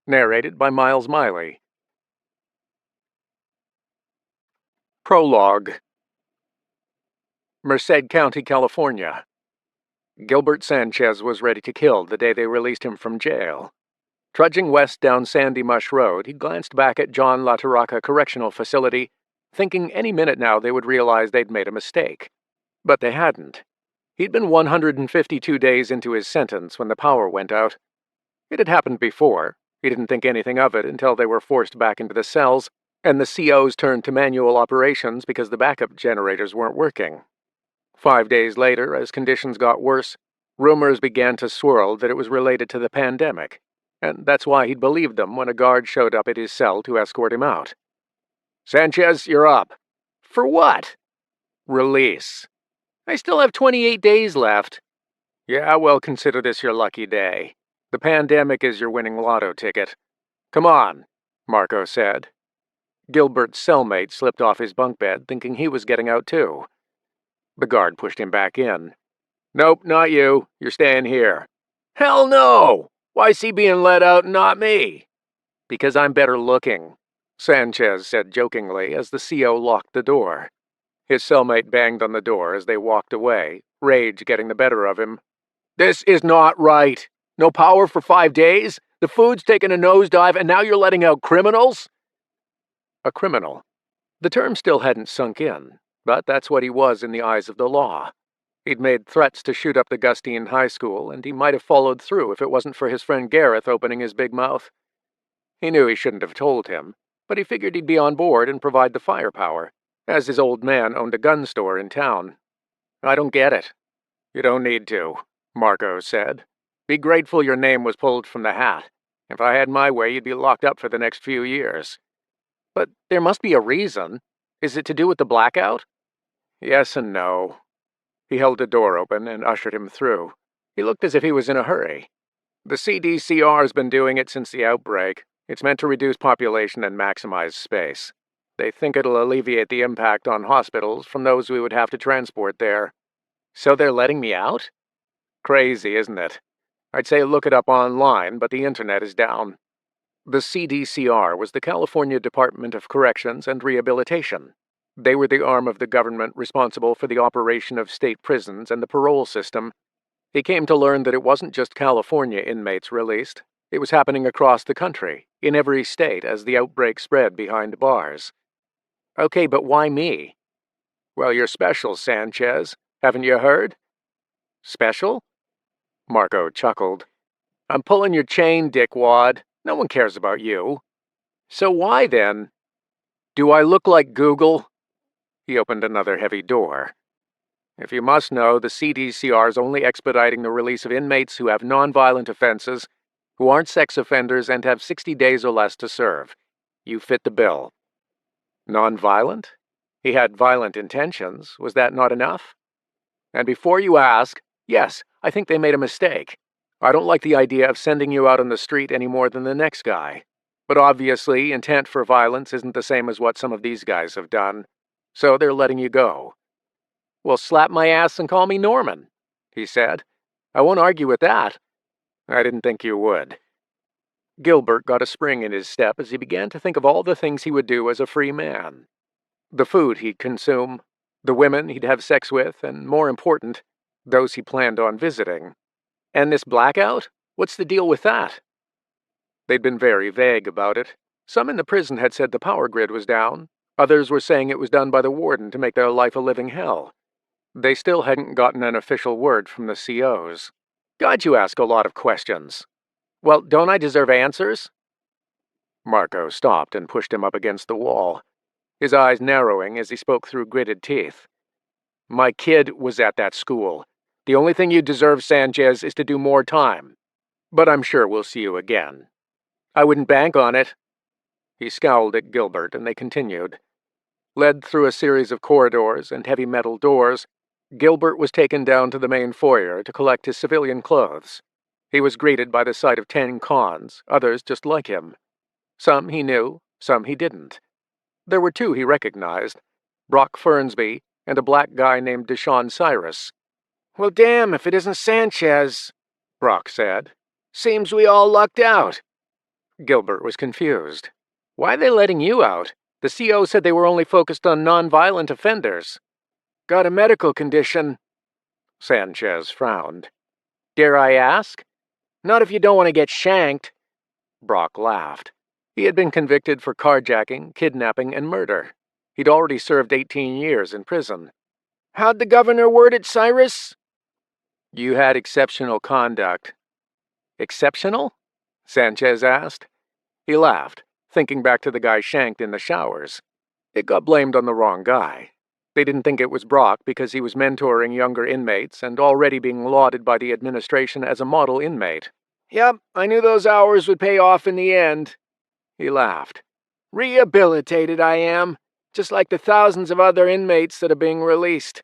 Narrated by Miles Miley. Prologue. Merced County, California. Gilbert Sanchez was ready to kill the day they released him from jail. Trudging west down Sandy Mush Road, he glanced back at John LaTarraca Correctional Facility, thinking any minute now they would realize they'd made a mistake. But they hadn't. He'd been 152 days into his sentence when the power went out. It had happened before. He didn't think anything of it until they were forced back into the cells, and the COs turned to manual operations because the backup generators weren't working. 5 days later, as conditions got worse, rumors began to swirl that it was related to the pandemic, and that's why he'd believed them when a guard showed up at his cell to escort him out. "Sanchez, you're up." "For what?" "Release." "I still have 28 days left." "Yeah, well, consider this your lucky day. The pandemic is your winning lotto ticket. Come on," Marco said. Gilbert's cellmate slipped off his bunk bed, thinking he was getting out too. The guard pushed him back in. "Nope, not you. You're staying here." "Hell no! Why's he being let out and not me?" "Because I'm better looking," Sanchez said jokingly as the CO locked the door. His cellmate banged on the door as they walked away, rage getting the better of him. "This is not right. No power for 5 days? The food's taken a nosedive and now you're letting out criminals?" A criminal. The term still hadn't sunk in, but that's what he was in the eyes of the law. He'd made threats to shoot up the Gustine High School, and he might have followed through if it wasn't for his friend Gareth opening his big mouth. He knew he shouldn't have told him, but he figured he'd be on board and provide the firepower, as his old man owned a gun store in town. "I don't get it." "You don't need to," Marco said. "Be grateful your name was pulled from the hat. If I had my way, you'd be locked up for the next few years." "But there must be a reason. Is it to do with the blackout?" "Yes and no." He held the door open and ushered him through. He looked as if he was in a hurry. "The CDCR's been doing it since the outbreak. It's meant to reduce population and maximize space. They think it'll alleviate the impact on hospitals from those we would have to transport there." "So they're letting me out?" "Crazy, isn't it? I'd say look it up online, but the internet is down." The CDCR was the California Department of Corrections and Rehabilitation. They were the arm of the government responsible for the operation of state prisons and the parole system. He came to learn that it wasn't just California inmates released. It was happening across the country, in every state, as the outbreak spread behind bars. "Okay, but why me?" "Well, you're special, Sanchez. Haven't you heard?" "Special?" Marco chuckled. "I'm pulling your chain, dickwad. No one cares about you." "So why, then?" "Do I look like Google?" He opened another heavy door. "If you must know, the CDCR is only expediting the release of inmates who have nonviolent offenses, who aren't sex offenders, and have 60 days or less to serve. You fit the bill." Nonviolent? He had violent intentions. Was that not enough? "And before you ask, yes, I think they made a mistake. I don't like the idea of sending you out on the street any more than the next guy. But obviously, intent for violence isn't the same as what some of these guys have done. So they're letting you go." "Well, slap my ass and call me Norman," he said. "I won't argue with that." "I didn't think you would." Gilbert got a spring in his step as he began to think of all the things he would do as a free man. The food he'd consume, the women he'd have sex with, and more important, those he planned on visiting. And this blackout? What's the deal with that? They'd been very vague about it. Some in the prison had said the power grid was down. Others were saying it was done by the warden to make their life a living hell. They still hadn't gotten an official word from the COs. "God, you ask a lot of questions." "Well, don't I deserve answers?" Marco stopped and pushed him up against the wall, his eyes narrowing as he spoke through gritted teeth. "My kid was at that school. The only thing you deserve, Sanchez, is to do more time. But I'm sure we'll see you again." "I wouldn't bank on it." He scowled at Gilbert, and they continued. Led through a series of corridors and heavy metal doors, Gilbert was taken down to the main foyer to collect his civilian clothes. He was greeted by the sight of 10 cons, others just like him. Some he knew, some he didn't. There were 2 he recognized, Brock Fernsby and a black guy named Deshaun Cyrus. "Well, damn if it isn't Sanchez," Brock said. "Seems we all lucked out." Gilbert was confused. Why are they letting you out? The CO said they were only focused on non-violent offenders. Got a medical condition. Sanchez frowned. Dare I ask? Not if you don't want to get shanked. Brock laughed. He had been convicted for carjacking, kidnapping, and murder. He'd already served 18 years in prison. How'd the governor word it, Cyrus? You had exceptional conduct. Exceptional? Sanchez asked. He laughed, thinking back to the guy shanked in the showers. It got blamed on the wrong guy. They didn't think it was Brock because he was mentoring younger inmates and already being lauded by the administration as a model inmate. Yep, I knew those hours would pay off in the end. He laughed. Rehabilitated I am, just like the thousands of other inmates that are being released.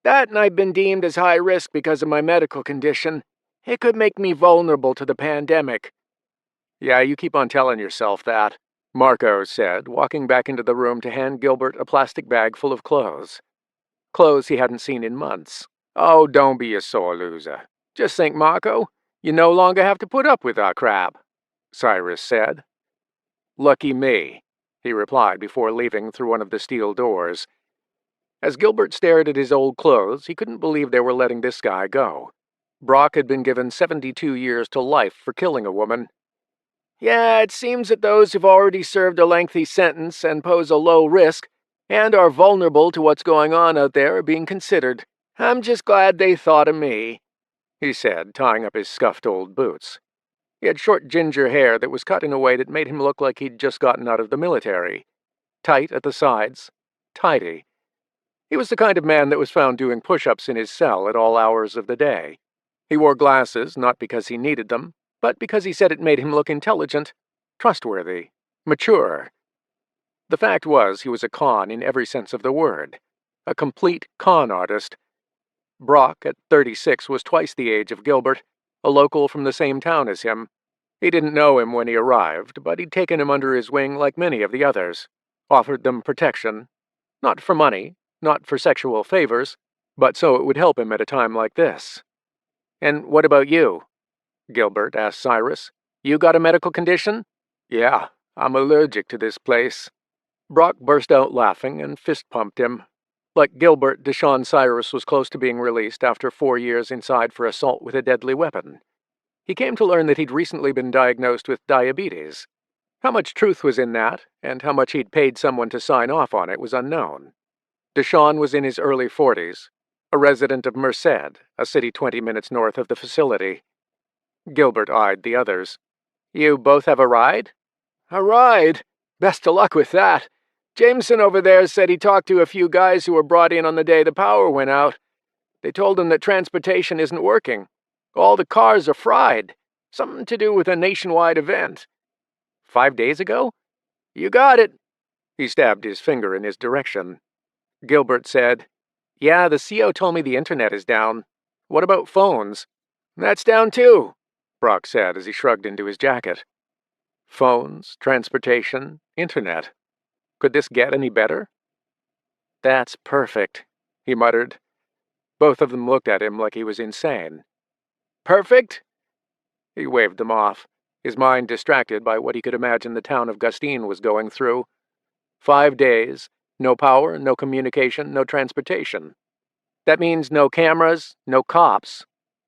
That and I've been deemed as high risk because of my medical condition. It could make me vulnerable to the pandemic. Yeah, you keep on telling yourself that, Marco said, walking back into the room to hand Gilbert a plastic bag full of clothes. Clothes he hadn't seen in months. Oh, don't be a sore loser. Just think, Marco, you no longer have to put up with our crap, Cyrus said. Lucky me, he replied before leaving through one of the steel doors. As Gilbert stared at his old clothes, he couldn't believe they were letting this guy go. Brock had been given 72 years to life for killing a woman. Yeah, it seems that those who've already served a lengthy sentence and pose a low risk and are vulnerable to what's going on out there are being considered. I'm just glad they thought of me, he said, tying up his scuffed old boots. He had short ginger hair that was cut in a way that made him look like he'd just gotten out of the military. Tight at the sides, tidy. He was the kind of man that was found doing push-ups in his cell at all hours of the day. He wore glasses not because he needed them, but because he said it made him look intelligent, trustworthy, mature. The fact was he was a con in every sense of the word. A complete con artist. Brock, at 36, was twice the age of Gilbert, a local from the same town as him. He didn't know him when he arrived, but he'd taken him under his wing like many of the others, offered them protection. Not for money, not for sexual favors, but so it would help him at a time like this. And what about you? Gilbert asked Cyrus. You got a medical condition? Yeah, I'm allergic to this place. Brock burst out laughing and fist-pumped him. Like Gilbert, Deshaun Cyrus was close to being released after 4 years inside for assault with a deadly weapon. He came to learn that he'd recently been diagnosed with diabetes. How much truth was in that, and how much he'd paid someone to sign off on it was unknown. Deshaun was in his early 40s, a resident of Merced, a city 20 minutes north of the facility. Gilbert eyed the others. You both have a ride? A ride? Best of luck with that. Jameson over there said he talked to a few guys who were brought in on the day the power went out. They told him that transportation isn't working. All the cars are fried. Something to do with a nationwide event. 5 days ago? You got it. He stabbed his finger in his direction. Gilbert said, Yeah, the CO told me the internet is down. What about phones? That's down too, Brock said as he shrugged into his jacket. Phones, transportation, internet. Could this get any better? That's perfect, he muttered. Both of them looked at him like he was insane. Perfect? He waved them off, his mind distracted by what he could imagine the town of Gustine was going through. 5 days, no power, no communication, no transportation. That means no cameras, no cops.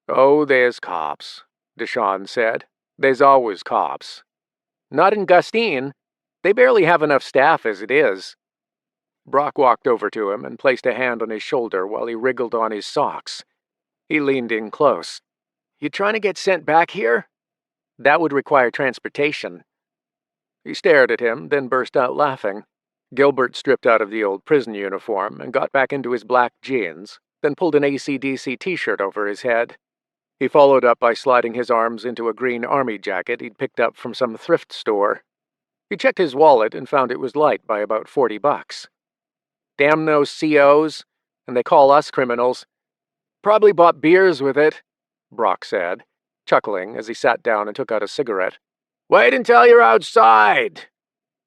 Oh, there's cops, Deshaun said. There's always cops. Not in Gustine. They barely have enough staff as it is. Brock walked over to him and placed a hand on his shoulder while he wriggled on his socks. He leaned in close. You trying to get sent back here? That would require transportation. He stared at him, then burst out laughing. Gilbert stripped out of the old prison uniform and got back into his black jeans, then pulled an AC/DC t-shirt over his head. He followed up by sliding his arms into a green army jacket he'd picked up from some thrift store. He checked his wallet and found it was light by about $40. Damn those COs, and they call us criminals. Probably bought beers with it, Brock said, chuckling as he sat down and took out a cigarette. Wait until you're outside,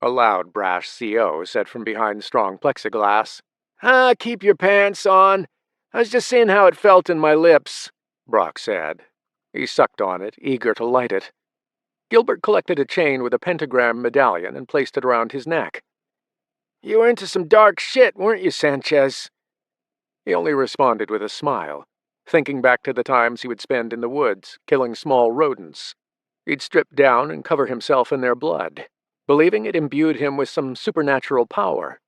a loud, brash CO said from behind strong plexiglass. Keep your pants on. I was just seeing how it felt in my lips, Brock said. He sucked on it, eager to light it. Gilbert collected a chain with a pentagram medallion and placed it around his neck. "You were into some dark shit, weren't you, Sanchez?" He only responded with a smile, thinking back to the times he would spend in the woods, killing small rodents. He'd strip down and cover himself in their blood, believing it imbued him with some supernatural power.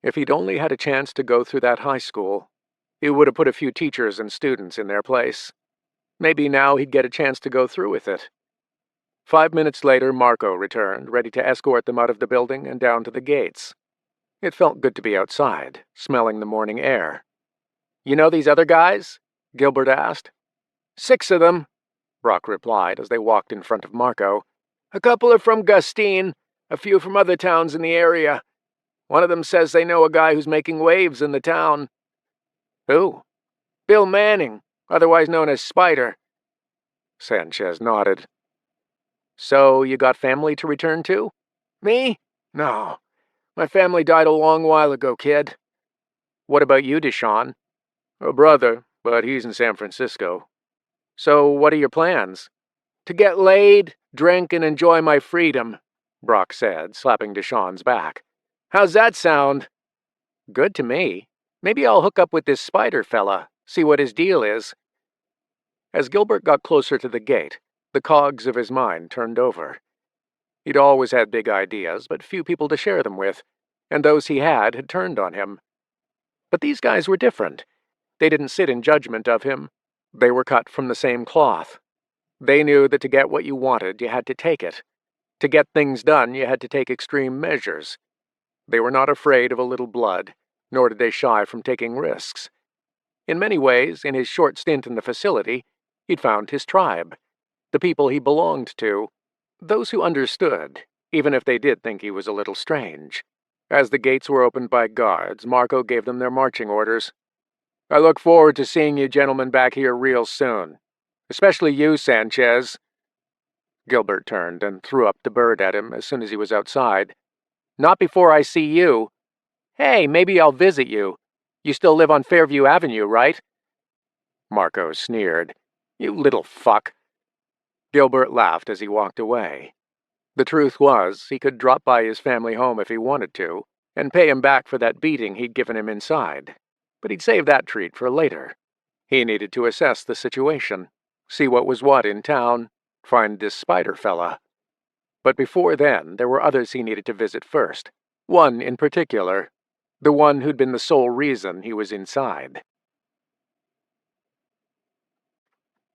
If he'd only had a chance to go through that high school, he would have put a few teachers and students in their place. Maybe now he'd get a chance to go through with it. 5 minutes later, Marco returned, ready to escort them out of the building and down to the gates. It felt good to be outside, smelling the morning air. "You know these other guys?" Gilbert asked. "6 of them," Brock replied as they walked in front of Marco. "A couple are from Gustine, a few from other towns in the area. One of them says they know a guy who's making waves in the town." "Who?" "Bill Manning, otherwise known as Spider." Sanchez nodded. "So you got family to return to?" "Me? No. My family died a long while ago, kid." "What about you, Deshawn?" "A brother, but he's in San Francisco." "So what are your plans?" "To get laid, drink, and enjoy my freedom," Brock said, slapping Deshawn's back. "How's that sound?" "Good to me. Maybe I'll hook up with this Spider fella, see what his deal is." As Gilbert got closer to the gate, the cogs of his mind turned over. He'd always had big ideas, but few people to share them with, and those he had turned on him. But these guys were different. They didn't sit in judgment of him. They were cut from the same cloth. They knew that to get what you wanted, you had to take it. To get things done, you had to take extreme measures. They were not afraid of a little blood, nor did they shy from taking risks. In many ways, in his short stint in the facility, he'd found his tribe, the people he belonged to, those who understood, even if they did think he was a little strange. As the gates were opened by guards, Marco gave them their marching orders. "I look forward to seeing you gentlemen back here real soon. Especially you, Sanchez." Gilbert turned and threw up the bird at him as soon as he was outside. "Not before I see you. Hey, maybe I'll visit you. You still live on Fairview Avenue, right?" Marco sneered. "You little fuck." Gilbert laughed as he walked away. The truth was, he could drop by his family home if he wanted to, and pay him back for that beating he'd given him inside. But he'd save that treat for later. He needed to assess the situation, see what was what in town, find this Spider fella. But before then, there were others he needed to visit first. One in particular, the one who'd been the sole reason he was inside.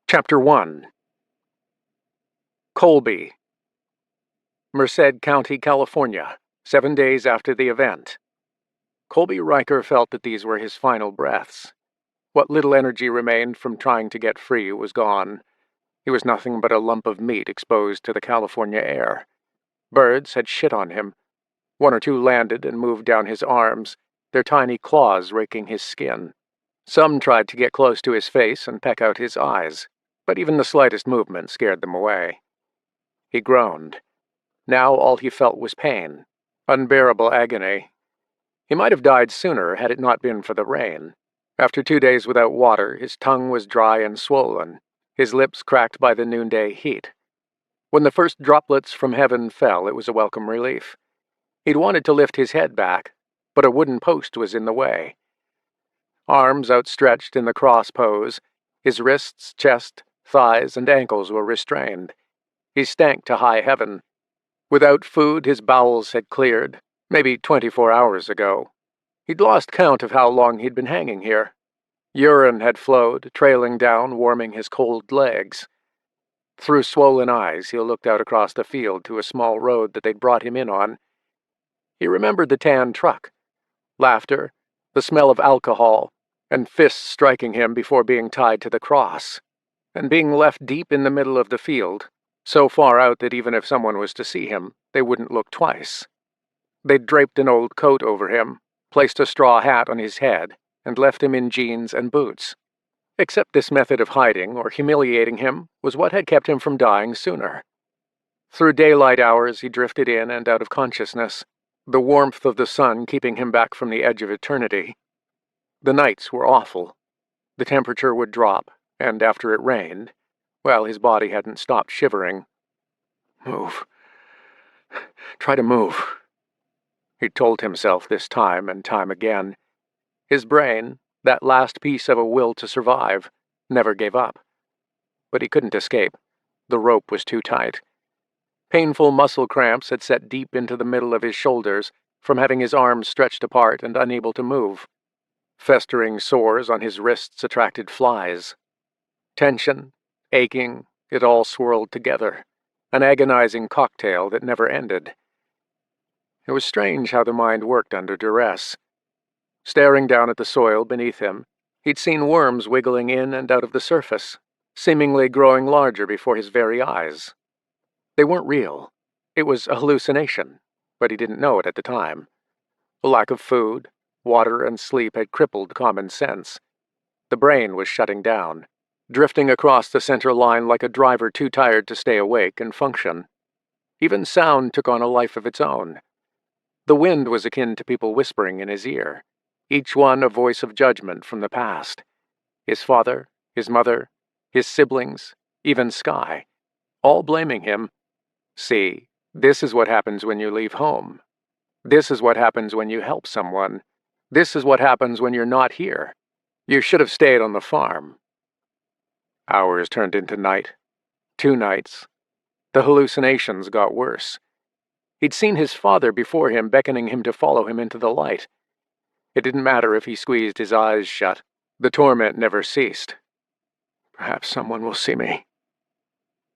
Chapter 1. Colby, Merced County, California, 7 days after the event. Colby Riker felt that these were his final breaths. What little energy remained from trying to get free was gone. He was nothing but a lump of meat exposed to the California air. Birds had shit on him. 1 or 2 landed and moved down his arms, their tiny claws raking his skin. Some tried to get close to his face and peck out his eyes, but even the slightest movement scared them away. He groaned. Now all he felt was pain, unbearable agony. He might have died sooner had it not been for the rain. After 2 days without water, his tongue was dry and swollen, his lips cracked by the noonday heat. When the first droplets from heaven fell, it was a welcome relief. He'd wanted to lift his head back, but a wooden post was in the way. Arms outstretched in the cross pose, his wrists, chest, thighs, and ankles were restrained. He stank to high heaven. Without food, his bowels had cleared, maybe 24 hours ago. He'd lost count of how long he'd been hanging here. Urine had flowed, trailing down, warming his cold legs. Through swollen eyes, he looked out across the field to a small road that they'd brought him in on. He remembered the tan truck, laughter, the smell of alcohol, and fists striking him before being tied to the cross, and being left deep in the middle of the field, so far out that even if someone was to see him, they wouldn't look twice. They'd draped an old coat over him, placed a straw hat on his head, and left him in jeans and boots. Except this method of hiding or humiliating him was what had kept him from dying sooner. Through daylight hours he drifted in and out of consciousness, the warmth of the sun keeping him back from the edge of eternity. The nights were awful. The temperature would drop, and after it rained, well, his body hadn't stopped shivering. Move. Try to move. He told himself this time and time again. His brain, that last piece of a will to survive, never gave up. But he couldn't escape. The rope was too tight. Painful muscle cramps had set deep into the middle of his shoulders from having his arms stretched apart and unable to move. Festering sores on his wrists attracted flies. Tension, aching, it all swirled together, an agonizing cocktail that never ended. It was strange how the mind worked under duress. Staring down at the soil beneath him, he'd seen worms wiggling in and out of the surface, seemingly growing larger before his very eyes. They weren't real. It was a hallucination, but he didn't know it at the time. The lack of food, water, and sleep had crippled common sense. The brain was shutting down, drifting across the center line like a driver too tired to stay awake and function. Even sound took on a life of its own. The wind was akin to people whispering in his ear, each one a voice of judgment from the past. His father, his mother, his siblings, even Sky, all blaming him. See, this is what happens when you leave home. This is what happens when you help someone. This is what happens when you're not here. You should have stayed on the farm. Hours turned into night. 2 nights. The hallucinations got worse. He'd seen his father before him beckoning him to follow him into the light. It didn't matter if he squeezed his eyes shut. The torment never ceased. Perhaps someone will see me.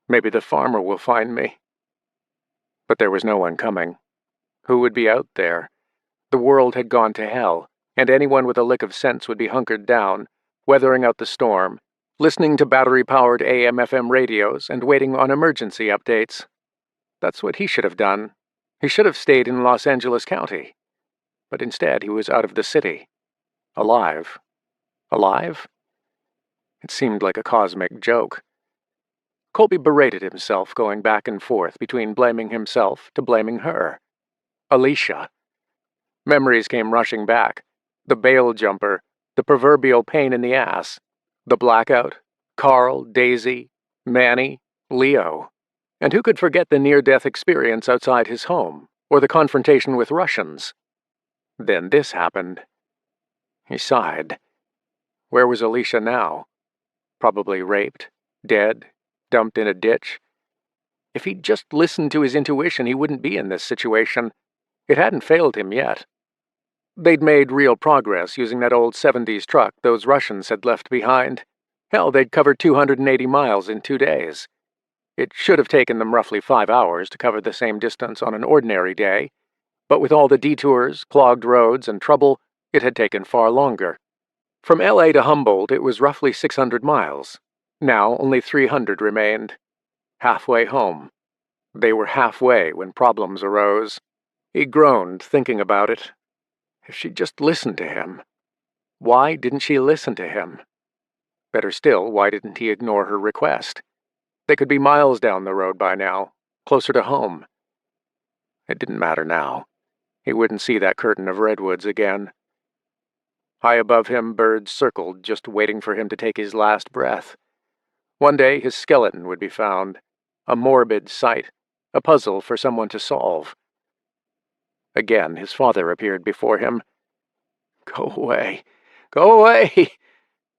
Maybe the farmer will find me. But there was no one coming. Who would be out there? The world had gone to hell, and anyone with a lick of sense would be hunkered down, weathering out the storm, listening to battery-powered AM/FM radios and waiting on emergency updates. That's what he should have done. He should have stayed in Los Angeles County. But instead he was out of the city. Alive. Alive? It seemed like a cosmic joke. Colby berated himself, going back and forth between blaming himself to blaming her. Alicia. Memories came rushing back. The bail jumper, the proverbial pain in the ass, the blackout, Carl, Daisy, Manny, Leo. And who could forget the near-death experience outside his home, or the confrontation with Russians? Then this happened. He sighed. Where was Alicia now? Probably raped, dead, dumped in a ditch. If he'd just listened to his intuition, he wouldn't be in this situation. It hadn't failed him yet. They'd made real progress using that old 70s truck those Russians had left behind. Hell, they'd covered 280 miles in 2 days. It should have taken them roughly 5 hours to cover the same distance on an ordinary day, but with all the detours, clogged roads, and trouble, it had taken far longer. From LA to Humboldt, it was roughly 600 miles. Now only 300 remained. Halfway home. They were halfway when problems arose. He groaned, thinking about it. If she'd just listened to him. Why didn't she listen to him? Better still, why didn't he ignore her request? They could be miles down the road by now, closer to home. It didn't matter now. He wouldn't see that curtain of redwoods again. High above him, birds circled, just waiting for him to take his last breath. One day his skeleton would be found. A morbid sight, a puzzle for someone to solve. Again his father appeared before him. "Go away! Go away!"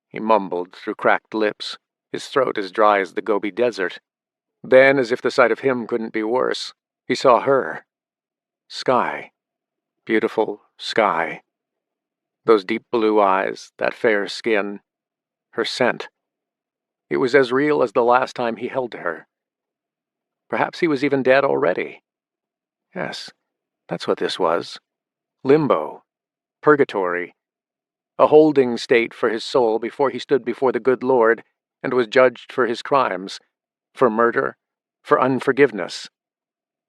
he mumbled through cracked lips, his throat as dry as the Gobi Desert. Then, as if the sight of him couldn't be worse, he saw her. Sky. Beautiful Sky. Those deep blue eyes, that fair skin, her scent. It was as real as the last time he held her. Perhaps he was even dead already. Yes, that's what this was. Limbo. Purgatory. A holding state for his soul before he stood before the good Lord and was judged for his crimes, for murder, for unforgiveness.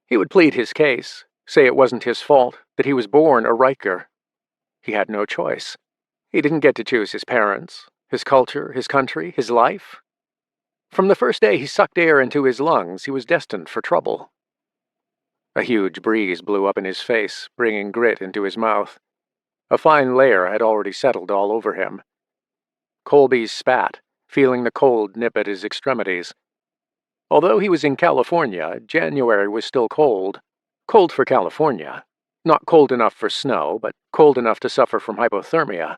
He would plead his case, say it wasn't his fault, that he was born a Riker. He had no choice. He didn't get to choose his parents, his culture, his country, his life. From the first day he sucked air into his lungs, he was destined for trouble. A huge breeze blew up in his face, bringing grit into his mouth. A fine layer had already settled all over him. Colby spat, feeling the cold nip at his extremities. Although he was in California, January was still cold. Cold for California. Not cold enough for snow, but cold enough to suffer from hypothermia.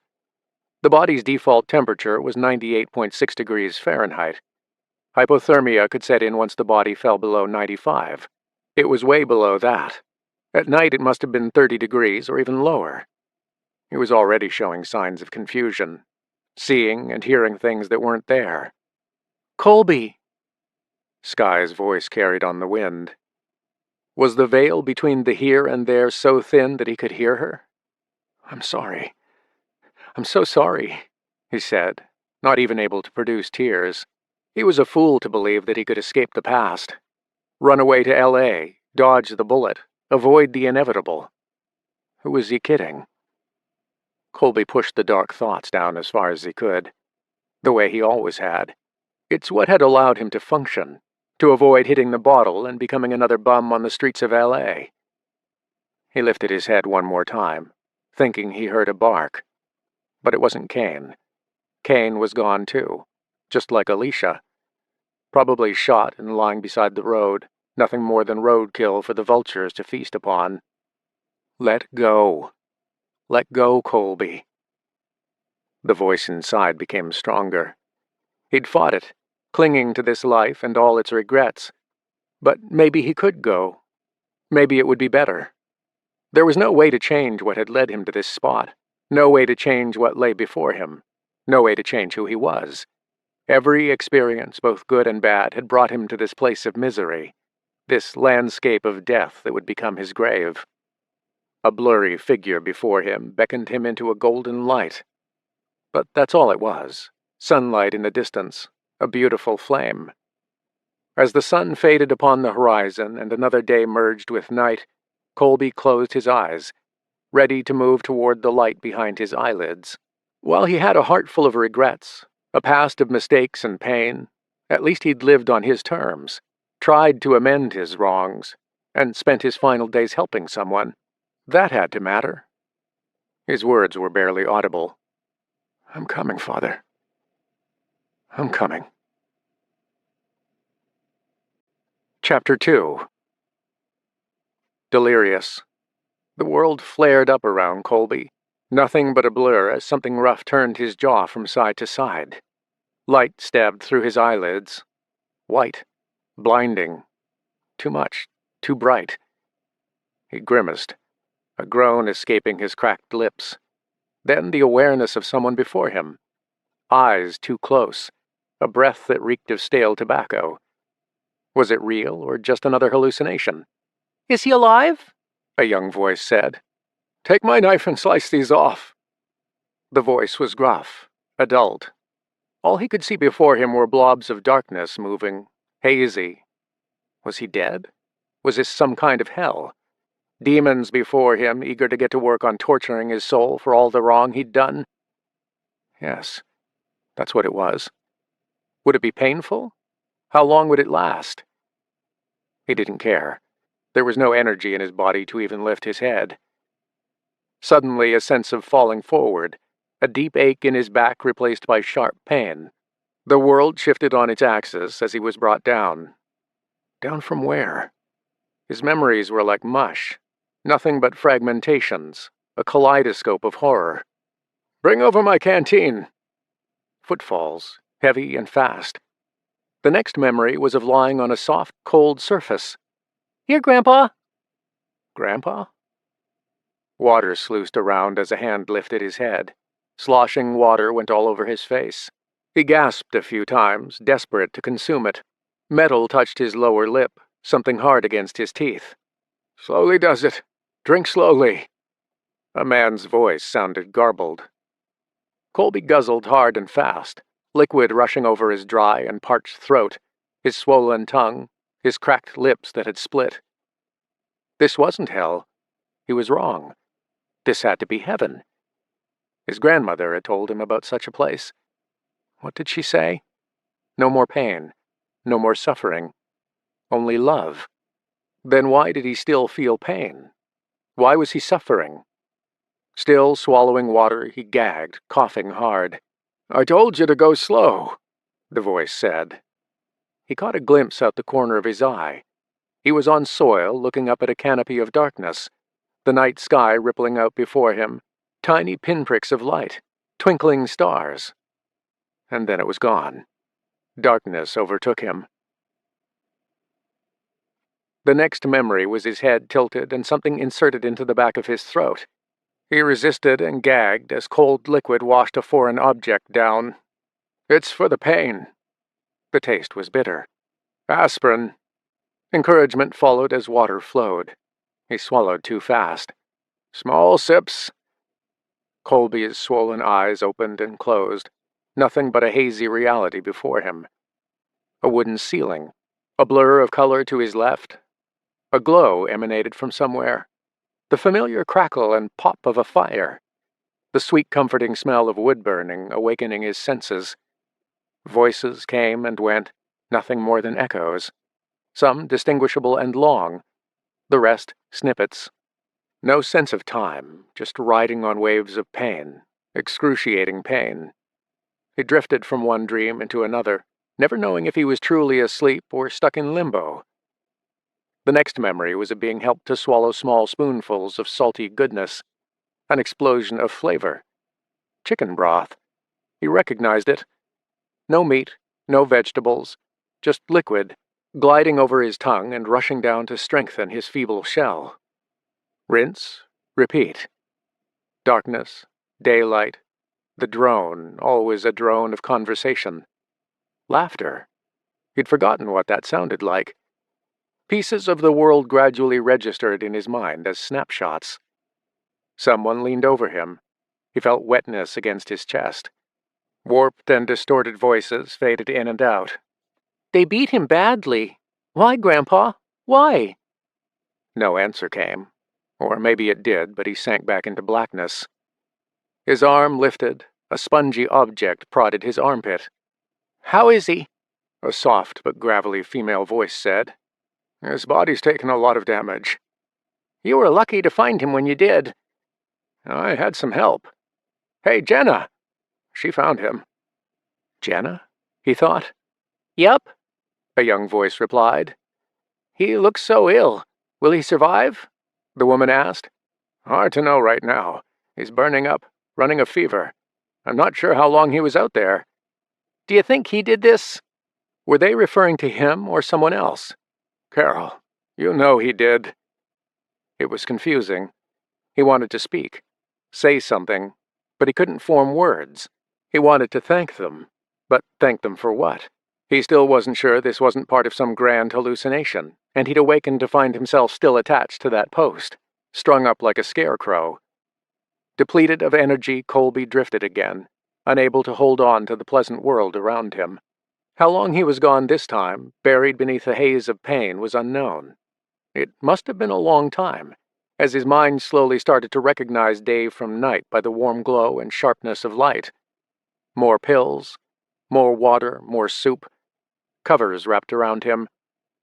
The body's default temperature was 98.6 degrees Fahrenheit. Hypothermia could set in once the body fell below 95. It was way below that. At night it must have been 30 degrees or even lower. He was already showing signs of confusion, seeing and hearing things that weren't there. "Colby!" Sky's voice carried on the wind. Was the veil between the here and there so thin that he could hear her? "I'm sorry. I'm so sorry," he said, not even able to produce tears. He was a fool to believe that he could escape the past. Run away to L.A., dodge the bullet, avoid the inevitable. Who was he kidding? Colby pushed the dark thoughts down as far as he could, the way he always had. It's what had allowed him to function, to avoid hitting the bottle and becoming another bum on the streets of L.A. He lifted his head one more time, thinking he heard a bark. But it wasn't Kane. Kane was gone too, just like Alicia. Probably shot and lying beside the road, nothing more than roadkill for the vultures to feast upon. Let go. Let go, Colby. The voice inside became stronger. He'd fought it, clinging to this life and all its regrets. But maybe he could go. Maybe it would be better. There was no way to change what had led him to this spot. No way to change what lay before him. No way to change who he was. Every experience, both good and bad, had brought him to this place of misery, this landscape of death that would become his grave. A blurry figure before him beckoned him into a golden light. But that's all it was. Sunlight in the distance, a beautiful flame. As the sun faded upon the horizon and another day merged with night, Colby closed his eyes, ready to move toward the light behind his eyelids. While he had a heart full of regrets, a past of mistakes and pain, at least he'd lived on his terms, tried to amend his wrongs, and spent his final days helping someone. That had to matter. His words were barely audible. "I'm coming, Father. I'm coming." Chapter 2. Delirious. The world flared up around Colby, nothing but a blur as something rough turned his jaw from side to side. Light stabbed through his eyelids. White. Blinding. Too much. Too bright. He grimaced, a groan escaping his cracked lips. Then the awareness of someone before him. Eyes too close. A breath that reeked of stale tobacco. Was it real or just another hallucination? "Is he alive?" a young voice said. "Take my knife and slice these off." The voice was gruff, adult. All he could see before him were blobs of darkness moving, hazy. Was he dead? Was this some kind of hell? Demons before him, eager to get to work on torturing his soul for all the wrong he'd done? Yes, that's what it was. Would it be painful? How long would it last? He didn't care. There was no energy in his body to even lift his head. Suddenly, a sense of falling forward, a deep ache in his back replaced by sharp pain. The world shifted on its axis as he was brought down. Down from where? His memories were like mush. Nothing but fragmentations, a kaleidoscope of horror. "Bring over my canteen." Footfalls, heavy and fast. The next memory was of lying on a soft, cold surface. "Here, Grandpa." Grandpa? Water sluiced around as a hand lifted his head. Sloshing water went all over his face. He gasped a few times, desperate to consume it. Metal touched his lower lip, something hard against his teeth. "Slowly does it. Drink slowly." A man's voice sounded garbled. Colby guzzled hard and fast, liquid rushing over his dry and parched throat, his swollen tongue, his cracked lips that had split. This wasn't hell. He was wrong. This had to be heaven. His grandmother had told him about such a place. What did she say? No more pain. No more suffering. Only love. Then why did he still feel pain? Why was he suffering? Still swallowing water, he gagged, coughing hard. "I told you to go slow," the voice said. He caught a glimpse out the corner of his eye. He was on soil, looking up at a canopy of darkness, the night sky rippling out before him, tiny pinpricks of light, twinkling stars. And then it was gone. Darkness overtook him. The next memory was his head tilted and something inserted into the back of his throat. He resisted and gagged as cold liquid washed a foreign object down. "It's for the pain." The taste was bitter. "Aspirin." Encouragement followed as water flowed. He swallowed too fast. "Small sips." Colby's swollen eyes opened and closed, nothing but a hazy reality before him. A wooden ceiling, a blur of color to his left. A glow emanated from somewhere. The familiar crackle and pop of a fire. The sweet comforting smell of wood burning awakening his senses. Voices came and went, nothing more than echoes. Some distinguishable and long, the rest snippets. No sense of time, just riding on waves of pain, excruciating pain. He drifted from one dream into another, never knowing if he was truly asleep or stuck in limbo. The next memory was of being helped to swallow small spoonfuls of salty goodness, an explosion of flavor. Chicken broth. He recognized it. No meat, no vegetables, just liquid, gliding over his tongue and rushing down to strengthen his feeble shell. Rinse, repeat. Darkness, daylight, the drone, always a drone of conversation. Laughter. He'd forgotten what that sounded like. Pieces of the world gradually registered in his mind as snapshots. Someone leaned over him. He felt wetness against his chest. Warped and distorted voices faded in and out. "They beat him badly. Why, Grandpa? Why?" No answer came. Or maybe it did, but he sank back into blackness. His arm lifted. A spongy object prodded his armpit. "How is he?" a soft but gravelly female voice said. "His body's taken a lot of damage." "You were lucky to find him when you did." "I had some help." "Hey, Jenna!" She found him. "Jenna?" he thought. "Yup," a young voice replied. "He looks so ill. Will he survive?" the woman asked. "Hard to know right now. He's burning up, running a fever. I'm not sure how long he was out there." "Do you think he did this?" Were they referring to him or someone else? "Carol, you know he did." It was confusing. He wanted to speak, say something, but he couldn't form words. He wanted to thank them, but thank them for what? He still wasn't sure this wasn't part of some grand hallucination, and he'd awakened to find himself still attached to that post, strung up like a scarecrow. Depleted of energy, Colby drifted again, unable to hold on to the pleasant world around him. How long he was gone this time, buried beneath a haze of pain, was unknown. It must have been a long time, as his mind slowly started to recognize day from night by the warm glow and sharpness of light. More pills, more water, more soup, covers wrapped around him.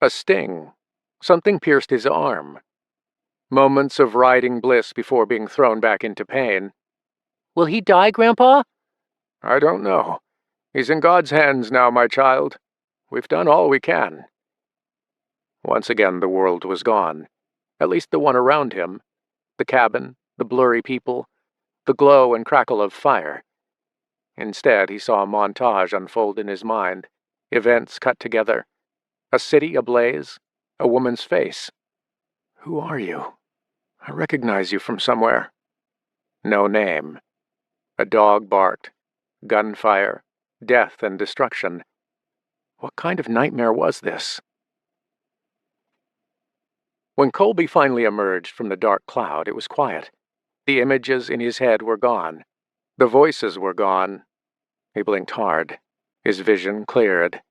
A sting. Something pierced his arm. Moments of riding bliss before being thrown back into pain. "Will he die, Grandpa?" "I don't know. He's in God's hands now, my child. We've done all we can." Once again the world was gone. At least the one around him. The cabin, the blurry people, the glow and crackle of fire. Instead, he saw a montage unfold in his mind. Events cut together. A city ablaze. A woman's face. "Who are you? I recognize you from somewhere." No name. A dog barked. Gunfire. Death and destruction. What kind of nightmare was this? When Colby finally emerged from the dark cloud, it was quiet. The images in his head were gone. The voices were gone. He blinked hard. His vision cleared.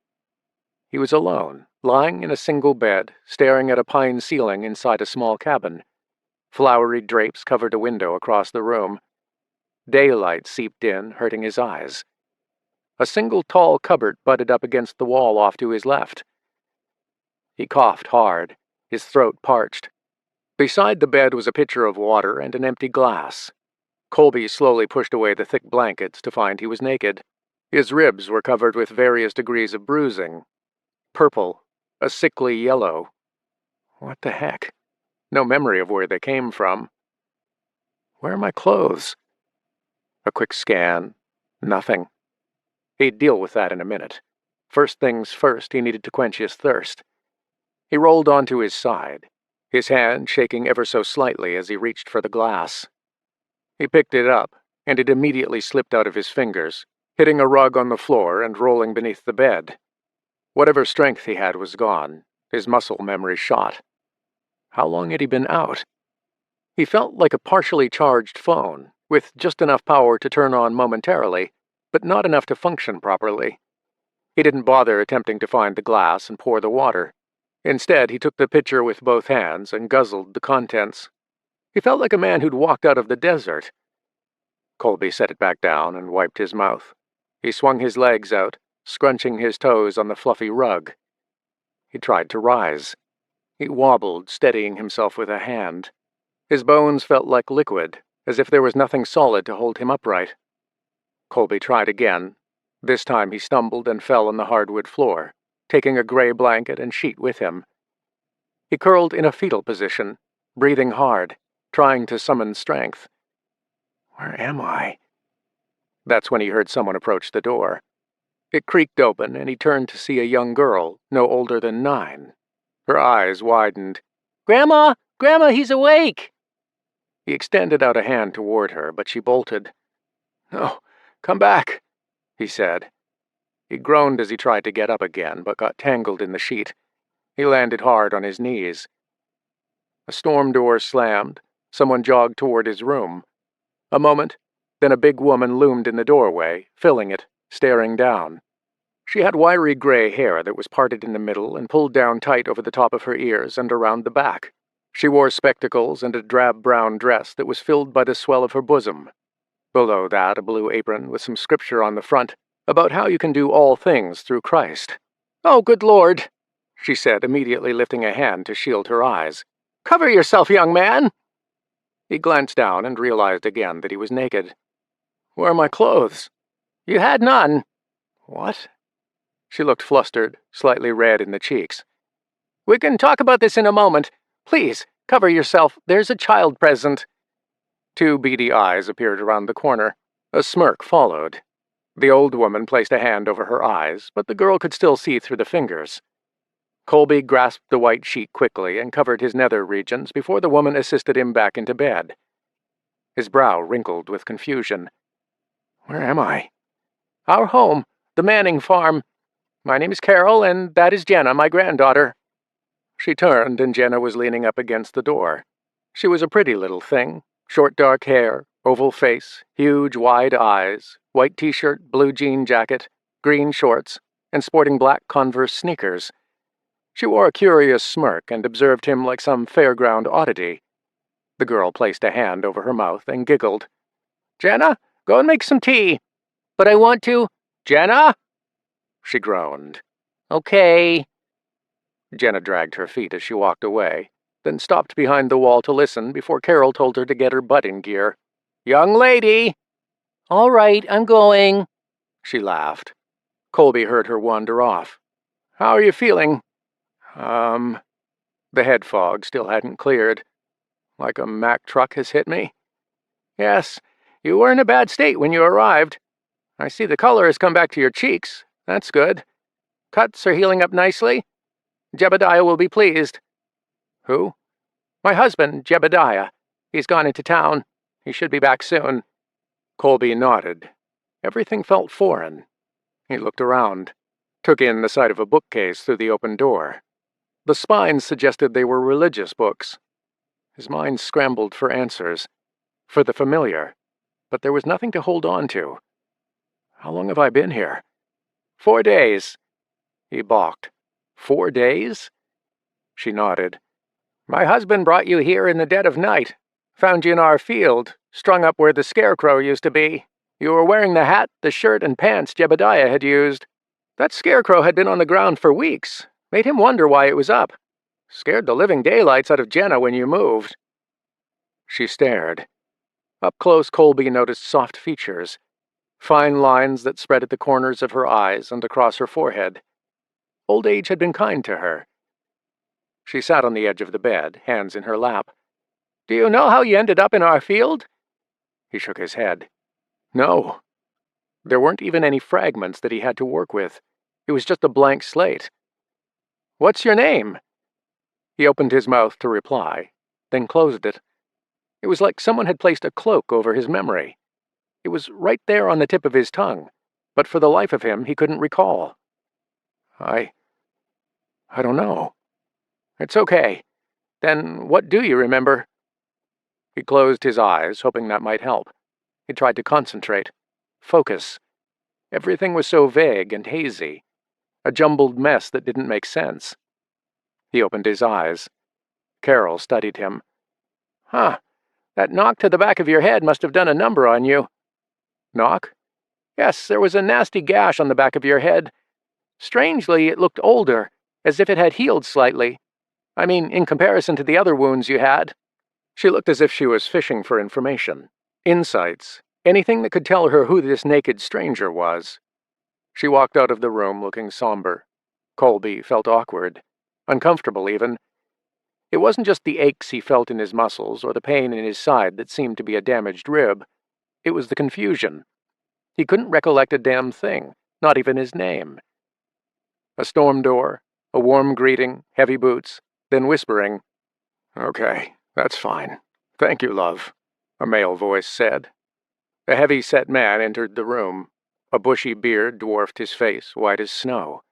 He was alone, lying in a single bed, staring at a pine ceiling inside a small cabin. Flowery drapes covered a window across the room. Daylight seeped in, hurting his eyes. A single tall cupboard butted up against the wall off to his left. He coughed hard, his throat parched. Beside the bed was a pitcher of water and an empty glass. Colby slowly pushed away the thick blankets to find he was naked. His ribs were covered with various degrees of bruising. purple, a sickly yellow. What the heck? No memory of where they came from. Where are my clothes? A quick scan. Nothing. He'd deal with that in a minute. First things first, he needed to quench his thirst. He rolled onto his side, his hand shaking ever so slightly as he reached for the glass. He picked it up, and it immediately slipped out of his fingers, hitting a rug on the floor and rolling beneath the bed. Whatever strength he had was gone, his muscle memory shot. How long had he been out? He felt like a partially charged phone, with just enough power to turn on momentarily, but not enough to function properly. He didn't bother attempting to find the glass and pour the water. Instead, he took the pitcher with both hands and guzzled the contents. He felt like a man who'd walked out of the desert. Colby set it back down and wiped his mouth. He swung his legs out, scrunching his toes on the fluffy rug. He tried to rise. He wobbled, steadying himself with a hand. His bones felt like liquid, as if there was nothing solid to hold him upright. Colby tried again. This time he stumbled and fell on the hardwood floor, taking a gray blanket and sheet with him. He curled in a fetal position, breathing hard, trying to summon strength. Where am I? That's when he heard someone approach the door. It creaked open, and he turned to see a young girl, no older than 9. Her eyes widened. "Grandma! Grandma, he's awake!" He extended out a hand toward her, but she bolted. "No, come back," he said. He groaned as he tried to get up again, but got tangled in the sheet. He landed hard on his knees. A storm door slammed. Someone jogged toward his room. A moment, then a big woman loomed in the doorway, filling it, staring down. She had wiry gray hair that was parted in the middle and pulled down tight over the top of her ears and around the back. She wore spectacles and a drab-brown dress that was filled by the swell of her bosom. Below that, a blue apron with some scripture on the front about how you can do all things through Christ. "Oh, good Lord," she said, immediately lifting a hand to shield her eyes. "Cover yourself, young man!" He glanced down and realized again that he was naked. "Where are my clothes?" "You had none." "What?" She looked flustered, slightly red in the cheeks. "We can talk about this in a moment. Please, cover yourself. There's a child present." 2 beady eyes appeared around the corner. A smirk followed. The old woman placed a hand over her eyes, but the girl could still see through the fingers. Colby grasped the white sheet quickly and covered his nether regions before the woman assisted him back into bed. His brow wrinkled with confusion. "Where am I?" "Our home, the Manning farm. My name is Carol, and that is Jenna, my granddaughter." She turned, and Jenna was leaning up against the door. She was a pretty little thing, short dark hair, oval face, huge wide eyes, white t-shirt, blue jean jacket, green shorts, and sporting black Converse sneakers. She wore a curious smirk and observed him like some fairground oddity. The girl placed a hand over her mouth and giggled. "Jenna, go and make some tea." "But I want to—" "Jenna!" She groaned. "Okay." Jenna dragged her feet as she walked away, then stopped behind the wall to listen before Carol told her to get her butt in gear. "Young lady!" "All right, I'm going." She laughed. Colby heard her wander off. "How are you feeling?" The head fog still hadn't cleared. "Like a Mack truck has hit me?" "Yes, you were in a bad state when you arrived. I see the color has come back to your cheeks. That's good. Cuts are healing up nicely. Jebediah will be pleased." "Who?" "My husband, Jebediah. He's gone into town. He should be back soon." Colby nodded. Everything felt foreign. He looked around, took in the sight of a bookcase through the open door. The spines suggested they were religious books. His mind scrambled for answers, for the familiar, but there was nothing to hold on to. "How long have I been here?" "4 days." He balked. 4 days? She nodded. "My husband brought you here in the dead of night. Found you in our field, strung up where the scarecrow used to be. You were wearing the hat, the shirt, and pants Jebediah had used. That scarecrow had been on the ground for weeks. Made him wonder why it was up. Scared the living daylights out of Jenna when you moved." She stared. Up close, Colby noticed soft features, fine lines that spread at the corners of her eyes and across her forehead. Old age had been kind to her. She sat on the edge of the bed, hands in her lap. "Do you know how you ended up in our field?" He shook his head. "No." There weren't even any fragments that he had to work with. It was just a blank slate. "What's your name?" He opened his mouth to reply, then closed it. It was like someone had placed a cloak over his memory. It was right there on the tip of his tongue, but for the life of him he couldn't recall. I don't know." "It's okay. Then what do you remember?" He closed his eyes, hoping that might help. He tried to concentrate. Focus. Everything was so vague and hazy. A jumbled mess that didn't make sense. He opened his eyes. Carol studied him. "Huh. That knock to the back of your head must have done a number on you." "Knock?" "Yes, there was a nasty gash on the back of your head. Strangely, it looked older, as if it had healed slightly. I mean, in comparison to the other wounds you had." She looked as if she was fishing for information. Insights. Anything that could tell her who this naked stranger was. She walked out of the room looking somber. Colby felt awkward. Uncomfortable, even. It wasn't just the aches he felt in his muscles or the pain in his side that seemed to be a damaged rib. It was the confusion. He couldn't recollect a damn thing, not even his name. A storm door, a warm greeting, heavy boots, then whispering. "Okay, that's fine. Thank you, love," a male voice said. A heavy-set man entered the room. A bushy beard dwarfed his face, white as snow.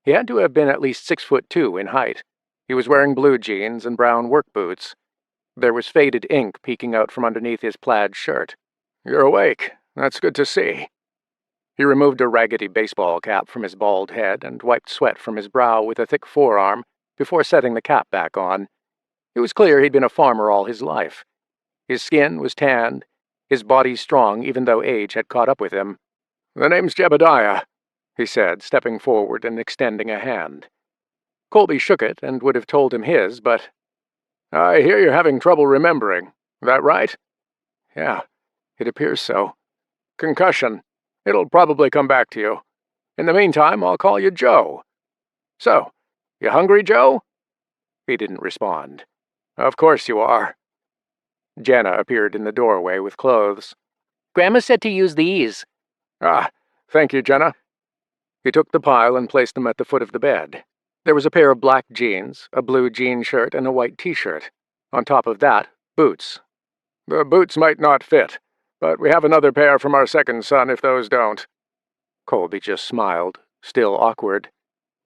He had to have been at least 6'2" in height. He was wearing blue jeans and brown work boots. There was faded ink peeking out from underneath his plaid shirt. "You're awake. That's good to see." He removed a raggedy baseball cap from his bald head and wiped sweat from his brow with a thick forearm before setting the cap back on. It was clear he'd been a farmer all his life. His skin was tanned, his body strong even though age had caught up with him. "The name's Jebediah," he said, stepping forward and extending a hand. Colby shook it and would have told him his, but... "I hear you're having trouble remembering. That right?" "Yeah, it appears so." "Concussion. It'll probably come back to you. In the meantime, I'll call you Joe. So, you hungry, Joe?" He didn't respond. "Of course you are." Jenna appeared in the doorway with clothes. "Grandma said to use these." "Ah, thank you, Jenna." He took the pile and placed them at the foot of the bed. There was a pair of black jeans, a blue jean shirt, and a white t-shirt. On top of that, boots. "The boots might not fit, but we have another pair from our second son if those don't." Colby just smiled, still awkward.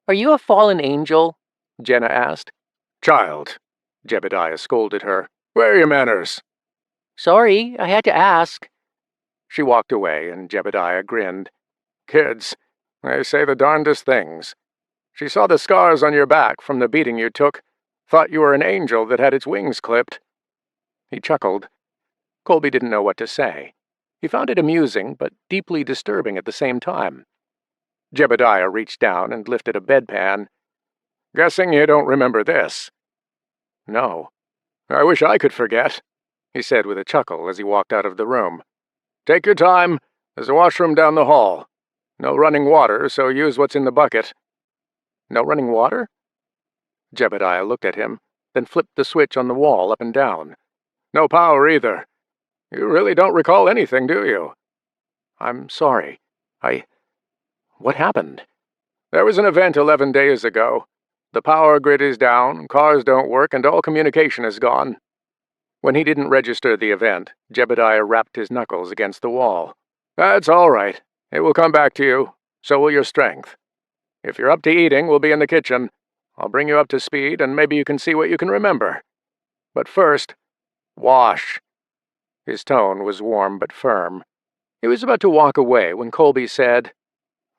"Are you a fallen angel?" Jenna asked. "Child," Jebediah scolded her. "Where are your manners?" "Sorry, I had to ask." She walked away, and Jebediah grinned. "Kids, they say the darndest things. She saw the scars on your back from the beating you took, thought you were an angel that had its wings clipped." He chuckled. Colby didn't know what to say. He found it amusing, but deeply disturbing at the same time. Jebediah reached down and lifted a bedpan. "Guessing you don't remember this." "No." "I wish I could forget," he said with a chuckle as he walked out of the room. "Take your time. There's a washroom down the hall. No running water, so use what's in the bucket." "No running water?" Jebediah looked at him, then flipped the switch on the wall up and down. "No power either. You really don't recall anything, do you?" "I'm sorry. What happened?" "There was an event 11 days ago. The power grid is down, cars don't work, and all communication is gone." When he didn't register the event, Jebediah rapped his knuckles against the wall. "That's all right. It will come back to you. So will your strength. If you're up to eating, we'll be in the kitchen. I'll bring you up to speed, and maybe you can see what you can remember. But first, wash." His tone was warm but firm. He was about to walk away when Colby said,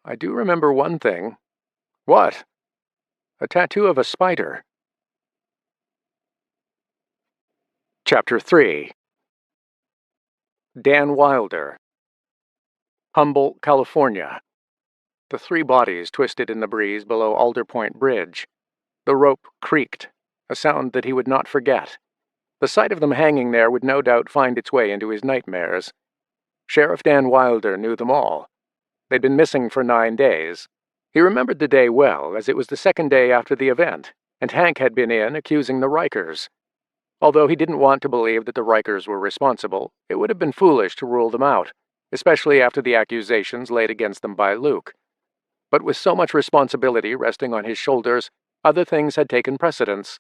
"I do remember one thing." "What?" "A tattoo of a spider." Chapter 3. Dan Wilder. Humboldt, California. The three bodies twisted in the breeze below Alder Point Bridge. The rope creaked, a sound that he would not forget. The sight of them hanging there would no doubt find its way into his nightmares. Sheriff Dan Wilder knew them all. They'd been missing for 9 days. He remembered the day well, as it was the second day after the event, and Hank had been in accusing the Rikers. Although he didn't want to believe that the Rikers were responsible, it would have been foolish to rule them out, especially after the accusations laid against them by Luke. But with so much responsibility resting on his shoulders, other things had taken precedence.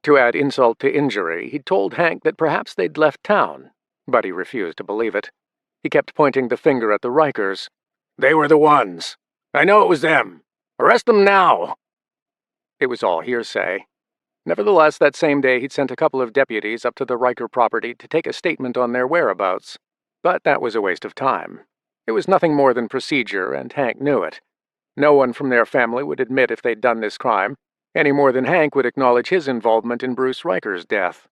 To add insult to injury, he'd told Hank that perhaps they'd left town, but he refused to believe it. He kept pointing the finger at the Rikers. "They were the ones. I know it was them. Arrest them now!" It was all hearsay. Nevertheless, that same day he'd sent a couple of deputies up to the Riker property to take a statement on their whereabouts. But that was a waste of time. It was nothing more than procedure, and Hank knew it. No one from their family would admit if they'd done this crime, any more than Hank would acknowledge his involvement in Bruce Riker's death.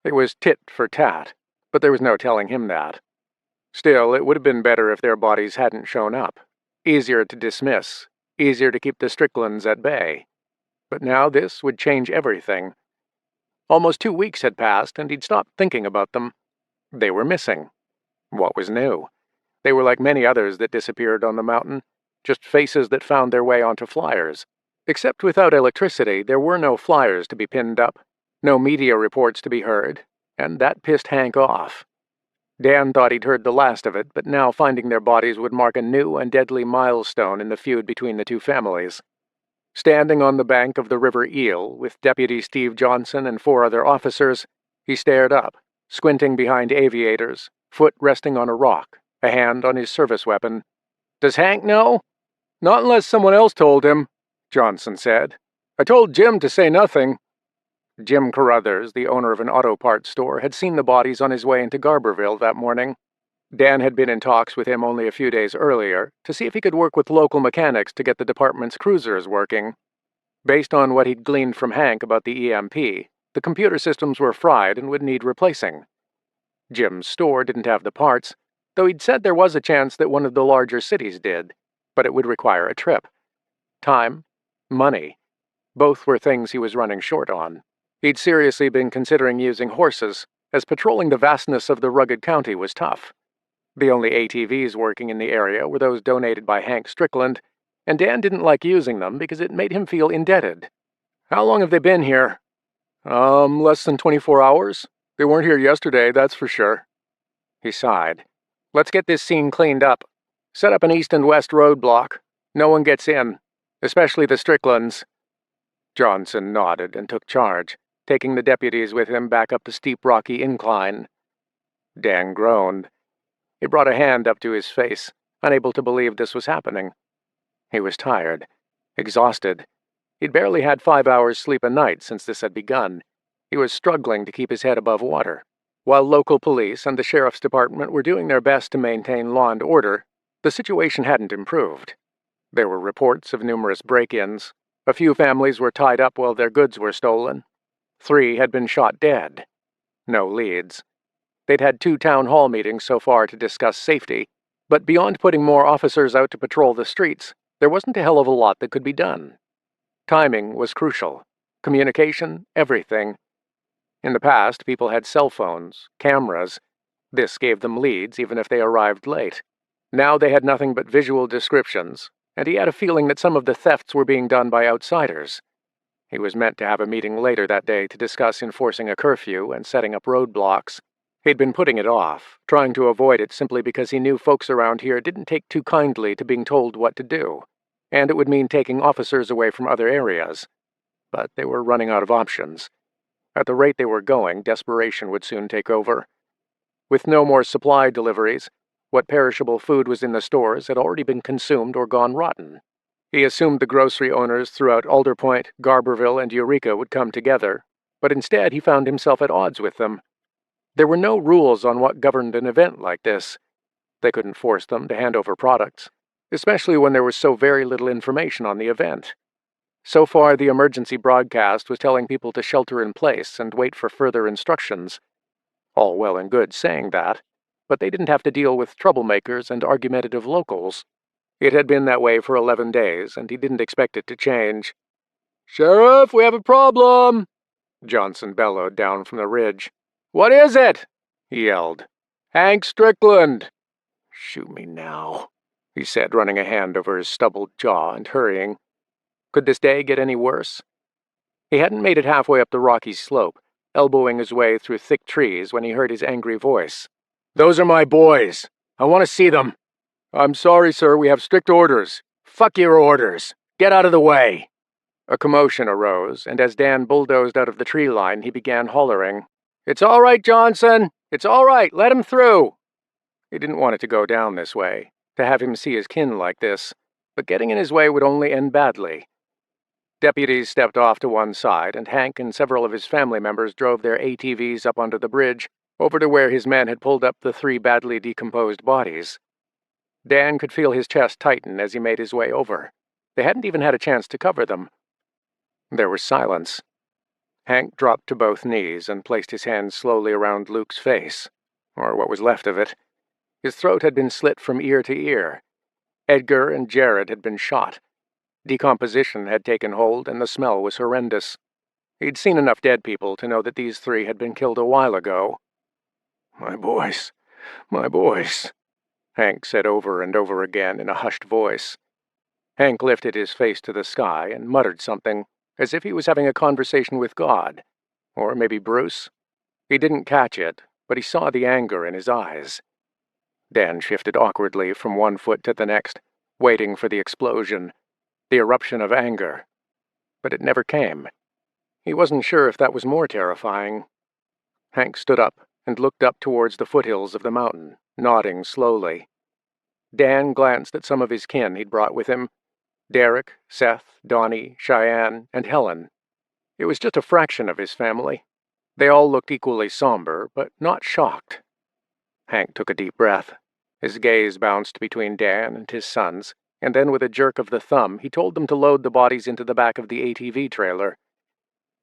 It was tit for tat, but there was no telling him that. Still, it would have been better if their bodies hadn't shown up. Easier to dismiss, easier to keep the Stricklands at bay. But now this would change everything. Almost 2 weeks had passed, and he'd stopped thinking about them. They were missing. What was new? They were like many others that disappeared on the mountain, just faces that found their way onto flyers. Except without electricity, there were no flyers to be pinned up, no media reports to be heard, and that pissed Hank off. Dan thought he'd heard the last of it, but now finding their bodies would mark a new and deadly milestone in the feud between the two families. Standing on the bank of the River Eel, with Deputy Steve Johnson and 4 other officers, he stared up, squinting behind aviators, foot resting on a rock, a hand on his service weapon. "Does Hank know?" "Not unless someone else told him," Johnson said. "I told Jim to say nothing." Jim Carruthers, the owner of an auto parts store, had seen the bodies on his way into Garberville that morning. Dan had been in talks with him only a few days earlier to see if he could work with local mechanics to get the department's cruisers working. Based on what he'd gleaned from Hank about the EMP, the computer systems were fried and would need replacing. Jim's store didn't have the parts, though he'd said there was a chance that one of the larger cities did, but it would require a trip. Time, money, both were things he was running short on. He'd seriously been considering using horses, as patrolling the vastness of the rugged county was tough. The only ATVs working in the area were those donated by Hank Strickland, and Dan didn't like using them because it made him feel indebted. "How long have they been here?" Less than 24 hours. They weren't here yesterday, that's for sure." He sighed. "Let's get this scene cleaned up. Set up an east and west roadblock. No one gets in, especially the Stricklands." Johnson nodded and took charge, taking the deputies with him back up the steep rocky incline. Dan groaned. He brought a hand up to his face, unable to believe this was happening. He was tired, exhausted. He'd barely had 5 hours sleep a night since this had begun. He was struggling to keep his head above water. While local police and the sheriff's department were doing their best to maintain law and order, the situation hadn't improved. There were reports of numerous break-ins. A few families were tied up while their goods were stolen. 3 had been shot dead. No leads. They'd had 2 town hall meetings so far to discuss safety, but beyond putting more officers out to patrol the streets, there wasn't a hell of a lot that could be done. Timing was crucial. Communication, everything. In the past, people had cell phones, cameras. This gave them leads even if they arrived late. Now they had nothing but visual descriptions, and he had a feeling that some of the thefts were being done by outsiders. He was meant to have a meeting later that day to discuss enforcing a curfew and setting up roadblocks. He'd been putting it off, trying to avoid it simply because he knew folks around here didn't take too kindly to being told what to do, and it would mean taking officers away from other areas. But they were running out of options. At the rate they were going, desperation would soon take over. With no more supply deliveries, what perishable food was in the stores had already been consumed or gone rotten. He assumed the grocery owners throughout Alder Point, Garberville, and Eureka would come together, but instead he found himself at odds with them. There were no rules on what governed an event like this. They couldn't force them to hand over products, especially when there was so very little information on the event. So far, the emergency broadcast was telling people to shelter in place and wait for further instructions. All well and good saying that, but they didn't have to deal with troublemakers and argumentative locals. It had been that way for 11 days, and he didn't expect it to change. "Sheriff, we have a problem!" Johnson bellowed down from the ridge. "What is it?" he yelled. "Hank Strickland." "Shoot me now," he said, running a hand over his stubbled jaw and hurrying. Could this day get any worse? He hadn't made it halfway up the rocky slope, elbowing his way through thick trees when he heard his angry voice. "Those are my boys. I want to see them." "I'm sorry, sir, we have strict orders." "Fuck your orders. Get out of the way." A commotion arose, and as Dan bulldozed out of the tree line, he began hollering, "It's all right, Johnson! It's all right! Let him through!" He didn't want it to go down this way, to have him see his kin like this, but getting in his way would only end badly. Deputies stepped off to one side, and Hank and several of his family members drove their ATVs up onto the bridge, over to where his men had pulled up the 3 badly decomposed bodies. Dan could feel his chest tighten as he made his way over. They hadn't even had a chance to cover them. There was silence. Hank dropped to both knees and placed his hands slowly around Luke's face, or what was left of it. His throat had been slit from ear to ear. Edgar and Jared had been shot. Decomposition had taken hold, and the smell was horrendous. He'd seen enough dead people to know that these 3 had been killed a while ago. My boys, Hank said over and over again in a hushed voice. Hank lifted his face to the sky and muttered something, as if he was having a conversation with God. Or maybe Bruce. He didn't catch it, but he saw the anger in his eyes. Dan shifted awkwardly from one foot to the next, waiting for the explosion, the eruption of anger. But it never came. He wasn't sure if that was more terrifying. Hank stood up and looked up towards the foothills of the mountain, nodding slowly. Dan glanced at some of his kin he'd brought with him. Derek, Seth, Donnie, Cheyenne, and Helen. It was just a fraction of his family. They all looked equally somber, but not shocked. Hank took a deep breath. His gaze bounced between Dan and his sons, and then with a jerk of the thumb, he told them to load the bodies into the back of the ATV trailer.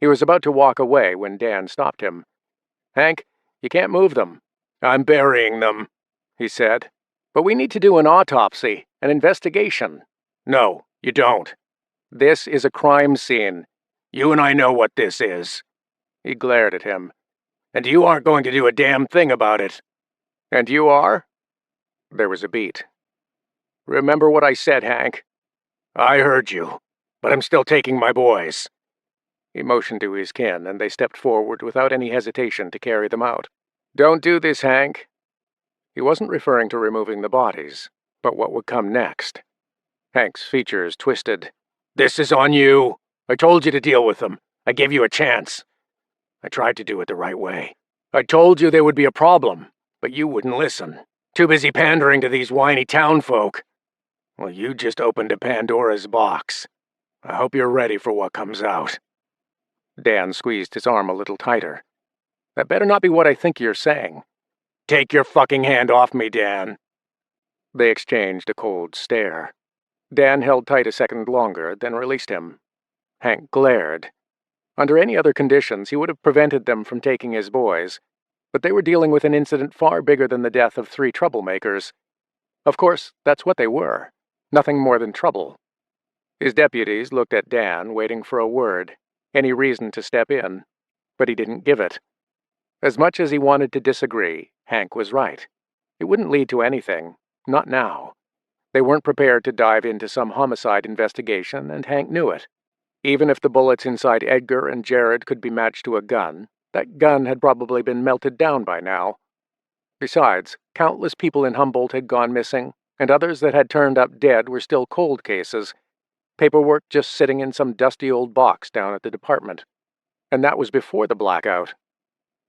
He was about to walk away when Dan stopped him. "Hank, you can't move them." "I'm burying them," he said. "But we need to do an autopsy, an investigation." "No, you don't. This is a crime scene. You and I know what this is." He glared at him. "And you aren't going to do a damn thing about it." "And you are?" There was a beat. "Remember what I said, Hank." "I heard you, but I'm still taking my boys." He motioned to his kin, and they stepped forward without any hesitation to carry them out. "Don't do this, Hank." He wasn't referring to removing the bodies, but what would come next. Hank's features twisted. "This is on you. I told you to deal with them. I gave you a chance. I tried to do it the right way. I told you there would be a problem, but you wouldn't listen. Too busy pandering to these whiny townfolk. Well, you just opened a Pandora's box. I hope you're ready for what comes out." Dan squeezed his arm a little tighter. "That better not be what I think you're saying." "Take your fucking hand off me, Dan." They exchanged a cold stare. Dan held tight a second longer, then released him. Hank glared. Under any other conditions, he would have prevented them from taking his boys, but they were dealing with an incident far bigger than the death of 3 troublemakers. Of course, that's what they were. Nothing more than trouble. His deputies looked at Dan, waiting for a word, any reason to step in, but he didn't give it. As much as he wanted to disagree, Hank was right. It wouldn't lead to anything, not now. They weren't prepared to dive into some homicide investigation, and Hank knew it. Even if the bullets inside Edgar and Jared could be matched to a gun, that gun had probably been melted down by now. Besides, countless people in Humboldt had gone missing, and others that had turned up dead were still cold cases. Paperwork just sitting in some dusty old box down at the department. And that was before the blackout.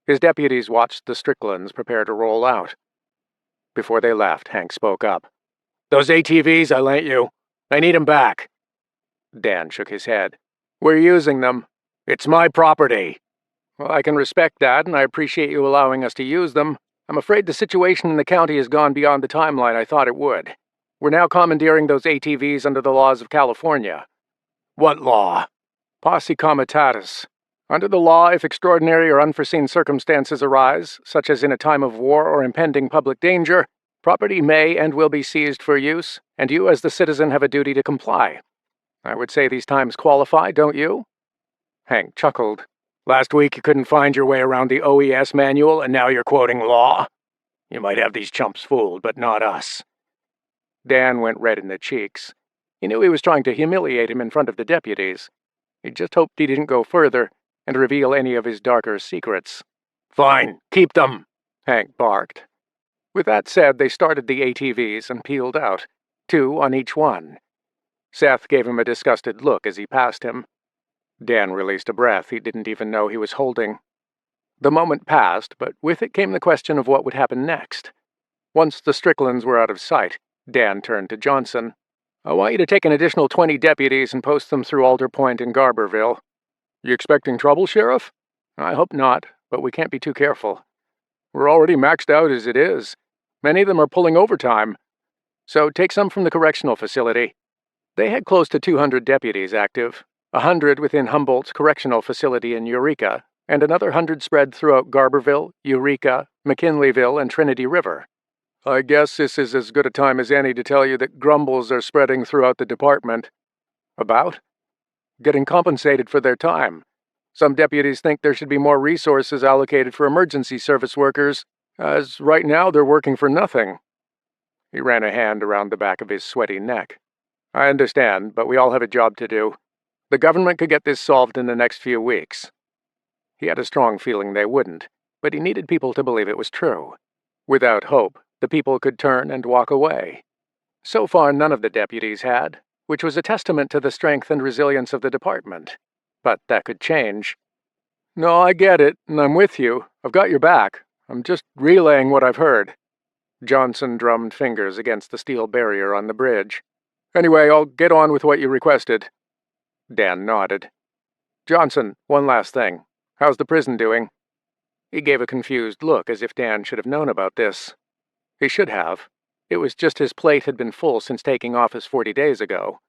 His deputies watched the Stricklands prepare to roll out. Before they left, Hank spoke up. "Those ATVs I lent you, I need 'em back." Dan shook his head. "We're using them. It's my property." "Well, I can respect that, and I appreciate you allowing us to use them. I'm afraid the situation in the county has gone beyond the timeline I thought it would. We're now commandeering those ATVs under the laws of California." "What law?" "Posse comitatus. Under the law, if extraordinary or unforeseen circumstances arise, such as in a time of war or impending public danger, property may and will be seized for use, and you as the citizen have a duty to comply. I would say these times qualify, don't you?" Hank chuckled. "Last week you couldn't find your way around the OES manual, and now you're quoting law? You might have these chumps fooled, but not us." Dan went red in the cheeks. He knew he was trying to humiliate him in front of the deputies. He just hoped he didn't go further and reveal any of his darker secrets. "Fine, keep them," Hank barked. With that said, they started the ATVs and peeled out, 2 on each one. Seth gave him a disgusted look as he passed him. Dan released a breath he didn't even know he was holding. The moment passed, but with it came the question of what would happen next. Once the Stricklands were out of sight, Dan turned to Johnson. "I want you to take an additional 20 deputies and post them through Alder Point and Garberville." "You expecting trouble, Sheriff?" "I hope not, but we can't be too careful. We're already maxed out as it is. Many of them are pulling overtime. So take some from the correctional facility." They had close to 200 deputies active, 100 within Humboldt's correctional facility in Eureka, and another 100 spread throughout Garberville, Eureka, McKinleyville, and Trinity River. "I guess this is as good a time as any to tell you that grumbles are spreading throughout the department." "About?" "Getting compensated for their time. Some deputies think there should be more resources allocated for emergency service workers, as right now they're working for nothing." He ran a hand around the back of his sweaty neck. "I understand, but we all have a job to do. The government could get this solved in the next few weeks." He had a strong feeling they wouldn't, but he needed people to believe it was true. Without hope, the people could turn and walk away. So far, none of the deputies had, which was a testament to the strength and resilience of the department. But that could change. "No, I get it, and I'm with you. I've got your back. I'm just relaying what I've heard." Johnson drummed fingers against the steel barrier on the bridge. "Anyway, I'll get on with what you requested." Dan nodded. "Johnson, one last thing. How's the prison doing?" He gave a confused look as if Dan should have known about this. He should have. It was just his plate had been full since taking office 40 days ago.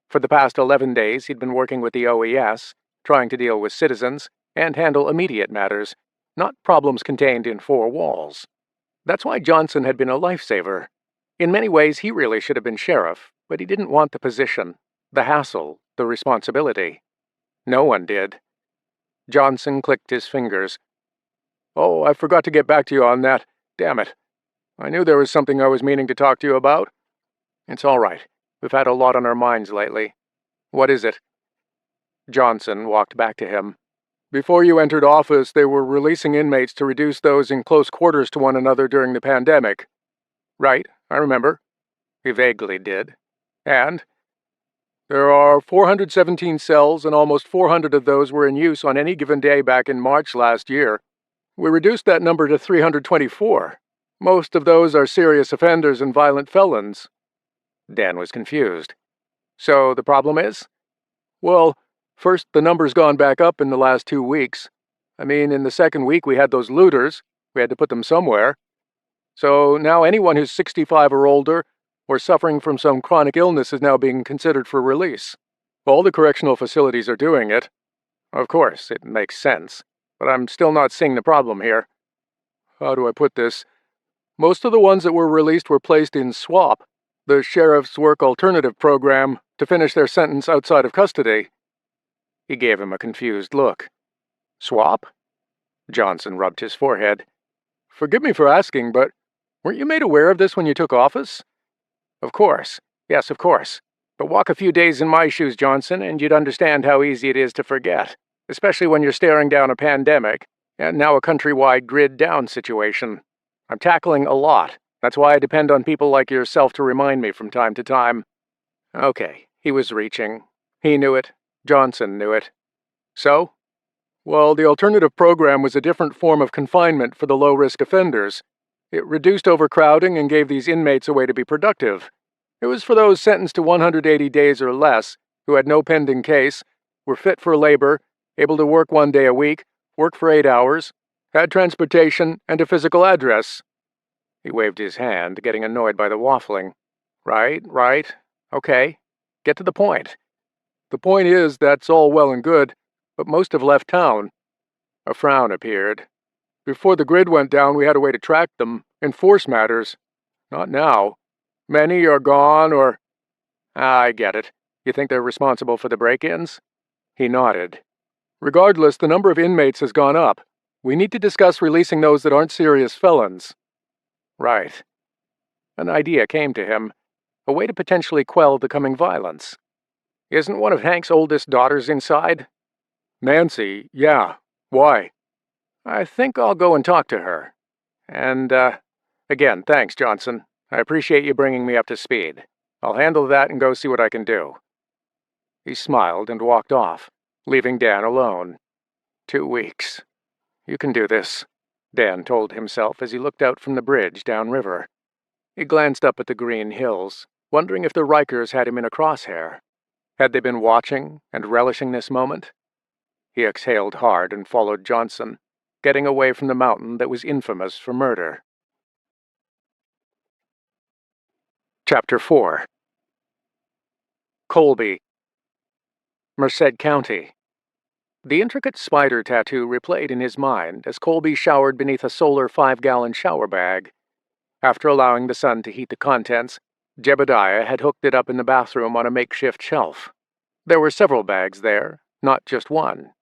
For the past 11 days, he'd been working with the OES, trying to deal with citizens and handle immediate matters, not problems contained in 4 walls. That's why Johnson had been a lifesaver. In many ways, he really should have been sheriff, but he didn't want the position, the hassle, the responsibility. No one did. Johnson clicked his fingers. "Oh, I forgot to get back to you on that. Damn it. I knew there was something I was meaning to talk to you about." "It's all right. We've had a lot on our minds lately." "What is it?" Johnson walked back to him. "Before you entered office, they were releasing inmates to reduce those in close quarters to one another during the pandemic." "Right, I remember." He vaguely did. "And?" "There are 417 cells, and almost 400 of those were in use on any given day back in March last year. We reduced that number to 324. Most of those are serious offenders and violent felons." Dan was confused. "So the problem is?" "Well, first, the number's gone back up in the last 2 weeks. I mean, in the second week we had those looters. We had to put them somewhere. So now anyone who's 65 or older or suffering from some chronic illness is now being considered for release. All the correctional facilities are doing it. Of course, it makes sense, but I'm still not seeing the problem here. How do I put this? Most of the ones that were released were placed in SWAP, the Sheriff's Work Alternative Program, to finish their sentence outside of custody." He gave him a confused look. "SWAP?" Johnson rubbed his forehead. "Forgive me for asking, but weren't you made aware of this when you took office?" "Of course. Yes, of course. But walk a few days in my shoes, Johnson, and you'd understand how easy it is to forget, especially when you're staring down a pandemic, and now a countrywide grid-down situation. I'm tackling a lot. That's why I depend on people like yourself to remind me from time to time." Okay, he was reaching. He knew it. Johnson knew it. "So?" "Well, the alternative program was a different form of confinement for the low-risk offenders. It reduced overcrowding and gave these inmates a way to be productive. It was for those sentenced to 180 days or less, who had no pending case, were fit for labor, able to work 1 day a week, work for 8 hours, had transportation, and a physical address." He waved his hand, getting annoyed by the waffling. Right. Okay. Get to the point." "The point is, that's all well and good, but most have left town." A frown appeared. "Before the grid went down, we had a way to track them, enforce matters. Not now. Many are gone or—" "I get it. You think they're responsible for the break-ins?" He nodded. "Regardless, the number of inmates has gone up. We need to discuss releasing those that aren't serious felons." Right. An idea came to him. a way to potentially quell the coming violence. Isn't one of Hank's oldest daughters inside? Nancy, yeah. Why? I think I'll go and talk to her. And, again, thanks, Johnson. I appreciate you bringing me up to speed. I'll handle that and go see what I can do. He smiled and walked off, leaving Dan alone. 2 weeks. You can do this, Dan told himself as he looked out from the bridge downriver. He glanced up at the green hills, wondering if the Rikers had him in a crosshair. Had they been watching and relishing this moment? He exhaled hard and followed Johnson, getting away from the mountain that was infamous for murder. Chapter 4. Colby, Merced County. The intricate spider tattoo replayed in his mind as Colby showered beneath a solar 5-gallon shower bag. After allowing the sun to heat the contents, Jebediah had hooked it up in the bathroom on a makeshift shelf. There were several bags there, not just one.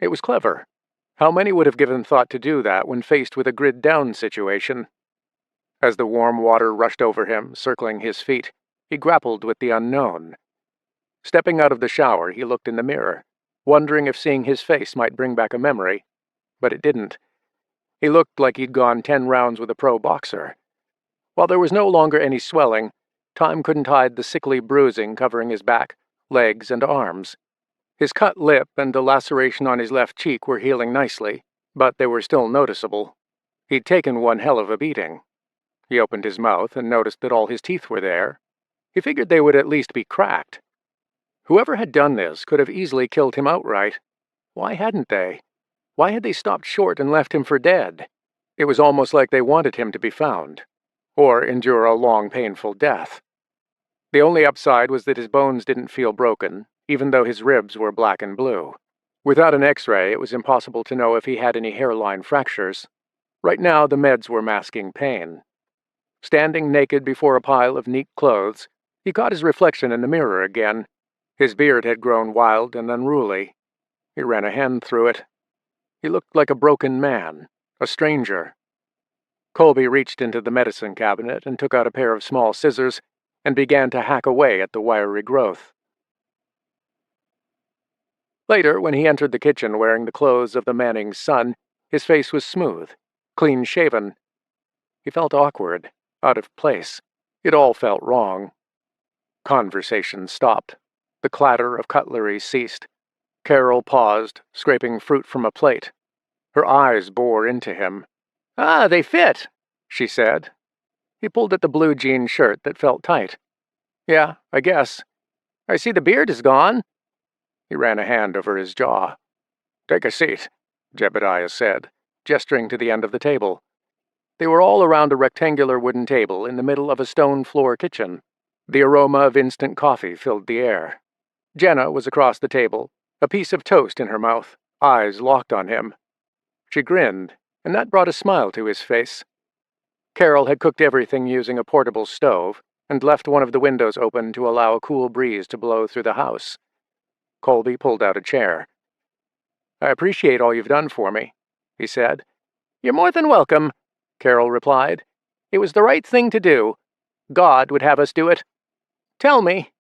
It was clever. How many would have given thought to do that when faced with a grid-down situation? As the warm water rushed over him, circling his feet, he grappled with the unknown. Stepping out of the shower, he looked in the mirror, wondering if seeing his face might bring back a memory, but it didn't. He looked like he'd gone 10 rounds with a pro boxer. While there was no longer any swelling, time couldn't hide the sickly bruising covering his back, legs, and arms. His cut lip and the laceration on his left cheek were healing nicely, but they were still noticeable. He'd taken one hell of a beating. He opened his mouth and noticed that all his teeth were there. He figured they would at least be cracked. Whoever had done this could have easily killed him outright. Why hadn't they? Why had they stopped short and left him for dead? It was almost like they wanted him to be found, or endure a long, painful death. The only upside was that his bones didn't feel broken, even though his ribs were black and blue. Without an X-ray, it was impossible to know if he had any hairline fractures. Right now, the meds were masking pain. Standing naked before a pile of neat clothes, he caught his reflection in the mirror again. His beard had grown wild and unruly. He ran a hand through it. He looked like a broken man, a stranger. Colby reached into the medicine cabinet and took out a pair of small scissors and began to hack away at the wiry growth. Later, when he entered the kitchen wearing the clothes of the Manning's son, his face was smooth, clean-shaven. He felt awkward, out of place. It all felt wrong. Conversation stopped. The clatter of cutlery ceased. Carol paused, scraping fruit from a plate. Her eyes bore into him. "Ah, they fit," she said. He pulled at the blue jean shirt that felt tight. "Yeah, I guess. I see the beard is gone." He ran a hand over his jaw. "Take a seat," Jebediah said, gesturing to the end of the table. They were all around a rectangular wooden table in the middle of a stone-floor kitchen. The aroma of instant coffee filled the air. Jenna was across the table, a piece of toast in her mouth, eyes locked on him. She grinned, and that brought a smile to his face. Carol had cooked everything using a portable stove and left one of the windows open to allow a cool breeze to blow through the house. Colby pulled out a chair. "I appreciate all you've done for me," he said. "You're more than welcome," Carol replied. "It was the right thing to do. God would have us do it. Tell me,"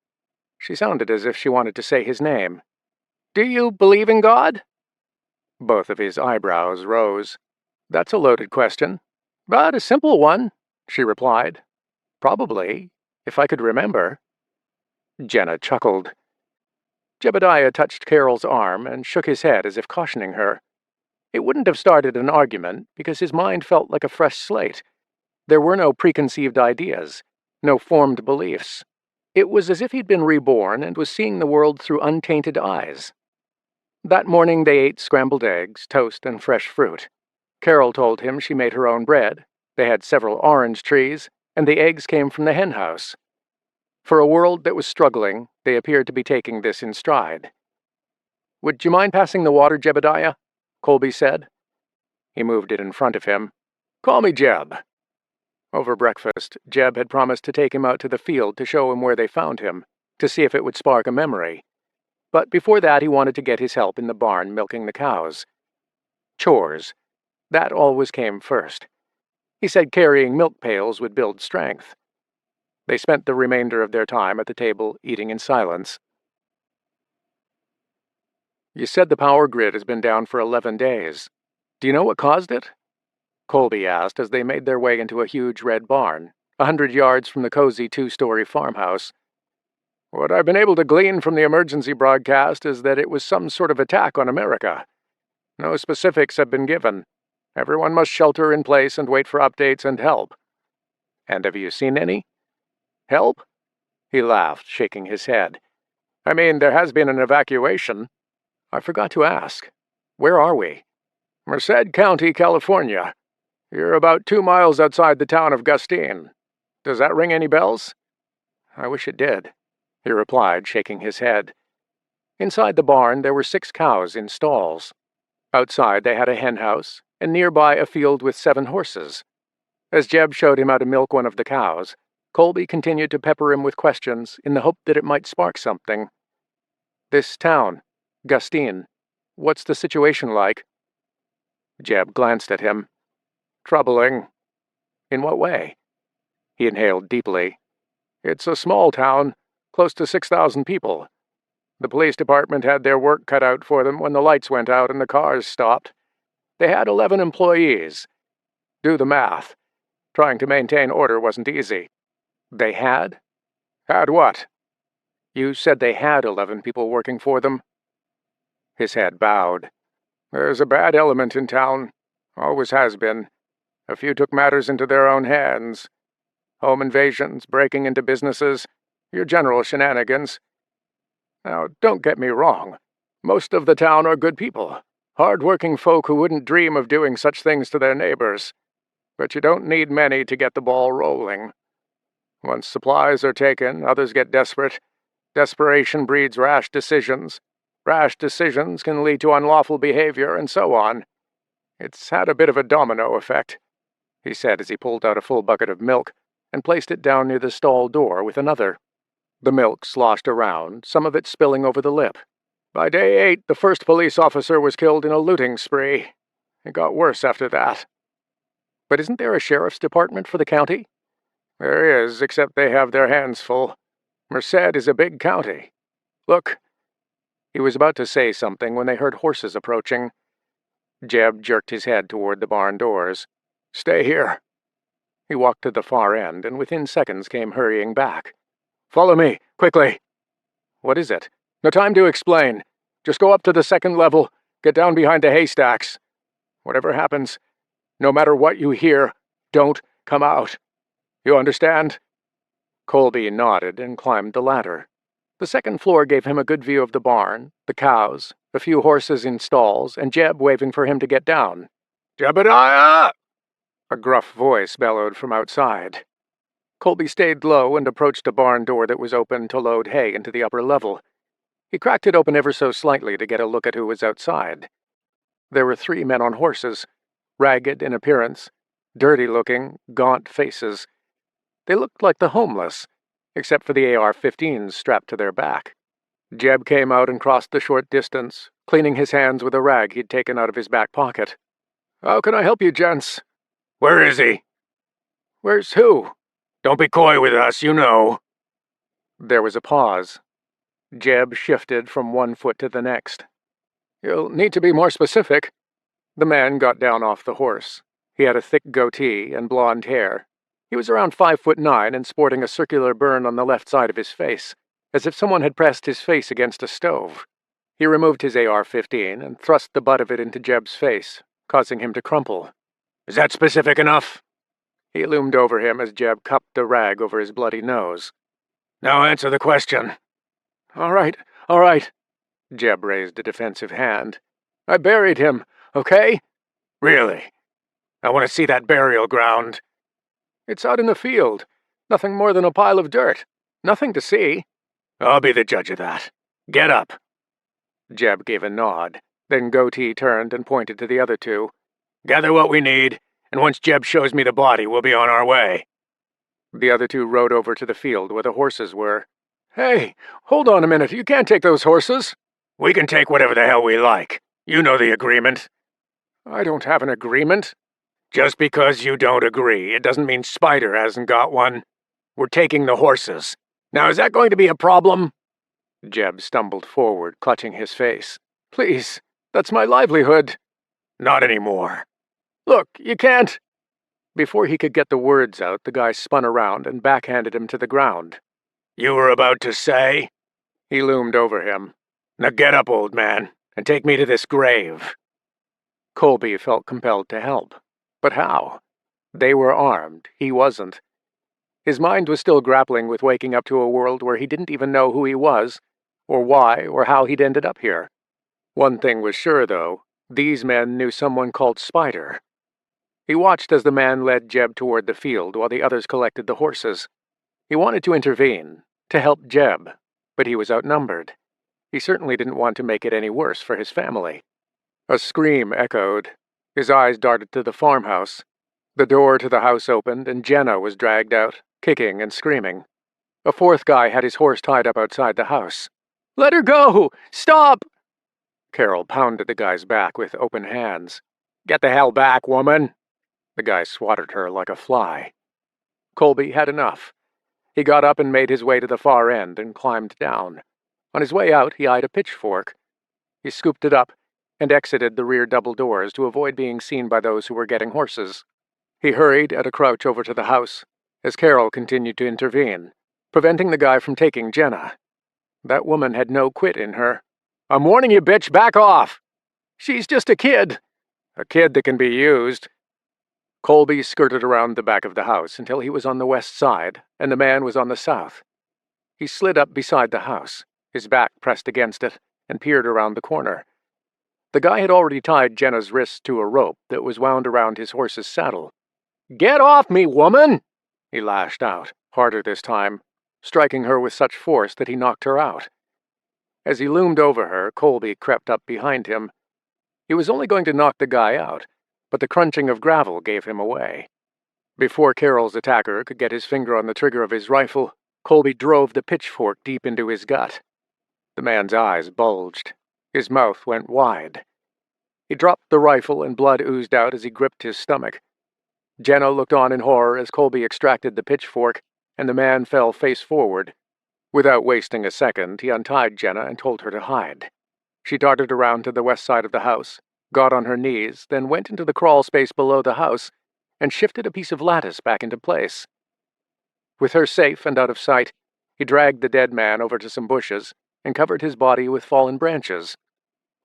she sounded as if she wanted to say his name, "do you believe in God?" Both of his eyebrows rose. "That's a loaded question." "But a simple one," she replied. "Probably, if I could remember." Jenna chuckled. Jebediah touched Carol's arm and shook his head as if cautioning her. It wouldn't have started an argument because his mind felt like a fresh slate. There were no preconceived ideas, no formed beliefs. It was as if he'd been reborn and was seeing the world through untainted eyes. That morning they ate scrambled eggs, toast, and fresh fruit. Carol told him she made her own bread. They had several orange trees, and the eggs came from the hen house. For a world that was struggling, they appeared to be taking this in stride. "Would you mind passing the water, Jebediah?" Colby said. He moved it in front of him. "Call me Jeb." Over breakfast, Jeb had promised to take him out to the field to show him where they found him, to see if it would spark a memory. But before that, he wanted to get his help in the barn milking the cows. Chores. That always came first. He said carrying milk pails would build strength. They spent the remainder of their time at the table eating in silence. "You said the power grid has been down for 11 days. Do you know what caused it?" Colby asked as they made their way into a huge red barn, 100 yards from the cozy 2-story farmhouse. "What I've been able to glean from the emergency broadcast is that it was some sort of attack on America. No specifics have been given. Everyone must shelter in place and wait for updates and help." "And have you seen any?" "Help?" He laughed, shaking his head. "I mean, there has been an evacuation." "I forgot to ask. Where are we?" "Merced County, California. You're about 2 miles outside the town of Gustine. Does that ring any bells?" "I wish it did," he replied, shaking his head. Inside the barn there were 6 cows in stalls. Outside they had a henhouse, and nearby a field with 7 horses. As Jeb showed him how to milk one of the cows, Colby continued to pepper him with questions in the hope that it might spark something. "This town, Gustine, what's the situation like?" Jeb glanced at him. "Troubling." "In what way?" He inhaled deeply. "It's a small town, close to 6,000 people. The police department had their work cut out for them when the lights went out and the cars stopped. They had 11 employees. Do the math. Trying to maintain order wasn't easy." "They had?" "Had what?" "You said they had 11 people working for them." His head bowed. "There's a bad element in town. Always has been. A few took matters into their own hands. Home invasions, breaking into businesses, your general shenanigans. Now, don't get me wrong. Most of the town are good people, hard-working folk who wouldn't dream of doing such things to their neighbors. But you don't need many to get the ball rolling. Once supplies are taken, others get desperate. Desperation breeds rash decisions. Rash decisions can lead to unlawful behavior, and so on. It's had a bit of a domino effect," he said as he pulled out a full bucket of milk and placed it down near the stall door with another. The milk sloshed around, some of it spilling over the lip. "By day 8, the first police officer was killed in a looting spree. It got worse after that." "But isn't there a sheriff's department for the county?" "There is, except they have their hands full. Merced is a big county. Look." He was about to say something when they heard horses approaching. Jeb jerked his head toward the barn doors. "Stay here." He walked to the far end and within seconds came hurrying back. "Follow me, quickly." "What is it?" "No time to explain. Just go up to the 2nd level, get down behind the haystacks. Whatever happens, no matter what you hear, don't come out. You understand?" Colby nodded and climbed the ladder. The 2nd floor gave him a good view of the barn, the cows, a few horses in stalls, and Jeb waving for him to get down. "Jebediah!" a gruff voice bellowed from outside. Colby stayed low and approached a barn door that was open to load hay into the upper level. He cracked it open ever so slightly to get a look at who was outside. There were 3 men on horses, ragged in appearance, dirty-looking, gaunt faces. They looked like the homeless, except for the AR-15s strapped to their back. Jeb came out and crossed the short distance, cleaning his hands with a rag he'd taken out of his back pocket. "How can I help you, gents?" "Where is he?" "Where's who?" "Don't be coy with us, you know." There was a pause. Jeb shifted from one foot to the next. "You'll need to be more specific." The man got down off the horse. He had a thick goatee and blonde hair. He was around 5'9" and sporting a circular burn on the left side of his face, as if someone had pressed his face against a stove. He removed his AR-15 and thrust the butt of it into Jeb's face, causing him to crumple. "Is that specific enough?" He loomed over him as Jeb cupped the rag over his bloody nose. "Now answer the question." All right. Jeb raised a defensive hand. "I buried him, okay?" "Really? I want to see that burial ground." "It's out in the field. Nothing more than a pile of dirt. Nothing to see." "I'll be the judge of that. Get up." Jeb gave a nod. Then Goatee turned and pointed to the other 2. "Gather what we need, and once Jeb shows me the body, we'll be on our way." The other 2 rode over to the field where the horses were. "Hey, hold on a minute. You can't take those horses." "We can take whatever the hell we like. You know the agreement." "I don't have an agreement." "Just because you don't agree, it doesn't mean Spider hasn't got one." We're taking the horses. Now is that going to be a problem?" Jeb stumbled forward, clutching his face. "Please, that's my livelihood." "Not anymore. Look, you can't—" Before he could get the words out, the guy spun around and backhanded him to the ground. "You were about to say?" He loomed over him. "Now get up, old man, and take me to this grave." Colby felt compelled to help. But how? They were armed. He wasn't. His mind was still grappling with waking up to a world where he didn't even know who he was, or why, or how he'd ended up here. One thing was sure, though. These men knew someone called Spider. He watched as the man led Jeb toward the field while the others collected the horses. He wanted to intervene, to help Jeb, but he was outnumbered. He certainly didn't want to make it any worse for his family. A scream echoed. His eyes darted to the farmhouse. The door to the house opened, and Jenna was dragged out, kicking and screaming. A fourth guy had his horse tied up outside the house. "Let her go! Stop!" Carol pounded the guy's back with open hands. "Get the hell back, woman!" The guy swatted her like a fly. Colby had enough. He got up and made his way to the far end and climbed down. On his way out, he eyed a pitchfork. He scooped it up and exited the rear double doors to avoid being seen by those who were getting horses. He hurried at a crouch over to the house as Carol continued to intervene, preventing the guy from taking Jenna. That woman had no quit in her. "I'm warning you, bitch, back off!" "She's just a kid." "A kid that can be used." Colby skirted around the back of the house until he was on the west side, and the man was on the south. He slid up beside the house, his back pressed against it, and peered around the corner. The guy had already tied Jenna's wrists to a rope that was wound around his horse's saddle. "Get off me, woman!" he lashed out, harder this time, striking her with such force that he knocked her out. As he loomed over her, Colby crept up behind him. He was only going to knock the guy out, but the crunching of gravel gave him away. Before Carol's attacker could get his finger on the trigger of his rifle, Colby drove the pitchfork deep into his gut. The man's eyes bulged. His mouth went wide. He dropped the rifle and blood oozed out as he gripped his stomach. Jenna looked on in horror as Colby extracted the pitchfork, and the man fell face forward. Without wasting a second, he untied Jenna and told her to hide. She darted around to the west side of the house, got on her knees, then went into the crawl space below the house and shifted a piece of lattice back into place. With her safe and out of sight, he dragged the dead man over to some bushes and covered his body with fallen branches.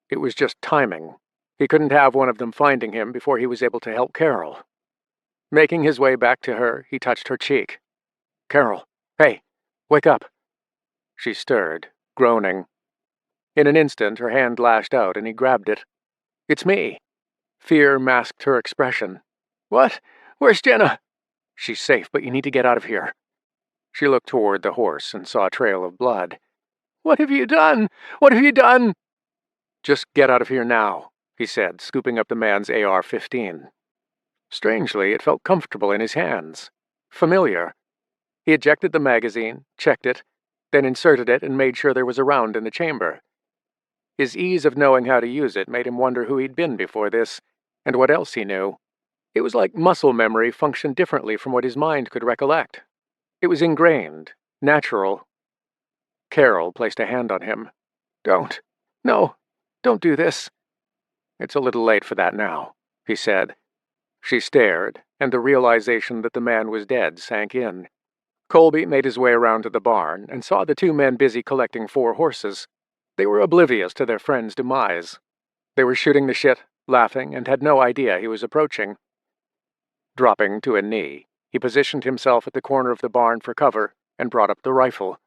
It was just timing. He couldn't have one of them finding him before he was able to help Carol. Making his way back to her, he touched her cheek. "Carol, hey, wake up." She stirred, groaning. In an instant, her hand lashed out and he grabbed it. "It's me." Fear masked her expression. "What? Where's Jenna?" "She's safe, but you need to get out of here." She looked toward the horse and saw a trail of blood. "What have you done? What have you done?" "Just get out of here now," he said, scooping up the man's AR-15. Strangely, it felt comfortable in his hands. Familiar. He ejected the magazine, checked it, then inserted it and made sure there was a round in the chamber. His ease of knowing how to use it made him wonder who he'd been before this, and what else he knew. It was like muscle memory functioned differently from what his mind could recollect. It was ingrained, natural. Carol placed a hand on him. "Don't. No, don't do this." "It's a little late for that now," he said. She stared, and the realization that the man was dead sank in. Colby made his way around to the barn and saw the two men busy collecting 4 horses. They were oblivious to their friend's demise. They were shooting the shit, laughing, and had no idea he was approaching. Dropping to a knee, he positioned himself at the corner of the barn for cover and brought up the rifle.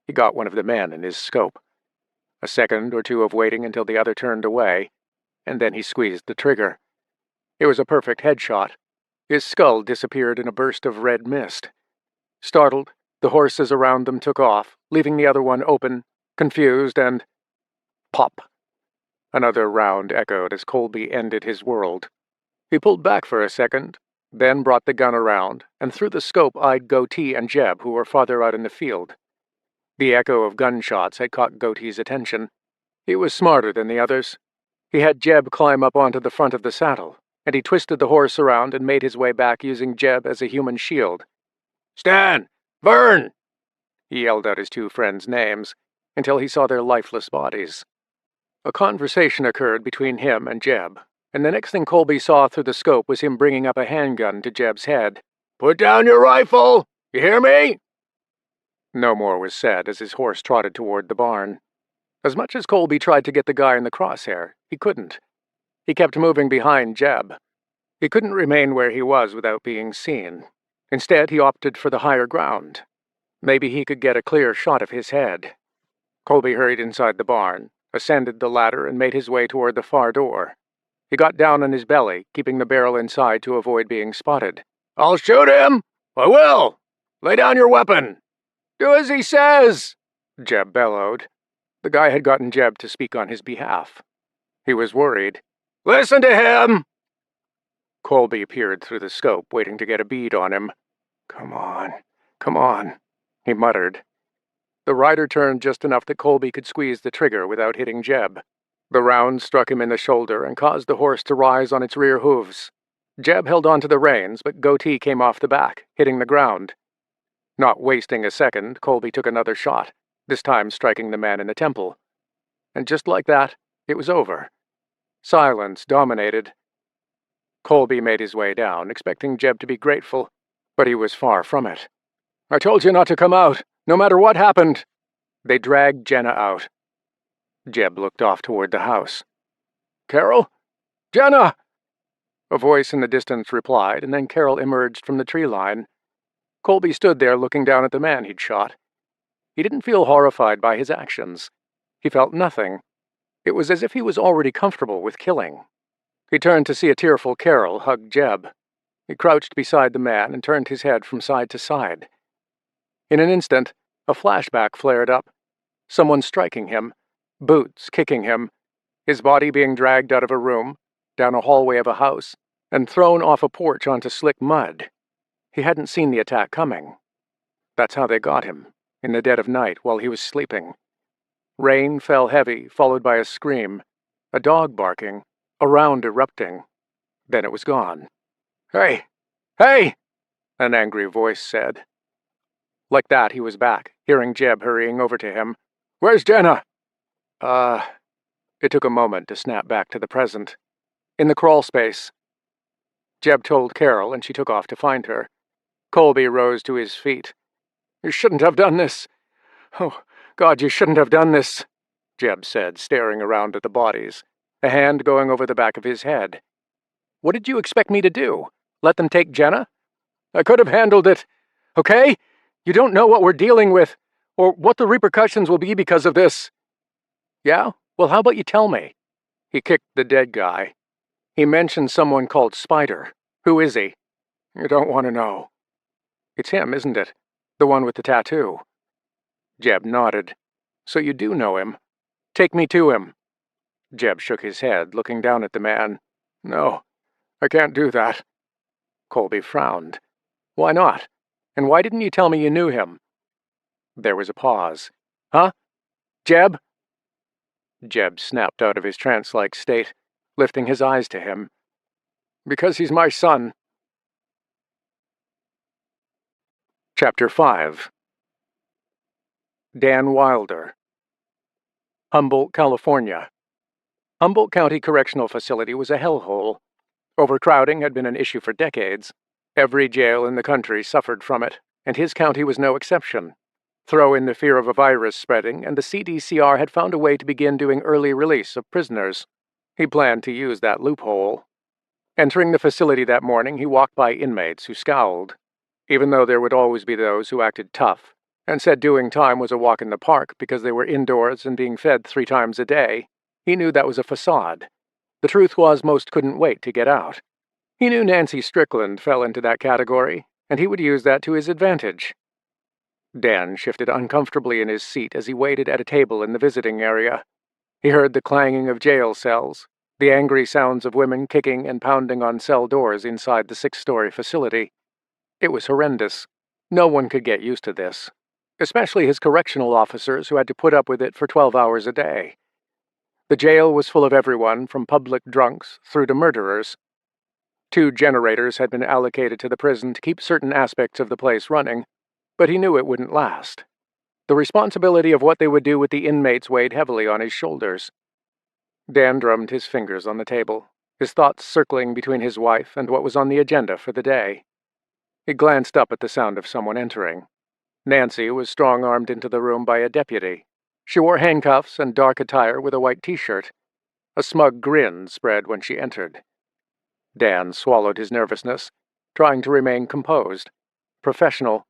He got one of the men in his scope. A second or two of waiting until the other turned away, and then he squeezed the trigger. It was a perfect headshot. His skull disappeared in a burst of red mist. Startled, the horses around them took off, leaving the other one open, confused, and— pop! Another round echoed as Colby ended his world. He pulled back for a second, then brought the gun around, and through the scope eyed Goatee and Jeb, who were farther out in the field. The echo of gunshots had caught Goatee's attention. He was smarter than the others. He had Jeb climb up onto the front of the saddle, and he twisted the horse around and made his way back using Jeb as a human shield. "Stand! Vern! He yelled out his two friends' names until he saw their lifeless bodies. A conversation occurred between him and Jeb, and the next thing Colby saw through the scope was him bringing up a handgun to Jeb's head. "Put down your rifle! You hear me?" No more was said as his horse trotted toward the barn. As much as Colby tried to get the guy in the crosshair, he couldn't. He kept moving behind Jeb. He couldn't remain where he was without being seen. Instead, he opted for the higher ground. Maybe he could get a clear shot of his head. Colby hurried inside the barn, ascended the ladder, and made his way toward the far door. He got down on his belly, keeping the barrel inside to avoid being spotted. "I'll shoot him! I will! Lay down your weapon!" "Do as he says!" Jeb bellowed. The guy had gotten Jeb to speak on his behalf. He was worried. "Listen to him!" Colby peered through the scope, waiting to get a bead on him. Come on," he muttered. The rider turned just enough that Colby could squeeze the trigger without hitting Jeb. The round struck him in the shoulder and caused the horse to rise on its rear hooves. Jeb held onto the reins, but goatee came off the back, hitting the ground. Not wasting a second, Colby took another shot, this time striking the man in the temple. And just like that, it was over. Silence dominated. Colby made his way down, expecting Jeb to be grateful, but he was far from it. "I told you not to come out, no matter what happened." They dragged Jenna out. Jeb looked off toward the house. "Carol? Jenna!" A voice in the distance replied, and then Carol emerged from the tree line. Colby stood there looking down at the man he'd shot. He didn't feel horrified by his actions. He felt nothing. It was as if he was already comfortable with killing. He turned to see a tearful Carol hug Jeb. He crouched beside the man and turned his head from side to side. In an instant, a flashback flared up. Someone striking him, boots kicking him, his body being dragged out of a room, down a hallway of a house, and thrown off a porch onto slick mud. He hadn't seen the attack coming. That's how they got him, in the dead of night while he was sleeping. Rain fell heavy, followed by a scream, a dog barking, a round erupting. Then it was gone. "Hey! Hey!" an angry voice said. Like that, he was back, hearing Jeb hurrying over to him. "Where's Jenna?" It took a moment to snap back to the present. "In the crawl space." Jeb told Carol, and she took off to find her. Colby rose to his feet. "You shouldn't have done this. Oh, God, you shouldn't have done this," Jeb said, staring around at the bodies, a hand going over the back of his head. "What did you expect me to do? Let them take Jenna? I could have handled it, okay? You don't know what we're dealing with, or what the repercussions will be because of this." "Yeah? Well, how about you tell me?" He kicked the dead guy. "He mentioned someone called Spider. Who is he?" "You don't want to know." "It's him, isn't it? The one with the tattoo." Jeb nodded. "So you do know him. Take me to him." Jeb shook his head, looking down at the man. "No, I can't do that." Colby frowned. "Why not? And why didn't you tell me you knew him?" There was a pause. "Huh? Jeb?" Jeb snapped out of his trance-like state, lifting his eyes to him. "Because he's my son." Chapter 5. Dan Wilder. Humboldt, California. Humboldt County Correctional Facility was a hellhole. Overcrowding had been an issue for decades. Every jail in the country suffered from it, and his county was no exception. Throw in the fear of a virus spreading, and the CDCR had found a way to begin doing early release of prisoners. He planned to use that loophole. Entering the facility that morning, he walked by inmates who scowled. Even though there would always be those who acted tough and said doing time was a walk in the park because they were indoors and being fed 3 times a day, he knew that was a facade. The truth was most couldn't wait to get out. He knew Nancy Strickland fell into that category, and he would use that to his advantage. Dan shifted uncomfortably in his seat as he waited at a table in the visiting area. He heard the clanging of jail cells, the angry sounds of women kicking and pounding on cell doors inside the 6-story facility. It was horrendous. No one could get used to this, especially his correctional officers who had to put up with it for 12 hours a day. The jail was full of everyone from public drunks through to murderers. 2 generators had been allocated to the prison to keep certain aspects of the place running. But he knew it wouldn't last. The responsibility of what they would do with the inmates weighed heavily on his shoulders. Dan drummed his fingers on the table, his thoughts circling between his wife and what was on the agenda for the day. He glanced up at the sound of someone entering. Nancy was strong-armed into the room by a deputy. She wore handcuffs and dark attire with a white t-shirt. A smug grin spread when she entered. Dan swallowed his nervousness, trying to remain composed, professional.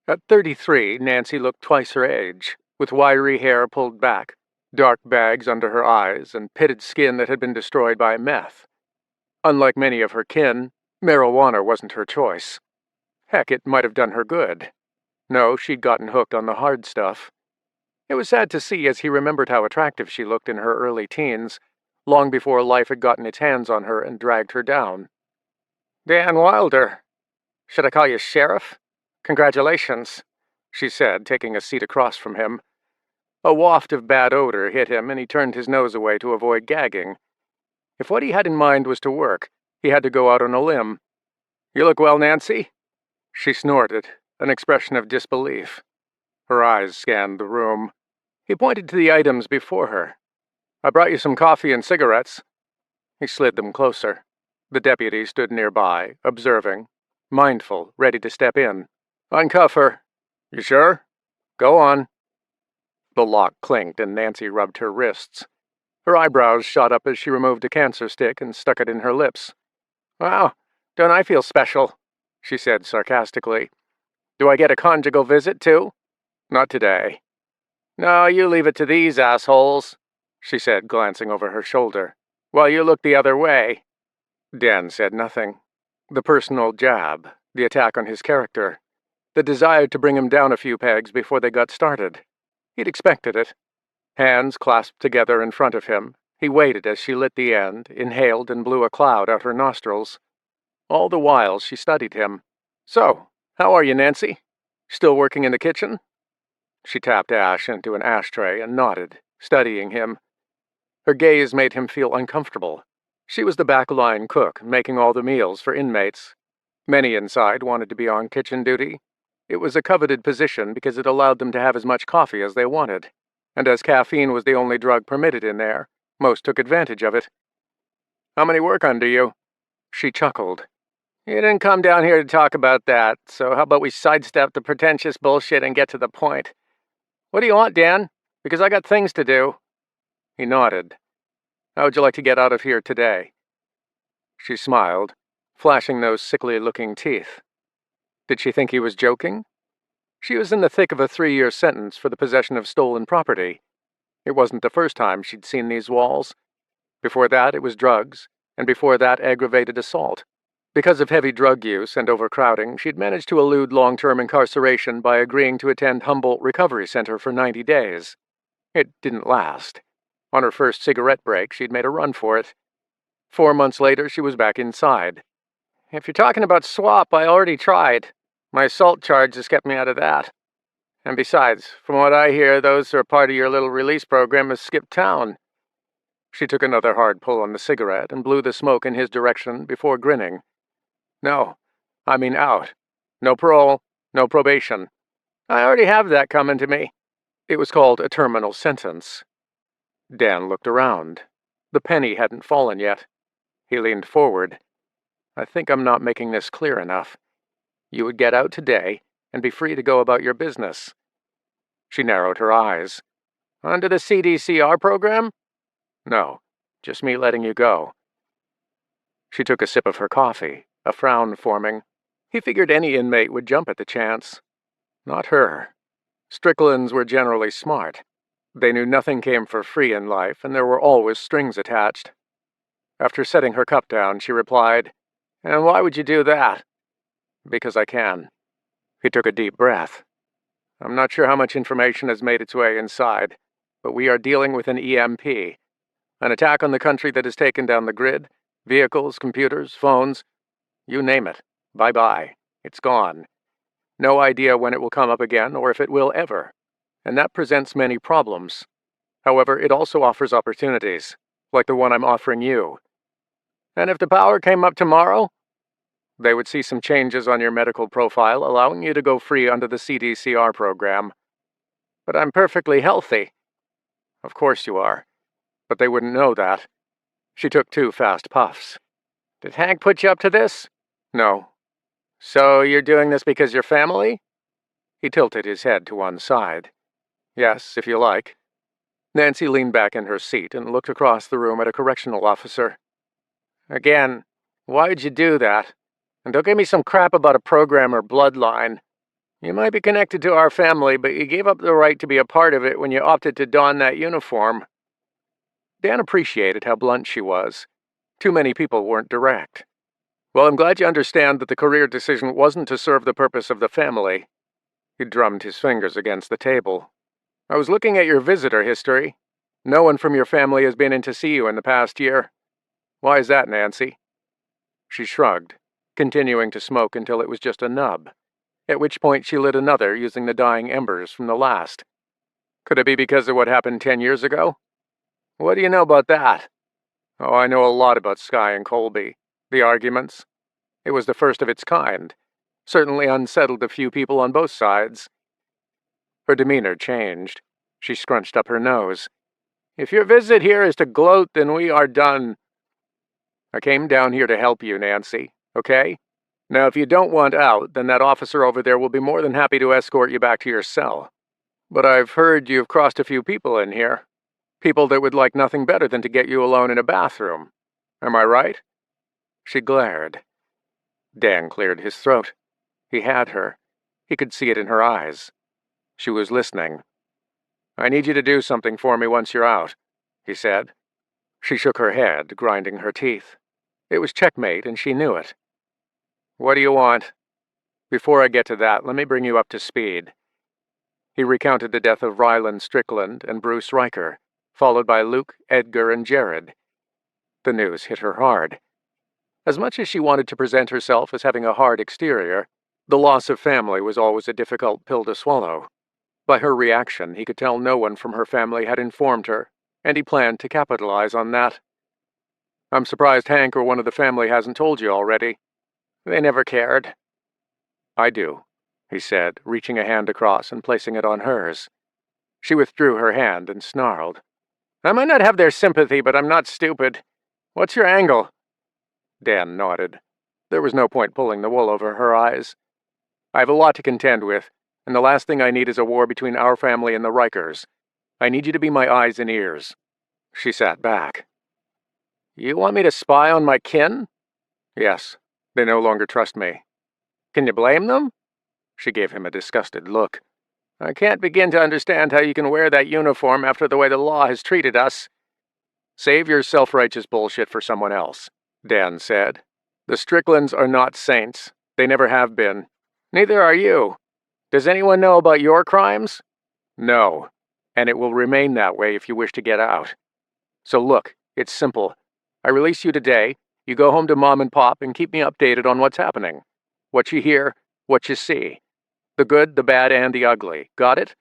At 33, Nancy looked twice her age, with wiry hair pulled back, dark bags under her eyes, and pitted skin that had been destroyed by meth. Unlike many of her kin, marijuana wasn't her choice. Heck, it might have done her good. No, she'd gotten hooked on the hard stuff. It was sad to see as he remembered how attractive she looked in her early teens, long before life had gotten its hands on her and dragged her down. "Dan Wilder. Should I call you Sheriff? Congratulations," she said, taking a seat across from him. A waft of bad odor hit him, and he turned his nose away to avoid gagging. If what he had in mind was to work, he had to go out on a limb. "You look well, Nancy." She snorted, an expression of disbelief. Her eyes scanned the room. He pointed to the items before her. "I brought you some coffee and cigarettes." He slid them closer. The deputy stood nearby, observing, mindful, ready to step in. "Uncuff her." "You sure?" "Go on." The lock clinked and Nancy rubbed her wrists. Her eyebrows shot up as she removed a cancer stick and stuck it in her lips. "Wow, don't I feel special?" she said sarcastically. "Do I get a conjugal visit, too?" "Not today." "No, you leave it to these assholes," she said, glancing over her shoulder. "While you look the other way." Dan said nothing. The personal jab, the attack on his character, the desire to bring him down a few pegs before they got started. He'd expected it. Hands clasped together in front of him, he waited as she lit the end, inhaled and blew a cloud out her nostrils. All the while she studied him. "So, how are you, Nancy? Still working in the kitchen?" She tapped ash into an ashtray and nodded, studying him. Her gaze made him feel uncomfortable. She was the back-line cook, making all the meals for inmates. Many inside wanted to be on kitchen duty. It was a coveted position because it allowed them to have as much coffee as they wanted. And as caffeine was the only drug permitted in there, most took advantage of it. "How many work under you?" She chuckled. "You didn't come down here to talk about that, so how about we sidestep the pretentious bullshit and get to the point? What do you want, Dan? Because I got things to do." He nodded. "How would you like to get out of here today?" She smiled, flashing those sickly-looking teeth. Did she think he was joking? She was in the thick of a 3-year sentence for the possession of stolen property. It wasn't the first time she'd seen these walls. Before that, it was drugs, and before that, aggravated assault. Because of heavy drug use and overcrowding, she'd managed to elude long-term incarceration by agreeing to attend Humboldt Recovery Center for 90 days. It didn't last. On her first cigarette break, she'd made a run for it. 4 months later, she was back inside. "If you're talking about swap, I already tried. My assault charge has kept me out of that. And besides, from what I hear, those who are part of your little release program have skipped town." She took another hard pull on the cigarette and blew the smoke in his direction before grinning. "No, I mean out. No parole, no probation. I already have that coming to me." It was called a terminal sentence. Dan looked around. The penny hadn't fallen yet. He leaned forward. "I think I'm not making this clear enough. You would get out today and be free to go about your business." She narrowed her eyes. "Under the CDCR program?" "No, just me letting you go." She took a sip of her coffee, a frown forming. He figured any inmate would jump at the chance. Not her. Stricklands were generally smart. They knew nothing came for free in life, and there were always strings attached. After setting her cup down, she replied, "And why would you do that?" "Because I can." He took a deep breath. "I'm not sure how much information has made its way inside, but we are dealing with an EMP. An attack on the country that has taken down the grid, vehicles, computers, phones, you name it. Bye-bye. It's gone. No idea when it will come up again or if it will ever. And that presents many problems. However, it also offers opportunities, like the one I'm offering you." "And if the power came up tomorrow?" They would see some changes on your medical profile, allowing you to go free under the CDCR program. But I'm perfectly healthy. Of course you are. But they wouldn't know that. She took 2 fast puffs. Did Hank put you up to this? No. So you're doing this because you're family? He tilted his head to one side. Yes, if you like. Nancy leaned back in her seat and looked across the room at a correctional officer. Again, why'd you do that? And don't give me some crap about a program or bloodline. You might be connected to our family, but you gave up the right to be a part of it when you opted to don that uniform. Dan appreciated how blunt she was. Too many people weren't direct. Well, I'm glad you understand that the career decision wasn't to serve the purpose of the family. He drummed his fingers against the table. I was looking at your visitor history. No one from your family has been in to see you in the past year. Why is that, Nancy? She shrugged, continuing to smoke until it was just a nub, at which point she lit another using the dying embers from the last. Could it be because of what happened 10 years ago? What do you know about that? Oh, I know a lot about Skye and Colby. The arguments. It was the first of its kind. Certainly unsettled a few people on both sides. Her demeanor changed. She scrunched up her nose. If your visit here is to gloat, then we are done. I came down here to help you, Nancy, okay? Now, if you don't want out, then that officer over there will be more than happy to escort you back to your cell. But I've heard you've crossed a few people in here. People that would like nothing better than to get you alone in a bathroom. Am I right? She glared. Dan cleared his throat. He had her. He could see it in her eyes. She was listening. I need you to do something for me once you're out, he said. She shook her head, grinding her teeth. It was checkmate, and she knew it. What do you want? Before I get to that, let me bring you up to speed. He recounted the death of Ryland Strickland and Bruce Riker, followed by Luke, Edgar, and Jared. The news hit her hard. As much as she wanted to present herself as having a hard exterior, the loss of family was always a difficult pill to swallow. By her reaction, he could tell no one from her family had informed her, and he planned to capitalize on that. I'm surprised Hank or one of the family hasn't told you already. They never cared. I do, he said, reaching a hand across and placing it on hers. She withdrew her hand and snarled. I might not have their sympathy, but I'm not stupid. What's your angle? Dan nodded. There was no point pulling the wool over her eyes. I have a lot to contend with, and the last thing I need is a war between our family and the Rikers. I need you to be my eyes and ears. She sat back. You want me to spy on my kin? Yes. They no longer trust me. Can you blame them? She gave him a disgusted look. I can't begin to understand how you can wear that uniform after the way the law has treated us. Save your self-righteous bullshit for someone else, Dan said. The Stricklands are not saints. They never have been. Neither are you. Does anyone know about your crimes? No. And it will remain that way if you wish to get out. So look, it's simple. I release you today. You go home to Mom and Pop and keep me updated on what's happening. What you hear, what you see. The good, the bad, and the ugly. Got it?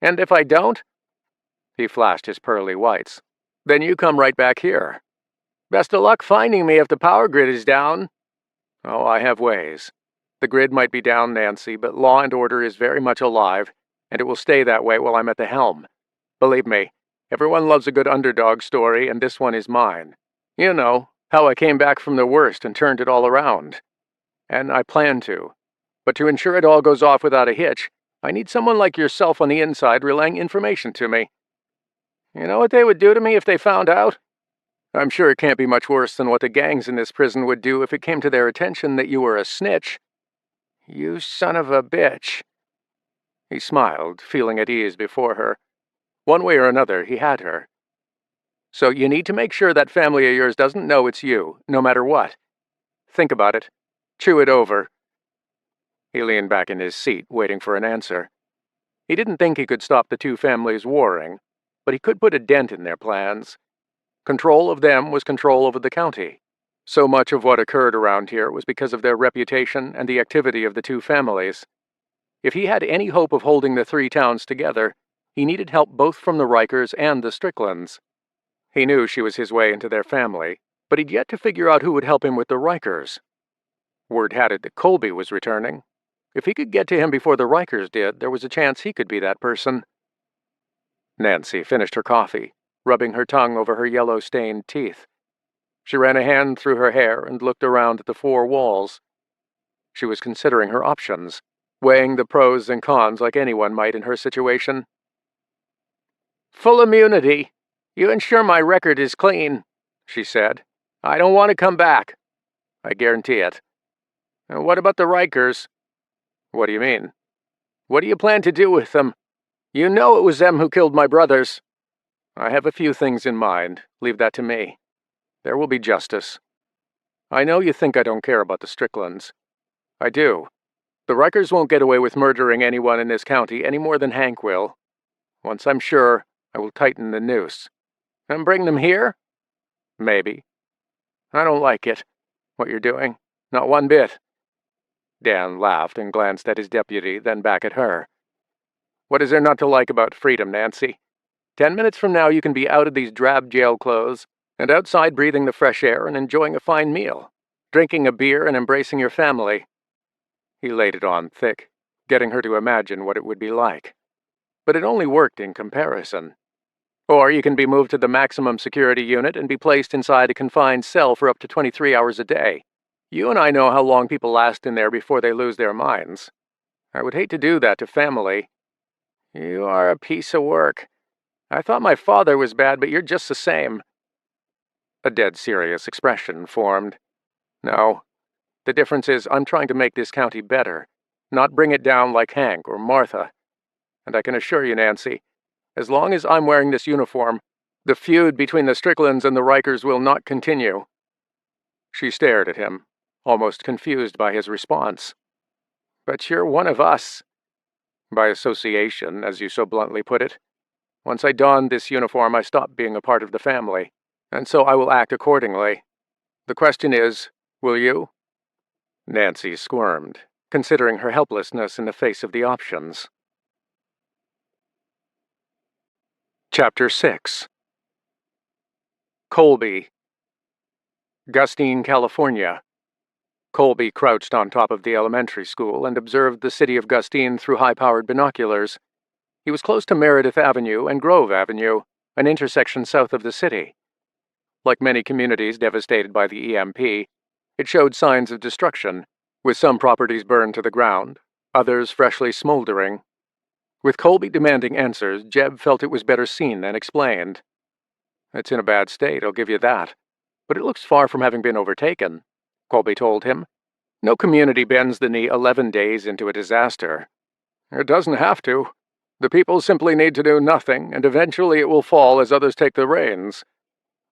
And if I don't? He flashed his pearly whites. Then you come right back here. Best of luck finding me if the power grid is down. Oh, I have ways. The grid might be down, Nancy, but law and order is very much alive, and it will stay that way while I'm at the helm. Believe me, everyone loves a good underdog story, and this one is mine. You know, how I came back from the worst and turned it all around. And I plan to. But to ensure it all goes off without a hitch, I need someone like yourself on the inside relaying information to me. You know what they would do to me if they found out? I'm sure it can't be much worse than what the gangs in this prison would do if it came to their attention that you were a snitch. You son of a bitch. He smiled, feeling at ease before her. One way or another, he had her. So you need to make sure that family of yours doesn't know it's you, no matter what. Think about it. Chew it over. He leaned back in his seat, waiting for an answer. He didn't think he could stop the two families warring, but he could put a dent in their plans. Control of them was control over the county. So much of what occurred around here was because of their reputation and the activity of the two families. If he had any hope of holding the 3 towns together, he needed help both from the Rikers and the Stricklands. He knew she was his way into their family, but he'd yet to figure out who would help him with the Rikers. Word had it that Colby was returning. If he could get to him before the Rikers did, there was a chance he could be that person. Nancy finished her coffee, rubbing her tongue over her yellow-stained teeth. She ran a hand through her hair and looked around at the four walls. She was considering her options, weighing the pros and cons like anyone might in her situation. "Full immunity. You ensure my record is clean," she said. "I don't want to come back. I guarantee it." "And what about the Rikers?" "What do you mean?" "What do you plan to do with them? You know it was them who killed my brothers." "I have a few things in mind. Leave that to me. There will be justice. I know you think I don't care about the Stricklands. I do. The Rikers won't get away with murdering anyone in this county any more than Hank will. Once I'm sure, I will tighten the noose." "And bring them here?" "Maybe." "I don't like it, what you're doing. Not one bit." Dan laughed and glanced at his deputy, then back at her. "What is there not to like about freedom, Nancy? 10 minutes from now you can be out of these drab jail clothes and outside breathing the fresh air and enjoying a fine meal, drinking a beer and embracing your family." He laid it on thick, getting her to imagine what it would be like. But it only worked in comparison. "Or you can be moved to the maximum security unit and be placed inside a confined cell for up to 23 hours a day. You and I know how long people last in there before they lose their minds. I would hate to do that to family." "You are a piece of work. I thought my father was bad, but you're just the same." A dead serious expression formed. "No. The difference is I'm trying to make this county better, not bring it down like Hank or Martha. And I can assure you, Nancy, as long as I'm wearing this uniform, the feud between the Stricklands and the Rikers will not continue." She stared at him, almost confused by his response. "But you're one of us." "By association, as you so bluntly put it. Once I donned this uniform, I stopped being a part of the family, and so I will act accordingly. The question is, will you?" Nancy squirmed, considering her helplessness in the face of the options. Chapter 6. Colby. Gustine, California. Colby crouched on top of the elementary school and observed the city of Gustine through high-powered binoculars. He was close to Meredith Avenue and Grove Avenue, an intersection south of the city. Like many communities devastated by the EMP, it showed signs of destruction, with some properties burned to the ground, others freshly smoldering. With Colby demanding answers, Jeb felt it was better seen than explained. "It's in a bad state, I'll give you that. But it looks far from having been overtaken," Colby told him. "No community bends the knee 11 days into a disaster." "It doesn't have to. The people simply need to do nothing, and eventually it will fall as others take the reins.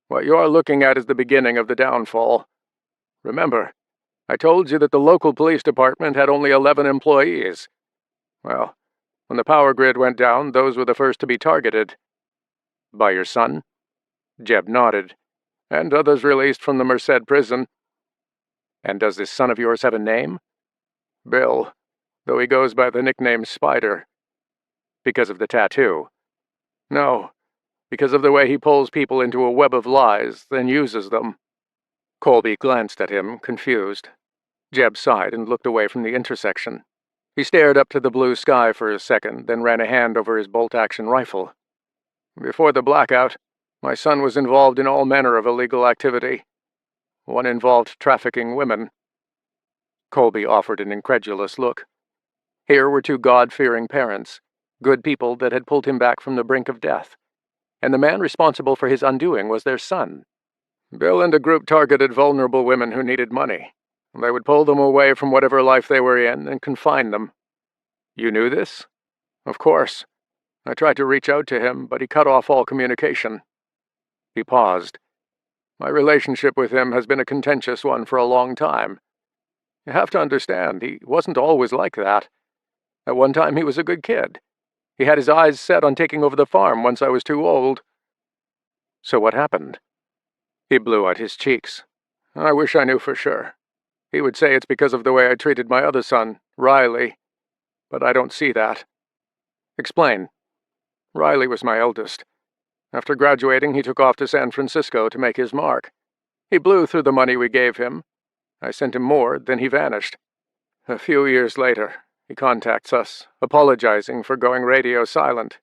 What you're looking at is the beginning of the downfall. Remember, I told you that the local police department had only 11 employees. Well, when the power grid went down, those were the first to be targeted." "By your son?" Jeb nodded. "And others released from the Merced prison." "And does this son of yours have a name?" "Bill, though he goes by the nickname Spider." "Because of the tattoo?" "No, because of the way he pulls people into a web of lies, then uses them." Colby glanced at him, confused. Jeb sighed and looked away from the intersection. He stared up to the blue sky for a second, then ran a hand over his bolt-action rifle. "Before the blackout, my son was involved in all manner of illegal activity. One involved trafficking women." Colby offered an incredulous look. Here were two God-fearing parents, good people that had pulled him back from the brink of death, and the man responsible for his undoing was their son. "Bill and a group targeted vulnerable women who needed money. They would pull them away from whatever life they were in and confine them." "You knew this?" "Of course. I tried to reach out to him, but he cut off all communication." He paused. "My relationship with him has been a contentious one for a long time. You have to understand, he wasn't always like that. At one time he was a good kid. He had his eyes set on taking over the farm once I was too old." "So what happened?" He blew out his cheeks. "I wish I knew for sure. He would say it's because of the way I treated my other son, Riley. But I don't see that." "Explain." "Riley was my eldest. After graduating, he took off to San Francisco to make his mark. He blew through the money we gave him, I sent him more, then he vanished. A few years later, he contacts us, apologizing for going radio silent.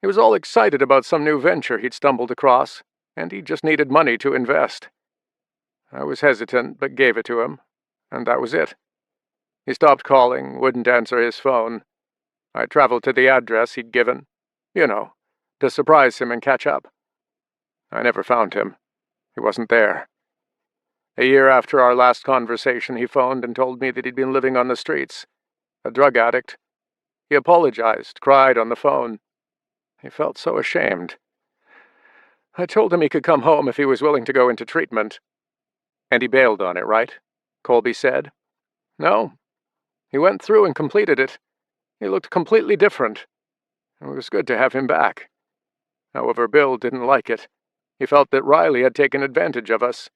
He was all excited about some new venture he'd stumbled across, and he just needed money to invest. I was hesitant, but gave it to him, and that was it. He stopped calling, wouldn't answer his phone. I traveled to the address he'd given, to surprise him and catch up. I never found him. He wasn't there. A year after our last conversation, he phoned and told me that he'd been living on the streets, a drug addict. He apologized, cried on the phone. He felt so ashamed. I told him he could come home if he was willing to go into treatment. And he bailed on it, right? Colby said. No. He went through and completed it. He looked completely different. It was good to have him back. However, Bill didn't like it. He felt that Riley had taken advantage of us.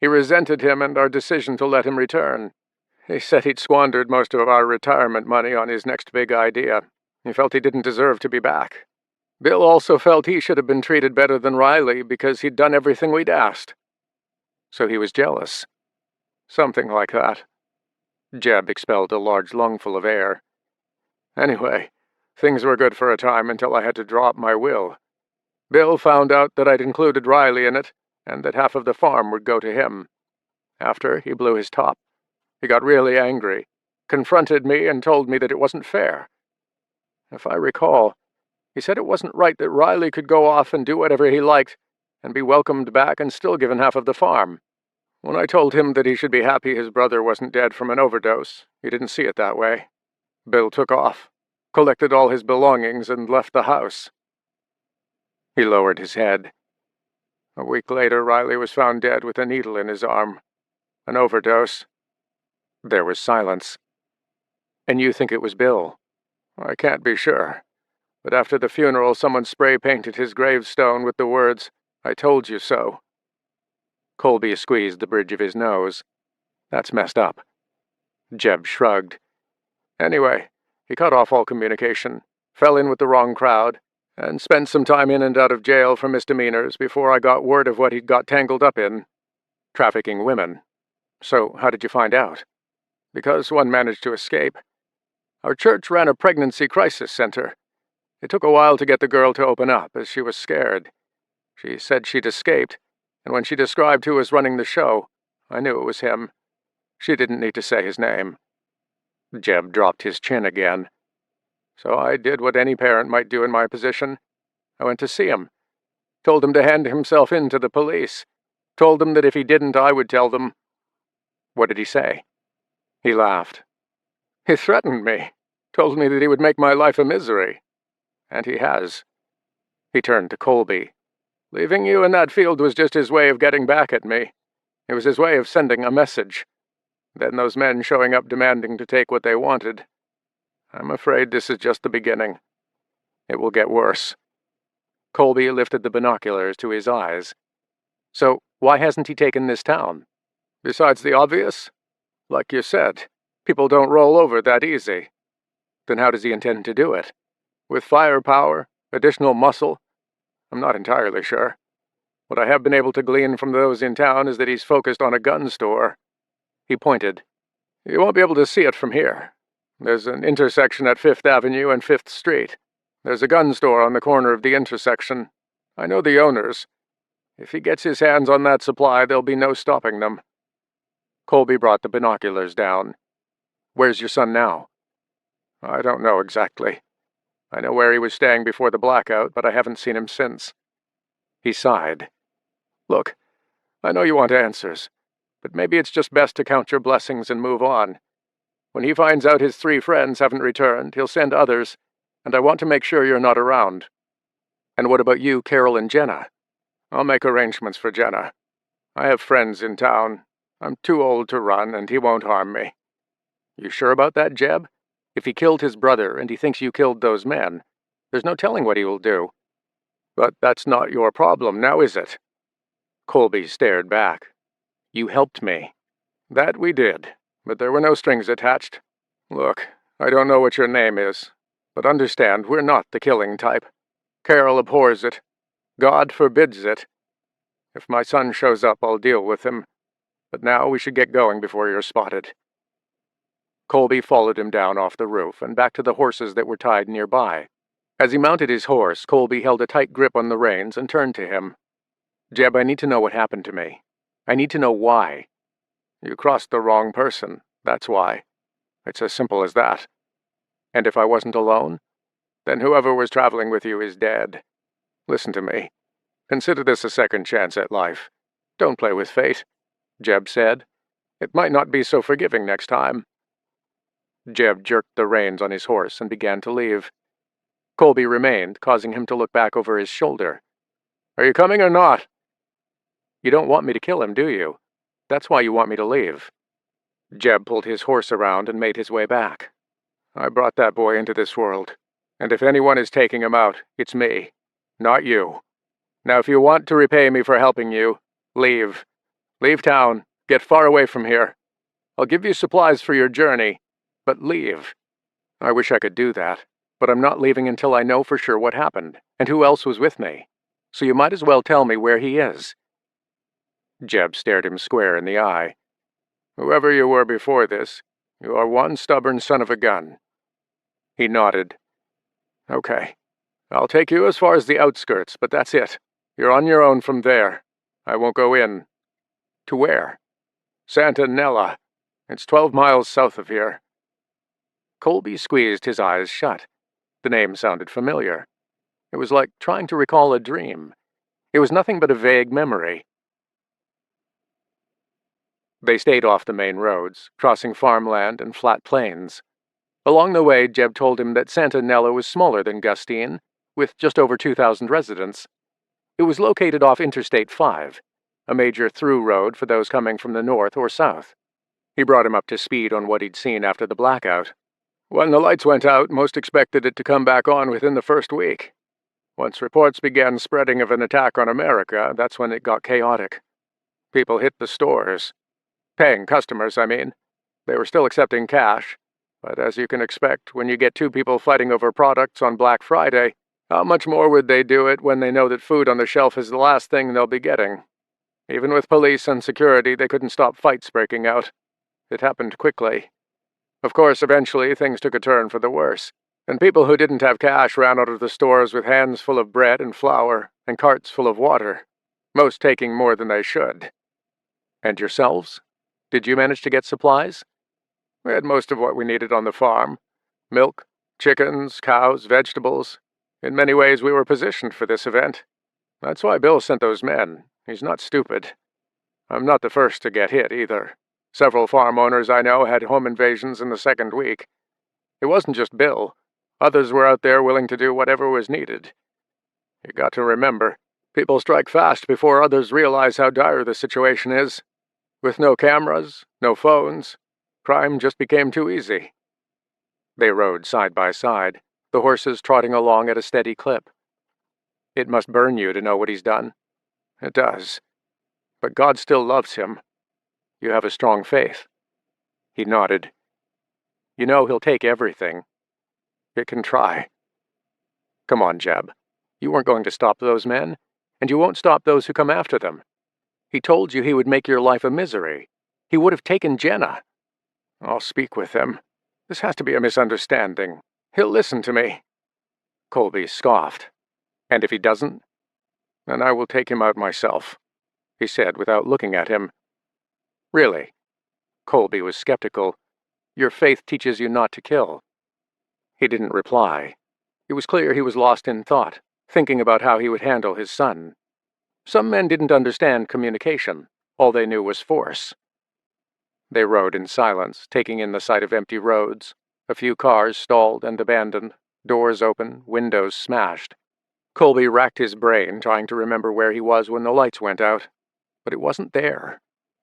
He resented him and our decision to let him return. He said he'd squandered most of our retirement money on his next big idea. He felt he didn't deserve to be back. Bill also felt he should have been treated better than Riley because he'd done everything we'd asked. So he was jealous. Something like that. Jeb expelled a large lungful of air. Anyway, things were good for a time until I had to draw up my will. Bill found out that I'd included Riley in it, and that half of the farm would go to him. After, he blew his top. He got really angry, confronted me, and told me that it wasn't fair. If I recall, he said it wasn't right that Riley could go off and do whatever he liked, and be welcomed back and still given half of the farm. When I told him that he should be happy his brother wasn't dead from an overdose, he didn't see it that way. Bill took off, collected all his belongings, and left the house. He lowered his head. A week later, Riley was found dead with a needle in his arm. An overdose. There was silence. And you think it was Bill? I can't be sure. But after the funeral, someone spray-painted his gravestone with the words, "I told you so." Colby squeezed the bridge of his nose. That's messed up. Jeb shrugged. Anyway, he cut off all communication, fell in with the wrong crowd, and spent some time in and out of jail for misdemeanors before I got word of what he'd got tangled up in. Trafficking women. So how did you find out? Because one managed to escape. Our church ran a pregnancy crisis center. It took a while to get the girl to open up, as she was scared. She said she'd escaped, and when she described who was running the show, I knew it was him. She didn't need to say his name. Jeb dropped his chin again. So I did what any parent might do in my position. I went to see him. Told him to hand himself in to the police. Told him that if he didn't, I would tell them. What did he say? He laughed. He threatened me. Told me that he would make my life a misery. And he has. He turned to Colby. Leaving you in that field was just his way of getting back at me. It was his way of sending a message. Then those men showing up demanding to take what they wanted. I'm afraid this is just the beginning. It will get worse. Colby lifted the binoculars to his eyes. So, why hasn't he taken this town? Besides the obvious? Like you said, people don't roll over that easy. Then how does he intend to do it? With firepower? Additional muscle? I'm not entirely sure. What I have been able to glean from those in town is that he's focused on a gun store. He pointed. You won't be able to see it from here. There's an intersection at 5th Avenue and 5th Street. There's a gun store on the corner of the intersection. I know the owners. If he gets his hands on that supply, there'll be no stopping them. Colby brought the binoculars down. Where's your son now? I don't know exactly. I know where he was staying before the blackout, but I haven't seen him since. He sighed. Look, I know you want answers, but maybe it's just best to count your blessings and move on. When he finds out his 3 friends haven't returned, he'll send others, and I want to make sure you're not around. And what about you, Carol, and Jenna? I'll make arrangements for Jenna. I have friends in town. I'm too old to run, and he won't harm me. You sure about that, Jeb? If he killed his brother and he thinks you killed those men, there's no telling what he will do. But that's not your problem, now is it? Colby stared back. You helped me. That we did, but there were no strings attached. Look, I don't know what your name is, but understand we're not the killing type. Carol abhors it. God forbids it. If my son shows up, I'll deal with him. But now we should get going before you're spotted." Colby followed him down off the roof and back to the horses that were tied nearby. As he mounted his horse, Colby held a tight grip on the reins and turned to him. "Jeb, I need to know what happened to me. I need to know why." "You crossed the wrong person, that's why. It's as simple as that. And if I wasn't alone, then whoever was traveling with you is dead. Listen to me. Consider this a second chance at life. Don't play with fate," Jeb said. "It might not be so forgiving next time." Jeb jerked the reins on his horse and began to leave. Colby remained, causing him to look back over his shoulder. "Are you coming or not?" "You don't want me to kill him, do you? That's why you want me to leave." Jeb pulled his horse around and made his way back. "I brought that boy into this world, and if anyone is taking him out, it's me, not you. Now if you want to repay me for helping you, leave. Leave town. Get far away from here. I'll give you supplies for your journey, but leave." "I wish I could do that, but I'm not leaving until I know for sure what happened and who else was with me. So you might as well tell me where he is." Jeb stared him square in the eye. "Whoever you were before this, you are one stubborn son of a gun." He nodded. "Okay. I'll take you as far as the outskirts, but that's it. You're on your own from there. I won't go in." "To where?" "Santa Nella. It's 12 miles south of here." Colby squeezed his eyes shut. The name sounded familiar. It was like trying to recall a dream. It was nothing but a vague memory. They stayed off the main roads, crossing farmland and flat plains. Along the way, Jeb told him that Santa Nella was smaller than Gustine, with just over 2,000 residents. It was located off Interstate 5, a major through road for those coming from the north or south. He brought him up to speed on what he'd seen after the blackout. "When the lights went out, most expected it to come back on within the first week. Once reports began spreading of an attack on America, that's when it got chaotic. People hit the stores. Paying customers, I mean. They were still accepting cash, but as you can expect, when you get two people fighting over products on Black Friday, how much more would they do it when they know that food on the shelf is the last thing they'll be getting? Even with police and security, they couldn't stop fights breaking out. It happened quickly. Of course, eventually, things took a turn for the worse, and people who didn't have cash ran out of the stores with hands full of bread and flour and carts full of water, most taking more than they should." "And yourselves? Did you manage to get supplies?" "We had most of what we needed on the farm. Milk, chickens, cows, vegetables. In many ways, we were positioned for this event. That's why Bill sent those men. He's not stupid. I'm not the first to get hit, either. Several farm owners I know had home invasions in the second week. It wasn't just Bill. Others were out there willing to do whatever was needed. You got to remember, people strike fast before others realize how dire the situation is. With no cameras, no phones, crime just became too easy." They rode side by side, the horses trotting along at a steady clip. "It must burn you to know what he's done." "It does. But God still loves him. You have a strong faith." He nodded. "You know he'll take everything. It can try." "Come on, Jeb. You weren't going to stop those men, and you won't stop those who come after them. He told you he would make your life a misery. He would have taken Jenna." "I'll speak with him. This has to be a misunderstanding. He'll listen to me." Colby scoffed. "And if he doesn't?" "Then I will take him out myself," he said without looking at him. "Really?" Colby was skeptical. "Your faith teaches you not to kill." He didn't reply. It was clear he was lost in thought, thinking about how he would handle his son. Some men didn't understand communication. All they knew was force. They rode in silence, taking in the sight of empty roads, a few cars stalled and abandoned, doors open, windows smashed. Colby racked his brain, trying to remember where he was when the lights went out. But it wasn't there.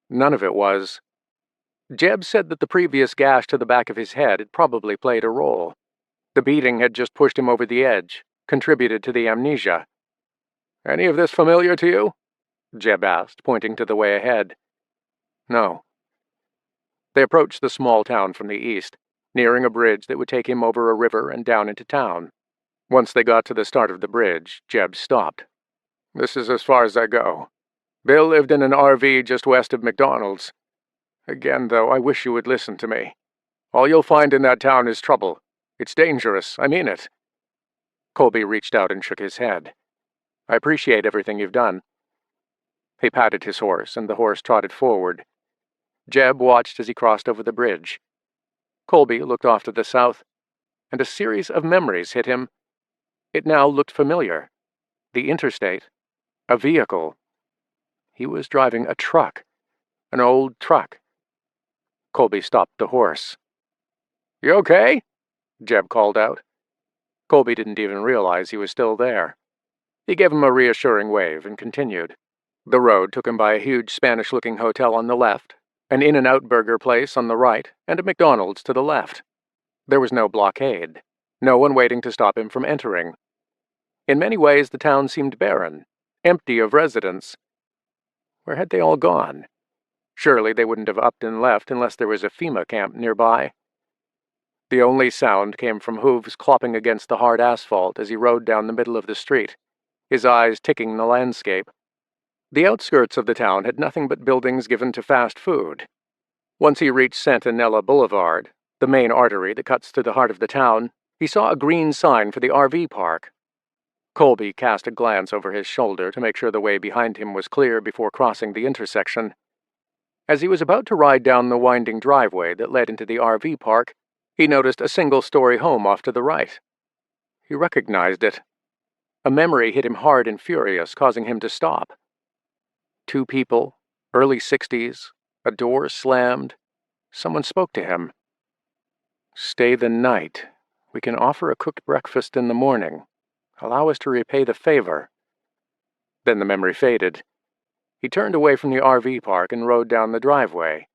None of it was. Jeb said that the previous gash to the back of his head had probably played a role. The beating had just pushed him over the edge, contributed to the amnesia. "Any of this familiar to you?" Jeb asked, pointing to the way ahead. "No." They approached the small town from the east, nearing a bridge that would take him over a river and down into town. Once they got to the start of the bridge, Jeb stopped. "This is as far as I go. Bill lived in an RV just west of McDonald's. Again, though, I wish you would listen to me. All you'll find in that town is trouble. It's dangerous, I mean it." Colby reached out and shook his head. "I appreciate everything you've done." He patted his horse, and the horse trotted forward. Jeb watched as he crossed over the bridge. Colby looked off to the south, and a series of memories hit him. It now looked familiar. The interstate. A vehicle. He was driving a truck. An old truck. Colby stopped the horse. "You okay?" Jeb called out. Colby didn't even realize he was still there. He gave him a reassuring wave and continued. The road took him by a huge Spanish-looking hotel on the left, an In-N-Out burger place on the right, and a McDonald's to the left. There was no blockade, no one waiting to stop him from entering. In many ways, the town seemed barren, empty of residents. Where had they all gone? Surely they wouldn't have upped and left unless there was a FEMA camp nearby. The only sound came from hooves clopping against the hard asphalt as he rode down the middle of the street, his eyes ticking the landscape. The outskirts of the town had nothing but buildings given to fast food. Once he reached Santanella Boulevard, the main artery that cuts through the heart of the town, he saw a green sign for the RV park. Colby cast a glance over his shoulder to make sure the way behind him was clear before crossing the intersection. As he was about to ride down the winding driveway that led into the RV park, he noticed a single-story home off to the right. He recognized it. A memory hit him hard and furious, causing him to stop. 2 people, early 60s, a door slammed. Someone spoke to him. "Stay the night. We can offer a cooked breakfast in the morning. Allow us to repay the favor." Then the memory faded. He turned away from the RV park and rode down the driveway.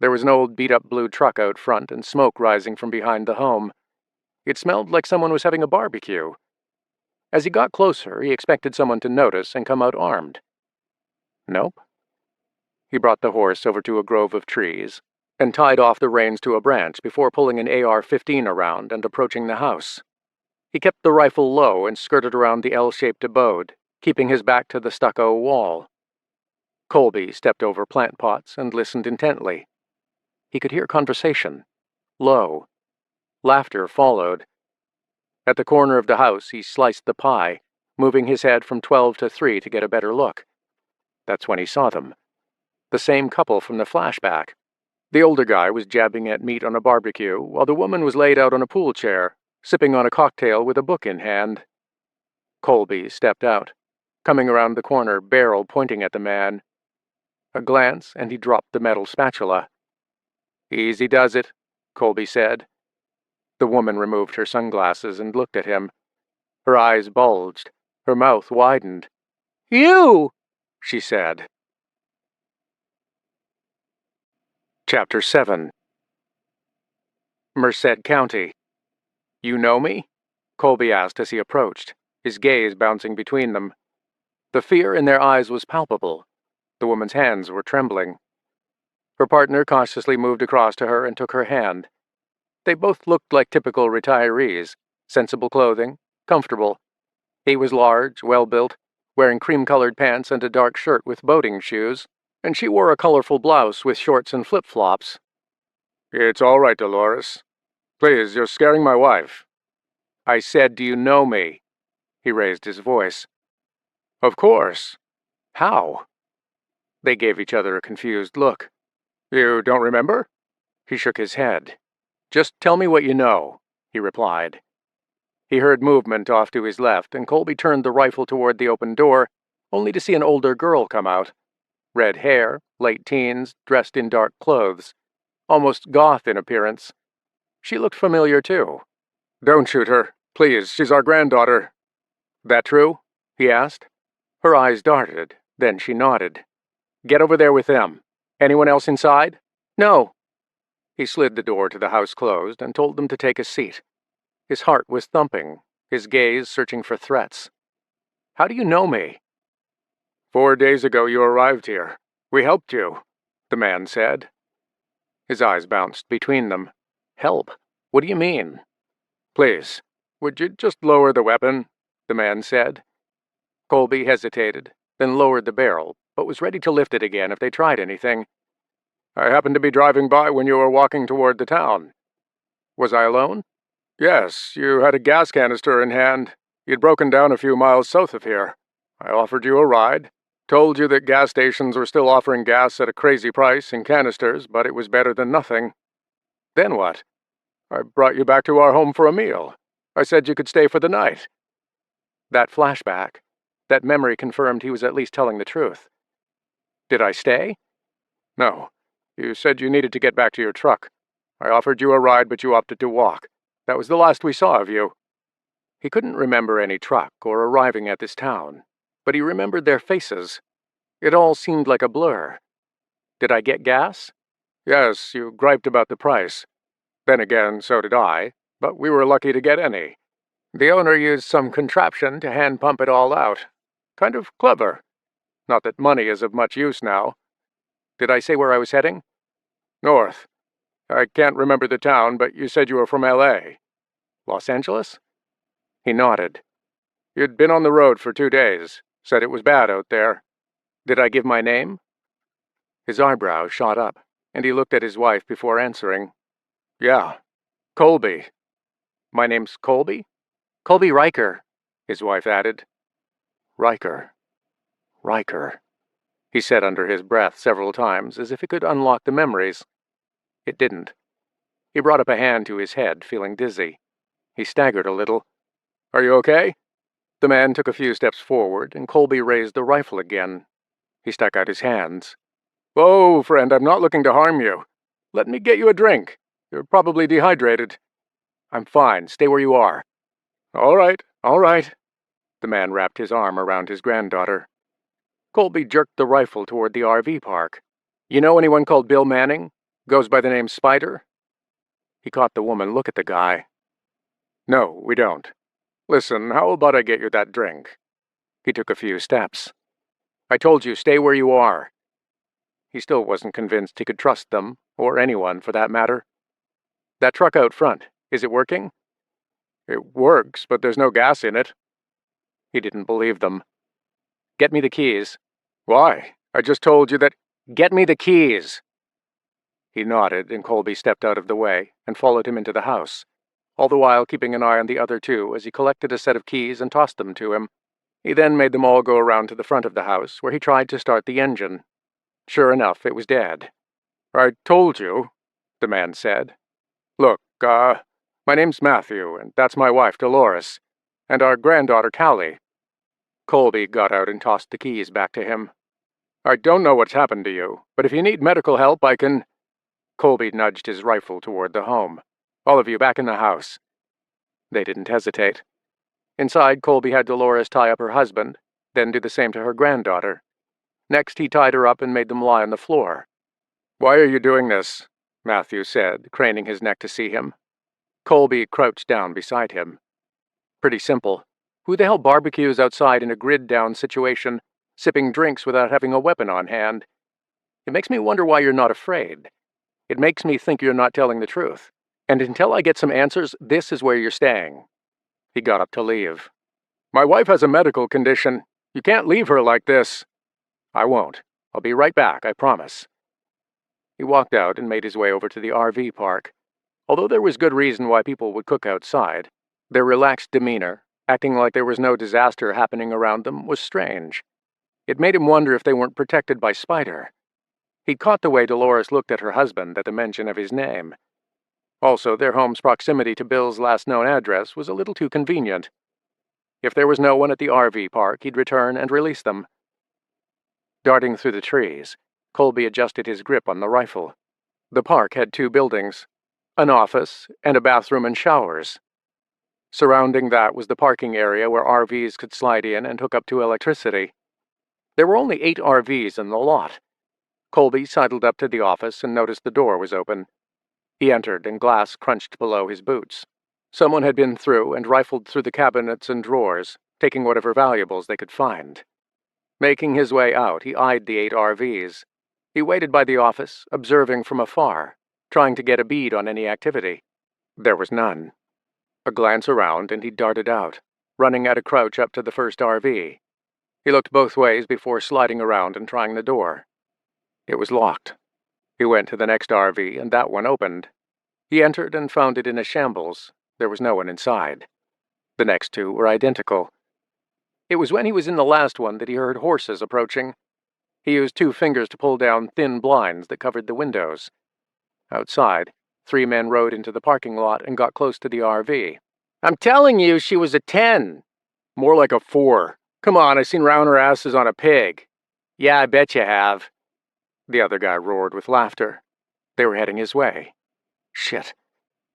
There was an old beat-up blue truck out front and smoke rising from behind the home. It smelled like someone was having a barbecue. As he got closer, he expected someone to notice and come out armed. Nope. He brought the horse over to a grove of trees and tied off the reins to a branch before pulling an AR-15 around and approaching the house. He kept the rifle low and skirted around the L-shaped abode, keeping his back to the stucco wall. Colby stepped over plant pots and listened intently. He could hear conversation. Low. Laughter followed. At the corner of the house, he sliced the pie, moving his head from 12 to 3 to get a better look. That's when he saw them. The same couple from the flashback. The older guy was jabbing at meat on a barbecue, while the woman was laid out on a pool chair, sipping on a cocktail with a book in hand. Colby stepped out, coming around the corner, barrel pointing at the man. A glance, and he dropped the metal spatula. "Easy does it," Colby said. The woman removed her sunglasses and looked at him. Her eyes bulged, her mouth widened. "You!" she said. Chapter 7. Merced County. "You know me?" Colby asked as he approached, his gaze bouncing between them. The fear in their eyes was palpable. The woman's hands were trembling. Her partner cautiously moved across to her and took her hand. They both looked like typical retirees, sensible clothing, comfortable. He was large, well-built, wearing cream-colored pants and a dark shirt with boating shoes, and she wore a colorful blouse with shorts and flip-flops. "It's all right, Dolores. Please, you're scaring my wife." "I said, do you know me?" He raised his voice. "Of course. How?" They gave each other a confused look. "You don't remember?" He shook his head. "Just tell me what you know," he replied. He heard movement off to his left, and Colby turned the rifle toward the open door, only to see an older girl come out. Red hair, late teens, dressed in dark clothes, almost goth in appearance. She looked familiar, too. "Don't shoot her, please, she's our granddaughter." "That true?" he asked. Her eyes darted, then she nodded. "Get over there with them. Anyone else inside?" "No." He slid the door to the house closed and told them to take a seat. His heart was thumping, his gaze searching for threats. "How do you know me?" "4 days ago you arrived here. We helped you," the man said. His eyes bounced between them. "Help? What do you mean?" "Please, would you just lower the weapon?" the man said. Colby hesitated, then lowered the barrel, but was ready to lift it again if they tried anything. I happened to be driving by when you were walking toward the town. Was I alone? Yes, you had a gas canister in hand. You'd broken down a few miles south of here. I offered you a ride, told you that gas stations were still offering gas at a crazy price in canisters, but it was better than nothing. Then what? I brought you back to our home for a meal. I said you could stay for the night. That flashback, that memory confirmed he was at least telling the truth. Did I stay? No. You said you needed to get back to your truck. I offered you a ride, but you opted to walk. That was the last we saw of you. He couldn't remember any truck or arriving at this town, but he remembered their faces. It all seemed like a blur. Did I get gas? Yes, you griped about the price. Then again, so did I, but we were lucky to get any. The owner used some contraption to hand pump it all out. Kind of clever. Not that money is of much use now. Did I say where I was heading? North. I can't remember the town, but you said you were from L.A. Los Angeles? He nodded. You'd been on the road for 2 days. Said it was bad out there. Did I give my name? His eyebrows shot up, and he looked at his wife before answering. Yeah. Colby. My name's Colby? Colby Riker, his wife added. Riker. Riker. He said under his breath several times, as if it could unlock the memories. It didn't. He brought up a hand to his head, feeling dizzy. He staggered a little. Are you okay? The man took a few steps forward, and Colby raised the rifle again. He stuck out his hands. Whoa, friend, I'm not looking to harm you. Let me get you a drink. You're probably dehydrated. I'm fine. Stay where you are. All right, all right. The man wrapped his arm around his granddaughter. Colby jerked the rifle toward the RV park. You know anyone called Bill Manning? Goes by the name Spider? He caught the woman look at the guy. No, we don't. Listen, how about I get you that drink? He took a few steps. I told you, stay where you are. He still wasn't convinced he could trust them, or anyone for that matter. That truck out front, is it working? It works, but there's no gas in it. He didn't believe them. Get me the keys. Why? I just told you that. Get me the keys! He nodded, and Colby stepped out of the way and followed him into the house, all the while keeping an eye on the other two as he collected a set of keys and tossed them to him. He then made them all go around to the front of the house, where he tried to start the engine. Sure enough, it was dead. I told you, the man said. Look, my name's Matthew, and that's my wife, Dolores, and our granddaughter, Callie. Colby got out and tossed the keys back to him. I don't know what's happened to you, but if you need medical help, I can... Colby nudged his rifle toward the home. All of you back in the house. They didn't hesitate. Inside, Colby had Dolores tie up her husband, then do the same to her granddaughter. Next, he tied her up and made them lie on the floor. Why are you doing this? Matthew said, craning his neck to see him. Colby crouched down beside him. Pretty simple. Who the hell barbecues outside in a grid-down situation, sipping drinks without having a weapon on hand? It makes me wonder why you're not afraid. It makes me think you're not telling the truth. And until I get some answers, this is where you're staying. He got up to leave. My wife has a medical condition. You can't leave her like this. I won't. I'll be right back, I promise. He walked out and made his way over to the RV park. Although there was good reason why people would cook outside, their relaxed demeanor, acting like there was no disaster happening around them, was strange. It made him wonder if they weren't protected by Spider. He'd caught the way Dolores looked at her husband at the mention of his name. Also, their home's proximity to Bill's last known address was a little too convenient. If there was no one at the RV park, he'd return and release them. Darting through the trees, Colby adjusted his grip on the rifle. The park had 2 buildings, an office and a bathroom and showers. Surrounding that was the parking area where RVs could slide in and hook up to electricity. There were only 8 RVs in the lot. Colby sidled up to the office and noticed the door was open. He entered, and glass crunched below his boots. Someone had been through and rifled through the cabinets and drawers, taking whatever valuables they could find. Making his way out, he eyed the 8 RVs. He waited by the office, observing from afar, trying to get a bead on any activity. There was none. A glance around, and he darted out, running at a crouch up to the first RV. He looked both ways before sliding around and trying the door. It was locked. He went to the next RV, and that one opened. He entered and found it in a shambles. There was no one inside. The next two were identical. It was when he was in the last one that he heard horses approaching. He used 2 fingers to pull down thin blinds that covered the windows. Outside, 3 men rode into the parking lot and got close to the RV. "I'm telling you, she was a 10. "More like a 4. Come on, I've seen rounder asses on a pig." "Yeah, I bet you have." The other guy roared with laughter. They were heading his way. Shit.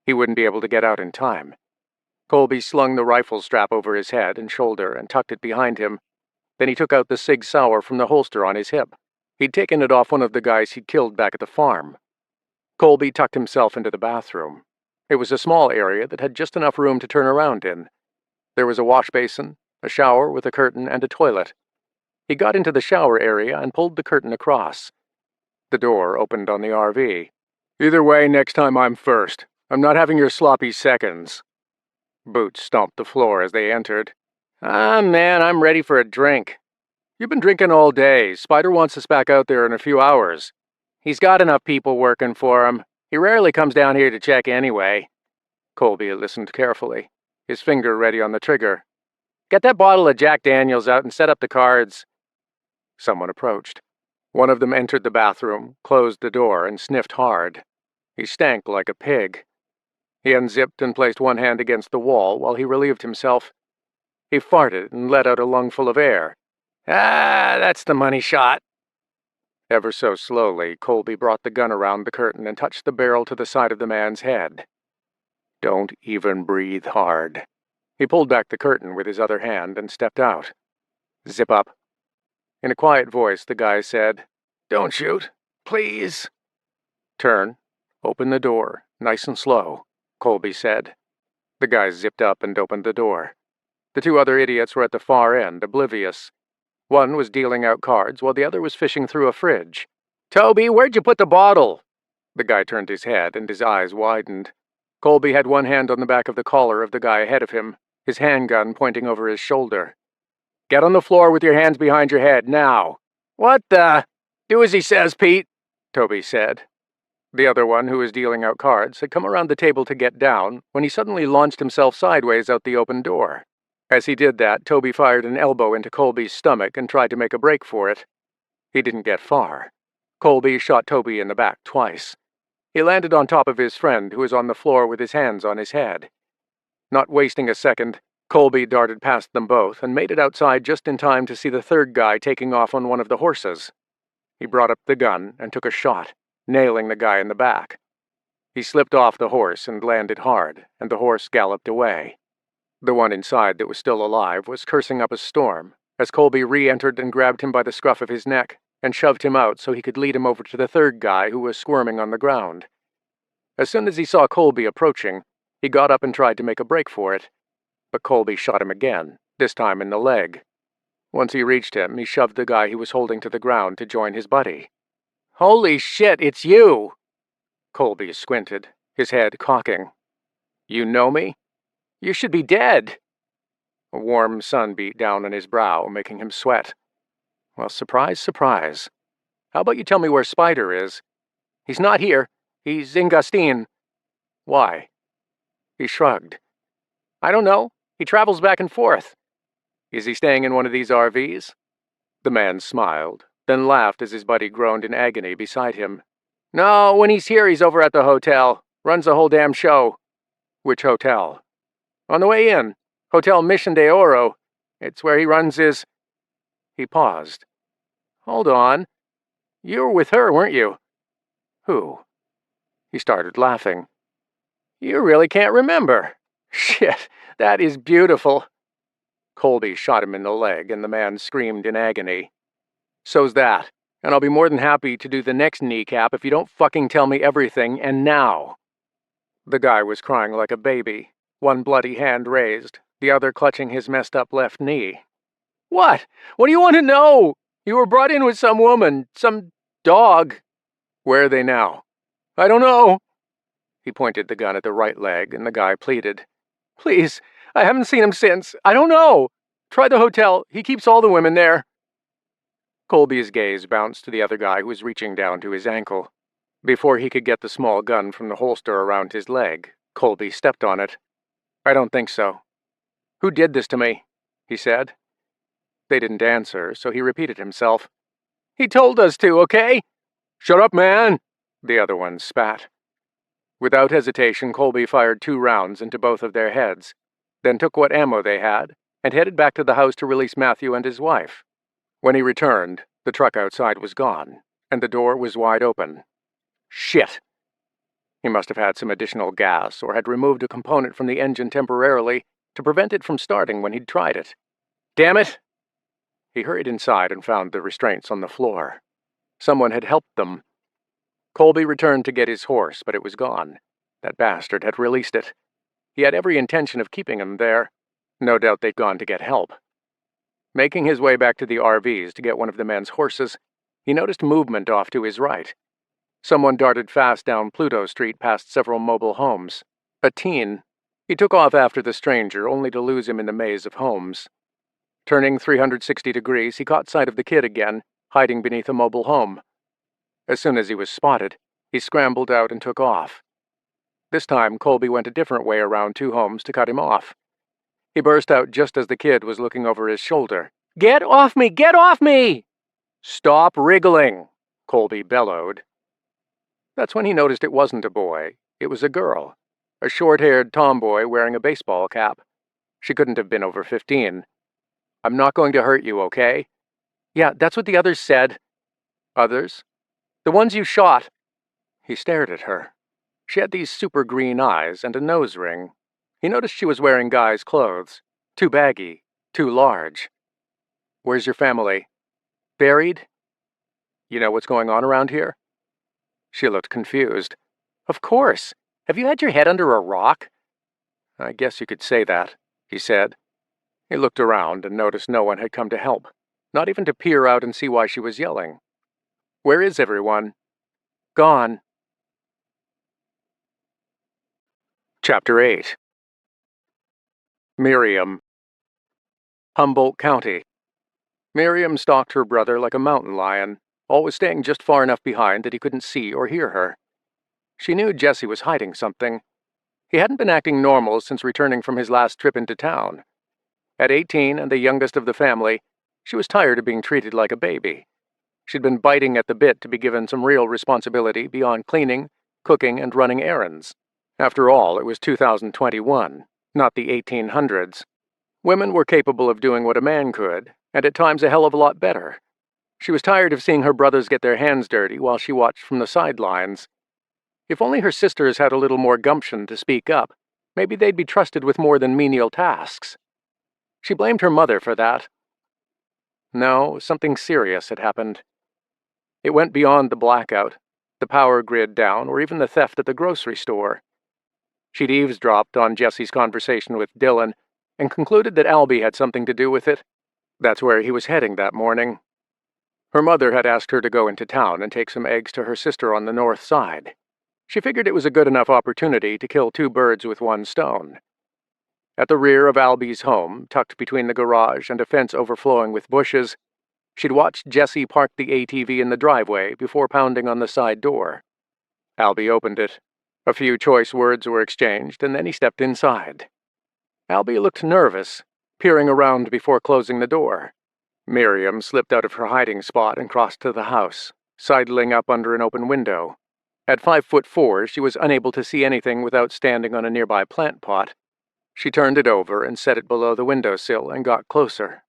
He wouldn't be able to get out in time. Colby slung the rifle strap over his head and shoulder and tucked it behind him. Then he took out the Sig Sauer from the holster on his hip. He'd taken it off one of the guys he'd killed back at the farm. Colby tucked himself into the bathroom. It was a small area that had just enough room to turn around in. There was a wash basin, a shower with a curtain, and a toilet. He got into the shower area and pulled the curtain across. The door opened on the RV. "Either way, next time I'm first. I'm not having your sloppy seconds." Boots stomped the floor as they entered. "Ah, man, I'm ready for a drink." "You've been drinking all day. Spider wants us back out there in a few hours." "He's got enough people working for him. He rarely comes down here to check anyway." Colby listened carefully, his finger ready on the trigger. "Get that bottle of Jack Daniels out and set up the cards." Someone approached. One of them entered the bathroom, closed the door, and sniffed hard. He stank like a pig. He unzipped and placed one hand against the wall while he relieved himself. He farted and let out a lungful of air. "Ah, that's the money shot." Ever so slowly, Colby brought the gun around the curtain and touched the barrel to the side of the man's head. "Don't even breathe hard." He pulled back the curtain with his other hand and stepped out. "Zip up." In a quiet voice, the guy said, "Don't shoot, please." "Turn. Open the door, nice and slow," Colby said. The guy zipped up and opened the door. The 2 other idiots were at the far end, oblivious. One was dealing out cards while the other was fishing through a fridge. "Toby, where'd you put the bottle?" The guy turned his head and his eyes widened. Colby had one hand on the back of the collar of the guy ahead of him, his handgun pointing over his shoulder. "Get on the floor with your hands behind your head, now." "What the—" "Do as he says, Pete," Toby said. The other one, who was dealing out cards, had come around the table to get down when he suddenly launched himself sideways out the open door. As he did that, Toby fired an elbow into Colby's stomach and tried to make a break for it. He didn't get far. Colby shot Toby in the back twice. He landed on top of his friend, who was on the floor with his hands on his head. Not wasting a second, Colby darted past them both and made it outside just in time to see the third guy taking off on one of the horses. He brought up the gun and took a shot, nailing the guy in the back. He slipped off the horse and landed hard, and the horse galloped away. The one inside that was still alive was cursing up a storm as Colby re-entered and grabbed him by the scruff of his neck and shoved him out so he could lead him over to the third guy who was squirming on the ground. As soon as he saw Colby approaching, he got up and tried to make a break for it. But Colby shot him again, this time in the leg. Once he reached him, he shoved the guy he was holding to the ground to join his buddy. "Holy shit, it's you!" Colby squinted, his head cocking. "You know me? You should be dead." A warm sun beat down on his brow, making him sweat. "Well, surprise, surprise. How about you tell me where Spider is?" "He's not here. He's in Gustine." "Why?" He shrugged. "I don't know. He travels back and forth." "Is he staying in one of these RVs?" The man smiled, then laughed as his buddy groaned in agony beside him. "No, when he's here, he's over at the hotel. Runs the whole damn show." "Which hotel?" "On the way in. Hotel Mission de Oro. It's where he runs his—" He paused. "Hold on. You were with her, weren't you?" "Who?" He started laughing. "You really can't remember. Shit, that is beautiful." Colby shot him in the leg, and the man screamed in agony. "So's that, and I'll be more than happy to do the next kneecap if you don't fucking tell me everything, and now." The guy was crying like a baby, one bloody hand raised, the other clutching his messed-up left knee. "What? What do you want to know? You were brought in with some woman, some dog." "Where are they now?" "I don't know." He pointed the gun at the right leg, and the guy pleaded. "Please, I haven't seen him since. I don't know. Try the hotel. He keeps all the women there." Colby's gaze bounced to the other guy who was reaching down to his ankle. Before he could get the small gun from the holster around his leg, Colby stepped on it. "I don't think so." "Who did this to me?" he said. They didn't answer, so he repeated himself. "He told us to, okay?" "Shut up, man!" the other one spat. Without hesitation, Colby fired 2 rounds into both of their heads, then took what ammo they had and headed back to the house to release Matthew and his wife. When he returned, the truck outside was gone, and the door was wide open. Shit! He must have had some additional gas or had removed a component from the engine temporarily to prevent it from starting when he'd tried it. Damn it! He hurried inside and found the restraints on the floor. Someone had helped them. Colby returned to get his horse, but it was gone. That bastard had released it. He had every intention of keeping him there. No doubt they'd gone to get help. Making his way back to the RVs to get one of the men's horses, he noticed movement off to his right. Someone darted fast down Pluto Street past several mobile homes. A teen. He took off after the stranger, only to lose him in the maze of homes. Turning 360 degrees, he caught sight of the kid again, hiding beneath a mobile home. As soon as he was spotted, he scrambled out and took off. This time, Colby went a different way around 2 homes to cut him off. He burst out just as the kid was looking over his shoulder. "Get off me! Get off me!" "Stop wriggling!" Colby bellowed. That's when he noticed it wasn't a boy. It was a girl. A short-haired tomboy wearing a baseball cap. She couldn't have been over 15. "I'm not going to hurt you, okay?" "Yeah, that's what the others said." "Others?" "The ones you shot." He stared at her. She had these super green eyes and a nose ring. He noticed she was wearing guys' clothes. Too baggy, too large. "Where's your family?" "Buried." "You know what's going on around here?" She looked confused. "Of course. Have you had your head under a rock?" "I guess you could say that," he said. He looked around and noticed no one had come to help, not even to peer out and see why she was yelling. "Where is everyone?" "Gone." Chapter 8. Miriam. Humboldt County. Miriam stalked her brother like a mountain lion, always staying just far enough behind that he couldn't see or hear her. She knew Jesse was hiding something. He hadn't been acting normal since returning from his last trip into town. At 18 and the youngest of the family, she was tired of being treated like a baby. She'd been biting at the bit to be given some real responsibility beyond cleaning, cooking, and running errands. After all, it was 2021, not the 1800s. Women were capable of doing what a man could, and at times a hell of a lot better. She was tired of seeing her brothers get their hands dirty while she watched from the sidelines. If only her sisters had a little more gumption to speak up, maybe they'd be trusted with more than menial tasks. She blamed her mother for that. No, something serious had happened. It went beyond the blackout, the power grid down, or even the theft at the grocery store. She'd eavesdropped on Jesse's conversation with Dylan and concluded that Albie had something to do with it. That's where he was heading that morning. Her mother had asked her to go into town and take some eggs to her sister on the north side. She figured it was a good enough opportunity to kill 2 birds with 1 stone. At the rear of Albie's home, tucked between the garage and a fence overflowing with bushes, she'd watched Jesse park the ATV in the driveway before pounding on the side door. Albie opened it. A few choice words were exchanged, and then he stepped inside. Albie looked nervous, peering around before closing the door. Miriam slipped out of her hiding spot and crossed to the house, sidling up under an open window. At 5'4", she was unable to see anything without standing on a nearby plant pot. She turned it over and set it below the windowsill and got closer.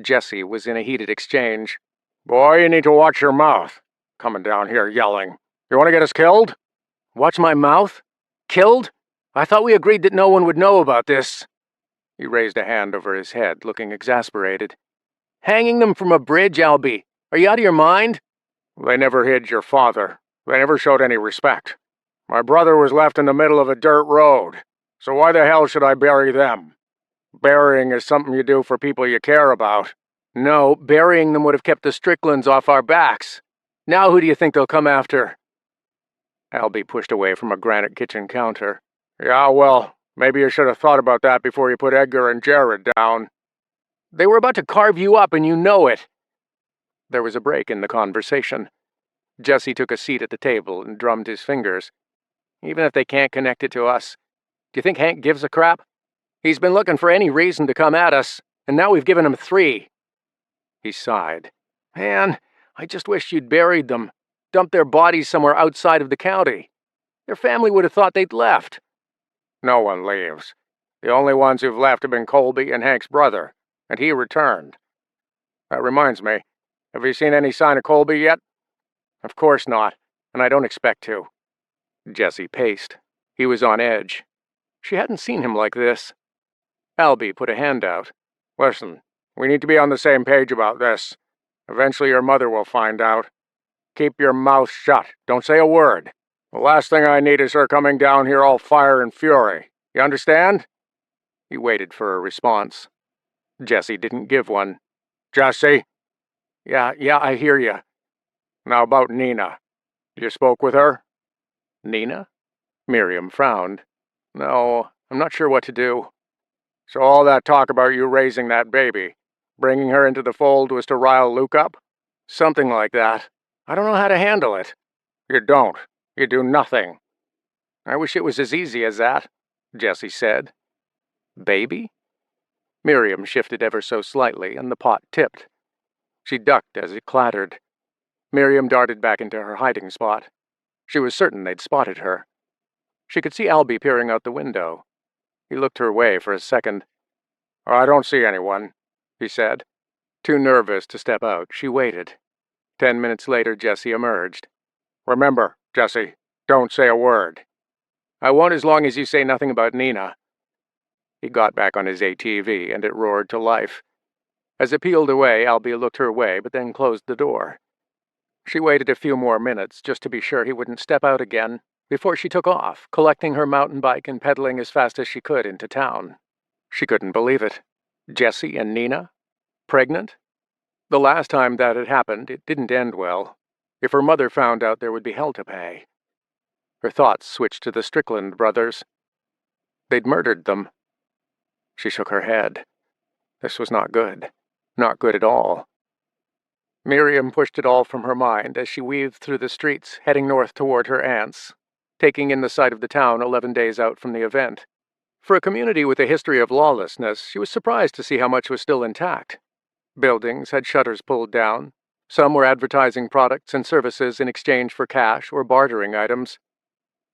Jesse was in a heated exchange. "Boy, you need to watch your mouth. Coming down here yelling. You want to get us killed?" "Watch my mouth? Killed? I thought we agreed that no one would know about this." He raised a hand over his head, looking exasperated. "Hanging them from a bridge, Albie. Are you out of your mind?" "They never hid your father. They never showed any respect. My brother was left in the middle of a dirt road, so why the hell should I bury them? Burying is something you do for people you care about." "No, burying them would have kept the Stricklands off our backs. Now who do you think they'll come after?" Albie pushed away from a granite kitchen counter. "Yeah, well, maybe you should have thought about that before you put Edgar and Jared down." "They were about to carve you up and you know it." There was a break in the conversation. Jesse took a seat at the table and drummed his fingers. "Even if they can't connect it to us, do you think Hank gives a crap? He's been looking for any reason to come at us, and now we've given him 3. He sighed. "Man, I just wish you'd buried them, dumped their bodies somewhere outside of the county. Their family would have thought they'd left." "No one leaves. The only ones who've left have been Colby and Hank's brother, and he returned. That reminds me, have you seen any sign of Colby yet?" "Of course not, and I don't expect to." Jesse paced. He was on edge. She hadn't seen him like this. Albie put a hand out. "Listen, we need to be on the same page about this. Eventually your mother will find out. Keep your mouth shut. Don't say a word. The last thing I need is her coming down here all fire and fury. You understand?" He waited for a response. Jesse didn't give one. "Jesse?" Yeah, I hear you." "Now about Nina. You spoke with her?" "Nina?" Miriam frowned. "No, I'm not sure what to do." "So all that talk about you raising that baby, bringing her into the fold was to rile Luke up?" "Something like that. I don't know how to handle it." "You don't. You do nothing." "I wish it was as easy as that," Jesse said. "Baby?" Miriam shifted ever so slightly, and the pot tipped. She ducked as it clattered. Miriam darted back into her hiding spot. She was certain they'd spotted her. She could see Albie peering out the window. He looked her way for a second. "I don't see anyone," he said. Too nervous to step out, she waited. 10 minutes later, Jesse emerged. "Remember, Jesse, don't say a word." "I won't as long as you say nothing about Nina." He got back on his ATV, and it roared to life. As it peeled away, Albie looked her way, but then closed the door. She waited a few more minutes, just to be sure he wouldn't step out again, before she took off, collecting her mountain bike and pedaling as fast as she could into town. She couldn't believe it. Jesse and Nina? Pregnant? The last time that had happened, it didn't end well. If her mother found out, there would be hell to pay. Her thoughts switched to the Strickland brothers. They'd murdered them. She shook her head. This was not good. Not good at all. Miriam pushed it all from her mind as she weaved through the streets, heading north toward her aunt's, taking in the sight of the town 11 days out from the event. For a community with a history of lawlessness, she was surprised to see how much was still intact. Buildings had shutters pulled down. Some were advertising products and services in exchange for cash or bartering items.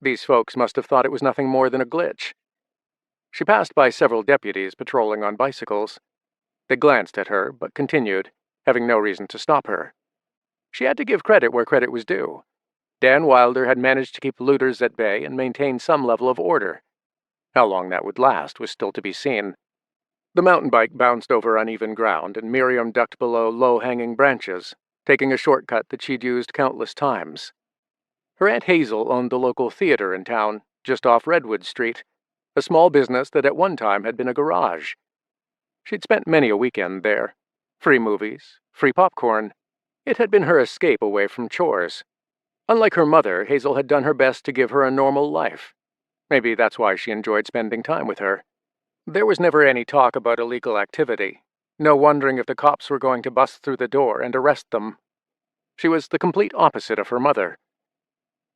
These folks must have thought it was nothing more than a glitch. She passed by several deputies patrolling on bicycles. They glanced at her, but continued, having no reason to stop her. She had to give credit where credit was due. Dan Wilder had managed to keep looters at bay and maintain some level of order. How long that would last was still to be seen. The mountain bike bounced over uneven ground, and Miriam ducked below low-hanging branches, taking a shortcut that she'd used countless times. Her Aunt Hazel owned the local theater in town, just off Redwood Street, a small business that at one time had been a garage. She'd spent many a weekend there. Free movies, free popcorn. It had been her escape away from chores. Unlike her mother, Hazel had done her best to give her a normal life. Maybe that's why she enjoyed spending time with her. There was never any talk about illegal activity. No wondering if the cops were going to bust through the door and arrest them. She was the complete opposite of her mother.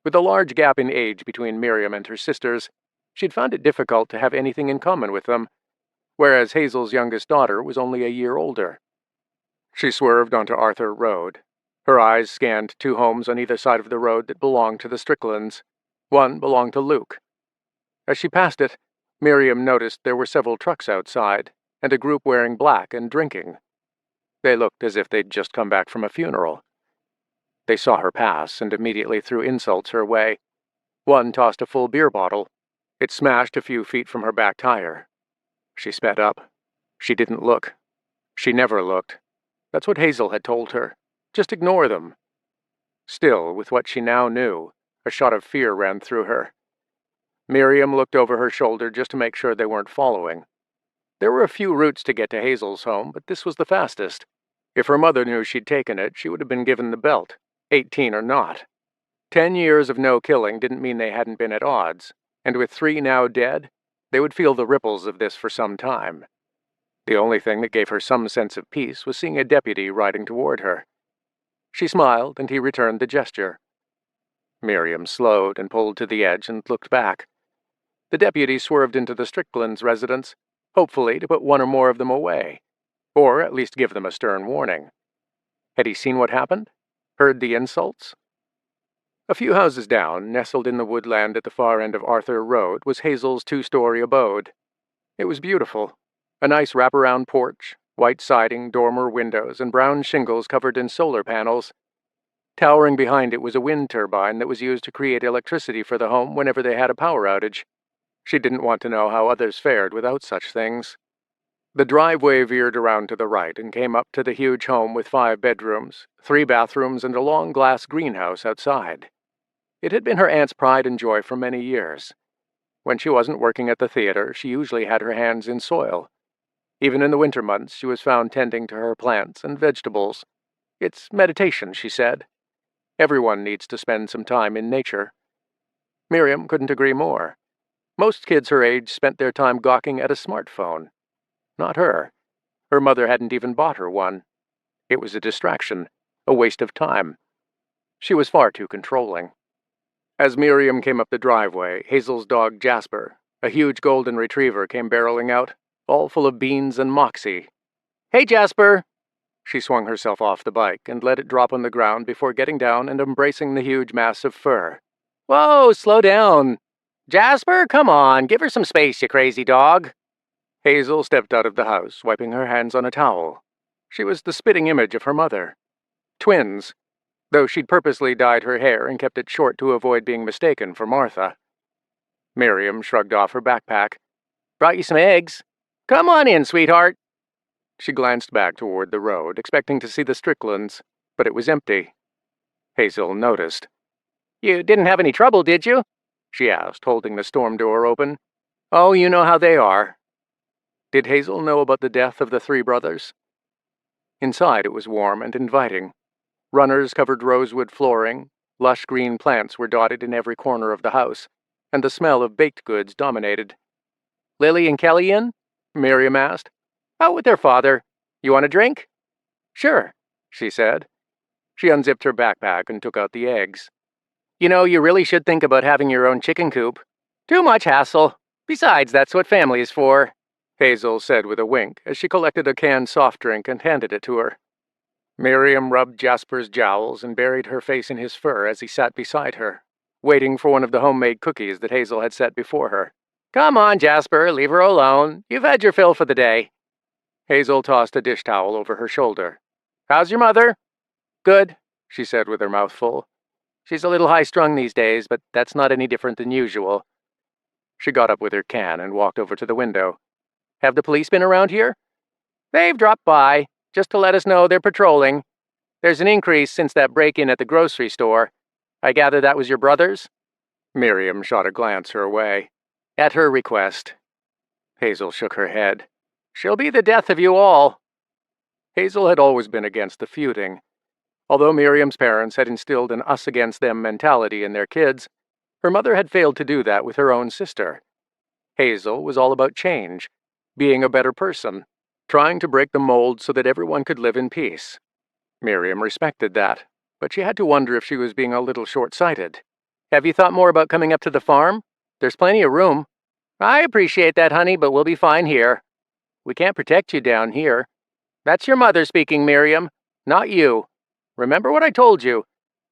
With a large gap in age between Miriam and her sisters, she'd found it difficult to have anything in common with them, whereas Hazel's youngest daughter was only a year older. She swerved onto Arthur Road. Her eyes scanned 2 homes on either side of the road that belonged to the Stricklands. One belonged to Luke. As she passed it, Miriam noticed there were several trucks outside, and a group wearing black and drinking. They looked as if they'd just come back from a funeral. They saw her pass and immediately threw insults her way. One tossed a full beer bottle. It smashed a few feet from her back tire. She sped up. She didn't look. She never looked. That's what Hazel had told her. Just ignore them. Still, with what she now knew, a shot of fear ran through her. Miriam looked over her shoulder just to make sure they weren't following. There were a few routes to get to Hazel's home, but this was the fastest. If her mother knew she'd taken it, she would have been given the belt, 18 or not. 10 years of no killing didn't mean they hadn't been at odds, and with 3 now dead, they would feel the ripples of this for some time. The only thing that gave her some sense of peace was seeing a deputy riding toward her. She smiled, and he returned the gesture. Miriam slowed and pulled to the edge and looked back. The deputy swerved into the Stricklands' residence, hopefully to put one or more of them away, or at least give them a stern warning. Had he seen what happened? Heard the insults? A few houses down, nestled in the woodland at the far end of Arthur Road, was Hazel's two-story abode. It was beautiful. A nice wraparound porch, white siding, dormer windows, and brown shingles covered in solar panels. Towering behind it was a wind turbine that was used to create electricity for the home whenever they had a power outage. She didn't want to know how others fared without such things. The driveway veered around to the right and came up to the huge home with 5 bedrooms, 3 bathrooms, and a long glass greenhouse outside. It had been her aunt's pride and joy for many years. When she wasn't working at the theater, she usually had her hands in soil. Even in the winter months, she was found tending to her plants and vegetables. It's meditation, she said. Everyone needs to spend some time in nature. Miriam couldn't agree more. Most kids her age spent their time gawking at a smartphone. Not her. Her mother hadn't even bought her one. It was a distraction, a waste of time. She was far too controlling. As Miriam came up the driveway, Hazel's dog Jasper, a huge golden retriever, came barreling out, all full of beans and moxie. "Hey, Jasper!" She swung herself off the bike and let it drop on the ground before getting down and embracing the huge mass of fur. "Whoa, slow down! Jasper, come on, give her some space, you crazy dog!" Hazel stepped out of the house, wiping her hands on a towel. She was the spitting image of her mother. Twins, though she'd purposely dyed her hair and kept it short to avoid being mistaken for Martha. Miriam shrugged off her backpack. "Brought you some eggs. Come on in, sweetheart." She glanced back toward the road, expecting to see the Stricklands, but it was empty. Hazel noticed. "You didn't have any trouble, did you?" she asked, holding the storm door open. "Oh, you know how they are." Did Hazel know about the death of the 3 brothers? Inside it was warm and inviting. Runners covered rosewood flooring, lush green plants were dotted in every corner of the house, and the smell of baked goods dominated. "Lily and Kelly in?" Miriam asked. "Out with their father. You want a drink?" "Sure," she said. She unzipped her backpack and took out the eggs. "You know, you really should think about having your own chicken coop. Too much hassle. Besides, that's what family is for," Hazel said with a wink as she collected a canned soft drink and handed it to her. Miriam rubbed Jasper's jowls and buried her face in his fur as he sat beside her, waiting for one of the homemade cookies that Hazel had set before her. "Come on, Jasper, leave her alone. You've had your fill for the day." Hazel tossed a dish towel over her shoulder. "How's your mother?" "Good," she said with her mouth full. "She's a little high-strung these days, but that's not any different than usual." She got up with her can and walked over to the window. "Have the police been around here?" "They've dropped by, just to let us know they're patrolling. There's an increase since that break-in at the grocery store. I gather that was your brother's?" Miriam shot a glance her way. "At her request." Hazel shook her head. "She'll be the death of you all." Hazel had always been against the feuding. Although Miriam's parents had instilled an us-against-them mentality in their kids, her mother had failed to do that with her own sister. Hazel was all about change, being a better person, trying to break the mold so that everyone could live in peace. Miriam respected that, but she had to wonder if she was being a little short-sighted. "Have you thought more about coming up to the farm? There's plenty of room." "I appreciate that, honey, but we'll be fine here. We can't protect you down here. That's your mother speaking, Miriam, not you. Remember what I told you.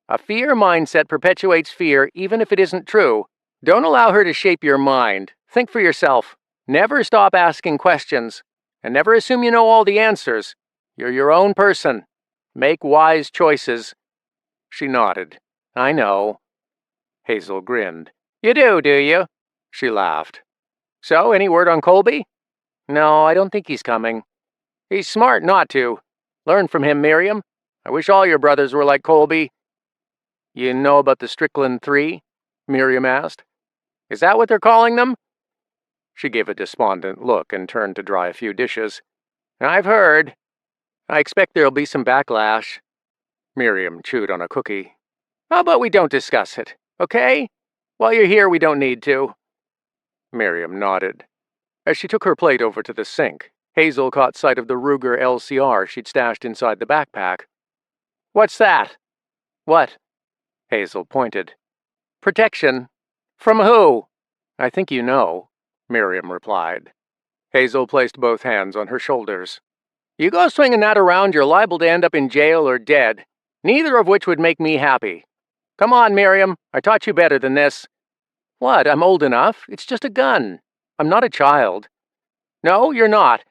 A fear mindset perpetuates fear even if it isn't true. Don't allow her to shape your mind. Think for yourself. Never stop asking questions. And never assume you know all the answers. You're your own person. Make wise choices." She nodded. "I know." Hazel grinned. "You do you?" She laughed. "So, any word on Colby?" "No, I don't think he's coming." "He's smart not to. Learn from him, Miriam. I wish all your brothers were like Colby." "You know about the Strickland 3? Miriam asked. "Is that what they're calling them?" She gave a despondent look and turned to dry a few dishes. "I've heard. I expect there'll be some backlash." Miriam chewed on a cookie. "How about we don't discuss it, okay? While you're here, we don't need to." Miriam nodded. As she took her plate over to the sink, Hazel caught sight of the Ruger LCR she'd stashed inside the backpack. What's that? What? Hazel pointed. Protection. From who? I think you know, Miriam replied. Hazel placed both hands on her shoulders. You go swinging that around, you're liable to end up in jail or dead, neither of which would make me happy. Come on, Miriam, I taught you better than this. What, I'm old enough? It's just a gun. I'm not a child. No, you're not.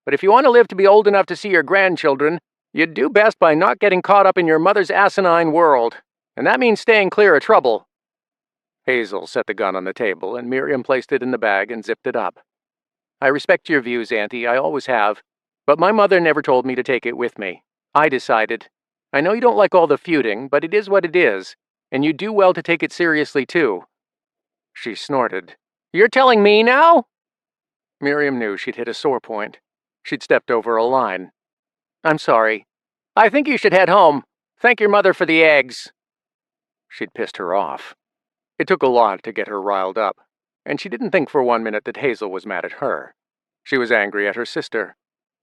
But if you want to live to be old enough to see your grandchildren, you'd do best by not getting caught up in your mother's asinine world. And that means staying clear of trouble. Hazel set the gun on the table, and Miriam placed it in the bag and zipped it up. I respect your views, Auntie, I always have. But my mother never told me to take it with me. I decided. I know you don't like all the feuding, but it is what it is, and you do well to take it seriously, too. She snorted. You're telling me now? Miriam knew she'd hit a sore point. She'd stepped over a line. I'm sorry. I think you should head home. Thank your mother for the eggs. She'd pissed her off. It took a lot to get her riled up, and she didn't think for 1 minute that Hazel was mad at her. She was angry at her sister.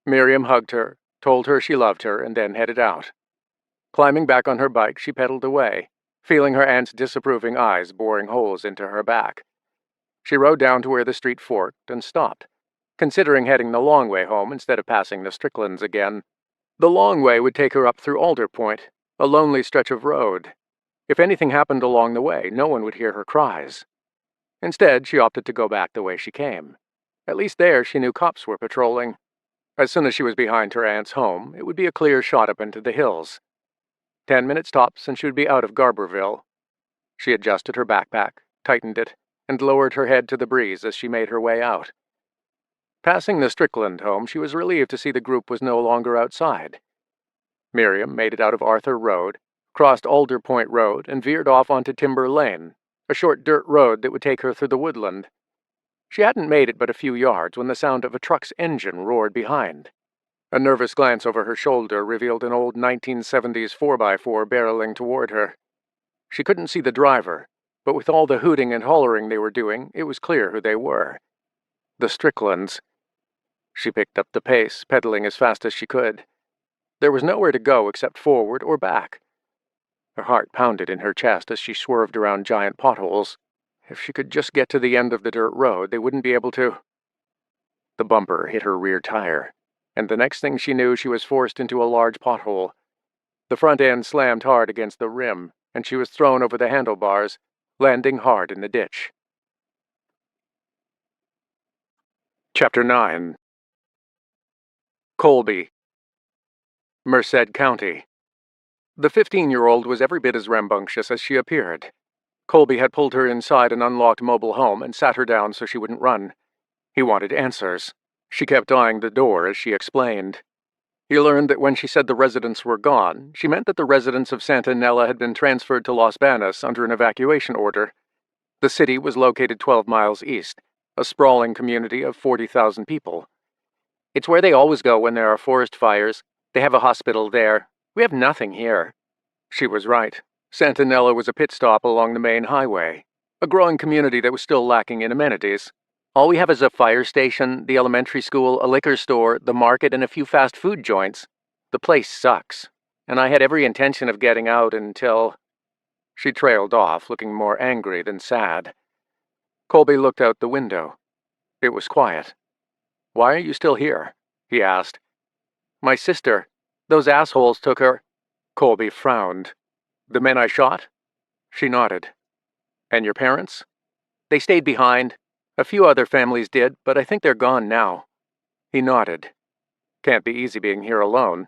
Miriam hugged her, told her she loved her, and then headed out. Climbing back on her bike, she pedaled away, feeling her aunt's disapproving eyes boring holes into her back. She rode down to where the street forked and stopped, considering heading the long way home instead of passing the Stricklands again. The long way would take her up through Alder Point, a lonely stretch of road. If anything happened along the way, no one would hear her cries. Instead, she opted to go back the way she came. At least there, she knew cops were patrolling. As soon as she was behind her aunt's home, it would be a clear shot up into the hills. 10 minutes tops, and she would be out of Garberville. She adjusted her backpack, tightened it, and lowered her head to the breeze as she made her way out. Passing the Strickland home, she was relieved to see the group was no longer outside. Miriam made it out of Arthur Road, crossed Alder Point Road, and veered off onto Timber Lane, a short dirt road that would take her through the woodland. She hadn't made it but a few yards when the sound of a truck's engine roared behind. A nervous glance over her shoulder revealed an old 1970s 4x4 barreling toward her. She couldn't see the driver, but with all the hooting and hollering they were doing, it was clear who they were. The Stricklands. She picked up the pace, pedaling as fast as she could. There was nowhere to go except forward or back. Her heart pounded in her chest as she swerved around giant potholes. If she could just get to the end of the dirt road, they wouldn't be able to. The bumper hit her rear tire, and the next thing she knew, she was forced into a large pothole. The front end slammed hard against the rim, and she was thrown over the handlebars, landing hard in the ditch. Chapter 9. Colby, Merced County. The 15-year-old was every bit as rambunctious as she appeared. Colby had pulled her inside an unlocked mobile home and sat her down so she wouldn't run. He wanted answers. She kept eyeing the door as she explained. He learned that when she said the residents were gone, she meant that the residents of Santa Nella had been transferred to Los Banos under an evacuation order. The city was located 12 miles east, a sprawling community of 40,000 people. It's where they always go when there are forest fires. They have a hospital there. We have nothing here. She was right. Santa Nella was a pit stop along the main highway, a growing community that was still lacking in amenities. All we have is a fire station, the elementary school, a liquor store, the market, and a few fast food joints. The place sucks, and I had every intention of getting out until... She trailed off, looking more angry than sad. Colby looked out the window. It was quiet. Why are you still here? He asked. My sister. Those assholes took her. Colby frowned. The men I shot? She nodded. And your parents? They stayed behind. A few other families did, but I think they're gone now. He nodded. Can't be easy being here alone.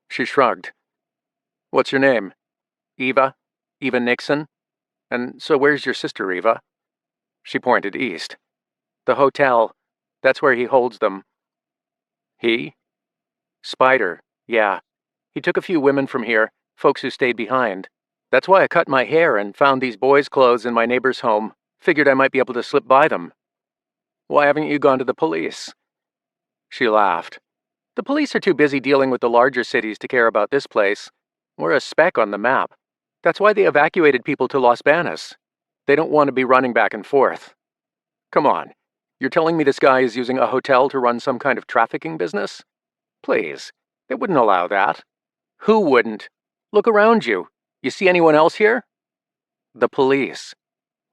She shrugged. What's your name? Eva? Eva Nixon? And so where's your sister, Eva? She pointed east. The hotel. That's where he holds them. He? Spider, yeah. He took a few women from here, folks who stayed behind. That's why I cut my hair and found these boys' clothes in my neighbor's home. Figured I might be able to slip by them. Why haven't you gone to the police? She laughed. The police are too busy dealing with the larger cities to care about this place. We're a speck on the map. That's why they evacuated people to Los Banos. They don't want to be running back and forth. Come on. You're telling me this guy is using a hotel to run some kind of trafficking business? Please. They wouldn't allow that. Who wouldn't? Look around you. You see anyone else here? The police.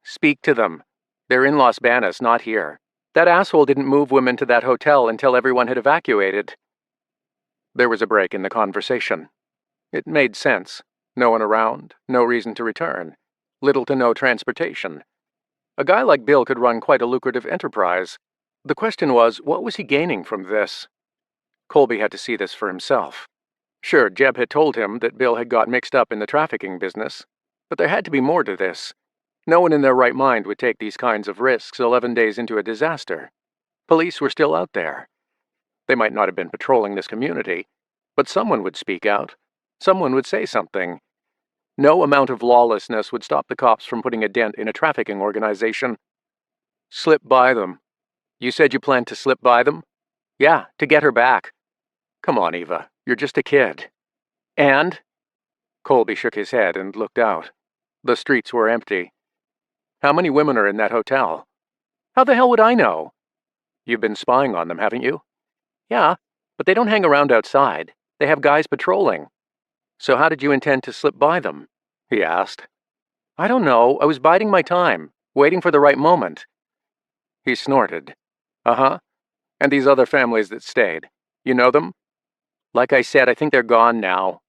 Speak to them. They're in Los Banos, not here. That asshole didn't move women to that hotel until everyone had evacuated. There was a break in the conversation. It made sense. No one around, no reason to return. Little to no transportation. A guy like Bill could run quite a lucrative enterprise. The question was, what was he gaining from this? Colby had to see this for himself. Sure, Jeb had told him that Bill had got mixed up in the trafficking business, but there had to be more to this. No one in their right mind would take these kinds of risks 11 days into a disaster. Police were still out there. They might not have been patrolling this community, but someone would speak out. Someone would say something. No amount of lawlessness would stop the cops from putting a dent in a trafficking organization. Slip by them. You said you planned to slip by them? Yeah, to get her back. Come on, Eva. You're just a kid. And? Colby shook his head and looked out. The streets were empty. How many women are in that hotel? How the hell would I know? You've been spying on them, haven't you? Yeah, but they don't hang around outside. They have guys patrolling. So how did you intend to slip by them? He asked. I don't know. I was biding my time, waiting for the right moment. He snorted. Uh-huh. And these other families that stayed. You know them? Like I said, I think they're gone now.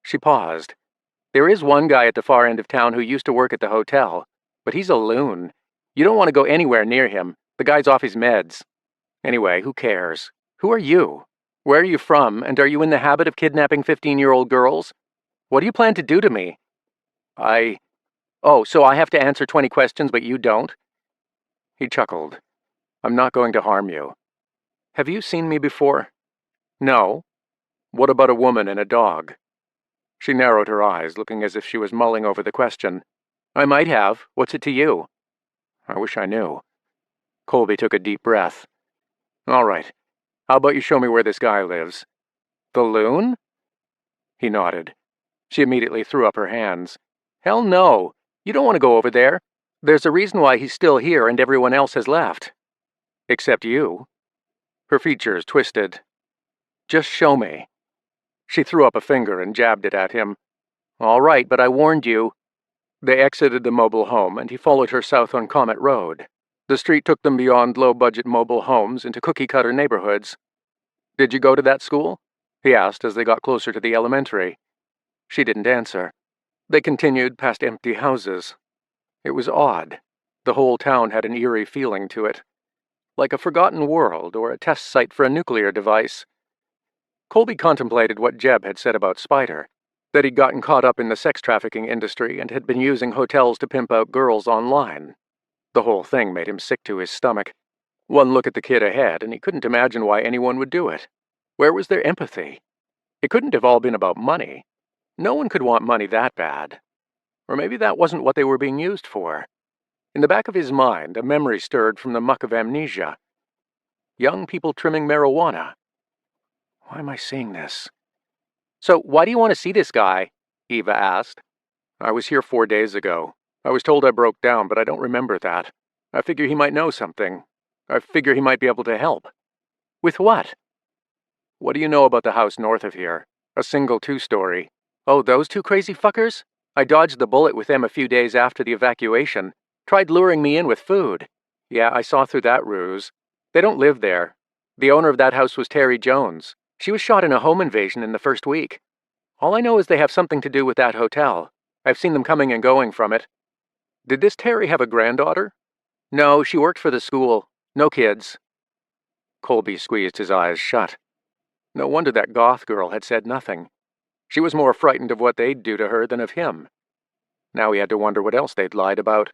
She paused. There is one guy at the far end of town who used to work at the hotel, but he's a loon. You don't want to go anywhere near him. The guy's off his meds. Anyway, who cares? Who are you? Where are you from, and are you in the habit of kidnapping 15-year-old girls? What do you plan to do to me? Oh, so I have to answer 20 questions, but you don't? He chuckled. I'm not going to harm you. Have you seen me before? No. What about a woman and a dog? She narrowed her eyes, looking as if she was mulling over the question. I might have. What's it to you? I wish I knew. Colby took a deep breath. All right. How about you show me where this guy lives? The loon? He nodded. She immediately threw up her hands. Hell no. You don't want to go over there. There's a reason why he's still here and everyone else has left. Except you. Her features twisted. Just show me. She threw up a finger and jabbed it at him. All right, but I warned you. They exited the mobile home, and he followed her south on Comet Road. The street took them beyond low-budget mobile homes into cookie-cutter neighborhoods. Did you go to that school? He asked as they got closer to the elementary. She didn't answer. They continued past empty houses. It was odd. The whole town had an eerie feeling to it. Like a forgotten world or a test site for a nuclear device. Colby contemplated what Jeb had said about Spider, that he'd gotten caught up in the sex trafficking industry and had been using hotels to pimp out girls online. The whole thing made him sick to his stomach. One look at the kid ahead, and he couldn't imagine why anyone would do it. Where was their empathy? It couldn't have all been about money. No one could want money that bad. Or maybe that wasn't what they were being used for. In the back of his mind, a memory stirred from the muck of amnesia. Young people trimming marijuana. Why am I seeing this? So, why do you want to see this guy? Eva asked. I was here 4 days ago. I was told I broke down, but I don't remember that. I figure he might know something. I figure he might be able to help. With what? What do you know about the house north of here? A single 2-story. Oh, those two crazy fuckers? I dodged the bullet with them a few days after the evacuation. Tried luring me in with food. Yeah, I saw through that ruse. They don't live there. The owner of that house was Terry Jones. She was shot in a home invasion in the first week. All I know is they have something to do with that hotel. I've seen them coming and going from it. Did this Terry have a granddaughter? No, she worked for the school. No kids. Colby squeezed his eyes shut. No wonder that goth girl had said nothing. She was more frightened of what they'd do to her than of him. Now he had to wonder what else they'd lied about.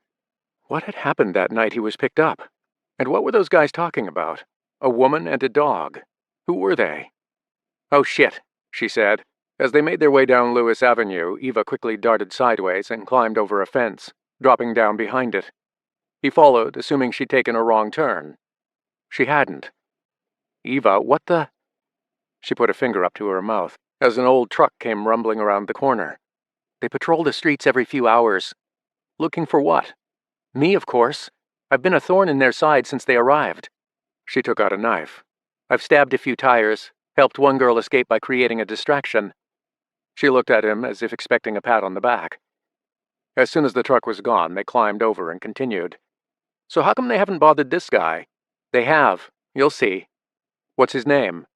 What had happened that night he was picked up? And what were those guys talking about? A woman and a dog. Who were they? Oh shit, she said. As they made their way down Lewis Avenue, Eva quickly darted sideways and climbed over a fence, dropping down behind it. He followed, assuming she'd taken a wrong turn. She hadn't. Eva, what the... She put a finger up to her mouth as an old truck came rumbling around the corner. They patrol the streets every few hours. Looking for what? Me, of course. I've been a thorn in their side since they arrived. She took out a knife. I've stabbed a few tires, helped one girl escape by creating a distraction. She looked at him as if expecting a pat on the back. As soon as the truck was gone, they climbed over and continued. So how come they haven't bothered this guy? They have. You'll see. What's his name?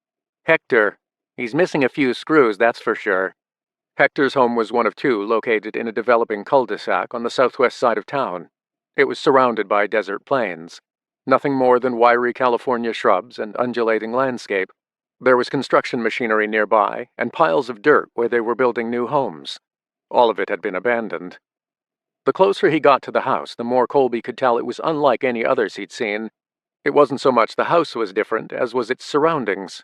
Hector. He's missing a few screws, that's for sure. Hector's home was one of two located in a developing cul-de-sac on the southwest side of town. It was surrounded by desert plains. Nothing more than wiry California shrubs and undulating landscape. There was construction machinery nearby and piles of dirt where they were building new homes. All of it had been abandoned. The closer he got to the house, the more Colby could tell it was unlike any others he'd seen. It wasn't so much the house was different as was its surroundings.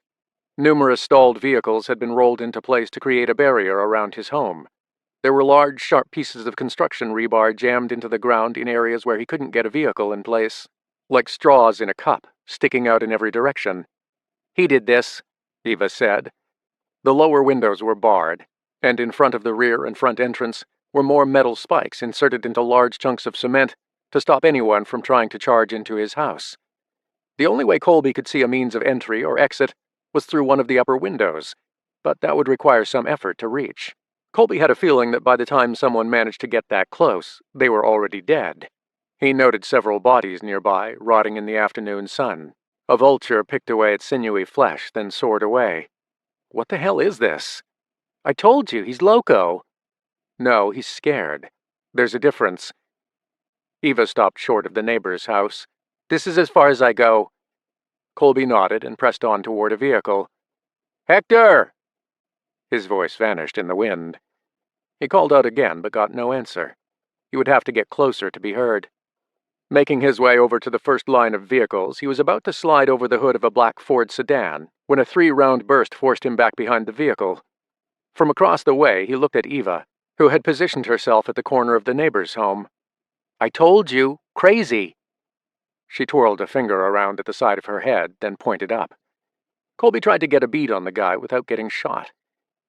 Numerous stalled vehicles had been rolled into place to create a barrier around his home. There were large, sharp pieces of construction rebar jammed into the ground in areas where he couldn't get a vehicle in place, like straws in a cup, sticking out in every direction. He did this, Eva said. The lower windows were barred, and in front of the rear and front entrance were more metal spikes inserted into large chunks of cement to stop anyone from trying to charge into his house. The only way Colby could see a means of entry or exit was through one of the upper windows, but that would require some effort to reach. Colby had a feeling that by the time someone managed to get that close, they were already dead. He noted several bodies nearby, rotting in the afternoon sun. A vulture picked away at sinewy flesh, then soared away. What the hell is this? I told you, he's loco. No, he's scared. There's a difference. Eva stopped short of the neighbor's house. This is as far as I go. Colby nodded and pressed on toward a vehicle. Hector! His voice vanished in the wind. He called out again, but got no answer. He would have to get closer to be heard. Making his way over to the first line of vehicles, he was about to slide over the hood of a black Ford sedan when a 3-round burst forced him back behind the vehicle. From across the way, he looked at Eva, who had positioned herself at the corner of the neighbor's home. I told you, crazy. She twirled a finger around at the side of her head, then pointed up. Colby tried to get a bead on the guy without getting shot.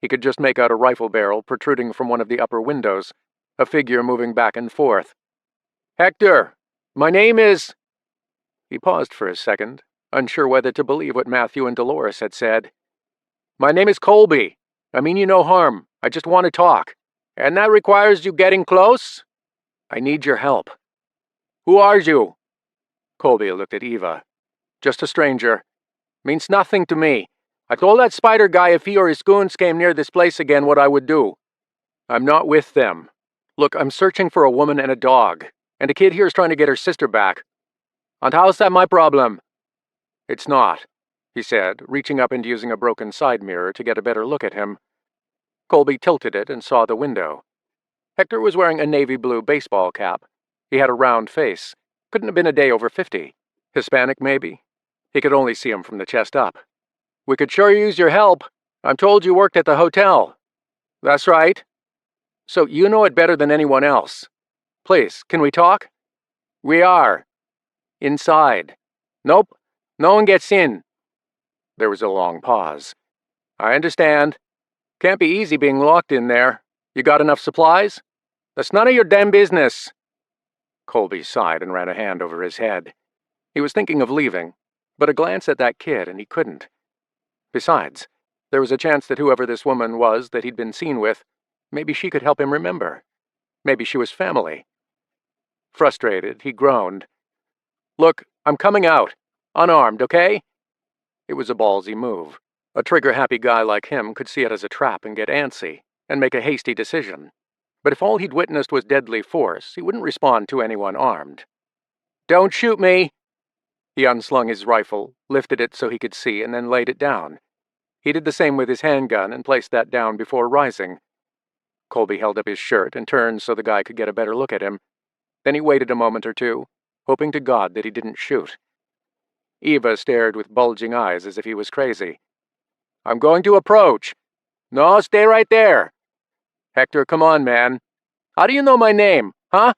He could just make out a rifle barrel protruding from one of the upper windows, a figure moving back and forth. Hector, my name is... He paused for a second, unsure whether to believe what Matthew and Dolores had said. My name is Colby. I mean you no harm. I just want to talk. And that requires you getting close? I need your help. Who are you? Colby looked at Eva. Just a stranger. Means nothing to me. I told that spider guy if he or his goons came near this place again what I would do. I'm not with them. Look, I'm searching for a woman and a dog, and a kid here is trying to get her sister back. And how's that my problem? It's not, he said, reaching up and using a broken side mirror to get a better look at him. Colby tilted it and saw the window. Hector was wearing a navy blue baseball cap. He had a round face. Couldn't have been a day over 50. Hispanic, maybe? He could only see him from the chest up. We could sure use your help. I'm told you worked at the hotel. That's right. So you know it better than anyone else. Please, can we talk? We are. Inside. Nope. No one gets in. There was a long pause. I understand. Can't be easy being locked in there. You got enough supplies? That's none of your damn business. Colby sighed and ran a hand over his head. He was thinking of leaving, but a glance at that kid and he couldn't. Besides, there was a chance that whoever this woman was that he'd been seen with, maybe she could help him remember. Maybe she was family. Frustrated, he groaned. Look, I'm coming out. Unarmed, okay? It was a ballsy move. A trigger-happy guy like him could see it as a trap and get antsy, and make a hasty decision. But if all he'd witnessed was deadly force, he wouldn't respond to anyone armed. Don't shoot me! He unslung his rifle, lifted it so he could see, and then laid it down. He did the same with his handgun and placed that down before rising. Colby held up his shirt and turned so the guy could get a better look at him. Then he waited a moment or two, hoping to God that he didn't shoot. Eva stared with bulging eyes as if he was crazy. I'm going to approach. No, stay right there. Hector, come on, man. How do you know my name, huh?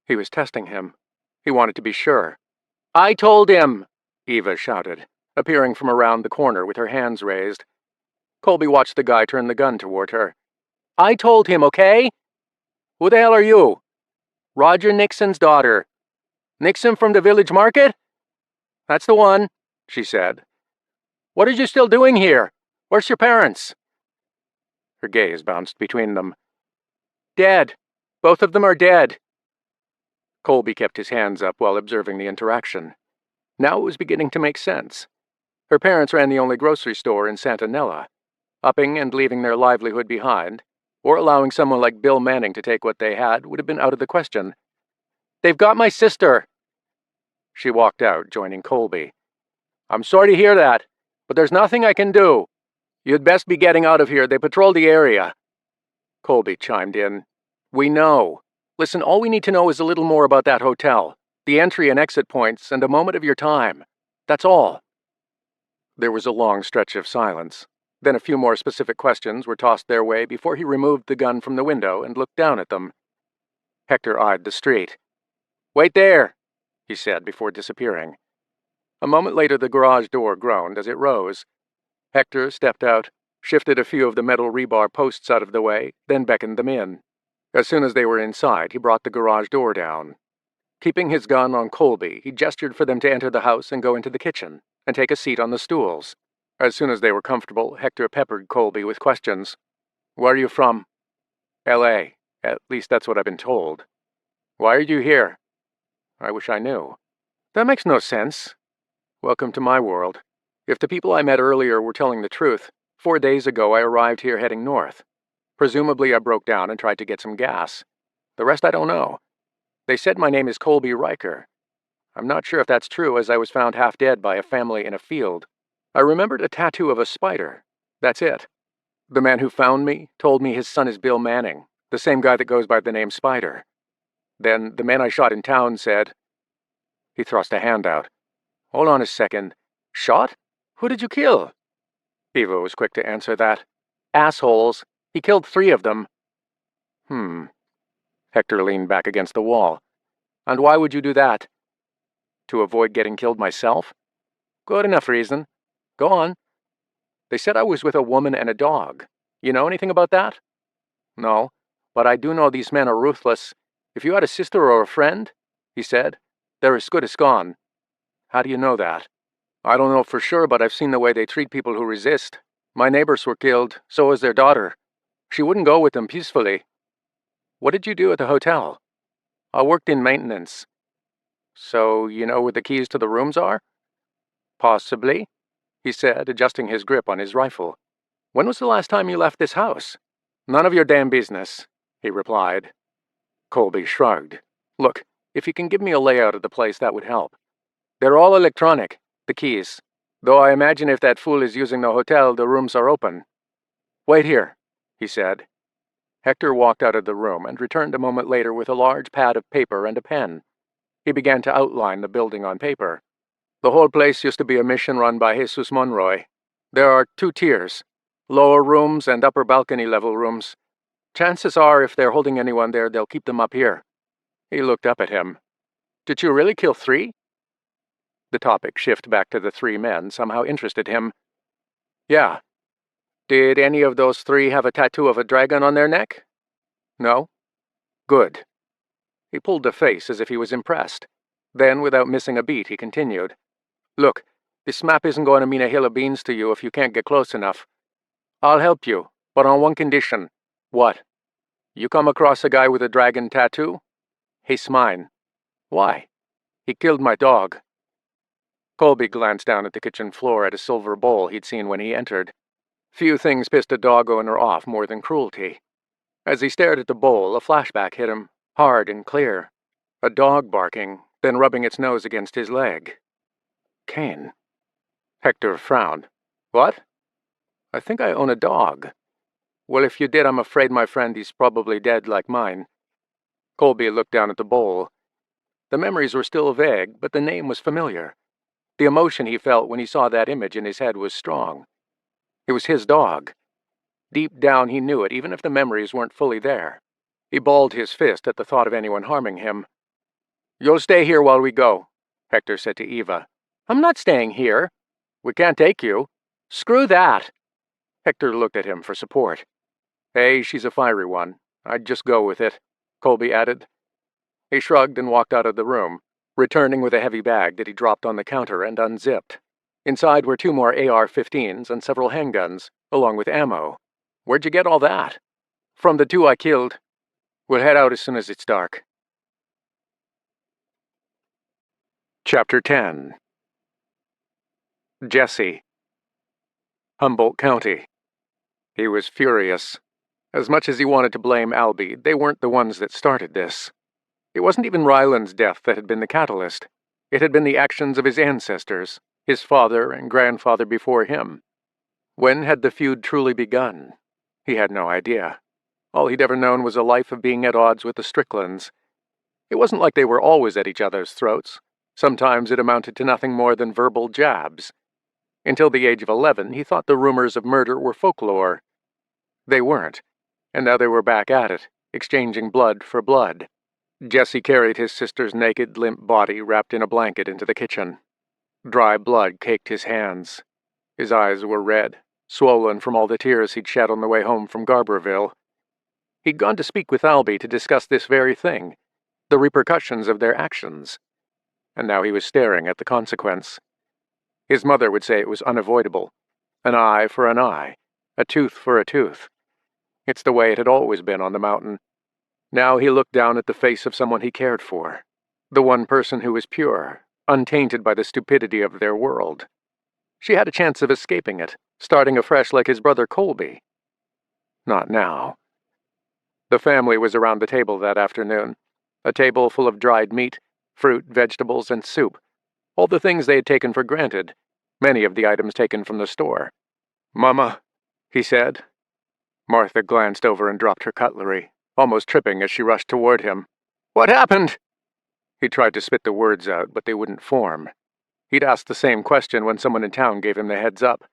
He was testing him. He wanted to be sure. I told him, Eva shouted, appearing from around the corner with her hands raised. Colby watched the guy turn the gun toward her. I told him, okay? Who the hell are you? Roger Nixon's daughter. Nixon from the village market? That's the one, she said. What are you still doing here? Where's your parents? Her gaze bounced between them. "Dead. Both of them are dead." Colby kept his hands up while observing the interaction. Now it was beginning to make sense. Her parents ran the only grocery store in Santa Nella. Upping and leaving their livelihood behind, or allowing someone like Bill Manning to take what they had, would have been out of the question. "They've got my sister." She walked out, joining Colby. "I'm sorry to hear that, but there's nothing I can do. You'd best be getting out of here. They patrol the area." Colby chimed in. "We know. Listen, all we need to know is a little more about that hotel, the entry and exit points, and a moment of your time. That's all." There was a long stretch of silence. Then a few more specific questions were tossed their way before he removed the gun from the window and looked down at them. Hector eyed the street. "Wait there," he said before disappearing. A moment later the garage door groaned as it rose. Hector stepped out, shifted a few of the metal rebar posts out of the way, then beckoned them in. As soon as they were inside, he brought the garage door down. Keeping his gun on Colby, he gestured for them to enter the house and go into the kitchen, and take a seat on the stools. As soon as they were comfortable, Hector peppered Colby with questions. "Where are you from?" "L.A. At least that's what I've been told." "Why are you here?" "I wish I knew." "That makes no sense." "Welcome to my world. If the people I met earlier were telling the truth, 4 days ago I arrived here heading north. Presumably I broke down and tried to get some gas. The rest I don't know. They said my name is Colby Riker. I'm not sure if that's true, as I was found half dead by a family in a field. I remembered a tattoo of a spider. That's it. The man who found me told me his son is Bill Manning, the same guy that goes by the name Spider. Then the man I shot in town said—" He thrust a hand out. "Hold on a second. Shot? Who did you kill?" Eva was quick to answer that. "Assholes. He killed 3 of them." Hector leaned back against the wall. "And why would you do that?" "To avoid getting killed myself." "Good enough reason. Go on." "They said I was with a woman and a dog. You know anything about that?" "No, but I do know these men are ruthless. If you had a sister or a friend," he said, "they're as good as gone." "How do you know that?" "I don't know for sure, but I've seen the way they treat people who resist. My neighbors were killed, so was their daughter. She wouldn't go with them peacefully." "What did you do at the hotel?" "I worked in maintenance." "So you know where the keys to the rooms are?" "Possibly," he said, adjusting his grip on his rifle. "When was the last time you left this house?" "None of your damn business," he replied. Colby shrugged. "Look, if you can give me a layout of the place, that would help. They're all electronic, the keys. Though I imagine if that fool is using the hotel, the rooms are open." "Wait here," he said. Hector walked out of the room and returned a moment later with a large pad of paper and a pen. He began to outline the building on paper. "The whole place used to be a mission run by Jesus Monroy. There are 2 tiers, lower rooms and upper balcony-level rooms. Chances are, if they're holding anyone there, they'll keep them up here." He looked up at him. "Did you really kill 3? The topic shift back to the 3 men somehow interested him. "Yeah." "Did any of those 3 have a tattoo of a dragon on their neck?" "No." "Good." He pulled a face as if he was impressed. Then, without missing a beat, he continued. "Look, this map isn't going to mean a hill of beans to you if you can't get close enough. I'll help you, but on one condition." "What?" "You come across a guy with a dragon tattoo? He's mine." "Why?" "He killed my dog." Colby glanced down at the kitchen floor at a silver bowl he'd seen when he entered. Few things pissed a dog owner off more than cruelty. As he stared at the bowl, a flashback hit him, hard and clear. A dog barking, then rubbing its nose against his leg. Cain. Hector frowned. "What?" "I think I own a dog." "Well, if you did, I'm afraid, my friend, he's probably dead like mine." Colby looked down at the bowl. The memories were still vague, but the name was familiar. The emotion he felt when he saw that image in his head was strong. It was his dog. Deep down he knew it, even if the memories weren't fully there. He balled his fist at the thought of anyone harming him. "You'll stay here while we go," Hector said to Eva. "I'm not staying here." "We can't take you." "Screw that." Hector looked at him for support. "Hey, she's a fiery one. I'd just go with it," Colby added. He shrugged and walked out of the room, returning with a heavy bag that he dropped on the counter and unzipped. Inside were 2 more AR-15s and several handguns, along with ammo. Where'd you get all that? From the two I killed. We'll head out as soon as it's dark. Chapter 10. Jesse. Humboldt County. He was furious. As much as he wanted to blame Albie, they weren't the ones that started this. It wasn't even Ryland's death that had been the catalyst. It had been the actions of his ancestors, his father and grandfather before him. When had the feud truly begun? He had no idea. All he'd ever known was a life of being at odds with the Stricklands. It wasn't like they were always at each other's throats. Sometimes it amounted to nothing more than verbal jabs. Until the age of 11, he thought the rumors of murder were folklore. They weren't, and now they were back at it, exchanging blood for blood. Jesse carried his sister's naked, limp body wrapped in a blanket into the kitchen. Dry blood caked his hands. His eyes were red, swollen from all the tears he'd shed on the way home from Garberville. He'd gone to speak with Albie to discuss this very thing, the repercussions of their actions. And now he was staring at the consequence. His mother would say it was unavoidable. An eye for an eye, a tooth for a tooth. It's the way it had always been on the mountain. Now he looked down at the face of someone he cared for, the one person who was pure, untainted by the stupidity of their world. She had a chance of escaping it, starting afresh like his brother Colby. Not now. The family was around the table that afternoon, a table full of dried meat, fruit, vegetables, and soup, all the things they had taken for granted, many of the items taken from the store. "Mama," he said. Martha glanced over and dropped her cutlery, almost tripping as she rushed toward him. "What happened?" He tried to spit the words out, but they wouldn't form. He'd asked the same question when someone in town gave him the heads up.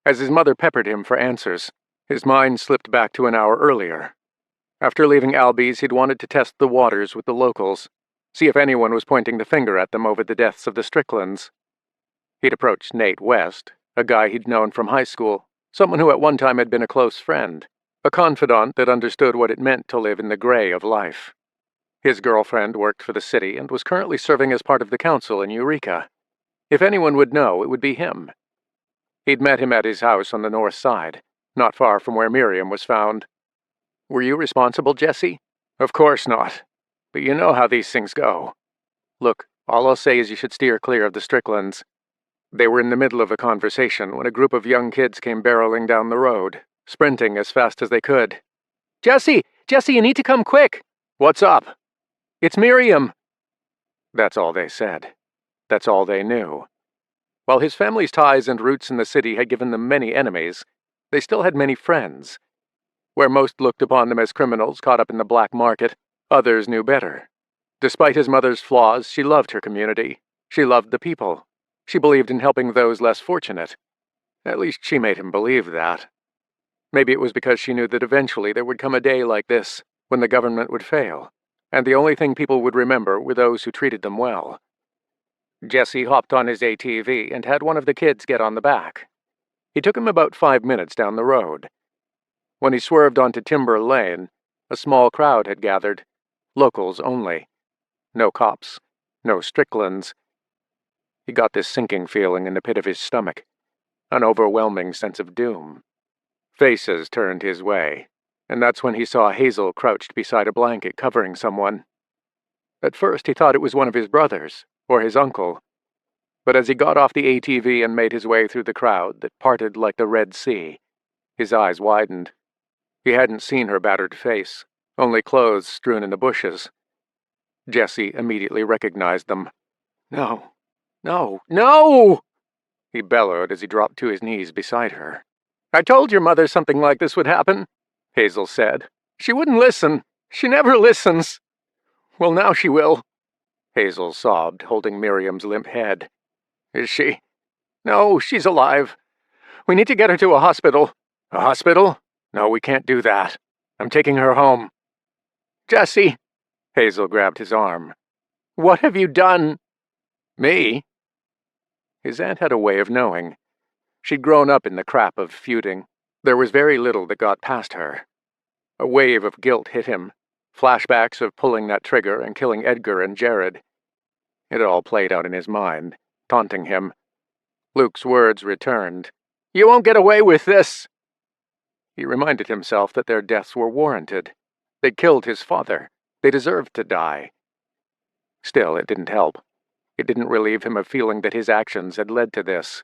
As his mother peppered him for answers, his mind slipped back to an hour earlier. After leaving Albie's, he'd wanted to test the waters with the locals, see if anyone was pointing the finger at them over the deaths of the Stricklands. He'd approached Nate West, a guy he'd known from high school, someone who at one time had been a close friend, a confidant that understood what it meant to live in the gray of life. His girlfriend worked for the city and was currently serving as part of the council in Eureka. If anyone would know, it would be him. He'd met him at his house on the north side, not far from where Miriam was found. "Were you responsible, Jesse?" "Of course not. But you know how these things go. Look, all I'll say is you should steer clear of the Stricklands." They were in the middle of a conversation when a group of young kids came barreling down the road, sprinting as fast as they could. "Jesse! Jesse, you need to come quick!" "What's up?" "It's Miriam." That's all they said. That's all they knew. While his family's ties and roots in the city had given them many enemies, they still had many friends. Where most looked upon them as criminals caught up in the black market, others knew better. Despite his mother's flaws, she loved her community. She loved the people. She believed in helping those less fortunate. At least she made him believe that. Maybe it was because she knew that eventually there would come a day like this, when the government would fail, and the only thing people would remember were those who treated them well. Jesse hopped on his ATV and had one of the kids get on the back. It took him about 5 minutes down the road. When he swerved onto Timber Lane, a small crowd had gathered, locals only. No cops, no Stricklands. He got this sinking feeling in the pit of his stomach, an overwhelming sense of doom. Faces turned his way, and that's when he saw Hazel crouched beside a blanket covering someone. At first he thought it was one of his brothers, or his uncle. But as he got off the ATV and made his way through the crowd that parted like the Red Sea, his eyes widened. He hadn't seen her battered face, only clothes strewn in the bushes. Jesse immediately recognized them. "No, no, no!" he bellowed as he dropped to his knees beside her. "I told your mother something like this would happen," Hazel said. "She wouldn't listen. She never listens." "Well, now she will," Hazel sobbed, holding Miriam's limp head. "Is she?" "No, she's alive. We need to get her to a hospital." "A hospital? No, we can't do that. I'm taking her home." "Jesse!" Hazel grabbed his arm. "What have you done?" "Me?" His aunt had a way of knowing. She'd grown up in the crap of feuding. There was very little that got past her. A wave of guilt hit him, flashbacks of pulling that trigger and killing Edgar and Jared. It all played out in his mind, taunting him. Luke's words returned. "You won't get away with this." He reminded himself that their deaths were warranted. They'd killed his father. They deserved to die. Still, it didn't help. It didn't relieve him of feeling that his actions had led to this.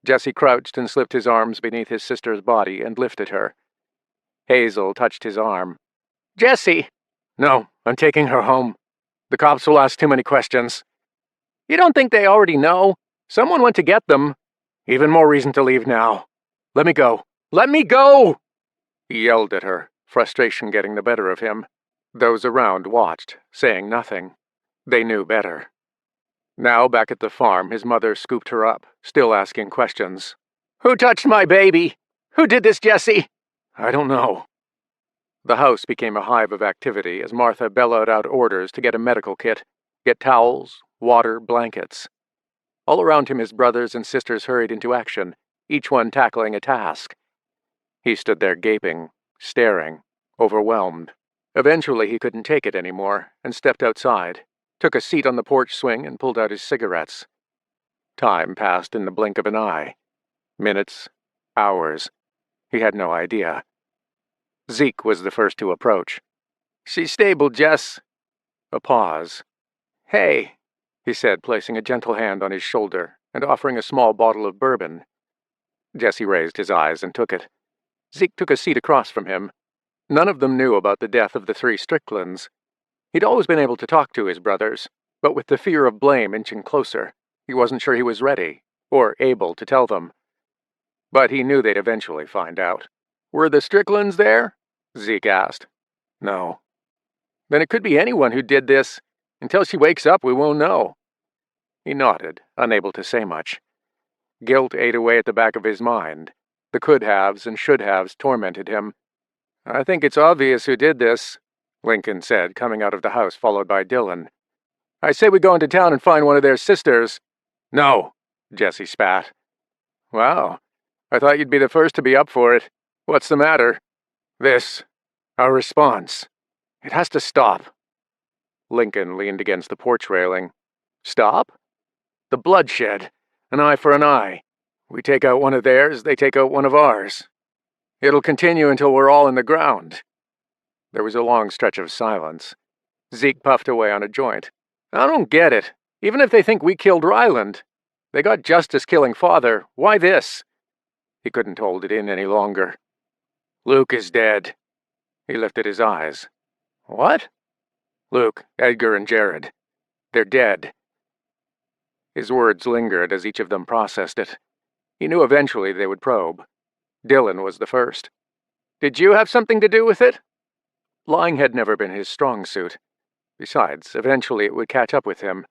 Jesse crouched and slipped his arms beneath his sister's body and lifted her. Hazel touched his arm. "Jesse!" "No, I'm taking her home. The cops will ask too many questions." "You don't think they already know? Someone went to get them." "Even more reason to leave now. Let me go. Let me go!" He yelled at her, frustration getting the better of him. Those around watched, saying nothing. They knew better. Now, back at the farm, his mother scooped her up, still asking questions. "Who touched my baby? Who did this, Jesse?" "I don't know." The house became a hive of activity as Martha bellowed out orders to get a medical kit, get towels, water, blankets. All around him his brothers and sisters hurried into action, each one tackling a task. He stood there gaping, staring, overwhelmed. Eventually he couldn't take it anymore and stepped outside, took a seat on the porch swing and pulled out his cigarettes. Time passed in the blink of an eye. Minutes, hours. He had no idea. Zeke was the first to approach. "She's stable, Jess." A pause. "Hey," he said, placing a gentle hand on his shoulder and offering a small bottle of bourbon. Jesse raised his eyes and took it. Zeke took a seat across from him. None of them knew about the death of the 3 Stricklands. He'd always been able to talk to his brothers, but with the fear of blame inching closer, he wasn't sure he was ready, or able to tell them. But he knew they'd eventually find out. "Were the Stricklands there?" Zeke asked. "No." "Then it could be anyone who did this. Until she wakes up, we won't know." He nodded, unable to say much. Guilt ate away at the back of his mind. The could-haves and should-haves tormented him. "I think it's obvious who did this," Lincoln said, coming out of the house followed by Dylan. "I say we go into town and find one of their sisters." "No," Jesse spat. "Wow, I thought you'd be the first to be up for it. What's the matter?" "This. Our response. It has to stop." Lincoln leaned against the porch railing. "Stop?" "The bloodshed. An eye for an eye. We take out one of theirs, they take out one of ours. It'll continue until we're all in the ground." There was a long stretch of silence. Zeke puffed away on a joint. "I don't get it. Even if they think we killed Ryland. They got justice killing father. Why this?" He couldn't hold it in any longer. "Luke is dead." He lifted his eyes. "What?" "Luke, Edgar, and Jared. They're dead." His words lingered as each of them processed it. He knew eventually they would probe. Dylan was the first. "Did you have something to do with it?" Lying had never been his strong suit. Besides, eventually it would catch up with him.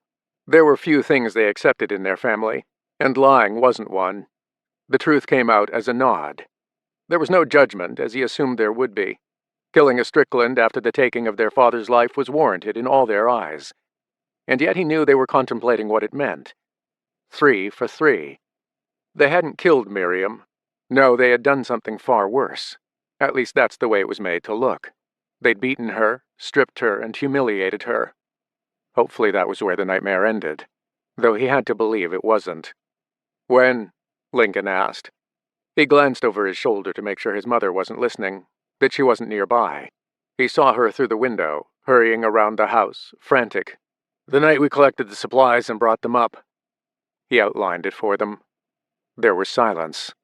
There were few things they accepted in their family, and lying wasn't one. The truth came out as a nod. There was no judgment, as he assumed there would be. Killing a Strickland after the taking of their father's life was warranted in all their eyes. And yet he knew they were contemplating what it meant. 3 for 3. They hadn't killed Miriam. No, they had done something far worse. At least that's the way it was made to look. They'd beaten her, stripped her, and humiliated her. Hopefully that was where the nightmare ended, though he had to believe it wasn't. "When?" Lincoln asked. He glanced over his shoulder to make sure his mother wasn't listening, that she wasn't nearby. He saw her through the window, hurrying around the house, frantic. "The night we collected the supplies and brought them up." He outlined it for them. There was silence.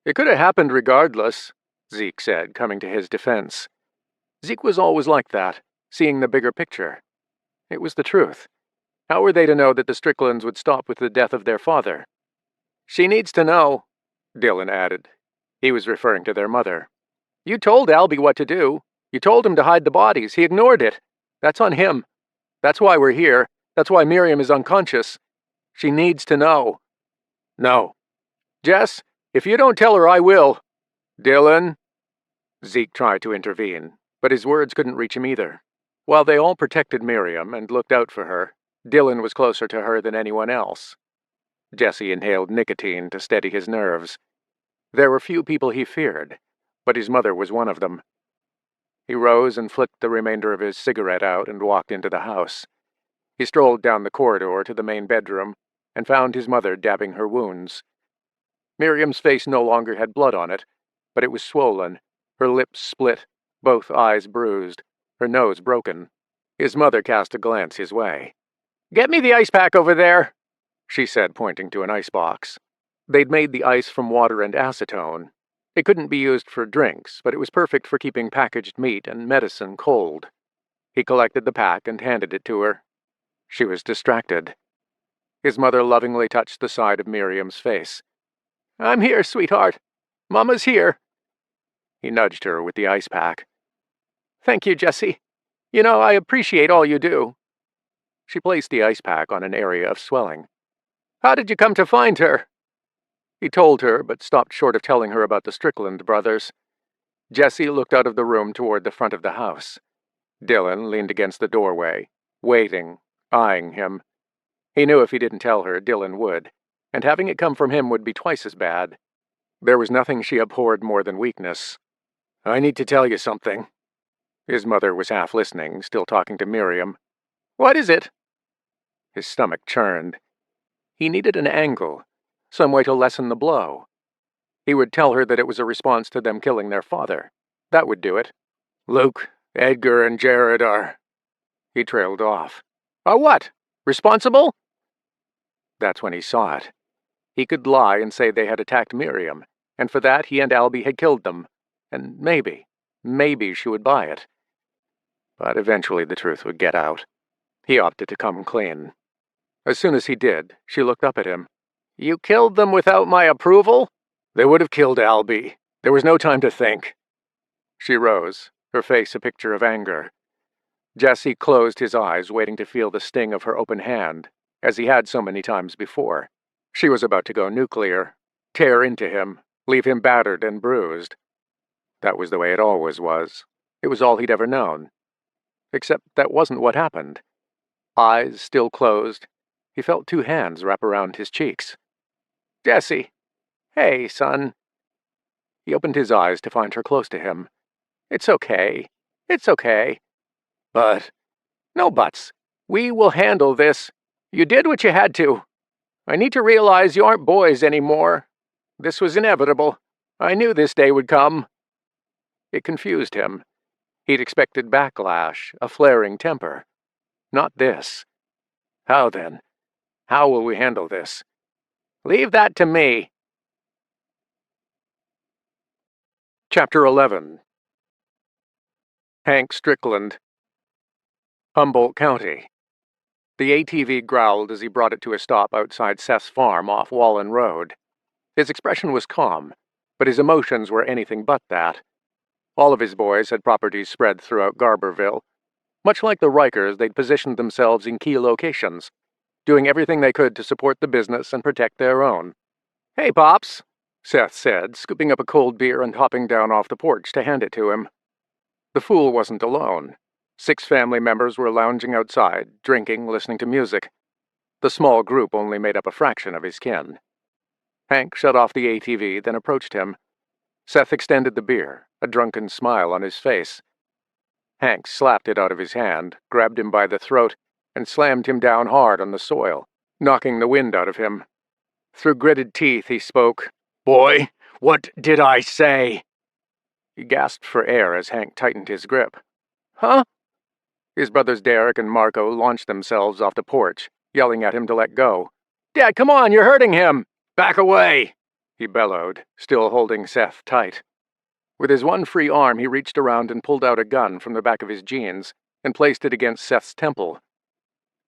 "It could have happened regardless," Zeke said, coming to his defense. Zeke was always like that, seeing the bigger picture. It was the truth. How were they to know that the Stricklands would stop with the death of their father? "She needs to know," Dylan added. He was referring to their mother. "You told Albie what to do. You told him to hide the bodies. He ignored it. That's on him. That's why we're here. That's why Miriam is unconscious. She needs to know." "No." "Jess, if you don't tell her, I will." "Dylan." Zeke tried to intervene, but his words couldn't reach him either. While they all protected Miriam and looked out for her, Dylan was closer to her than anyone else. Jesse inhaled nicotine to steady his nerves. There were few people he feared, but his mother was one of them. He rose and flicked the remainder of his cigarette out and walked into the house. He strolled down the corridor to the main bedroom and found his mother dabbing her wounds. Miriam's face no longer had blood on it, but it was swollen, her lips split, both eyes bruised, her nose broken. His mother cast a glance his way. "Get me the ice pack over there," she said, pointing to an icebox. They'd made the ice from water and acetone. It couldn't be used for drinks, but it was perfect for keeping packaged meat and medicine cold. He collected the pack and handed it to her. She was distracted. His mother lovingly touched the side of Miriam's face. "I'm here, sweetheart. Mama's here." He nudged her with the ice pack. "Thank you, Jessie. You know, I appreciate all you do." She placed the ice pack on an area of swelling. "How did you come to find her?" He told her, but stopped short of telling her about the Strickland brothers. Jessie looked out of the room toward the front of the house. Dylan leaned against the doorway, waiting, eyeing him. He knew if he didn't tell her, Dylan would, and having it come from him would be twice as bad. There was nothing she abhorred more than weakness. "I need to tell you something." His mother was half listening, still talking to Miriam. "What is it?" His stomach churned. He needed an angle, some way to lessen the blow. He would tell her that it was a response to them killing their father. That would do it. "Luke, Edgar, and Jared are—" He trailed off. "Are what? Responsible?" That's when he saw it. He could lie and say they had attacked Miriam, and for that he and Albie had killed them. And maybe she would buy it. But eventually the truth would get out. He opted to come clean. As soon as he did, she looked up at him. "You killed them without my approval?" "They would have killed Albie. There was no time to think." She rose, her face a picture of anger. Jesse closed his eyes, waiting to feel the sting of her open hand, as he had so many times before. She was about to go nuclear, tear into him, leave him battered and bruised. That was the way it always was. It was all he'd ever known. Except that wasn't what happened. Eyes still closed, he felt two hands wrap around his cheeks. "Jesse! Hey, son." He opened his eyes to find her close to him. "It's okay. It's okay." "But—" "No buts. We will handle this. You did what you had to. I need to realize you aren't boys anymore. This was inevitable. I knew this day would come." It confused him. He'd expected backlash, a flaring temper. Not this. "How then? How will we handle this?" "Leave that to me." Chapter 11. Hank Strickland. Humboldt County. The ATV growled as he brought it to a stop outside Seth's farm off Wallen Road. His expression was calm, but his emotions were anything but that. All of his boys had properties spread throughout Garberville. Much like the Rikers, they'd positioned themselves in key locations, doing everything they could to support the business and protect their own. "Hey, Pops," Seth said, scooping up a cold beer and hopping down off the porch to hand it to him. The fool wasn't alone. 6 family members were lounging outside, drinking, listening to music. The small group only made up a fraction of his kin. Hank shut off the ATV, then approached him. Seth extended the beer, a drunken smile on his face. Hank slapped it out of his hand, grabbed him by the throat, and slammed him down hard on the soil, knocking the wind out of him. Through gritted teeth, he spoke. "Boy, what did I say?" He gasped for air as Hank tightened his grip. "Huh?" His brothers Derek and Marco launched themselves off the porch, yelling at him to let go. "Dad, come on, you're hurting him!" "Back away!" he bellowed, still holding Seth tight. With his one free arm, he reached around and pulled out a gun from the back of his jeans and placed it against Seth's temple.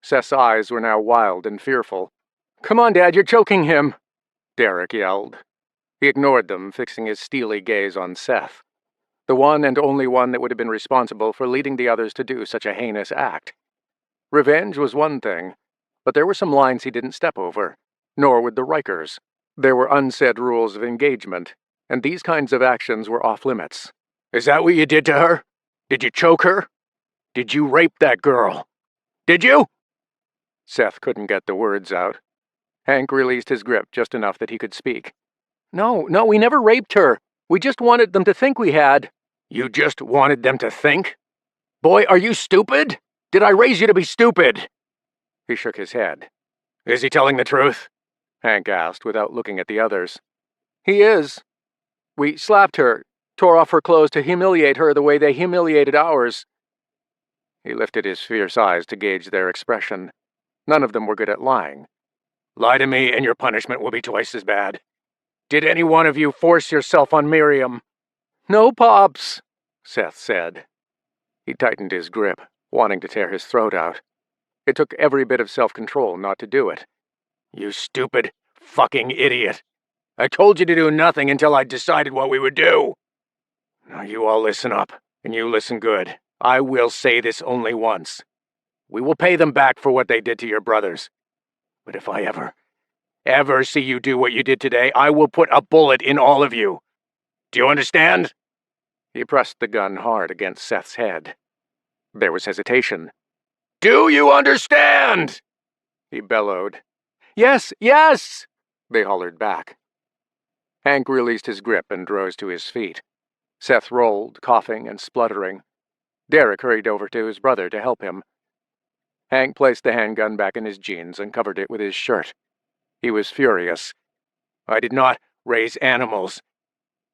Seth's eyes were now wild and fearful. "Come on, Dad, you're choking him!" Derek yelled. He ignored them, fixing his steely gaze on Seth, the one and only one that would have been responsible for leading the others to do such a heinous act. Revenge was one thing, but there were some lines he didn't step over, nor would the Rikers. There were unsaid rules of engagement, and these kinds of actions were off-limits. "Is that what you did to her? Did you choke her? Did you rape that girl? Did you?" Seth couldn't get the words out. Hank released his grip just enough that he could speak. No, we never raped her. We just wanted them to think we had." "You just wanted them to think? Boy, are you stupid? Did I raise you to be stupid?" He shook his head. "Is he telling the truth?" Hank asked without looking at the others. "He is." We slapped her, tore off her clothes to humiliate her the way they humiliated ours." He lifted his fierce eyes to gauge their expression. None of them were good at lying. "Lie to me and your punishment will be twice as bad. Did any one of you force yourself on Miriam?" "No, Pops," Seth said. He tightened his grip, wanting to tear his throat out. It took every bit of self-control not to do it. "You stupid, fucking idiot. I told you to do nothing until I'd decided what we would do. Now you all listen up, and you listen good. I will say this only once. We will pay them back for what they did to your brothers. But if I ever see you do what you did today, I will put a bullet in all of you. Do you understand?" He pressed the gun hard against Seth's head. There was hesitation. "Do you understand?" he bellowed. "Yes, yes!" they hollered back. Hank released his grip and rose to his feet. Seth rolled, coughing and spluttering. Derek hurried over to his brother to help him. Hank placed the handgun back in his jeans and covered it with his shirt. He was furious. "I did not raise animals.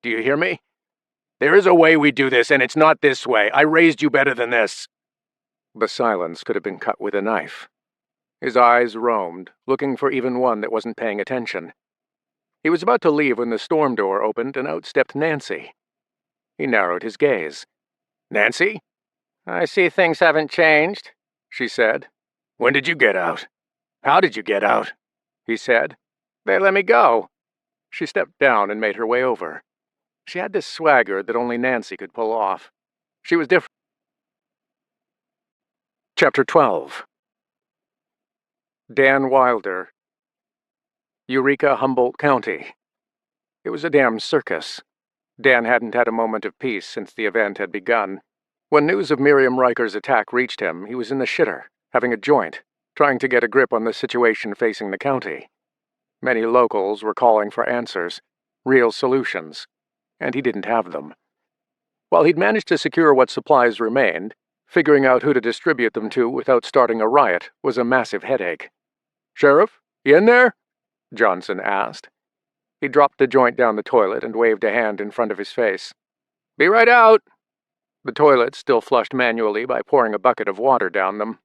Do you hear me? There is a way we do this, and it's not this way. I raised you better than this." The silence could have been cut with a knife. His eyes roamed, looking for even one that wasn't paying attention. He was about to leave when the storm door opened and out stepped Nancy. He narrowed his gaze. "Nancy?" "I see things haven't changed," she said. "When did you get out? How did you get out?" he said. "They let me go." She stepped down and made her way over. She had this swagger that only Nancy could pull off. She was different. Chapter 12. Dan Wilder. Eureka, Humboldt County. It was a damn circus. Dan hadn't had a moment of peace since the event had begun. When news of Miriam Riker's attack reached him, he was in the shitter, having a joint, trying to get a grip on the situation facing the county. Many locals were calling for answers, real solutions, and he didn't have them. While he'd managed to secure what supplies remained, figuring out who to distribute them to without starting a riot was a massive headache. "Sheriff, you in there?" Johnson asked. He dropped the joint down the toilet and waved a hand in front of his face. "Be right out." The toilet still flushed manually by pouring a bucket of water down them.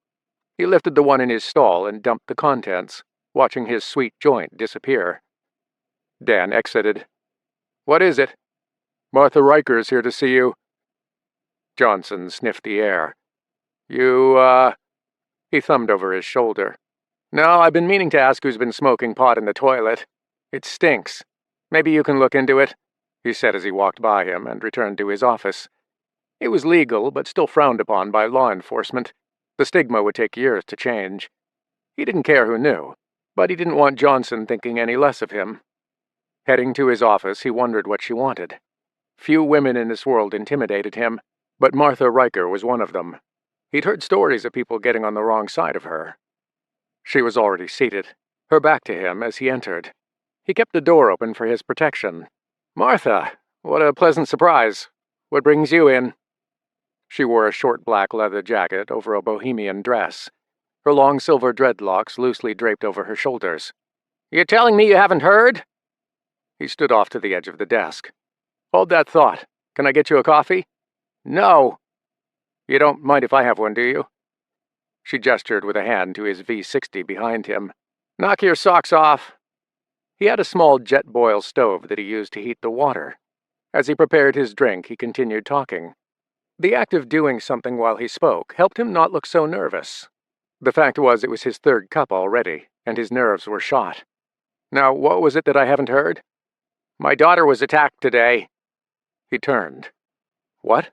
He lifted the one in his stall and dumped the contents, watching his sweet joint disappear. Dan exited. "What is it?" "Martha Riker's here to see you." Johnson sniffed the air. You, He thumbed over his shoulder. "No, I've been meaning to ask who's been smoking pot in the toilet. It stinks. Maybe you can look into it," he said as he walked by him and returned to his office. It was legal, but still frowned upon by law enforcement. The stigma would take years to change. He didn't care who knew, but he didn't want Johnson thinking any less of him. Heading to his office, he wondered what she wanted. Few women in this world intimidated him, but Martha Riker was one of them. He'd heard stories of people getting on the wrong side of her. She was already seated, her back to him as he entered. He kept the door open for his protection. "Martha, what a pleasant surprise. What brings you in?" She wore a short black leather jacket over a bohemian dress, her long silver dreadlocks loosely draped over her shoulders. "You telling me you haven't heard?" He stood off to the edge of the desk. "Hold that thought. Can I get you a coffee?" "No." "You don't mind if I have one, do you?" She gestured with a hand to his V60 behind him. "Knock your socks off." He had a small jet boil stove that he used to heat the water. As he prepared his drink, he continued talking. The act of doing something while he spoke helped him not look so nervous. The fact was it was his third cup already, and his nerves were shot. "Now, what was it that I haven't heard?" "My daughter was attacked today." He turned. "What?"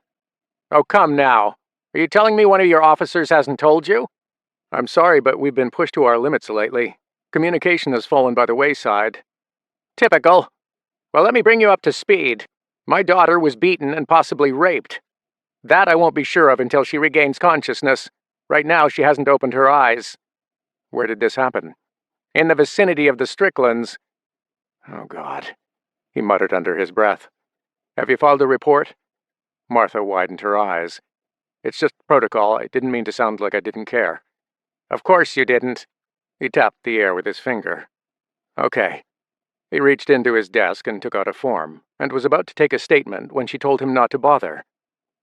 "Oh, come now. Are you telling me one of your officers hasn't told you?" "I'm sorry, but we've been pushed to our limits lately. Communication has fallen by the wayside." "Typical. Well, let me bring you up to speed. My daughter was beaten and possibly raped. That I won't be sure of until she regains consciousness. Right now, she hasn't opened her eyes." "Where did this happen?" "In the vicinity of the Stricklands." "Oh, God," he muttered under his breath. "Have you filed a report?" Martha widened her eyes. "It's just protocol. I didn't mean to sound like I didn't care." "Of course you didn't." He tapped the air with his finger. "Okay. He reached into his desk and took out a form, and was about to take a statement when she told him not to bother.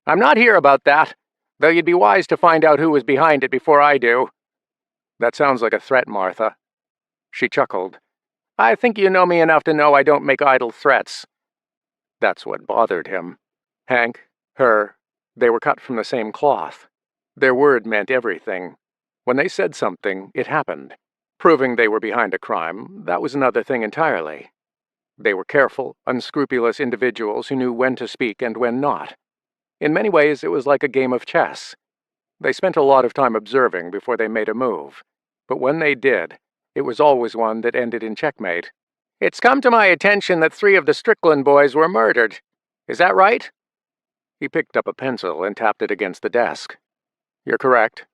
"I'm not here about that, though you'd be wise to find out who was behind it before I do." "That sounds like a threat, Martha." She chuckled. "I think you know me enough to know I don't make idle threats." That's what bothered him. Hank, her, they were cut from the same cloth. Their word meant everything. When they said something, it happened. Proving they were behind a crime, that was another thing entirely. They were careful, unscrupulous individuals who knew when to speak and when not. In many ways, it was like a game of chess. They spent a lot of time observing before they made a move, but when they did, it was always one that ended in checkmate. "It's come to my attention that 3 of the Strickland boys were murdered. Is that right?" He picked up a pencil and tapped it against the desk. "You're correct."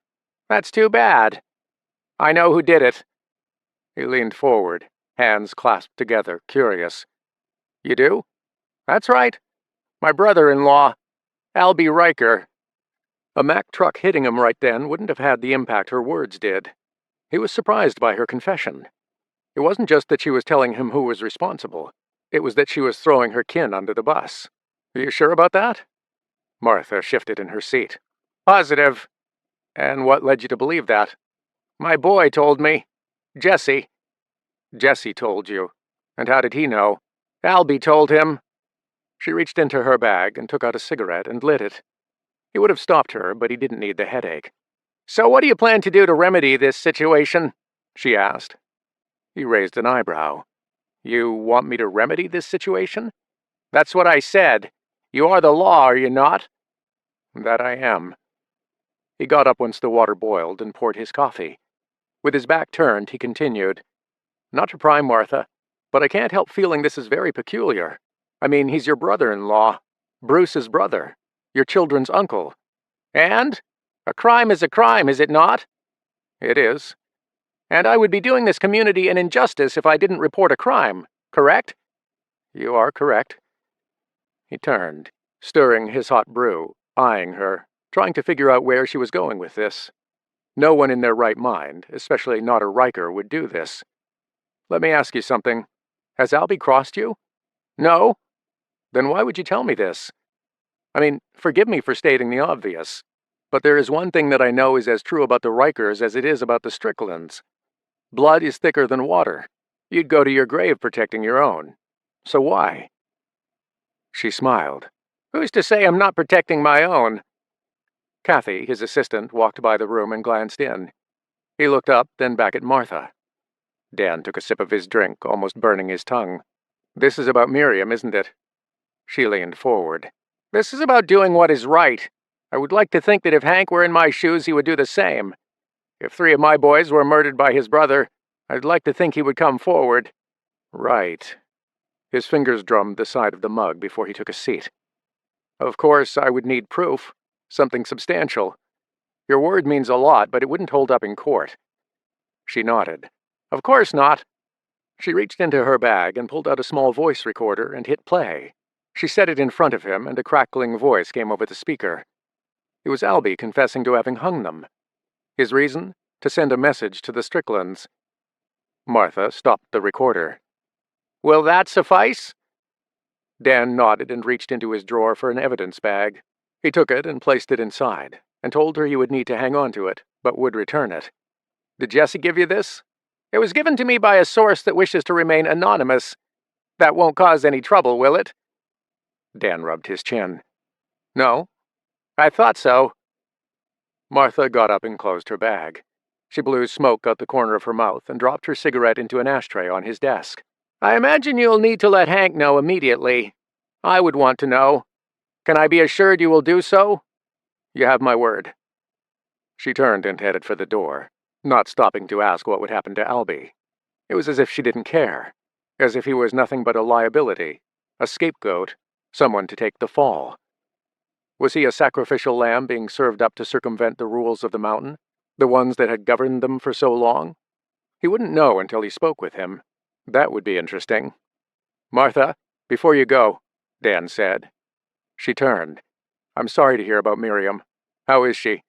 "That's too bad. I know who did it." He leaned forward, hands clasped together, curious. "You do?" "That's right. My brother-in-law, Albie Riker." A Mack truck hitting him right then wouldn't have had the impact her words did. He was surprised by her confession. It wasn't just that she was telling him who was responsible. It was that she was throwing her kin under the bus. "Are you sure about that?" Martha shifted in her seat. "Positive." "And what led you to believe that?" "My boy told me. Jesse." "Jesse told you. And how did he know?" "Albie told him." She reached into her bag and took out a cigarette and lit it. He would have stopped her, but he didn't need the headache. "So what do you plan to do to remedy this situation?" she asked. He raised an eyebrow. "You want me to remedy this situation?" "That's what I said. You are the law, are you not?" "That I am." He got up once the water boiled and poured his coffee. With his back turned, he continued, "Not to pry, Martha, but I can't help feeling this is very peculiar. I mean, he's your brother-in-law, Bruce's brother, your children's uncle. And? A crime is a crime, is it not?" "It is." "And I would be doing this community an injustice if I didn't report a crime, correct?" "You are correct." He turned, stirring his hot brew, eyeing her, trying to figure out where she was going with this. No one in their right mind, especially not a Riker, would do this. "Let me ask you something. Has Albie crossed you?" "No." "Then why would you tell me this? I mean, forgive me for stating the obvious, but there is one thing that I know is as true about the Rikers as it is about the Stricklands. Blood is thicker than water. You'd go to your grave protecting your own. So why?" She smiled. "Who's to say I'm not protecting my own?" Kathy, his assistant, walked by the room and glanced in. He looked up, then back at Martha. Dan took a sip of his drink, almost burning his tongue. "This is about Miriam, isn't it?" She leaned forward. "This is about doing what is right. I would like to think that if Hank were in my shoes, he would do the same. If 3 of my boys were murdered by his brother, I'd like to think he would come forward." "Right." His fingers drummed the side of the mug before he took a seat. "Of course, I would need proof. Something substantial. Your word means a lot, but it wouldn't hold up in court." She nodded. "Of course not." She reached into her bag and pulled out a small voice recorder and hit play. She set it in front of him, and a crackling voice came over the speaker. It was Albie confessing to having hung them. His reason? To send a message to the Stricklands. Martha stopped the recorder. "Will that suffice?" Dan nodded and reached into his drawer for an evidence bag. He took it and placed it inside, and told her he would need to hang on to it, but would return it. "Did Jesse give you this?" "It was given to me by a source that wishes to remain anonymous. That won't cause any trouble, will it?" Dan rubbed his chin. "No." "I thought so." Martha got up and closed her bag. She blew smoke out the corner of her mouth and dropped her cigarette into an ashtray on his desk. "I imagine you'll need to let Hank know immediately. I would want to know. Can I be assured you will do so?" "You have my word." She turned and headed for the door, not stopping to ask what would happen to Albie. It was as if she didn't care, as if he was nothing but a liability, a scapegoat, someone to take the fall. Was he a sacrificial lamb being served up to circumvent the rules of the mountain, the ones that had governed them for so long? He wouldn't know until he spoke with him. That would be interesting. "Martha, before you go," Dan said. She turned. "I'm sorry to hear about Miriam. How is she?"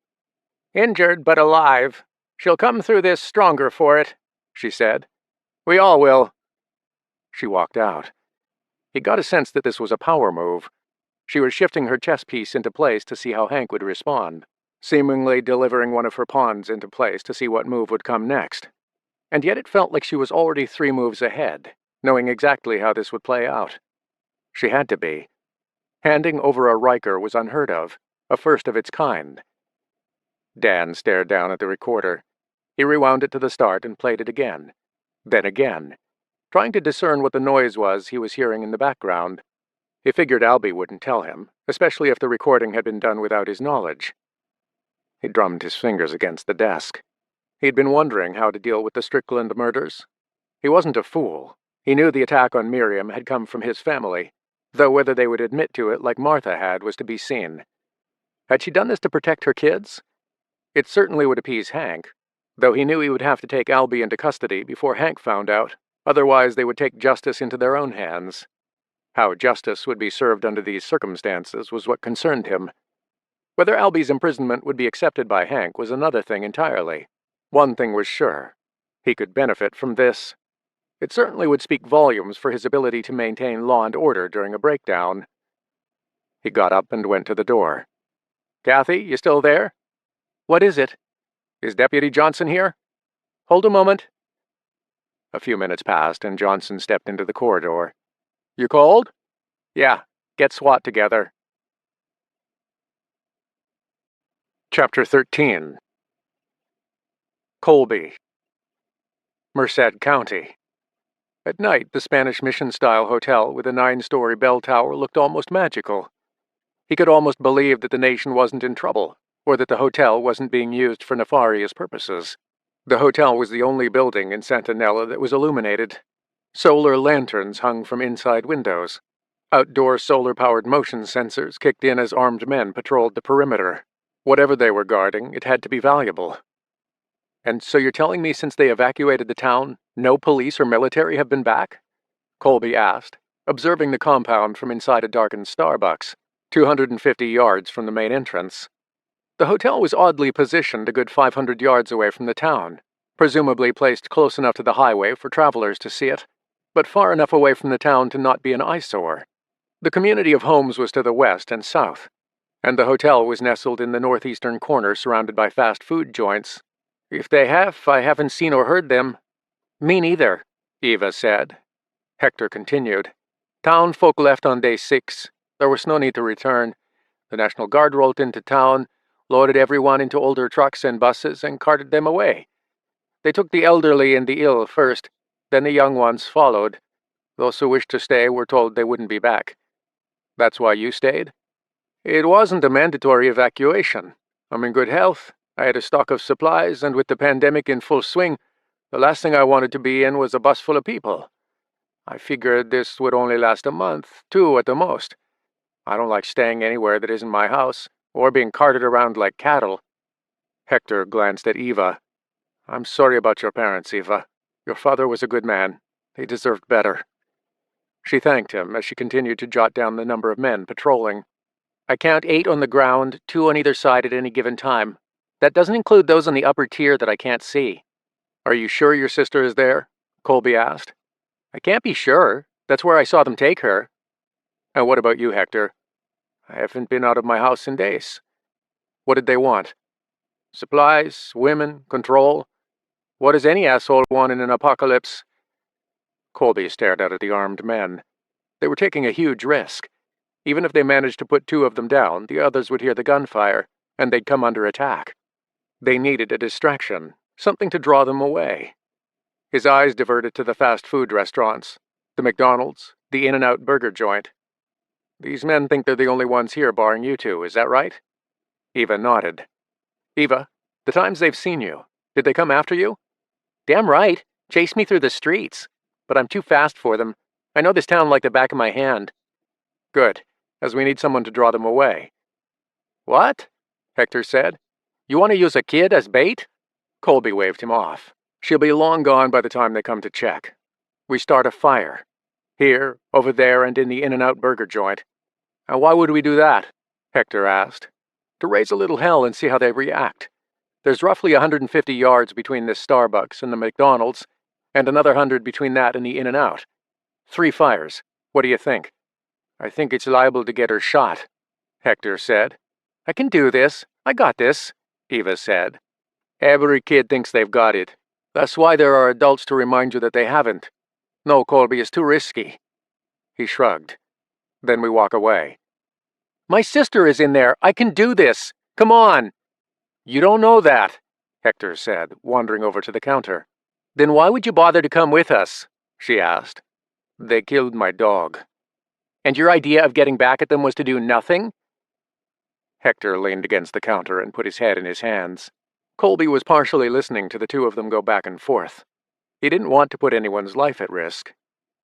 "Injured, but alive. She'll come through this stronger for it," she said. "We all will." She walked out. He got a sense that this was a power move. She was shifting her chess piece into place to see how Hank would respond, seemingly delivering one of her pawns into place to see what move would come next. And yet it felt like she was already 3 moves ahead, knowing exactly how this would play out. She had to be. Handing over a Riker was unheard of, a first of its kind. Dan stared down at the recorder. He rewound it to the start and played it again. Then again, trying to discern what the noise was he was hearing in the background. He figured Albie wouldn't tell him, especially if the recording had been done without his knowledge. He drummed his fingers against the desk. He'd been wondering how to deal with the Strickland murders. He wasn't a fool. He knew the attack on Miriam had come from his family, though whether they would admit to it like Martha had was to be seen. Had she done this to protect her kids? It certainly would appease Hank, though he knew he would have to take Albie into custody before Hank found out, otherwise they would take justice into their own hands. How justice would be served under these circumstances was what concerned him. Whether Albie's imprisonment would be accepted by Hank was another thing entirely. One thing was sure. He could benefit from this. It certainly would speak volumes for his ability to maintain law and order during a breakdown. He got up and went to the door. "Kathy, you still there?" "What is it?" "Is Deputy Johnson here?" "Hold a moment." A few minutes passed, and Johnson stepped into the corridor. "You called?" "Yeah. Get SWAT together." Chapter 13. Colby, Merced County. At night, the Spanish Mission-style hotel with a 9-story bell tower looked almost magical. He could almost believe that the nation wasn't in trouble, or that the hotel wasn't being used for nefarious purposes. The hotel was the only building in Santanella that was illuminated. Solar lanterns hung from inside windows. Outdoor solar-powered motion sensors kicked in as armed men patrolled the perimeter. Whatever they were guarding, it had to be valuable. "And so you're telling me since they evacuated the town, no police or military have been back?" Colby asked, observing the compound from inside a darkened Starbucks, 250 yards from the main entrance. The hotel was oddly positioned a good 500 yards away from the town, presumably placed close enough to the highway for travelers to see it, but far enough away from the town to not be an eyesore. The community of homes was to the west and south, and the hotel was nestled in the northeastern corner surrounded by fast food joints. "If they have, I haven't seen or heard them." "Me neither," Eva said. Hector continued. "Town folk left on day 6. There was no need to return. The National Guard rolled into town, loaded everyone into older trucks and buses, and carted them away. They took the elderly and the ill first, then the young ones followed. Those who wished to stay were told they wouldn't be back." "That's why you stayed?" "It wasn't a mandatory evacuation. I'm in good health. I had a stock of supplies, and with the pandemic in full swing, the last thing I wanted to be in was a bus full of people. I figured this would only last a month, 2 at the most. I don't like staying anywhere that isn't my house, or being carted around like cattle." Hector glanced at Eva. "I'm sorry about your parents, Eva. Your father was a good man. They deserved better." She thanked him as she continued to jot down the number of men patrolling. "I count 8 on the ground, 2 on either side at any given time. That doesn't include those on the upper tier that I can't see." "Are you sure your sister is there?" Colby asked. "I can't be sure. That's where I saw them take her." "And what about you, Hector?" "I haven't been out of my house in days." "What did they want?" "Supplies, women, control. What does any asshole want in an apocalypse?" Colby stared out at the armed men. They were taking a huge risk. Even if they managed to put 2 of them down, the others would hear the gunfire, and they'd come under attack. They needed a distraction, something to draw them away. His eyes diverted to the fast food restaurants, the McDonald's, the In-N-Out burger joint. "These men think they're the only ones here barring you 2, is that right?" Eva nodded. "Eva, the times they've seen you, did they come after you?" "Damn right. Chased me through the streets. But I'm too fast for them. I know this town like the back of my hand." "Good, as we need someone to draw them away." "What?" Hector said. "You want to use a kid as bait?" Colby waved him off. "She'll be long gone by the time they come to check. We start a fire. Here, over there, and in the In-N-Out burger joint." "And why would we do that?" Hector asked. "To raise a little hell and see how they react. There's roughly 150 yards between this Starbucks and the McDonald's, and another 100 between that and the In-N-Out. 3 fires. What do you think? I think it's liable to get her shot, Hector said. I can do this. I got this, Eva said. Every kid thinks they've got it. That's why there are adults to remind you that they haven't. No, Colby, it's too risky. He shrugged. Then we walk away. My sister is in there. I can do this. Come on. You don't know that, Hector said, wandering over to the counter. Then why would you bother to come with us? She asked. They killed my dog. And your idea of getting back at them was to do nothing? Hector leaned against the counter and put his head in his hands. Colby was partially listening to the two of them go back and forth. He didn't want to put anyone's life at risk.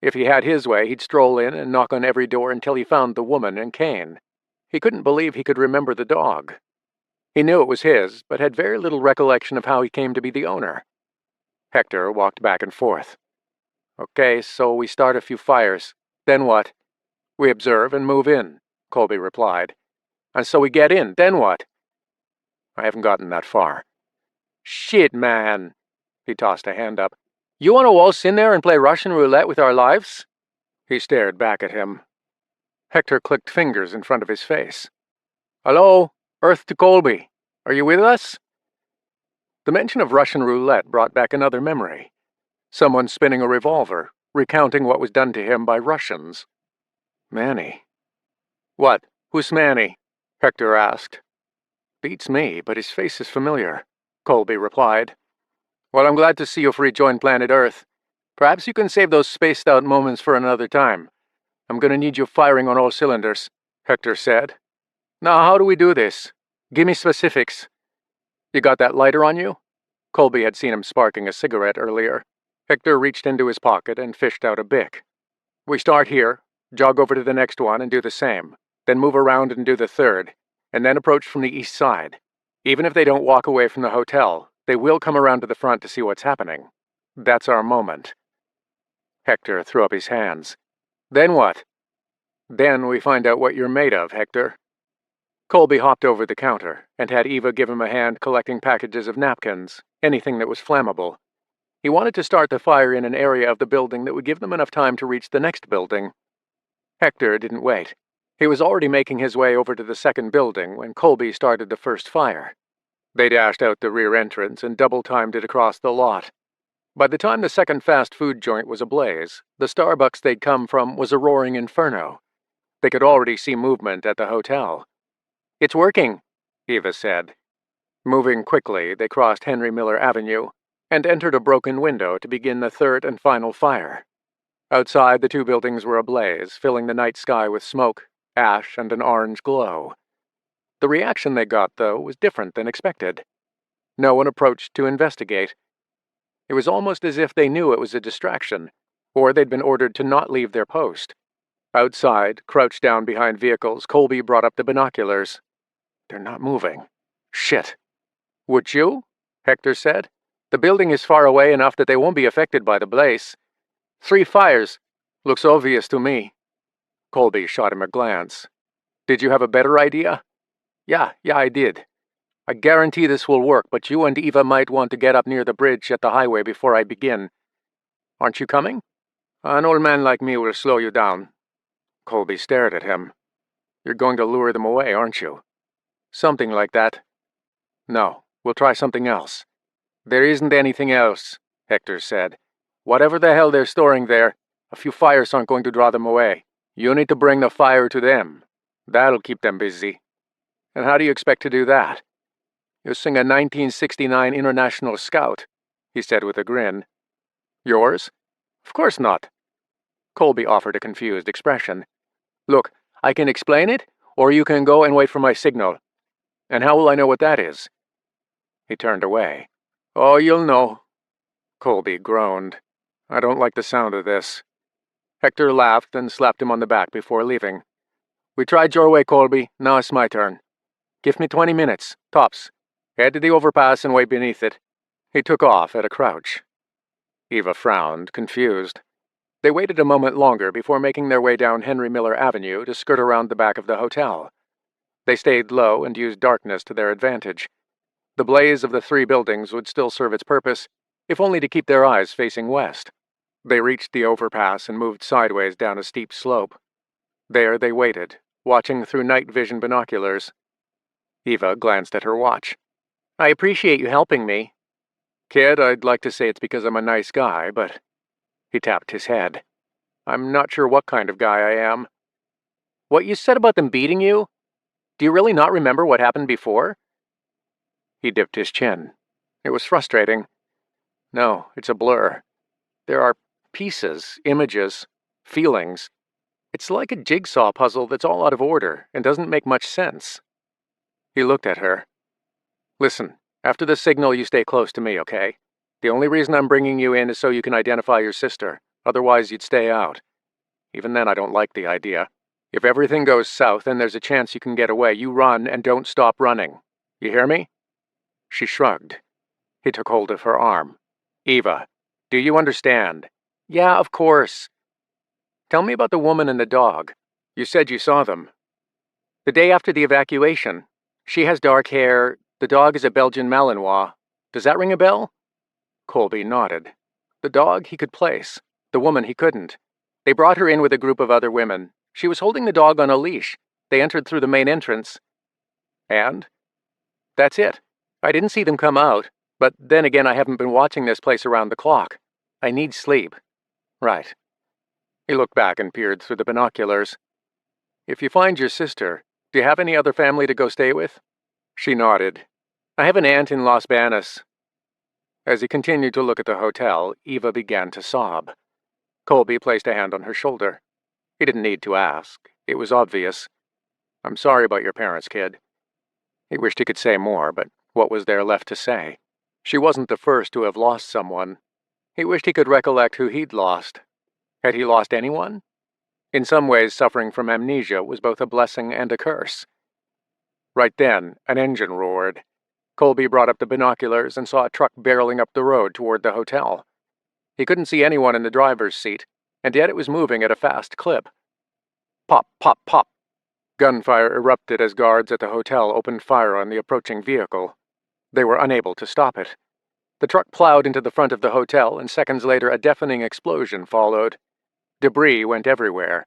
If he had his way, he'd stroll in and knock on every door until he found the woman and Kane. He couldn't believe he could remember the dog. He knew it was his, but had very little recollection of how he came to be the owner. Hector walked back and forth. Okay, so we start a few fires. Then what? We observe and move in, Colby replied. And so we get in, then what? I haven't gotten that far. Shit, man. He tossed a hand up. You want to waltz in there and play Russian roulette with our lives? He stared back at him. Hector clicked fingers in front of his face. Hello, Earth to Colby. Are you with us? The mention of Russian roulette brought back another memory. Someone spinning a revolver, recounting what was done to him by Russians. Manny. What? Who's Manny? Hector asked. Beats me, but his face is familiar, Colby replied. Well, I'm glad to see you've rejoined planet Earth. Perhaps you can save those spaced-out moments for another time. I'm going to need you firing on all cylinders, Hector said. Now, how do we do this? Give me specifics. You got that lighter on you? Colby had seen him sparking a cigarette earlier. Hector reached into his pocket and fished out a Bic. We start here, jog over to the next one and do the same, then move around and do the third, and then approach from the east side. Even if they don't walk away from the hotel, they will come around to the front to see what's happening. That's our moment. Hector threw up his hands. Then what? Then we find out what you're made of, Hector. Colby hopped over the counter and had Eva give him a hand collecting packages of napkins, anything that was flammable. He wanted to start the fire in an area of the building that would give them enough time to reach the next building. Hector didn't wait. He was already making his way over to the second building when Colby started the first fire. They dashed out the rear entrance and double-timed it across the lot. By the time the second fast food joint was ablaze, the Starbucks they'd come from was a roaring inferno. They could already see movement at the hotel. It's working, Eva said. Moving quickly, they crossed Henry Miller Avenue and entered a broken window to begin the third and final fire. Outside, the two buildings were ablaze, filling the night sky with smoke, ash, and an orange glow. The reaction they got, though, was different than expected. No one approached to investigate. It was almost as if they knew it was a distraction, or they'd been ordered to not leave their post. Outside, crouched down behind vehicles, Colby brought up the binoculars. They're not moving. Shit. Would you? Hector said. The building is far away enough that they won't be affected by the blaze. 3 fires. Looks obvious to me. Colby shot him a glance. Did you have a better idea? Yeah, I did. I guarantee this will work, but you and Eva might want to get up near the bridge at the highway before I begin. Aren't you coming? An old man like me will slow you down. Colby stared at him. You're going to lure them away, aren't you? Something like that. No, we'll try something else. There isn't anything else, Hector said. Whatever the hell they're storing there, a few fires aren't going to draw them away. You need to bring the fire to them. That'll keep them busy. And how do you expect to do that? You'll sing a 1969 International Scout, he said with a grin. Yours? Of course not. Colby offered a confused expression. Look, I can explain it, or you can go and wait for my signal. And how will I know what that is? He turned away. Oh, you'll know. Colby groaned. I don't like the sound of this. Hector laughed and slapped him on the back before leaving. We tried your way, Colby. Now it's my turn. Give me 20 minutes, tops. Head to the overpass and wait beneath it. He took off at a crouch. Eva frowned, confused. They waited a moment longer before making their way down Henry Miller Avenue to skirt around the back of the hotel. They stayed low and used darkness to their advantage. The blaze of the 3 buildings would still serve its purpose, if only to keep their eyes facing west. They reached the overpass and moved sideways down a steep slope. There they waited, watching through night vision binoculars. Eva glanced at her watch. "I appreciate you helping me." "Kid, I'd like to say it's because I'm a nice guy, but—" He tapped his head. "I'm not sure what kind of guy I am." "What you said about them beating you? Do you really not remember what happened before?" He dipped his chin. It was frustrating. "No, it's a blur. There are pieces, images, feelings. It's like a jigsaw puzzle that's all out of order and doesn't make much sense." He looked at her. "Listen, after the signal you stay close to me, okay? The only reason I'm bringing you in is so you can identify your sister. Otherwise you'd stay out. Even then I don't like the idea. If everything goes south and there's a chance you can get away, you run and don't stop running. You hear me?" She shrugged. He took hold of her arm. "Eva, do you understand?" "Yeah, of course." "Tell me about the woman and the dog. You said you saw them." "The day after the evacuation. She has dark hair. The dog is a Belgian Malinois. Does that ring a bell?" Colby nodded. The dog he could place. The woman he couldn't. They brought her in with a group of other women. She was holding the dog on a leash. They entered through the main entrance. "And?" "That's it. I didn't see them come out. But then again, I haven't been watching this place around the clock. I need sleep." "Right." He looked back and peered through the binoculars. "If you find your sister, do you have any other family to go stay with?" She nodded. "I have an aunt in Los Banos." As he continued to look at the hotel, Eva began to sob. Colby placed a hand on her shoulder. He didn't need to ask. It was obvious. "I'm sorry about your parents, kid." He wished he could say more, but what was there left to say? She wasn't the first to have lost someone. He wished he could recollect who he'd lost. Had he lost anyone? In some ways, suffering from amnesia was both a blessing and a curse. Right then, an engine roared. Colby brought up the binoculars and saw a truck barreling up the road toward the hotel. He couldn't see anyone in the driver's seat, and yet it was moving at a fast clip. Pop, pop, pop. Gunfire erupted as guards at the hotel opened fire on the approaching vehicle. They were unable to stop it. The truck plowed into the front of the hotel, and seconds later a deafening explosion followed. Debris went everywhere.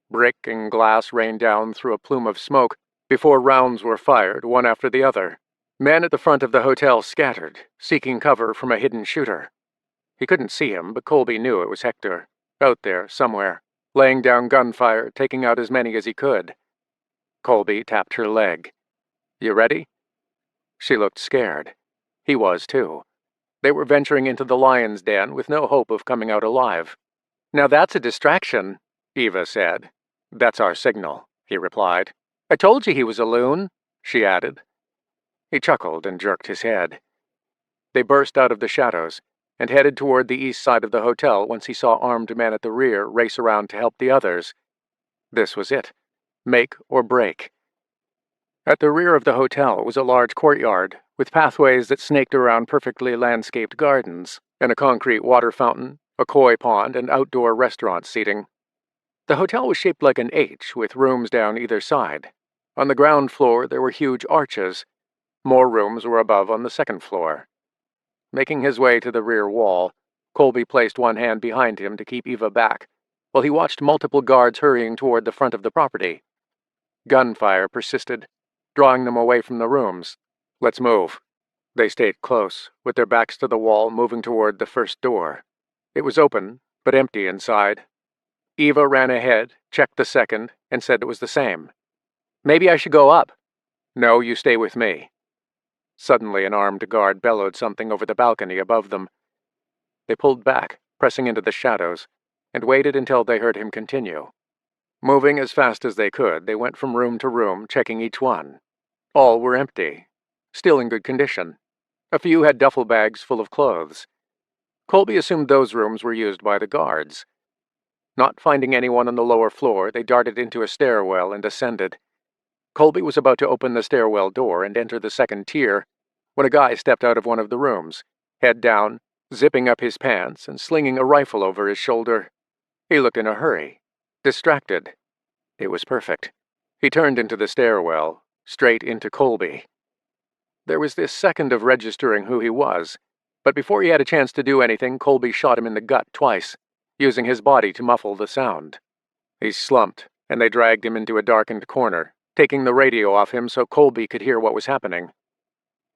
Brick and glass rained down through a plume of smoke before rounds were fired, one after the other. Men at the front of the hotel scattered, seeking cover from a hidden shooter. He couldn't see him, but Colby knew it was Hector, out there somewhere, laying down gunfire, taking out as many as he could. Colby tapped her leg. "You ready?" She looked scared. He was, too. They were venturing into the lion's den with no hope of coming out alive. "Now that's a distraction," Eva said. "That's our signal," he replied. "I told you he was a loon," she added. He chuckled and jerked his head. They burst out of the shadows and headed toward the east side of the hotel once he saw armed men at the rear race around to help the others. This was it. Make or break. At the rear of the hotel was a large courtyard, with pathways that snaked around perfectly landscaped gardens, and a concrete water fountain, a koi pond, and outdoor restaurant seating. The hotel was shaped like an H, with rooms down either side. On the ground floor there were huge arches. More rooms were above on the second floor. Making his way to the rear wall, Colby placed one hand behind him to keep Eva back, while he watched multiple guards hurrying toward the front of the property. Gunfire persisted, drawing them away from the rooms. "Let's move." They stayed close, with their backs to the wall, moving toward the first door. It was open, but empty inside. Eva ran ahead, checked the second, and said it was the same. "Maybe I should go up." "No, you stay with me." Suddenly an armed guard bellowed something over the balcony above them. They pulled back, pressing into the shadows, and waited until they heard him continue. Moving as fast as they could, they went from room to room, checking each one. All were empty, still in good condition. A few had duffel bags full of clothes. Colby assumed those rooms were used by the guards. Not finding anyone on the lower floor, they darted into a stairwell and ascended. Colby was about to open the stairwell door and enter the second tier when a guy stepped out of one of the rooms, head down, zipping up his pants and slinging a rifle over his shoulder. He looked in a hurry, distracted. It was perfect. He turned into the stairwell, straight into Colby. There was this second of registering who he was, but before he had a chance to do anything, Colby shot him in the gut twice. using his body to muffle the sound. He slumped, and they dragged him into a darkened corner, taking the radio off him so Colby could hear what was happening.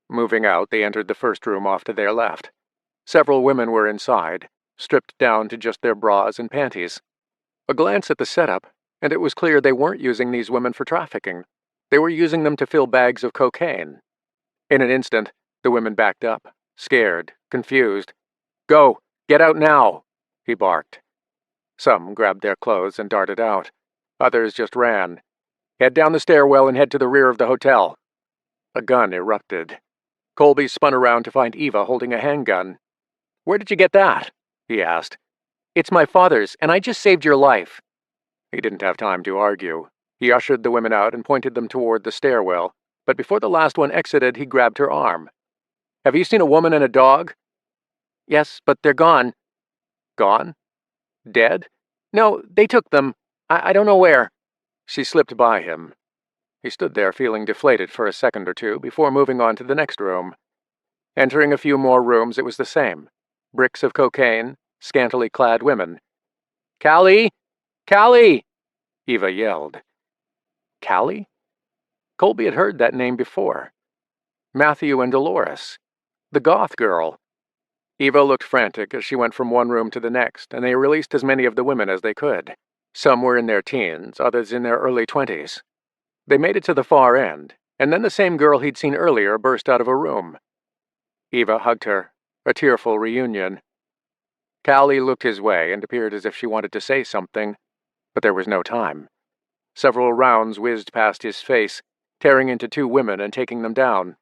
Moving out, they entered the first room off to their left. Several women were inside, stripped down to just their bras and panties. A glance at the setup, and it was clear they weren't using these women for trafficking. They were using them to fill bags of cocaine. In an instant, the women backed up, scared, confused. "Go! Get out now!" he barked. Some grabbed their clothes and darted out. Others just ran. "Head down the stairwell and head to the rear of the hotel." A gun erupted. Colby spun around to find Eva holding a handgun. "Where did you get that?" he asked. "It's my father's, and I just saved your life." He didn't have time to argue. He ushered the women out and pointed them toward the stairwell, but before the last one exited, he grabbed her arm. "Have you seen a woman and a dog?" "Yes, but they're gone." "Gone? Dead?" "No, they took them. I don't know where." She slipped by him. He stood there feeling deflated for a second or two before moving on to the next room. Entering a few more rooms, it was the same. Bricks of cocaine, scantily clad women. "Callie! Callie!" Eva yelled. Callie? Colby had heard that name before. Matthew and Dolores. The goth girl. Eva looked frantic as she went from one room to the next, and they released as many of the women as they could. Some were in their teens, others in their early 20s. They made it to the far end, and then the same girl he'd seen earlier burst out of a room. Eva hugged her, a tearful reunion. Callie looked his way and appeared as if she wanted to say something, but there was no time. Several rounds whizzed past his face, tearing into two women and taking them down.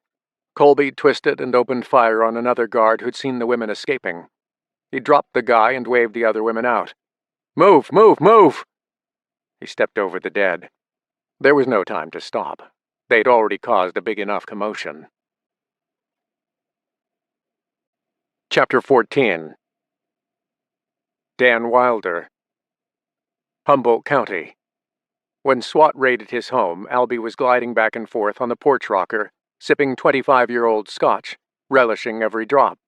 Colby twisted and opened fire on another guard who'd seen the women escaping. He dropped the guy and waved the other women out. "Move, move, move!" He stepped over the dead. There was no time to stop. They'd already caused a big enough commotion. Chapter 14. Dan Wilder. Humboldt County. When SWAT raided his home, Albie was gliding back and forth on the porch rocker, sipping 25-year-old scotch, relishing every drop.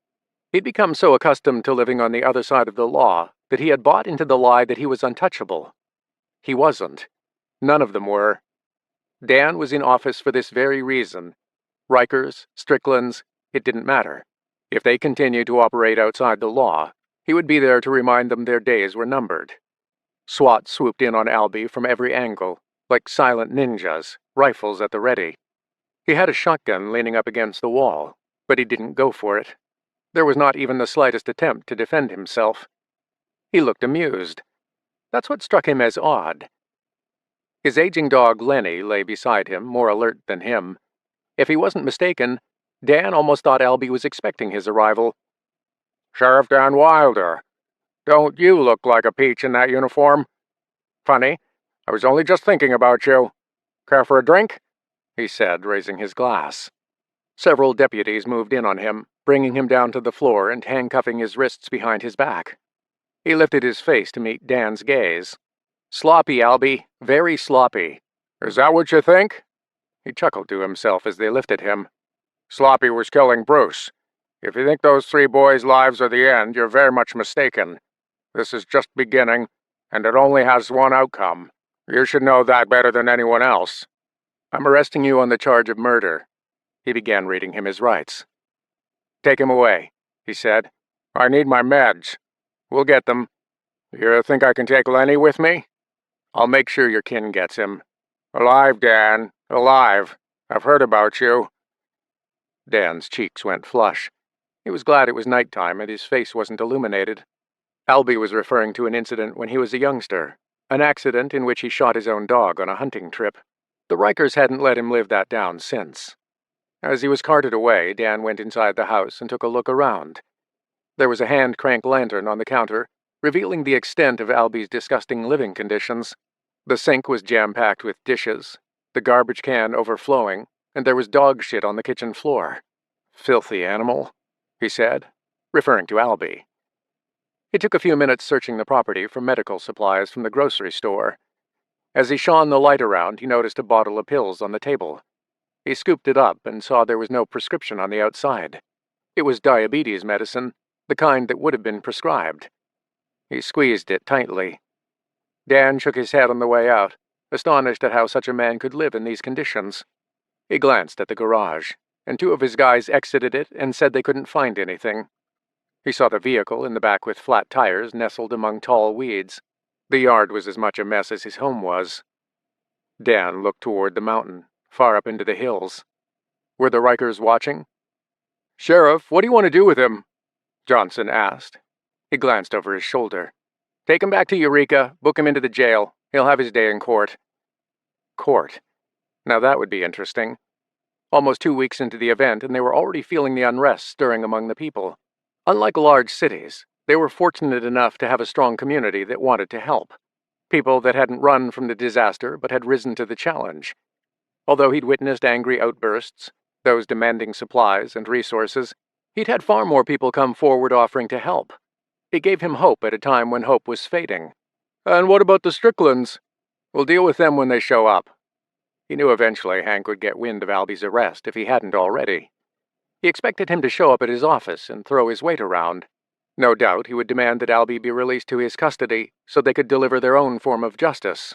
He'd become so accustomed to living on the other side of the law that he had bought into the lie that he was untouchable. He wasn't. None of them were. Dan was in office for this very reason. Rikers, Stricklands, it didn't matter. If they continued to operate outside the law, he would be there to remind them their days were numbered. SWAT swooped in on Albie from every angle, like silent ninjas, rifles at the ready. He had a shotgun leaning up against the wall, but he didn't go for it. There was not even the slightest attempt to defend himself. He looked amused. That's what struck him as odd. His aging dog Lenny lay beside him, more alert than him. If he wasn't mistaken, Dan almost thought Albie was expecting his arrival. "Sheriff Dan Wilder. Don't you look like a peach in that uniform? Funny, I was only just thinking about you. Care for a drink?" he said, raising his glass. Several deputies moved in on him, bringing him down to the floor and handcuffing his wrists behind his back. He lifted his face to meet Dan's gaze. "Sloppy, Albie, very sloppy." "Is that what you think?" He chuckled to himself as they lifted him. "Sloppy was killing Bruce. If you think those three boys' lives are the end, you're very much mistaken. This is just beginning, and it only has one outcome. You should know that better than anyone else." "I'm arresting you on the charge of murder." He began reading him his rights. "Take him away," he said. "I need my meds." "We'll get them." "You think I can take Lenny with me?" "I'll make sure your kin gets him." "Alive, Dan, alive. I've heard about you." Dan's cheeks went flush. He was glad it was nighttime and his face wasn't illuminated. Albie was referring to an incident when he was a youngster, an accident in which he shot his own dog on a hunting trip. The Rikers hadn't let him live that down since. As he was carted away, Dan went inside the house and took a look around. There was a hand-crank lantern on the counter, revealing the extent of Albie's disgusting living conditions. The sink was jam-packed with dishes, the garbage can overflowing, and there was dog shit on the kitchen floor. "Filthy animal," he said, referring to Albie. It took a few minutes searching the property for medical supplies from the grocery store. As he shone the light around, he noticed a bottle of pills on the table. He scooped it up and saw there was no prescription on the outside. It was diabetes medicine, the kind that would have been prescribed. He squeezed it tightly. Dan shook his head on the way out, astonished at how such a man could live in these conditions. He glanced at the garage, and 2 of his guys exited it and said they couldn't find anything. He saw the vehicle in the back with flat tires nestled among tall weeds. The yard was as much a mess as his home was. Dan looked toward the mountain, far up into the hills. Were the Rikers watching? "Sheriff, what do you want to do with him?" Johnson asked. He glanced over his shoulder. "Take him back to Eureka, book him into the jail. He'll have his day in court." Court. Now that would be interesting. Almost 2 weeks into the event, and they were already feeling the unrest stirring among the people. Unlike large cities, they were fortunate enough to have a strong community that wanted to help. People that hadn't run from the disaster but had risen to the challenge. Although he'd witnessed angry outbursts, those demanding supplies and resources, he'd had far more people come forward offering to help. It gave him hope at a time when hope was fading. "And what about the Stricklands?" "We'll deal with them when they show up." He knew eventually Hank would get wind of Albie's arrest if he hadn't already. He expected him to show up at his office and throw his weight around. No doubt he would demand that Albie be released to his custody so they could deliver their own form of justice.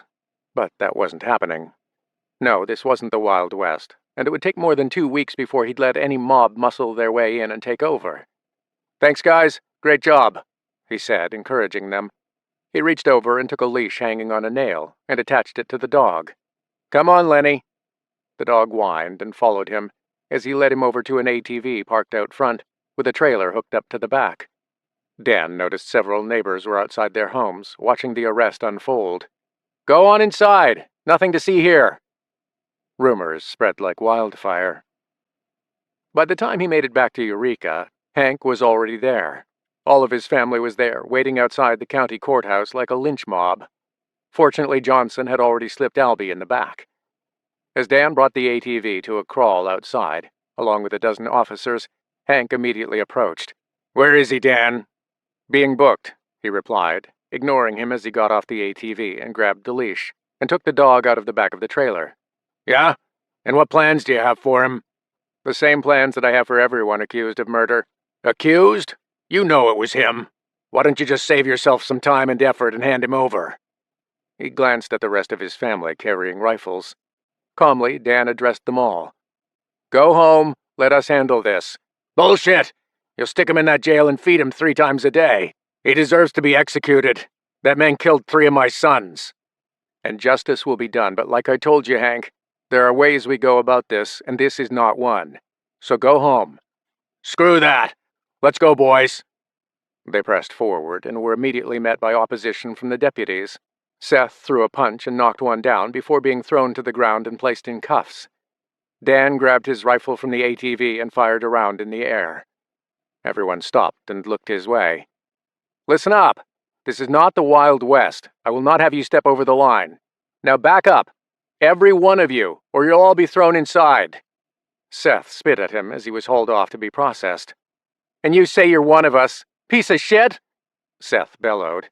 But that wasn't happening. No, this wasn't the Wild West, and it would take more than 2 weeks before he'd let any mob muscle their way in and take over. "Thanks, guys. Great job," he said, encouraging them. He reached over and took a leash hanging on a nail and attached it to the dog. "Come on, Lenny." The dog whined and followed him as he led him over to an ATV parked out front, with a trailer hooked up to the back. Dan noticed several neighbors were outside their homes, watching the arrest unfold. "Go on inside. Nothing to see here." Rumors spread like wildfire. By the time he made it back to Eureka, Hank was already there. All of his family was there, waiting outside the county courthouse like a lynch mob. Fortunately, Johnson had already slipped Albie in the back. As Dan brought the ATV to a crawl outside, along with a dozen officers, Hank immediately approached. "Where is he, Dan?" "Being booked," he replied, ignoring him as he got off the ATV and grabbed the leash, and took the dog out of the back of the trailer. "Yeah? And what plans do you have for him?" "The same plans that I have for everyone accused of murder." "Accused? You know it was him. Why don't you just save yourself some time and effort and hand him over?" He glanced at the rest of his family carrying rifles. Calmly, Dan addressed them all. "Go home. Let us handle this." "Bullshit! You'll stick him in that jail and feed him 3 times a day. He deserves to be executed. That man killed 3 of my sons." "And justice will be done, but like I told you, Hank, there are ways we go about this, and this is not one. So go home." "Screw that! Let's go, boys." They pressed forward and were immediately met by opposition from the deputies. Seth threw a punch and knocked one down before being thrown to the ground and placed in cuffs. Dan grabbed his rifle from the ATV and fired a round in the air. Everyone stopped and looked his way. "Listen up. This is not the Wild West. I will not have you step over the line. Now back up. Every one of you, or you'll all be thrown inside." Seth spit at him as he was hauled off to be processed. "And you say you're one of us? Piece of shit!" Seth bellowed.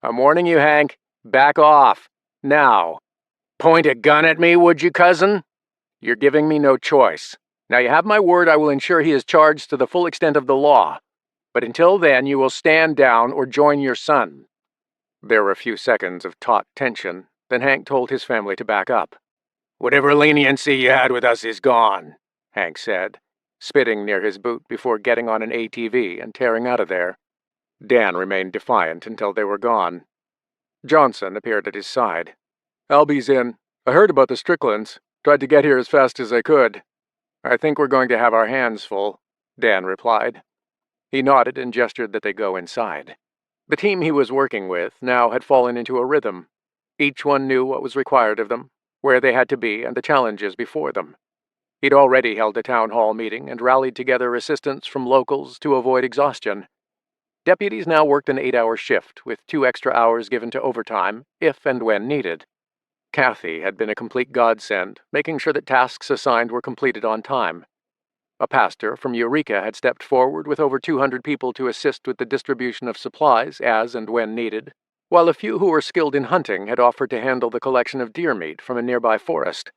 "I'm warning you, Hank. Back off. Now. Point a gun at me, would you, cousin? You're giving me no choice. Now you have my word I will ensure he is charged to the full extent of the law. But until then you will stand down or join your son." There were a few seconds of taut tension, then Hank told his family to back up. "Whatever leniency you had with us is gone," Hank said, spitting near his boot before getting on an ATV and tearing out of there. Dan remained defiant until they were gone. Johnson appeared at his side. "Albie's in. I heard about the Stricklands. Tried to get here as fast as I could." "I think we're going to have our hands full," Dan replied. He nodded and gestured that they go inside. The team he was working with now had fallen into a rhythm. Each one knew what was required of them, where they had to be, and the challenges before them. He'd already held a town hall meeting and rallied together assistance from locals to avoid exhaustion. Deputies now worked an 8-hour shift, with 2 extra hours given to overtime, if and when needed. Kathy had been a complete godsend, making sure that tasks assigned were completed on time. A pastor from Eureka had stepped forward with over 200 people to assist with the distribution of supplies as and when needed, while a few who were skilled in hunting had offered to handle the collection of deer meat from a nearby forest.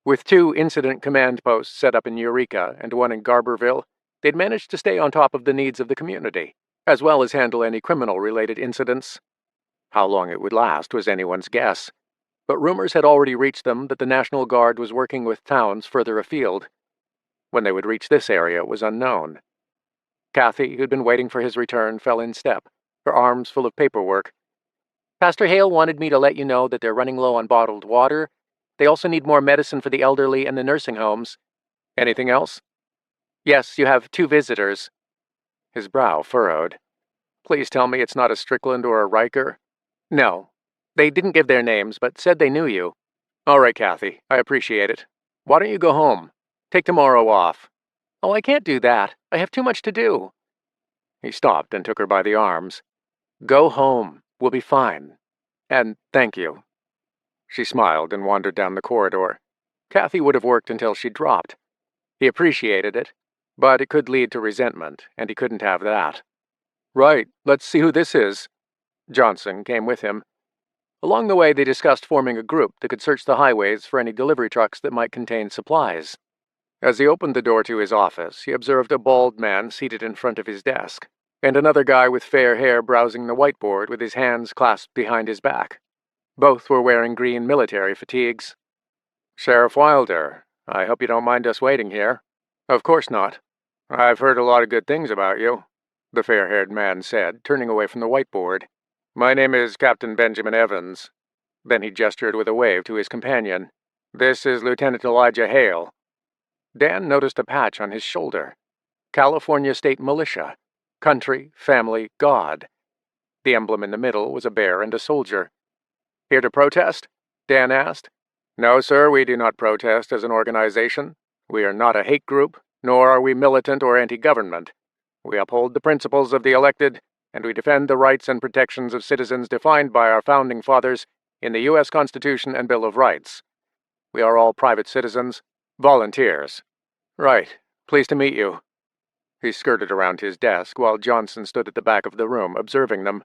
With 2 incident command posts set up in Eureka and one in Garberville, they'd managed to stay on top of the needs of the community. as well as handle any criminal-related incidents. How long it would last was anyone's guess, but rumors had already reached them that the National Guard was working with towns further afield. When they would reach this area was unknown. Kathy, who'd been waiting for his return, fell in step, her arms full of paperwork. "Pastor Hale wanted me to let you know that they're running low on bottled water. They also need more medicine for the elderly and the nursing homes." "Anything else?" "Yes, you have 2 visitors." His brow furrowed. "Please tell me it's not a Strickland or a Riker." "No. They didn't give their names, but said they knew you." "All right, Kathy. I appreciate it. Why don't you go home? Take tomorrow off." "Oh, I can't do that. I have too much to do." He stopped and took her by the arms. "Go home. We'll be fine. And thank you." She smiled and wandered down the corridor. Kathy would have worked until she dropped. He appreciated it, but it could lead to resentment, and he couldn't have that. "Right, let's see who this is." Johnson came with him. Along the way, they discussed forming a group that could search the highways for any delivery trucks that might contain supplies. As he opened the door to his office, he observed a bald man seated in front of his desk, and another guy with fair hair browsing the whiteboard with his hands clasped behind his back. Both were wearing green military fatigues. "Sheriff Wilder, I hope you don't mind us waiting here." "Of course not. I've heard a lot of good things about you," the fair-haired man said, turning away from the whiteboard. "My name is Captain Benjamin Evans." Then he gestured with a wave to his companion. "This is Lieutenant Elijah Hale." Dan noticed a patch on his shoulder. California State Militia. Country, family, God. The emblem in the middle was a bear and a soldier. "Here to protest?" Dan asked. "No, sir, we do not protest as an organization. We are not a hate group, nor are we militant or anti-government. We uphold the principles of the elected, and we defend the rights and protections of citizens defined by our founding fathers in the U.S. Constitution and Bill of Rights. We are all private citizens, volunteers." "Right. Pleased to meet you." He skirted around his desk while Johnson stood at the back of the room, observing them.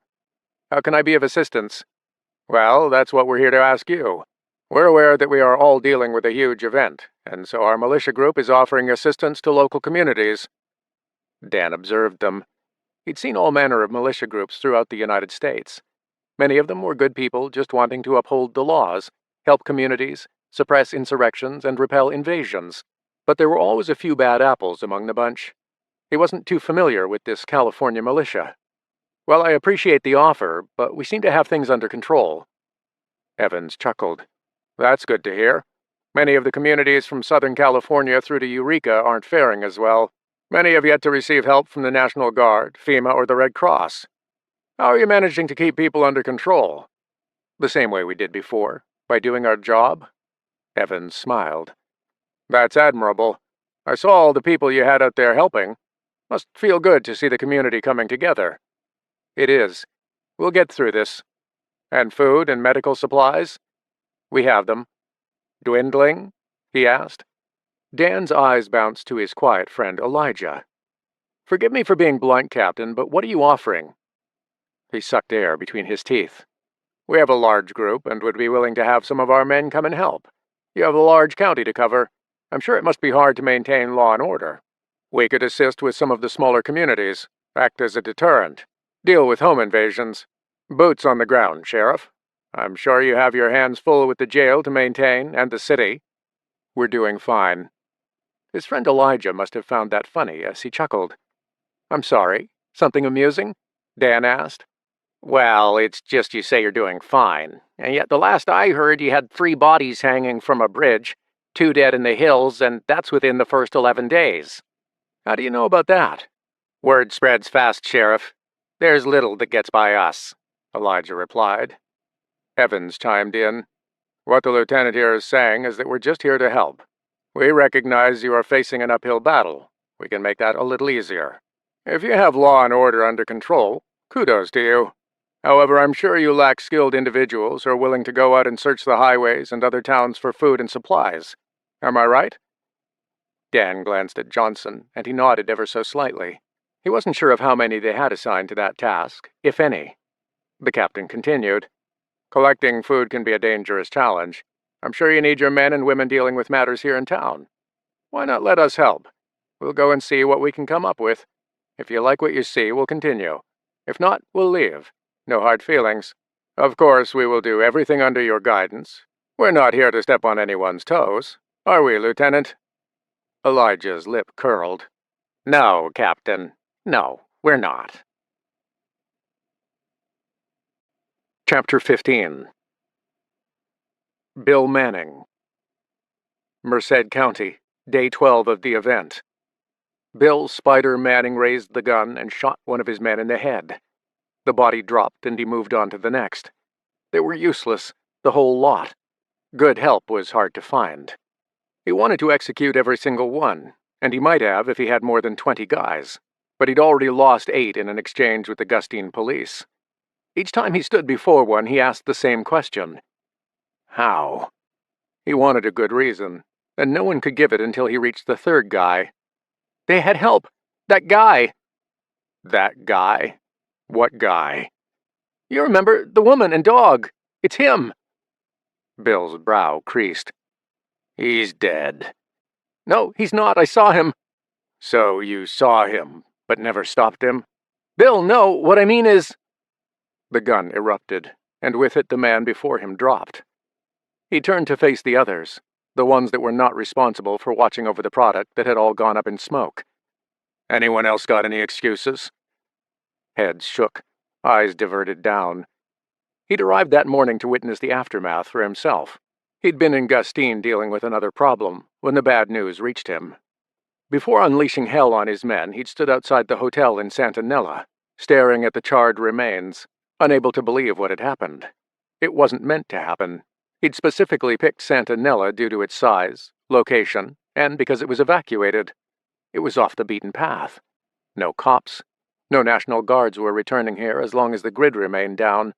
"How can I be of assistance?" "Well, that's what we're here to ask you. We're aware that we are all dealing with a huge event, and so our militia group is offering assistance to local communities." Dan observed them. He'd seen all manner of militia groups throughout the United States. Many of them were good people just wanting to uphold the laws, help communities, suppress insurrections, and repel invasions. But there were always a few bad apples among the bunch. He wasn't too familiar with this California militia. "Well, I appreciate the offer, but we seem to have things under control." Evans chuckled. "That's good to hear. Many of the communities from Southern California through to Eureka aren't faring as well. Many have yet to receive help from the National Guard, FEMA, or the Red Cross. How are you managing to keep people under control?" "The same way we did before, by doing our job." Evans smiled. "That's admirable. I saw all the people you had out there helping. Must feel good to see the community coming together." "It is. We'll get through this." "And food and medical supplies?" "We have them." "Dwindling?" he asked. Dan's eyes bounced to his quiet friend Elijah. "Forgive me for being blunt, Captain, but what are you offering?" He sucked air between his teeth. "We have a large group and would be willing to have some of our men come and help. You have a large county to cover. I'm sure it must be hard to maintain law and order. We could assist with some of the smaller communities, act as a deterrent, deal with home invasions. Boots on the ground, Sheriff. I'm sure you have your hands full with the jail to maintain and the city." "We're doing fine." His friend Elijah must have found that funny as he chuckled. "I'm sorry. Something amusing?" Dan asked. "Well, it's just you say you're doing fine, and yet the last I heard you had 3 bodies hanging from a bridge, 2 dead in the hills, and that's within the first 11 days. How do you know about that?" "Word spreads fast, Sheriff. There's little that gets by us," Elijah replied. Evans chimed in. "What the lieutenant here is saying is that we're just here to help. We recognize you are facing an uphill battle. We can make that a little easier. If you have law and order under control, kudos to you. However, I'm sure you lack skilled individuals who are willing to go out and search the highways and other towns for food and supplies. Am I right?" Dan glanced at Johnson, and he nodded ever so slightly. He wasn't sure of how many they had assigned to that task, if any. The captain continued. "Collecting food can be a dangerous challenge. I'm sure you need your men and women dealing with matters here in town. Why not let us help? We'll go and see what we can come up with. If you like what you see, we'll continue. If not, we'll leave. No hard feelings. Of course, we will do everything under your guidance. We're not here to step on anyone's toes. Are we, Lieutenant?" Elijah's lip curled. "No, Captain. No, we're not." Chapter 15. Bill Manning. Merced County, Day 12 of the event. Bill Spider Manning raised the gun and shot one of his men in the head. The body dropped and he moved on to the next. They were useless, the whole lot. Good help was hard to find. He wanted to execute every single one, and he might have if he had more than 20 guys, but he'd already lost 8 in an exchange with the Gustine police. Each time he stood before one, he asked the same question. How? He wanted a good reason, and no one could give it until he reached the third guy. They had help! That guy! That guy? What guy? You remember, the woman and dog. It's him! Bill's brow creased. He's dead. No, he's not. I saw him. So you saw him, but never stopped him? Bill, no, what I mean is... The gun erupted, and with it the man before him dropped. He turned to face the others, the ones that were not responsible for watching over the product that had all gone up in smoke. Anyone else got any excuses? Heads shook, eyes diverted down. He'd arrived that morning to witness the aftermath for himself. He'd been in Gustine dealing with another problem when the bad news reached him. Before unleashing hell on his men, he'd stood outside the hotel in Santanella, staring at the charred remains, unable to believe what had happened. It wasn't meant to happen. He'd specifically picked Santanella due to its size, location, and because it was evacuated. It was off the beaten path. No cops. No National Guards were returning here as long as the grid remained down.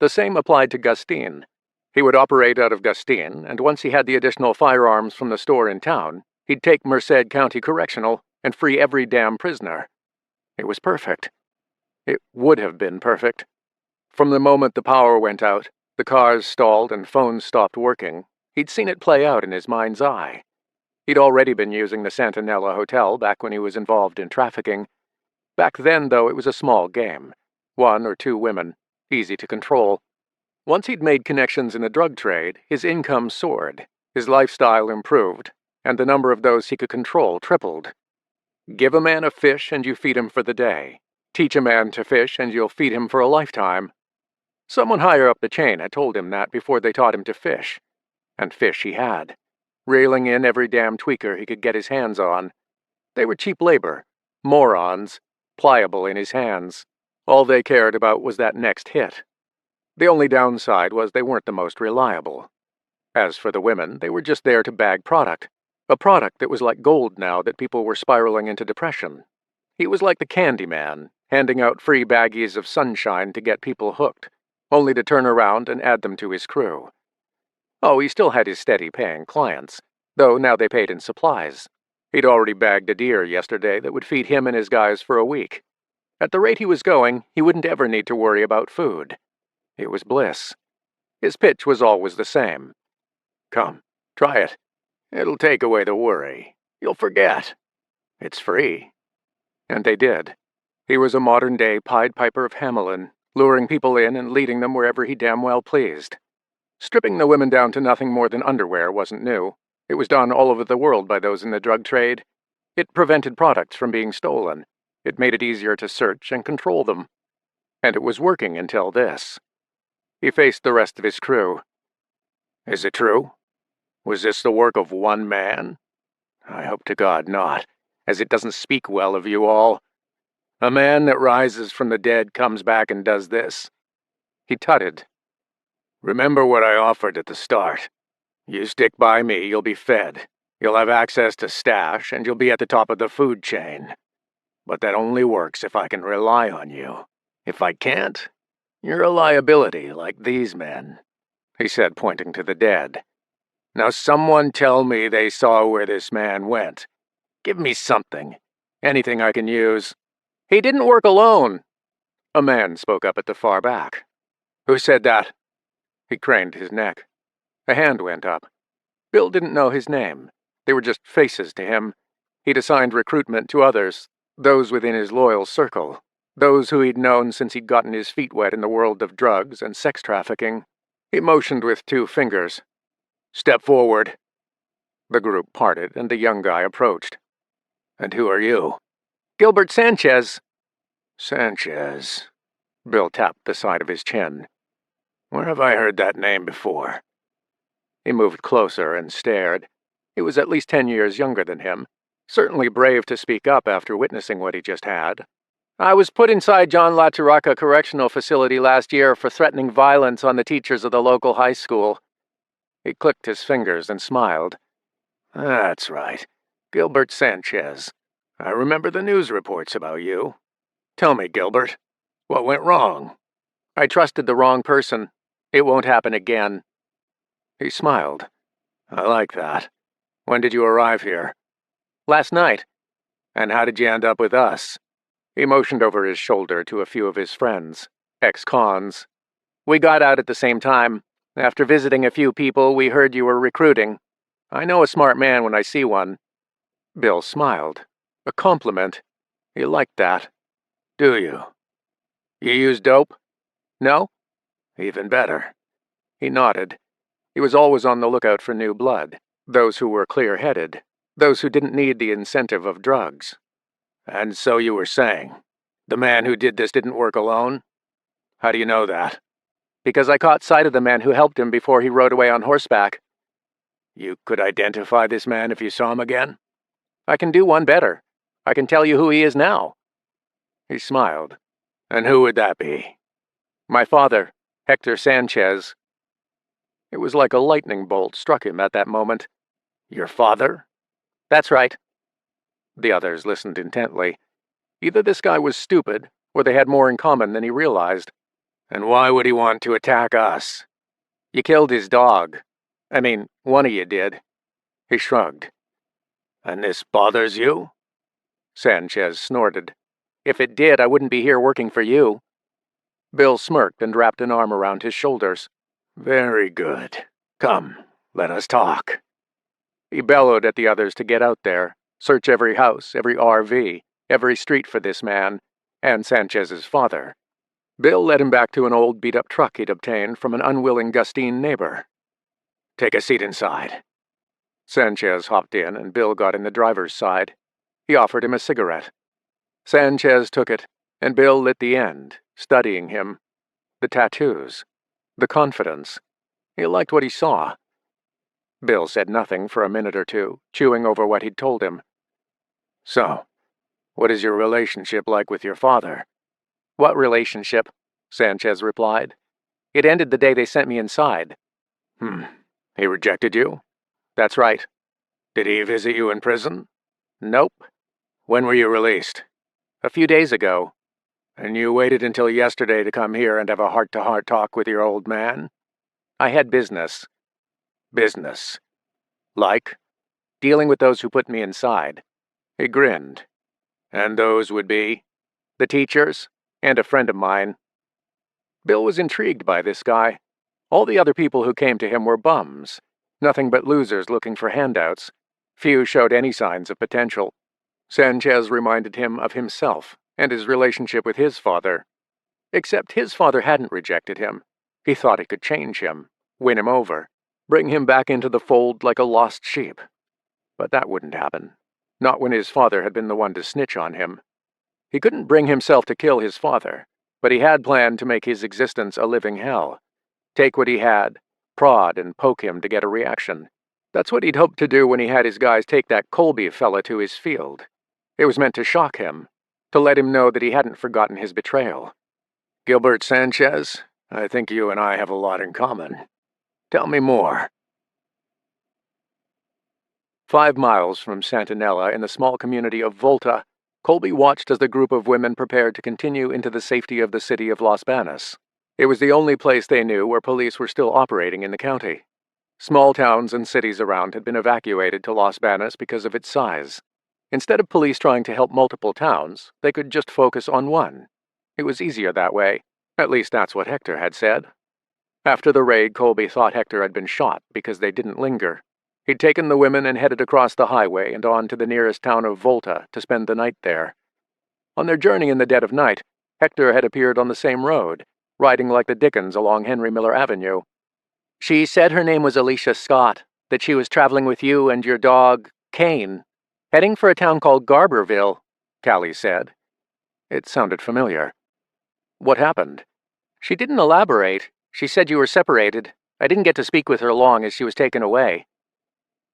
The same applied to Gustine. He would operate out of Gustine, and once he had the additional firearms from the store in town, he'd take Merced County Correctional and free every damn prisoner. It was perfect. It would have been perfect. From the moment the power went out, the cars stalled and phones stopped working, he'd seen it play out in his mind's eye. He'd already been using the Santanella Hotel back when he was involved in trafficking. Back then, though, it was a small game. 1 or 2 women, easy to control. Once he'd made connections in the drug trade, his income soared, his lifestyle improved, and the number of those he could control tripled. Give a man a fish and you feed him for the day. Teach a man to fish and you'll feed him for a lifetime. Someone higher up the chain had told him that before they taught him to fish. And fish he had, reeling in every damn tweaker he could get his hands on. They were cheap labor, morons, pliable in his hands. All they cared about was that next hit. The only downside was they weren't the most reliable. As for the women, they were just there to bag product. A product that was like gold now that people were spiraling into depression. He was like the candy man, handing out free baggies of sunshine to get people hooked, only to turn around and add them to his crew. Oh, he still had his steady-paying clients, though now they paid in supplies. He'd already bagged a deer yesterday that would feed him and his guys for a week. At the rate he was going, he wouldn't ever need to worry about food. It was bliss. His pitch was always the same. Come, try it. It'll take away the worry. You'll forget. It's free. And they did. He was a modern-day Pied Piper of Hamelin, luring people in and leading them wherever he damn well pleased. Stripping the women down to nothing more than underwear wasn't new. It was done all over the world by those in the drug trade. It prevented products from being stolen. It made it easier to search and control them. And it was working until this. He faced the rest of his crew. Is it true? Was this the work of one man? I hope to God not, as it doesn't speak well of you all. A man that rises from the dead comes back and does this. He tutted. Remember what I offered at the start. You stick by me, you'll be fed. You'll have access to stash, and you'll be at the top of the food chain. But that only works if I can rely on you. If I can't, you're a liability like these men, he said, pointing to the dead. Now someone tell me they saw where this man went. Give me something. Anything I can use. He didn't work alone. A man spoke up at the far back. Who said that? He craned his neck. A hand went up. Bill didn't know his name. They were just faces to him. He'd assigned recruitment to others, those within his loyal circle. those who he'd known since he'd gotten his feet wet in the world of drugs and sex trafficking. He motioned with 2 fingers. "Step forward." The group parted, and the young guy approached. "And who are you?" "Gilbert Sanchez." "Sanchez." Bill tapped the side of his chin. "Where have I heard that name before?" He moved closer and stared. He was at least 10 years younger than him, certainly brave to speak up after witnessing what he just had. "I was put inside John LaTarraca Correctional Facility last year for threatening violence on the teachers of the local high school." He clicked his fingers and smiled. "That's right. Gilbert Sanchez. I remember the news reports about you. Tell me, Gilbert, what went wrong?" "I trusted the wrong person. It won't happen again." He smiled. "I like that. When did you arrive here?" "Last night." "And how did you end up with us?" He motioned over his shoulder to a few of his friends, ex-cons. "We got out at the same time. After visiting a few people, we heard you were recruiting. I know a smart man when I see one." Bill smiled. A compliment. He liked that. "Do you? You use dope?" "No." "Even better." He nodded. He was always on the lookout for new blood, those who were clear-headed, those who didn't need the incentive of drugs. "And so you were saying, the man who did this didn't work alone? How do you know that?" "Because I caught sight of the man who helped him before he rode away on horseback." "You could identify this man if you saw him again?" "I can do one better. I can tell you who he is now." He smiled. "And who would that be?" "My father, Hector Sanchez." It was like a lightning bolt struck him at that moment. "Your father?" "That's right." The others listened intently. Either this guy was stupid, or they had more in common than he realized. "And why would he want to attack us?" "You killed his dog. I mean, one of you did." He shrugged. "And this bothers you?" Sanchez snorted. "If it did, I wouldn't be here working for you." Bill smirked and wrapped an arm around his shoulders. "Very good. Come, let us talk." He bellowed at the others to get out there, search every house, every RV, every street for this man, and Sanchez's father. Bill led him back to an old beat-up truck he'd obtained from an unwilling Gustine neighbor. "Take a seat inside." Sanchez hopped in, and Bill got in the driver's side. He offered him a cigarette. Sanchez took it, and Bill lit the end, studying him. The tattoos. The confidence. He liked what he saw. Bill said nothing for a minute or two, chewing over what he'd told him. "So, what is your relationship like with your father?" "What relationship?" Sanchez replied. "It ended the day they sent me inside." He rejected you?" "That's right." "Did he visit you in prison?" "Nope." "When were you released?" "A few days ago." "And you waited until yesterday to come here and have a heart-to-heart talk with your old man?" "I had business." "Business? Like?" "Dealing with those who put me inside." He grinned. "And those would be?" "The teachers, and a friend of mine." Bill was intrigued by this guy. All the other people who came to him were bums, nothing but losers looking for handouts. Few showed any signs of potential. Sanchez reminded him of himself and his relationship with his father. Except his father hadn't rejected him. He thought he could change him, win him over, bring him back into the fold like a lost sheep. But that wouldn't happen. Not when his father had been the one to snitch on him. He couldn't bring himself to kill his father, but he had planned to make his existence a living hell. Take what he had, prod and poke him to get a reaction. That's what he'd hoped to do when he had his guys take that Colby fella to his field. It was meant to shock him, to let him know that he hadn't forgotten his betrayal. "Gilbert Sanchez, I think you and I have a lot in common. Tell me more." 5 miles from Santanella in the small community of Volta, Colby watched as the group of women prepared to continue into the safety of the city of Los Banos. It was the only place they knew where police were still operating in the county. Small towns and cities around had been evacuated to Los Banos because of its size. Instead of police trying to help multiple towns, they could just focus on one. It was easier that way. At least that's what Hector had said. After the raid, Colby thought Hector had been shot because they didn't linger. He'd taken the women and headed across the highway and on to the nearest town of Volta to spend the night there. On their journey in the dead of night, Hector had appeared on the same road, riding like the Dickens along Henry Miller Avenue. "She said her name was Alicia Scott, that she was traveling with you and your dog, Kane, heading for a town called Garberville," Callie said. It sounded familiar. "What happened?" "She didn't elaborate. She said you were separated. I didn't get to speak with her long as she was taken away."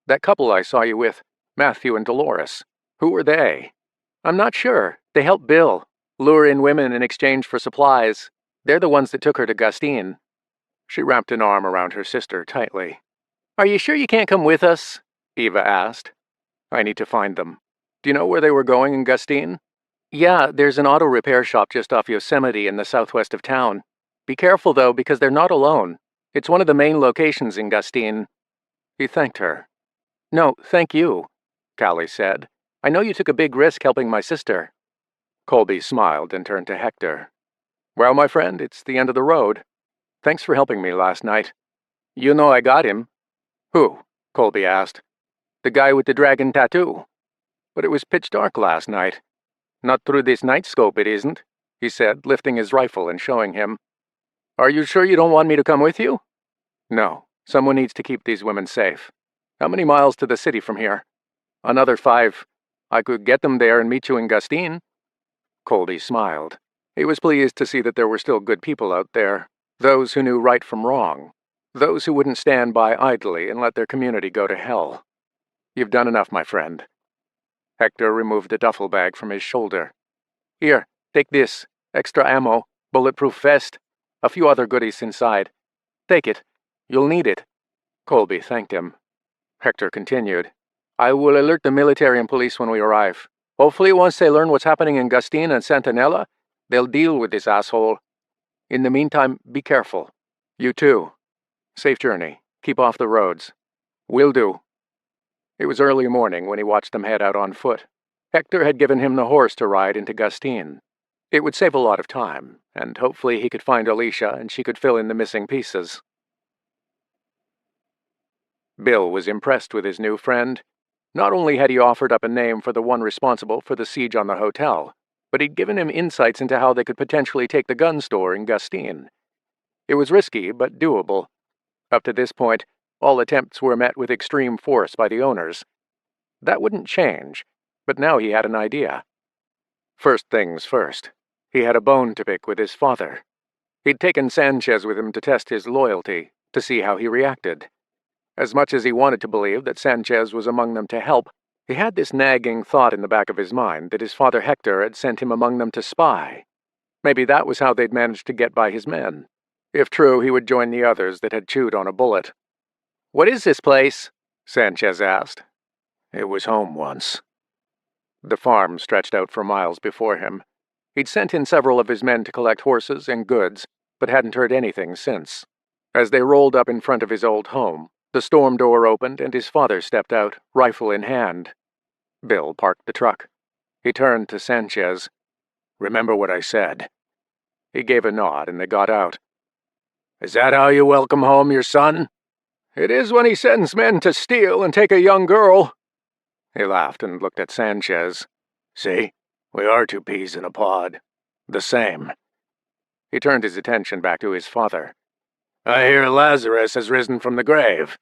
"That couple I saw you with, Matthew and Dolores, who were they?" "I'm not sure. They helped Bill, lure in women in exchange for supplies. They're the ones that took her to Gustine." She wrapped an arm around her sister tightly. "Are you sure you can't come with us?" Eva asked. "I need to find them. Do you know where they were going in Gustine?" "Yeah, there's an auto repair shop just off Yosemite in the southwest of town. Be careful, though, because they're not alone. It's one of the main locations in Gustine." He thanked her. "No, thank you," Callie said. "I know you took a big risk helping my sister." Colby smiled and turned to Hector. "Well, my friend, it's the end of the road. Thanks for helping me last night." "You know I got him." "Who?" Colby asked. "The guy with the dragon tattoo." "But it was pitch dark last night." "Not through this night scope, it isn't," he said, lifting his rifle and showing him. "Are you sure you don't want me to come with you?" "No. Someone needs to keep these women safe. How many miles to the city from here?" "Another 5. I could get them there and meet you in Gustine." Colby smiled. He was pleased to see that there were still good people out there, those who knew right from wrong, those who wouldn't stand by idly and let their community go to hell. "You've done enough, my friend." Hector removed a duffel bag from his shoulder. "Here, take this. Extra ammo, bulletproof vest, a few other goodies inside. Take it. You'll need it." Colby thanked him. Hector continued. "I will alert the military and police when we arrive. Hopefully once they learn what's happening in Gustine and Santanella, they'll deal with this asshole. In the meantime, be careful. You too. Safe journey. Keep off the roads." "Will do." It was early morning when he watched them head out on foot. Hector had given him the horse to ride into Gustine. It would save a lot of time, and hopefully he could find Alicia and she could fill in the missing pieces. Bill was impressed with his new friend. Not only had he offered up a name for the one responsible for the siege on the hotel, but he'd given him insights into how they could potentially take the gun store in Gustine. It was risky, but doable. Up to this point, all attempts were met with extreme force by the owners. That wouldn't change, but now he had an idea. First things first, he had a bone to pick with his father. He'd taken Sanchez with him to test his loyalty, to see how he reacted. As much as he wanted to believe that Sanchez was among them to help, he had this nagging thought in the back of his mind that his father Hector had sent him among them to spy. Maybe that was how they'd managed to get by his men. If true, he would join the others that had chewed on a bullet. "What is this place?" Sanchez asked. "It was home once." The farm stretched out for miles before him. He'd sent in several of his men to collect horses and goods, but hadn't heard anything since. As they rolled up in front of his old home, the storm door opened and his father stepped out, rifle in hand. Bill parked the truck. He turned to Sanchez. "Remember what I said?" He gave a nod and they got out. "Is that how you welcome home your son?" "It is when he sends men to steal and take a young girl." He laughed and looked at Sanchez. "See, we are 2 peas in a pod. The same." He turned his attention back to his father. "I hear Lazarus has risen from the grave.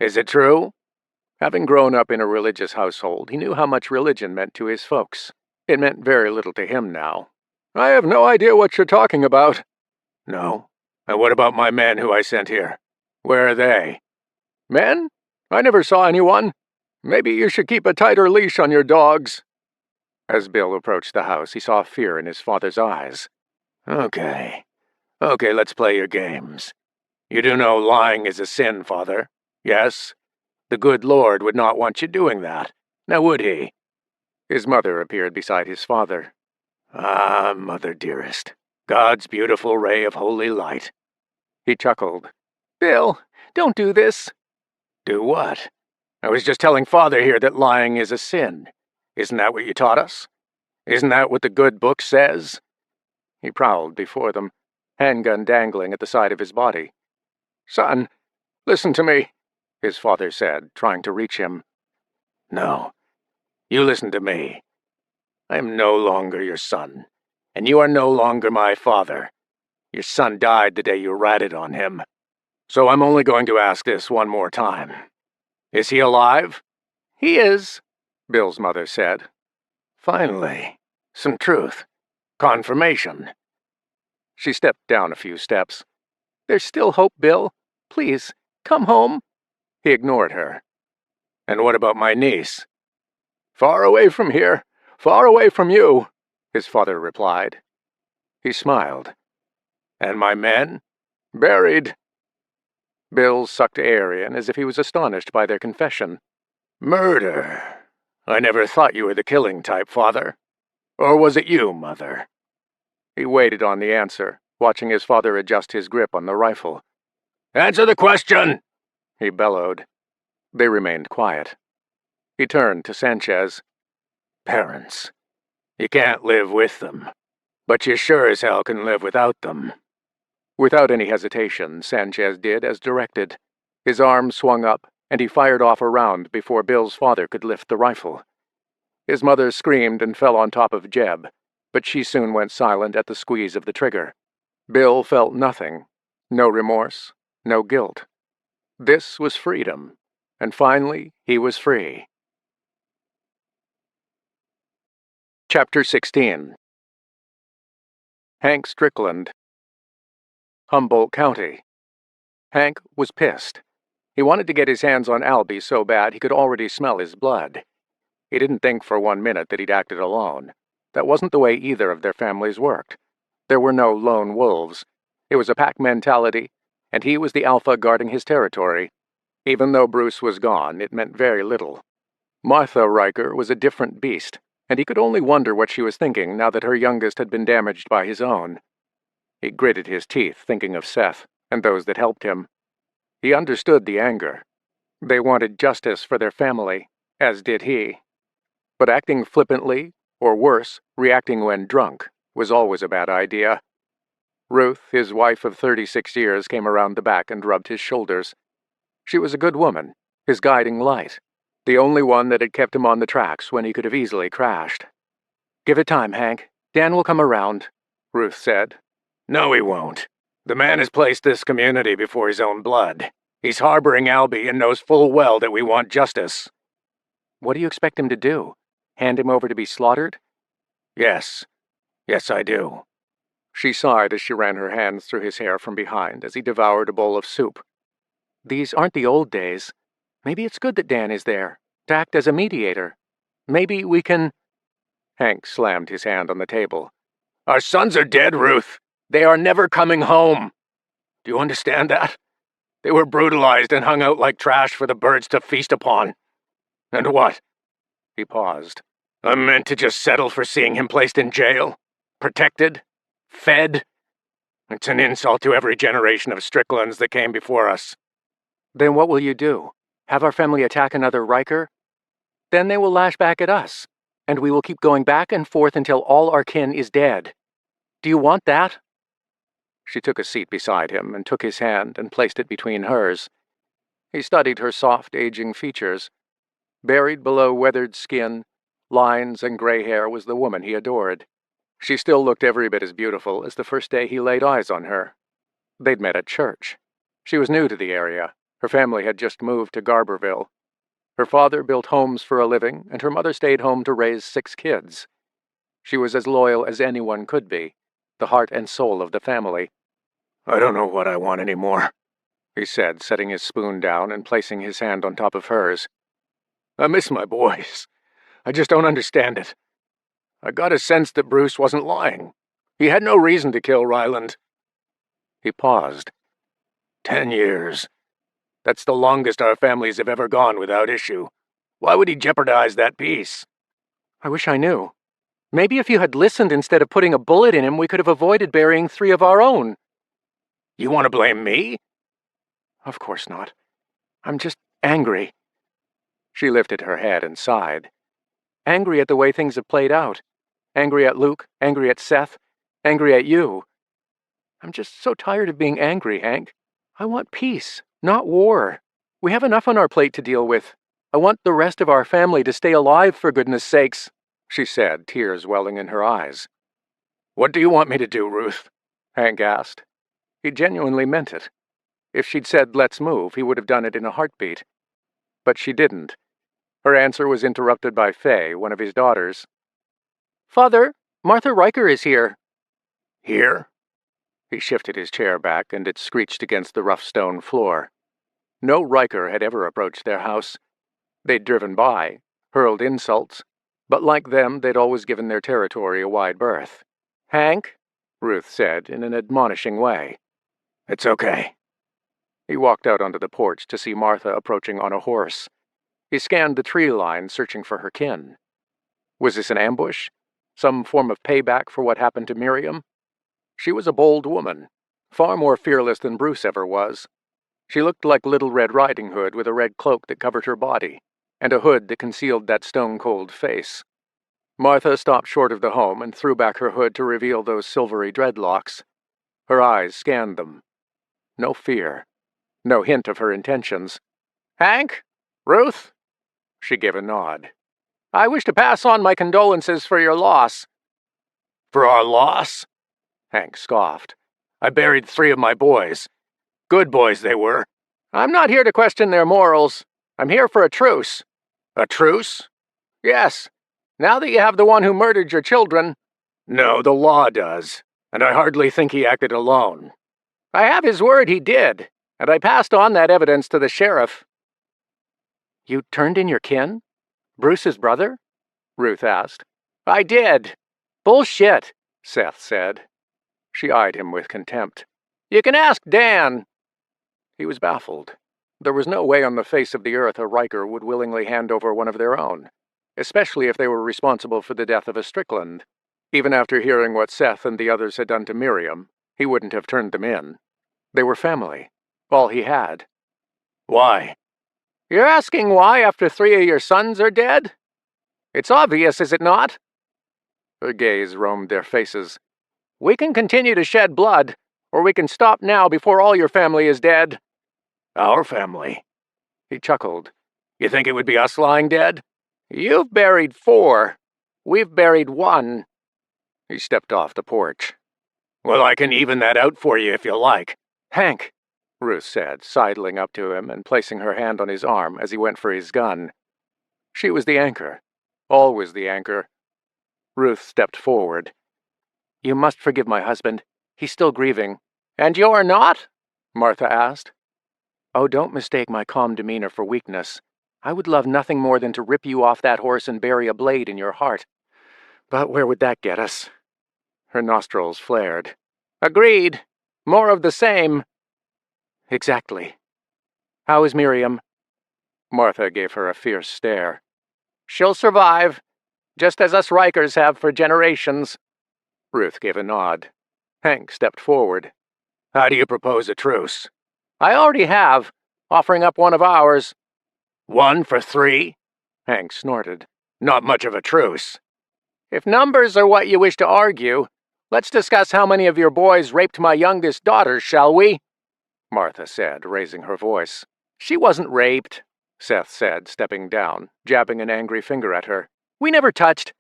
Is it true?" Having grown up in a religious household, he knew how much religion meant to his folks. It meant very little to him now. "I have no idea what you're talking about." "No? And what about my men who I sent here? Where are they?" "Men? I never saw anyone. Maybe you should keep a tighter leash on your dogs." As Bill approached the house, he saw fear in his father's eyes. Okay, let's play your games. You do know lying is a sin, Father, yes? The good Lord would not want you doing that, now would he?" His mother appeared beside his father. "Ah, mother dearest, God's beautiful ray of holy light." He chuckled. "Bill, don't do this." "Do what? I was just telling Father here that lying is a sin. Isn't that what you taught us? Isn't that what the good book says?" He prowled before them, handgun dangling at the side of his body. "Son, listen to me," his father said, trying to reach him. "No, you listen to me. I am no longer your son. and you are no longer my father. Your son died the day you ratted on him. So I'm only going to ask this one more time. Is he alive?" "He is," Bill's mother said. "Finally. Some truth. Confirmation." She stepped down a few steps. "There's still hope, Bill. Please, come home." He ignored her. "And what about my niece?" "Far away from here. Far away from you," his father replied. He smiled. "And my men?" "Buried." Bill sucked air in as if he was astonished by their confession. "Murder. I never thought you were the killing type, Father. Or was it you, Mother?" He waited on the answer, watching his father adjust his grip on the rifle. "Answer the question!" he bellowed. They remained quiet. He turned to Sanchez. "Parents. You can't live with them, but you sure as hell can live without them." Without any hesitation, Sanchez did as directed. His arm swung up, and he fired off a round before Bill's father could lift the rifle. His mother screamed and fell on top of Jeb, but she soon went silent at the squeeze of the trigger. Bill felt nothing. No remorse, no guilt. This was freedom, and finally he was free. Chapter 16. Hank Strickland. Humboldt County. Hank was pissed. He wanted to get his hands on Albie so bad he could already smell his blood. He didn't think for 1 minute that he'd acted alone. That wasn't the way either of their families worked. There were no lone wolves. It was a pack mentality, and he was the alpha guarding his territory. Even though Bruce was gone, it meant very little. Martha Riker was a different beast, and he could only wonder what she was thinking now that her youngest had been damaged by his own. He gritted his teeth, thinking of Seth and those that helped him. He understood the anger. They wanted justice for their family, as did he. But acting flippantly, or worse, reacting when drunk, was always a bad idea. Ruth, his wife of 36 years, came around the back and rubbed his shoulders. She was a good woman, his guiding light, the only one that had kept him on the tracks when he could have easily crashed. "Give it time, Hank. Dan will come around," Ruth said. "No, he won't. The man has placed this community before his own blood. He's harboring Albie and knows full well that we want justice." "What do you expect him to do? Hand him over to be slaughtered?" Yes, I do." She sighed as she ran her hands through his hair from behind as he devoured a bowl of soup. "These aren't the old days. Maybe it's good that Dan is there, to act as a mediator. Maybe we can—" Hank slammed his hand on the table. "Our sons are dead, Ruth. They are never coming home. Do you understand that? They were brutalized and hung out like trash for the birds to feast upon. And what?" He paused. "I'm meant to just settle for seeing him placed in jail? Protected? Fed? It's an insult to every generation of Stricklands that came before us." "Then what will you do? Have our family attack another Riker? Then they will lash back at us, and we will keep going back and forth until all our kin is dead. Do you want that?" She took a seat beside him and took his hand and placed it between hers. He studied her soft, aging features. Buried below weathered skin, lines and gray hair was the woman he adored. She still looked every bit as beautiful as the first day he laid eyes on her. They'd met at church. She was new to the area. Her family had just moved to Garberville. Her father built homes for a living, and her mother stayed home to raise 6 kids. She was as loyal as anyone could be, the heart and soul of the family. "I don't know what I want anymore," he said, setting his spoon down and placing his hand on top of hers. "I miss my boys. I just don't understand it. I got a sense that Bruce wasn't lying. He had no reason to kill Ryland." He paused. 10 years. That's the longest our families have ever gone without issue. Why would he jeopardize that peace?" "I wish I knew. Maybe if you had listened instead of putting a bullet in him, we could have avoided burying 3 of our own." "You want to blame me?" "Of course not. I'm just angry." She lifted her head and sighed. "Angry at the way things have played out. Angry at Luke, angry at Seth, angry at you. I'm just so tired of being angry, Hank. I want peace, not war. We have enough on our plate to deal with. I want the rest of our family to stay alive, for goodness sakes," she said, tears welling in her eyes. "What do you want me to do, Ruth?" Hank asked. He genuinely meant it. If she'd said, "Let's move," he would have done it in a heartbeat. But she didn't. Her answer was interrupted by Fay, one of his daughters. "Father, Martha Riker is here." "Here?" He shifted his chair back, and it screeched against the rough stone floor. No Riker had ever approached their house. They'd driven by, hurled insults, but like them, they'd always given their territory a wide berth. "Hank," Ruth said in an admonishing way. "It's okay." He walked out onto the porch to see Martha approaching on a horse. He scanned the tree line, searching for her kin. Was this an ambush? Some form of payback for what happened to Miriam? She was a bold woman, far more fearless than Bruce ever was. She looked like Little Red Riding Hood with a red cloak that covered her body, and a hood that concealed that stone-cold face. Martha stopped short of the home and threw back her hood to reveal those silvery dreadlocks. Her eyes scanned them. No fear. No hint of her intentions. "Hank? Ruth?" She gave a nod. "I wish to pass on my condolences for your loss." "For our loss?" Hank scoffed. "I buried 3 of my boys. Good boys they were." "I'm not here to question their morals. I'm here for a truce." "A truce?" "Yes. Now that you have the one who murdered your children—" "No, the law does, and I hardly think he acted alone." "I have his word he did, and I passed on that evidence to the sheriff." "You turned in your kin? Bruce's brother?" Ruth asked. "I did." "Bullshit," Seth said. She eyed him with contempt. "You can ask Dan." He was baffled. There was no way on the face of the earth a Riker would willingly hand over one of their own, especially if they were responsible for the death of a Strickland. Even after hearing what Seth and the others had done to Miriam, he wouldn't have turned them in. They were family. All he had. "Why?" "You're asking why after 3 of your sons are dead? It's obvious, is it not?" Her gaze roamed their faces. "We can continue to shed blood, or we can stop now before all your family is dead." "Our family?" He chuckled. "You think it would be us lying dead?" "You've buried 4. We've buried 1. He stepped off the porch. "Well, I can even that out for you if you like." "Hank," Ruth said, sidling up to him and placing her hand on his arm as he went for his gun. She was the anchor. Always the anchor. Ruth stepped forward. "You must forgive my husband. He's still grieving." "And you're not?" Martha asked. "Oh, don't mistake my calm demeanor for weakness. I would love nothing more than to rip you off that horse and bury a blade in your heart. But where would that get us?" Her nostrils flared. "Agreed. More of the same." "Exactly. How is Miriam?" Martha gave her a fierce stare. "She'll survive, just as us Rikers have for generations." Ruth gave a nod. Hank stepped forward. "How do you propose a truce?" "I already have, offering up one of ours." "1 for 3? Hank snorted. "Not much of a truce." "If numbers are what you wish to argue, let's discuss how many of your boys raped my youngest daughter, shall we?" Martha said, raising her voice. "She wasn't raped," Seth said, stepping down, jabbing an angry finger at her. "We never touched—"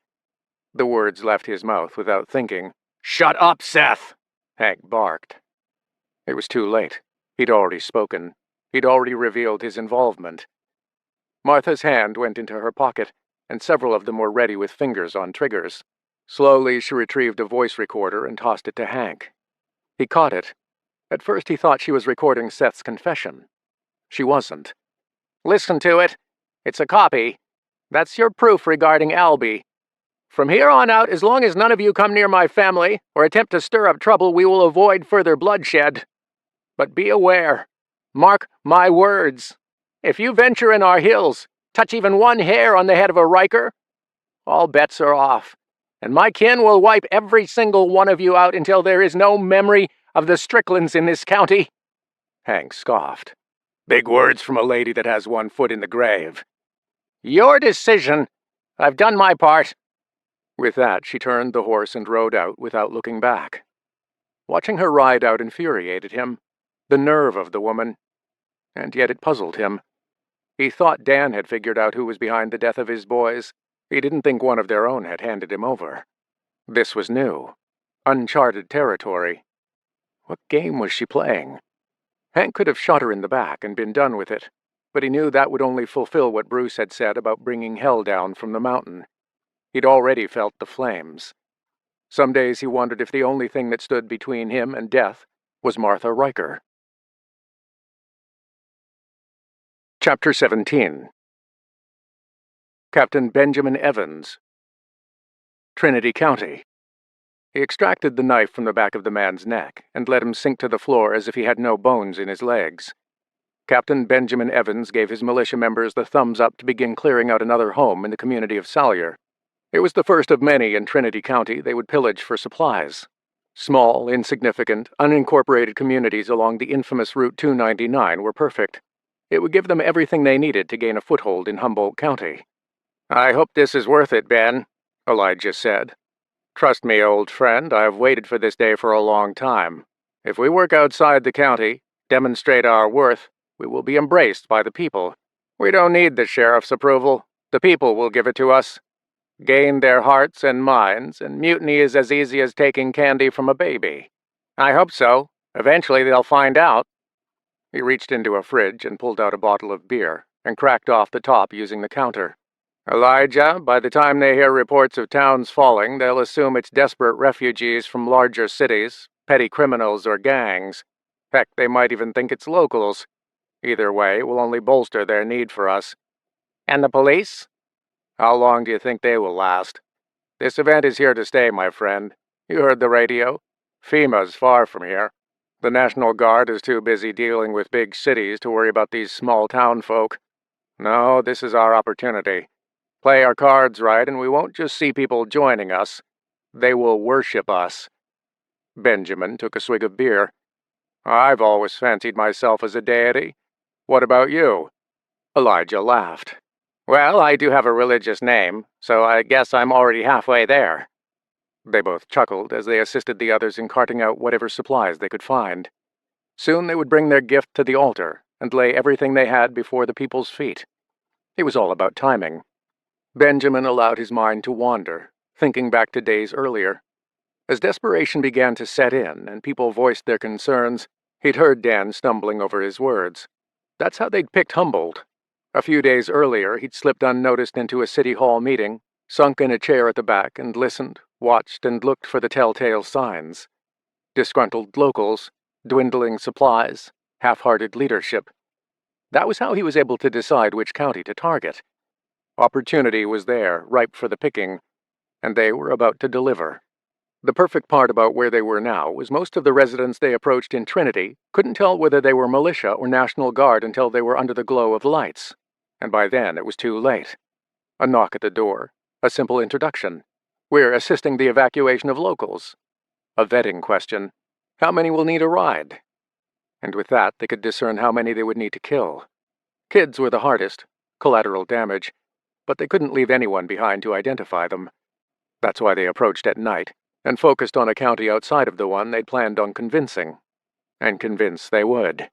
The words left his mouth without thinking. "Shut up, Seth!" Hank barked. It was too late. He'd already spoken. He'd already revealed his involvement. Martha's hand went into her pocket, and several of them were ready with fingers on triggers. Slowly, she retrieved a voice recorder and tossed it to Hank. He caught it. At first, he thought she was recording Seth's confession. She wasn't. "Listen to it. It's a copy. That's your proof regarding Albie. From here on out, as long as none of you come near my family or attempt to stir up trouble, we will avoid further bloodshed. But be aware. Mark my words. If you venture in our hills, touch even one hair on the head of a Riker, all bets are off, and my kin will wipe every single one of you out until there is no memory of the Stricklands in this county." Hank scoffed. "Big words from a lady that has 1 foot in the grave." "Your decision. I've done my part." With that, she turned the horse and rode out without looking back. Watching her ride out infuriated him. The nerve of the woman. And yet it puzzled him. He thought Dan had figured out who was behind the death of his boys. He didn't think one of their own had handed him over. This was new. Uncharted territory. What game was she playing? Hank could have shot her in the back and been done with it, but he knew that would only fulfill what Bruce had said about bringing hell down from the mountain. He'd already felt the flames. Some days he wondered if the only thing that stood between him and death was Martha Riker. Chapter 17. Captain Benjamin Evans. Trinity County. He extracted the knife from the back of the man's neck and let him sink to the floor as if he had no bones in his legs. Captain Benjamin Evans gave his militia members the thumbs up to begin clearing out another home in the community of Salyer. It was the first of many in Trinity County they would pillage for supplies. Small, insignificant, unincorporated communities along the infamous Route 299 were perfect. It would give them everything they needed to gain a foothold in Humboldt County. "I hope this is worth it, Ben," Elijah said. "Trust me, old friend, I have waited for this day for a long time. If we work outside the county, demonstrate our worth, we will be embraced by the people. We don't need the sheriff's approval. The people will give it to us. Gain their hearts and minds, and mutiny is as easy as taking candy from a baby." "I hope so. Eventually they'll find out." He reached into a fridge and pulled out a bottle of beer, and cracked off the top using the counter. "Elijah, by the time they hear reports of towns falling, they'll assume it's desperate refugees from larger cities, petty criminals or gangs. Heck, they might even think it's locals. Either way, it will only bolster their need for us." "And the police?" "How long do you think they will last? This event is here to stay, my friend. You heard the radio. FEMA's far from here. The National Guard is too busy dealing with big cities to worry about these small-town folk. No, this is our opportunity. Play our cards right, and we won't just see people joining us. They will worship us." Benjamin took a swig of beer. "I've always fancied myself as a deity. What about you?" Elijah laughed. "Well, I do have a religious name, so I guess I'm already halfway there." They both chuckled as they assisted the others in carting out whatever supplies they could find. Soon they would bring their gift to the altar and lay everything they had before the people's feet. It was all about timing. Benjamin allowed his mind to wander, thinking back to days earlier. As desperation began to set in and people voiced their concerns, he'd heard Dan stumbling over his words. That's how they'd picked Humboldt. A few days earlier, he'd slipped unnoticed into a city hall meeting, sunk in a chair at the back and listened, watched, and looked for the telltale signs. Disgruntled locals, dwindling supplies, half-hearted leadership. That was how he was able to decide which county to target. Opportunity was there, ripe for the picking, and they were about to deliver. The perfect part about where they were now was most of the residents they approached in Trinity couldn't tell whether they were militia or National Guard until they were under the glow of lights, and by then it was too late. A knock at the door, a simple introduction. "We're assisting the evacuation of locals." A vetting question. "How many will need a ride?" And with that they could discern how many they would need to kill. Kids were the hardest, collateral damage, but they couldn't leave anyone behind to identify them. That's why they approached at night, and focused on a county outside of the one they'd planned on convincing. And convince they would.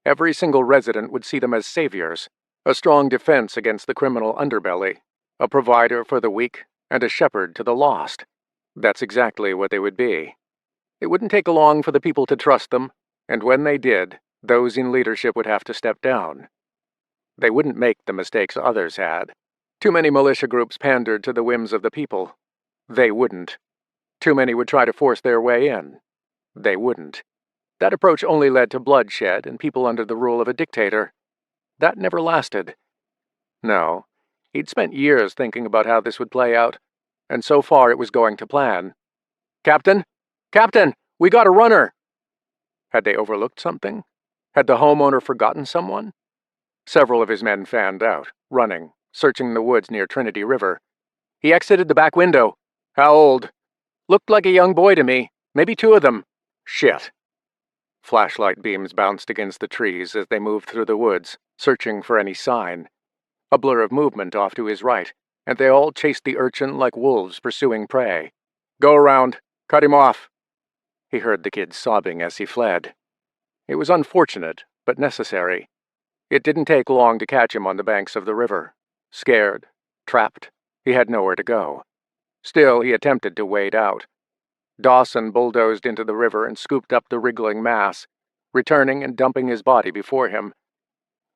Every single resident would see them as saviors, a strong defense against the criminal underbelly, a provider for the weak, and a shepherd to the lost. That's exactly what they would be. It wouldn't take long for the people to trust them, and when they did, those in leadership would have to step down. They wouldn't make the mistakes others had. Too many militia groups pandered to the whims of the people. They wouldn't. Too many would try to force their way in. They wouldn't. That approach only led to bloodshed and people under the rule of a dictator. That never lasted. No, he'd spent years thinking about how this would play out, and so far it was going to plan. "Captain! Captain! We got a runner!" Had they overlooked something? Had the homeowner forgotten someone? Several of his men fanned out, running, searching the woods near Trinity River. "He exited the back window." "How old?" "Looked like a young boy to me. Maybe two of them." "Shit." Flashlight beams bounced against the trees as they moved through the woods, searching for any sign. A blur of movement off to his right, and they all chased the urchin like wolves pursuing prey. "Go around. Cut him off." He heard the kid sobbing as he fled. It was unfortunate, but necessary. It didn't take long to catch him on the banks of the river. Scared, trapped, he had nowhere to go. Still, he attempted to wade out. Dawson bulldozed into the river and scooped up the wriggling mass, returning and dumping his body before him.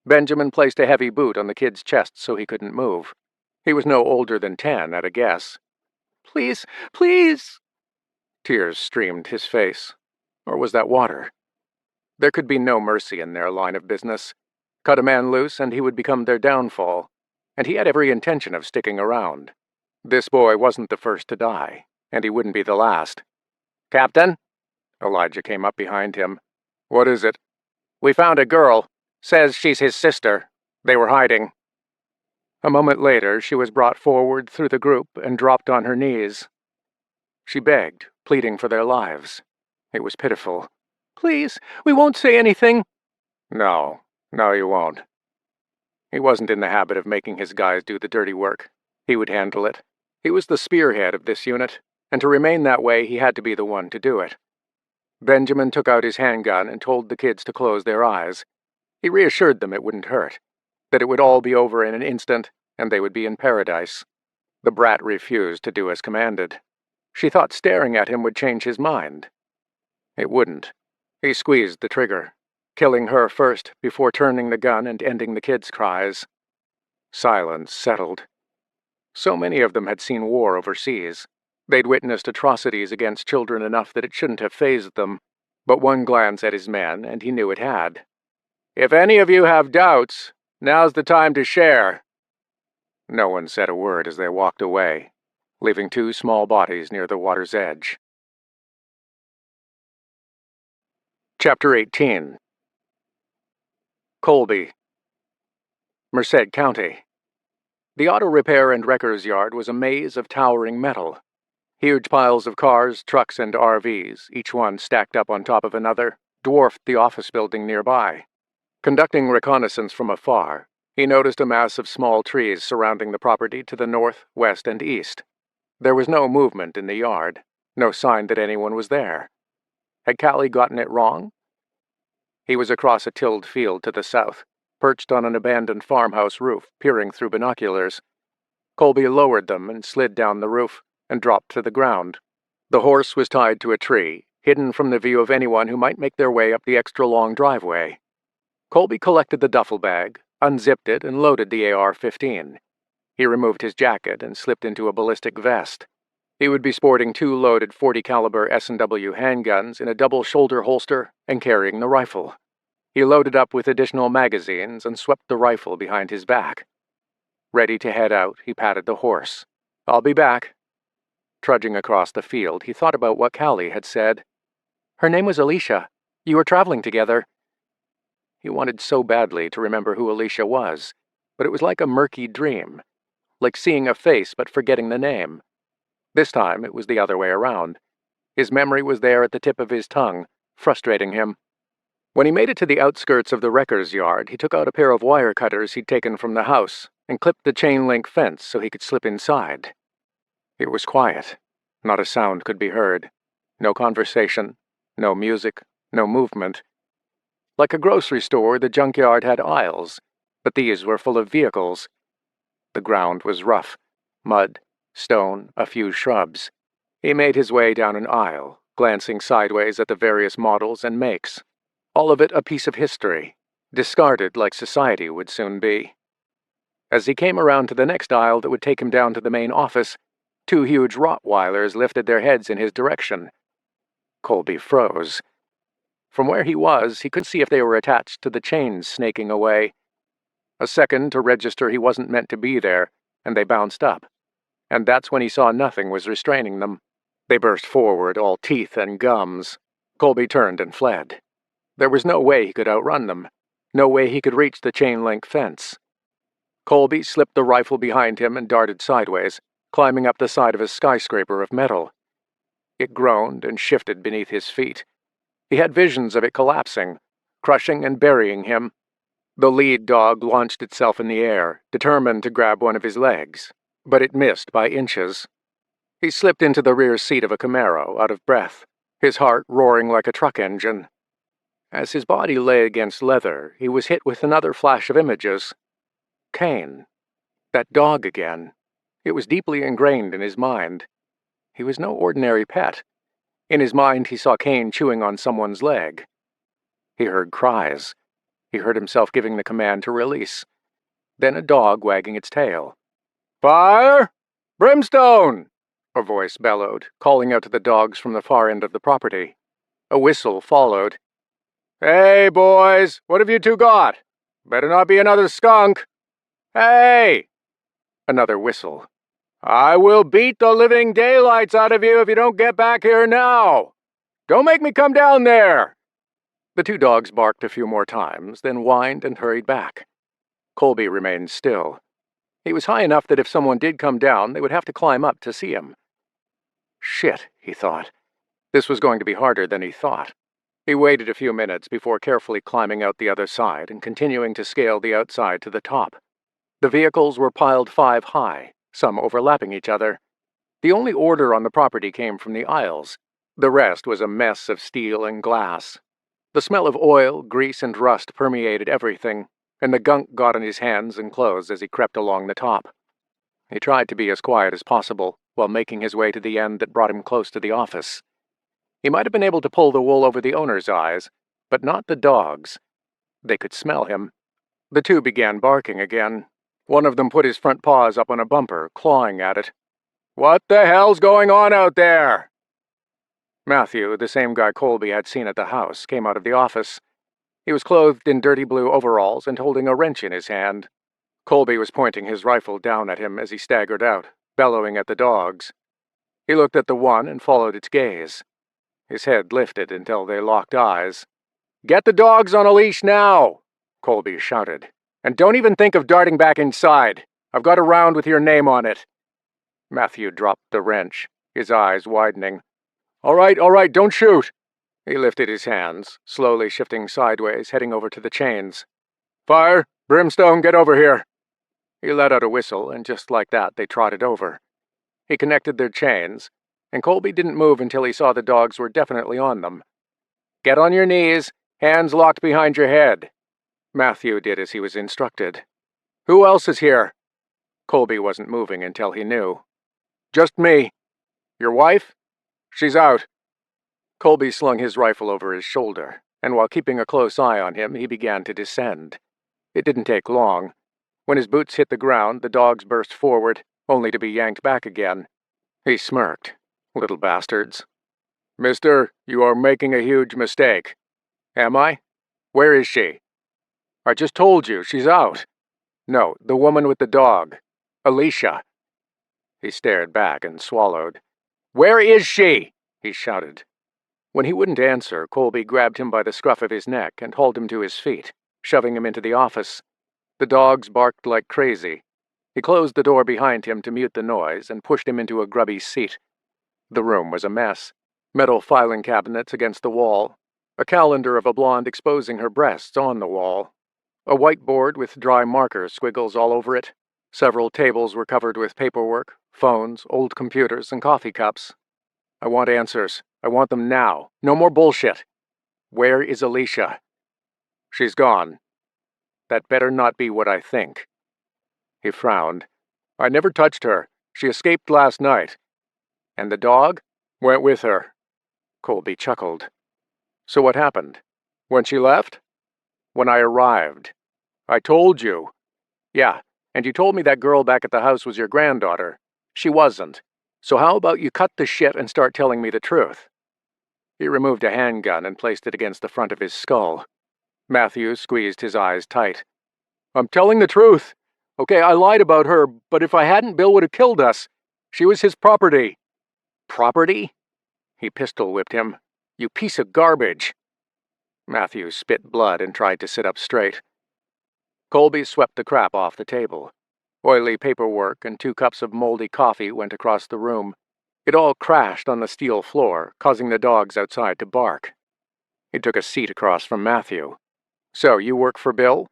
Benjamin placed a heavy boot on the kid's chest so he couldn't move. He was no older than 10 at a guess. "Please, please!" Tears streamed his face. Or was that water? There could be no mercy in their line of business. Cut a man loose and he would become their downfall, and he had every intention of sticking around. This boy wasn't the first to die, and he wouldn't be the last. "Captain?" Elijah came up behind him. "What is it?" "We found a girl. Says she's his sister. They were hiding." A moment later, she was brought forward through the group and dropped on her knees. She begged, pleading for their lives. It was pitiful. "Please, we won't say anything." No, you won't." He wasn't in the habit of making his guys do the dirty work. He would handle it. He was the spearhead of this unit, and to remain that way, he had to be the one to do it. Benjamin took out his handgun and told the kids to close their eyes. He reassured them it wouldn't hurt, that it would all be over in an instant, and they would be in paradise. The brat refused to do as commanded. She thought staring at him would change his mind. It wouldn't. He squeezed the trigger, killing her first before turning the gun and ending the kids' cries. Silence settled. So many of them had seen war overseas. They'd witnessed atrocities against children enough that it shouldn't have fazed them, but one glance at his men and he knew it had. "If any of you have doubts, now's the time to share." No one said a word as they walked away, leaving 2 small bodies near the water's edge. Chapter 18. Colby, Merced County. The auto repair and wrecker's yard was a maze of towering metal. Huge piles of cars, trucks, and RVs, each one stacked up on top of another, dwarfed the office building nearby. Conducting reconnaissance from afar, he noticed a mass of small trees surrounding the property to the north, west, and east. There was no movement in the yard, no sign that anyone was there. Had Callie gotten it wrong? He was across a tilled field to the south, perched on an abandoned farmhouse roof, peering through binoculars. Colby lowered them and slid down the roof, and dropped to the ground. The horse was tied to a tree, hidden from the view of anyone who might make their way up the extra-long driveway. Colby collected the duffel bag, unzipped it, and loaded the AR-15. He removed his jacket and slipped into a ballistic vest. He would be sporting 2 loaded .40 caliber S&W handguns in a double shoulder holster and carrying the rifle. He loaded up with additional magazines and swept the rifle behind his back. Ready to head out, he patted the horse. "I'll be back." Trudging across the field, he thought about what Callie had said. "Her name was Alicia. You were traveling together." He wanted so badly to remember who Alicia was, but it was like a murky dream, like seeing a face but forgetting the name. This time it was the other way around. His memory was there at the tip of his tongue, frustrating him. When he made it to the outskirts of the wrecker's yard, he took out a pair of wire cutters he'd taken from the house and clipped the chain-link fence so he could slip inside. It was quiet. Not a sound could be heard. No conversation, no music, no movement. Like a grocery store, the junkyard had aisles, but these were full of vehicles. The ground was rough. Mud, stone, a few shrubs. He made his way down an aisle, glancing sideways at the various models and makes. All of it a piece of history, discarded like society would soon be. As he came around to the next aisle that would take him down to the main office, 2 huge Rottweilers lifted their heads in his direction. Colby froze. From where he was, he could see if they were attached to the chains snaking away. A second to register he wasn't meant to be there, and they bounced up. And that's when he saw nothing was restraining them. They burst forward, all teeth and gums. Colby turned and fled. There was no way he could outrun them. No way he could reach the chain-link fence. Colby slipped the rifle behind him and darted sideways, climbing up the side of a skyscraper of metal. It groaned and shifted beneath his feet. He had visions of it collapsing, crushing and burying him. The lead dog launched itself in the air, determined to grab one of his legs, but it missed by inches. He slipped into the rear seat of a Camaro, out of breath, his heart roaring like a truck engine. As his body lay against leather, he was hit with another flash of images. Cain. That dog again. It was deeply ingrained in his mind. He was no ordinary pet. In his mind, he saw Kane chewing on someone's leg. He heard cries. He heard himself giving the command to release. Then a dog wagging its tail. "Fire! Brimstone!" a voice bellowed, calling out to the dogs from the far end of the property. A whistle followed. "Hey, boys, what have you two got? Better not be another skunk. Hey!" Another whistle. "I will beat the living daylights out of you if you don't get back here now. Don't make me come down there." The two dogs barked a few more times, then whined and hurried back. Colby remained still. He was high enough that if someone did come down, they would have to climb up to see him. Shit, he thought. This was going to be harder than he thought. He waited a few minutes before carefully climbing out the other side and continuing to scale the outside to the top. The vehicles were piled 5 high, some overlapping each other. The only order on the property came from the aisles. The rest was a mess of steel and glass. The smell of oil, grease, and rust permeated everything, and the gunk got on his hands and clothes as he crept along the top. He tried to be as quiet as possible while making his way to the end that brought him close to the office. He might have been able to pull the wool over the owner's eyes, but not the dogs. They could smell him. The two began barking again. One of them put his front paws up on a bumper, clawing at it. "What the hell's going on out there?" Matthew, the same guy Colby had seen at the house, came out of the office. He was clothed in dirty blue overalls and holding a wrench in his hand. Colby was pointing his rifle down at him as he staggered out, bellowing at the dogs. He looked at the one and followed its gaze. His head lifted until they locked eyes. "Get the dogs on a leash now!" Colby shouted. "And don't even think of darting back inside. I've got a round with your name on it." Matthew dropped the wrench, his eyes widening. All right, don't shoot." He lifted his hands, slowly shifting sideways, heading over to the chains. "Fire! Brimstone, get over here!" He let out a whistle, and just like that, they trotted over. He connected their chains, and Colby didn't move until he saw the dogs were definitely on them. "Get on your knees, hands locked behind your head." Matthew did as he was instructed. "Who else is here?" Colby wasn't moving until he knew. "Just me." "Your wife?" "She's out." Colby slung his rifle over his shoulder, and while keeping a close eye on him, he began to descend. It didn't take long. When his boots hit the ground, the dogs burst forward, only to be yanked back again. He smirked. "Little bastards." "Mister, you are making a huge mistake." "Am I? Where is she?" "I just told you, she's out." "No, the woman with the dog. Alicia." He stared back and swallowed. "Where is she?" he shouted. When he wouldn't answer, Colby grabbed him by the scruff of his neck and hauled him to his feet, shoving him into the office. The dogs barked like crazy. He closed the door behind him to mute the noise and pushed him into a grubby seat. The room was a mess. Metal filing cabinets against the wall. A calendar of a blonde exposing her breasts on the wall. A whiteboard with dry marker squiggles all over it. Several tables were covered with paperwork, phones, old computers, and coffee cups. "I want answers. I want them now. No more bullshit." "Where is Alicia?" "She's gone." "That better not be what I think." He frowned. "I never touched her. She escaped last night." "And the dog?" "Went with her." Colby chuckled. "So what happened? When she left?" "When I arrived." "I told you." "Yeah, and you told me that girl back at the house was your granddaughter. She wasn't. So how about you cut the shit and start telling me the truth?" He removed a handgun and placed it against the front of his skull. Matthew squeezed his eyes tight. "I'm telling the truth. Okay, I lied about her, but if I hadn't, Bill would have killed us. She was his property." "Property?" He pistol-whipped him. "You piece of garbage." Matthew spit blood and tried to sit up straight. Colby swept the crap off the table. Oily paperwork and 2 cups of moldy coffee went across the room. It all crashed on the steel floor, causing the dogs outside to bark. He took a seat across from Matthew. "So, you work for Bill?"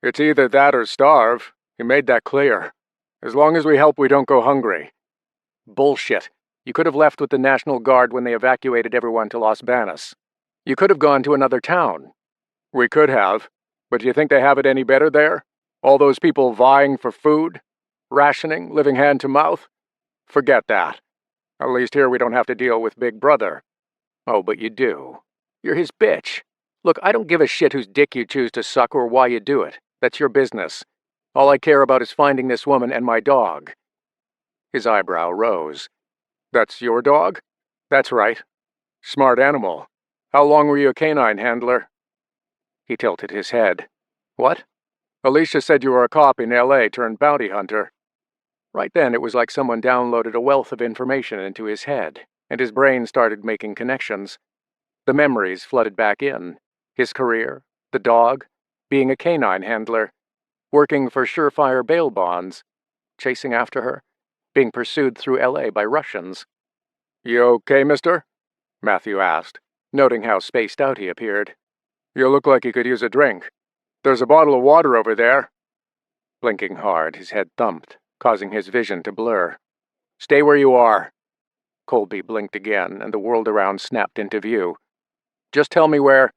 "It's either that or starve. He made that clear. As long as we help, we don't go hungry." "Bullshit. You could have left with the National Guard when they evacuated everyone to Los Banos. You could have gone to another town." "We could have. But do you think they have it any better there? All those people vying for food? Rationing, living hand to mouth? Forget that. At least here we don't have to deal with Big Brother." Oh, but you do. You're his bitch. Look, I don't give a shit whose dick you choose to suck or why you do it. That's your business. All I care about is finding this woman and my dog." His eyebrow rose. "That's your dog?" "That's right. Smart animal. How long were you a canine handler?" He tilted his head. "What?" "Alicia said you were a cop in L.A. turned bounty hunter." Right then, it was like someone downloaded a wealth of information into his head, and his brain started making connections. The memories flooded back in. His career, the dog, being a canine handler, working for surefire bail bonds, chasing after her, being pursued through L.A. by Russians. "You okay, mister?" Matthew asked, noting how spaced out he appeared. "You look like you could use a drink. There's a bottle of water over there." Blinking hard, his head thumped, causing his vision to blur. "Stay where you are." Colby blinked again, and the world around snapped into view. "Just tell me where—"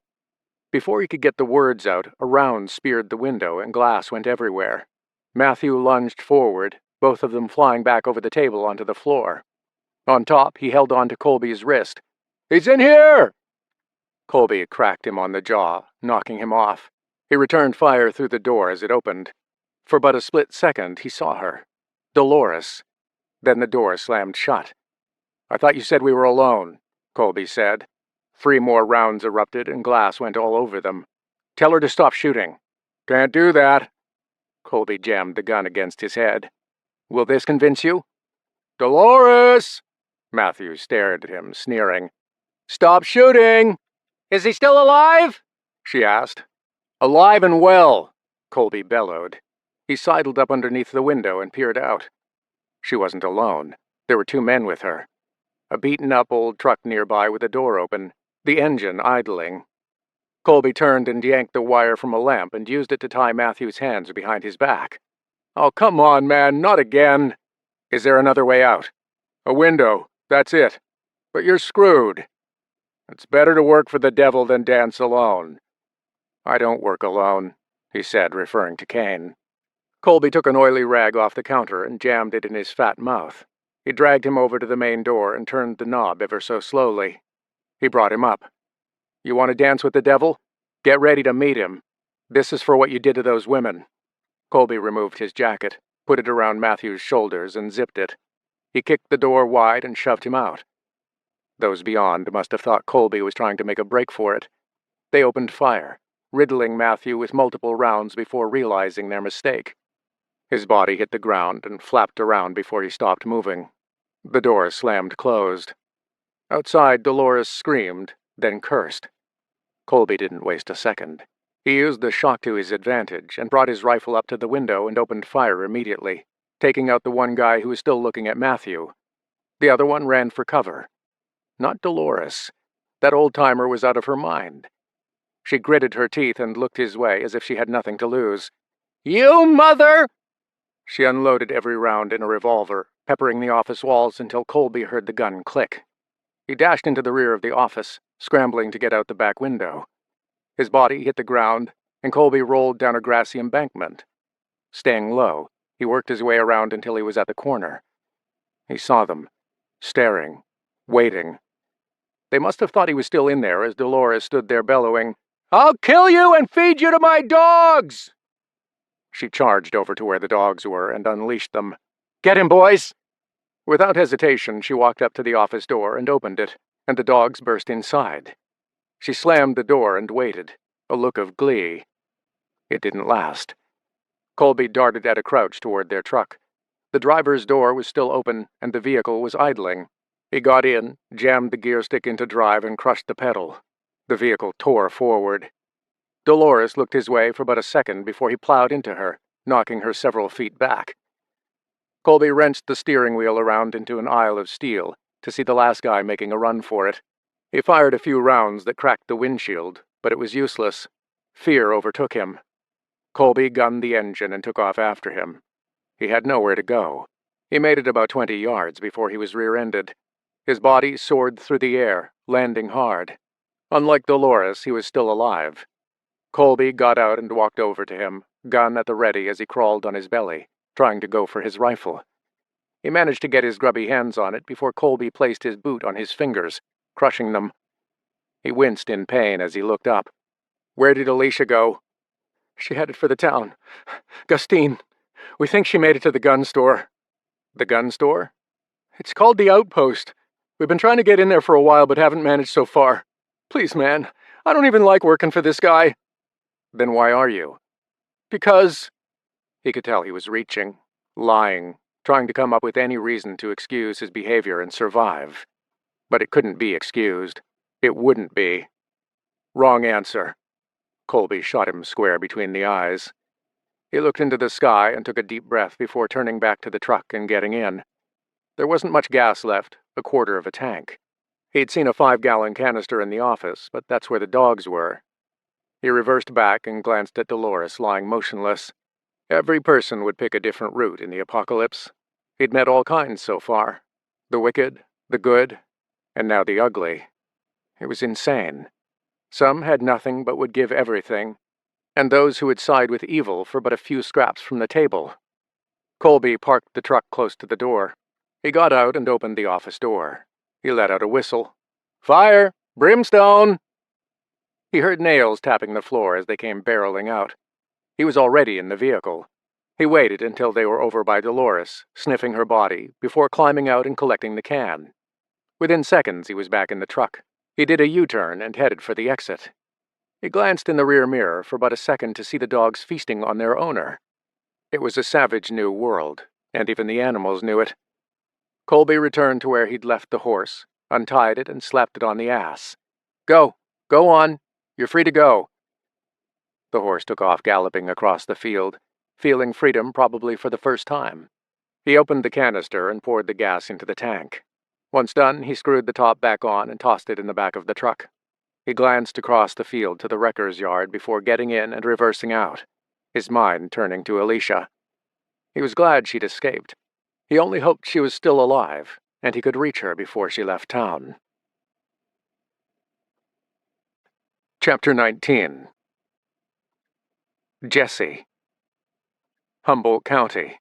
Before he could get the words out, a round speared the window and glass went everywhere. Matthew lunged forward, both of them flying back over the table onto the floor. On top, he held on to Colby's wrist. "He's in here!" Colby cracked him on the jaw, knocking him off. He returned fire through the door as it opened. For but a split second, he saw her. Dolores. Then the door slammed shut. "I thought you said we were alone," Colby said. 3 more rounds erupted and glass went all over them. "Tell her to stop shooting." "Can't do that." Colby jammed the gun against his head. "Will this convince you?" "Dolores!" Matthew stared at him, sneering. "Stop shooting!" "Is he still alive?" she asked. "Alive and well," Colby bellowed. He sidled up underneath the window and peered out. She wasn't alone. There were 2 men with her. A beaten-up old truck nearby with the door open, the engine idling. Colby turned and yanked the wire from a lamp and used it to tie Matthew's hands behind his back. "Oh, come on, man, not again." "Is there another way out?" "A window, that's it. But you're screwed. It's better to work for the devil than dance alone." "I don't work alone," he said, referring to Kane. Colby took an oily rag off the counter and jammed it in his fat mouth. He dragged him over to the main door and turned the knob ever so slowly. He brought him up. "You want to dance with the devil? Get ready to meet him. This is for what you did to those women." Colby removed his jacket, put it around Matthew's shoulders, and zipped it. He kicked the door wide and shoved him out. Those beyond must have thought Colby was trying to make a break for it. They opened fire, riddling Matthew with multiple rounds before realizing their mistake. His body hit the ground and flapped around before he stopped moving. The door slammed closed. Outside, Dolores screamed, then cursed. Colby didn't waste a second. He used the shock to his advantage and brought his rifle up to the window and opened fire immediately, taking out the one guy who was still looking at Matthew. The other one ran for cover. Not Dolores. That old-timer was out of her mind. She gritted her teeth and looked his way as if she had nothing to lose. "You mother!" She unloaded every round in a revolver, peppering the office walls until Colby heard the gun click. He dashed into the rear of the office, scrambling to get out the back window. His body hit the ground, and Colby rolled down a grassy embankment. Staying low, he worked his way around until he was at the corner. He saw them, staring, waiting. They must have thought he was still in there as Dolores stood there bellowing, "I'll kill you and feed you to my dogs!" She charged over to where the dogs were and unleashed them. "Get him, boys!" Without hesitation, she walked up to the office door and opened it, and the dogs burst inside. She slammed the door and waited, a look of glee. It didn't last. Colby darted at a crouch toward their truck. The driver's door was still open, and the vehicle was idling. He got in, jammed the gear stick into drive, and crushed the pedal. The vehicle tore forward. Dolores looked his way for but a second before he plowed into her, knocking her several feet back. Colby wrenched the steering wheel around into an aisle of steel to see the last guy making a run for it. He fired a few rounds that cracked the windshield, but it was useless. Fear overtook him. Colby gunned the engine and took off after him. He had nowhere to go. He made it about 20 yards before he was rear-ended. His body soared through the air, landing hard. Unlike Dolores, he was still alive. Colby got out and walked over to him, gun at the ready as he crawled on his belly, trying to go for his rifle. He managed to get his grubby hands on it before Colby placed his boot on his fingers, crushing them. He winced in pain as he looked up. Where did Alicia go? She headed for the town. Gustine, we think she made it to the gun store. The gun store? It's called the Outpost. We've been trying to get in there for a while but haven't managed so far. Please, man, I don't even like working for this guy. Then why are you? Because... He could tell he was reaching, lying, trying to come up with any reason to excuse his behavior and survive. But it couldn't be excused. It wouldn't be. Wrong answer. Colby shot him square between the eyes. He looked into the sky and took a deep breath before turning back to the truck and getting in. There wasn't much gas left, a quarter of a tank. He'd seen a 5-gallon canister in the office, but that's where the dogs were. He reversed back and glanced at Dolores lying motionless. Every person would pick a different route in the apocalypse. He'd met all kinds so far. The wicked, the good, and now the ugly. It was insane. Some had nothing but would give everything, and those who would side with evil for but a few scraps from the table. Colby parked the truck close to the door. He got out and opened the office door. He let out a whistle. Fire! Brimstone! He heard nails tapping the floor as they came barreling out. He was already in the vehicle. He waited until they were over by Dolores, sniffing her body, before climbing out and collecting the can. Within seconds, he was back in the truck. He did a U-turn and headed for the exit. He glanced in the rear mirror for but a second to see the dogs feasting on their owner. It was a savage new world, and even the animals knew it. Colby returned to where he'd left the horse, untied it, and slapped it on the ass. Go! Go on! You're free to go! The horse took off galloping across the field, feeling freedom probably for the first time. He opened the canister and poured the gas into the tank. Once done, he screwed the top back on and tossed it in the back of the truck. He glanced across the field to the wrecker's yard before getting in and reversing out, his mind turning to Alicia. He was glad she'd escaped. He only hoped she was still alive, and he could reach her before she left town. Chapter 19. Jesse. Humboldt County.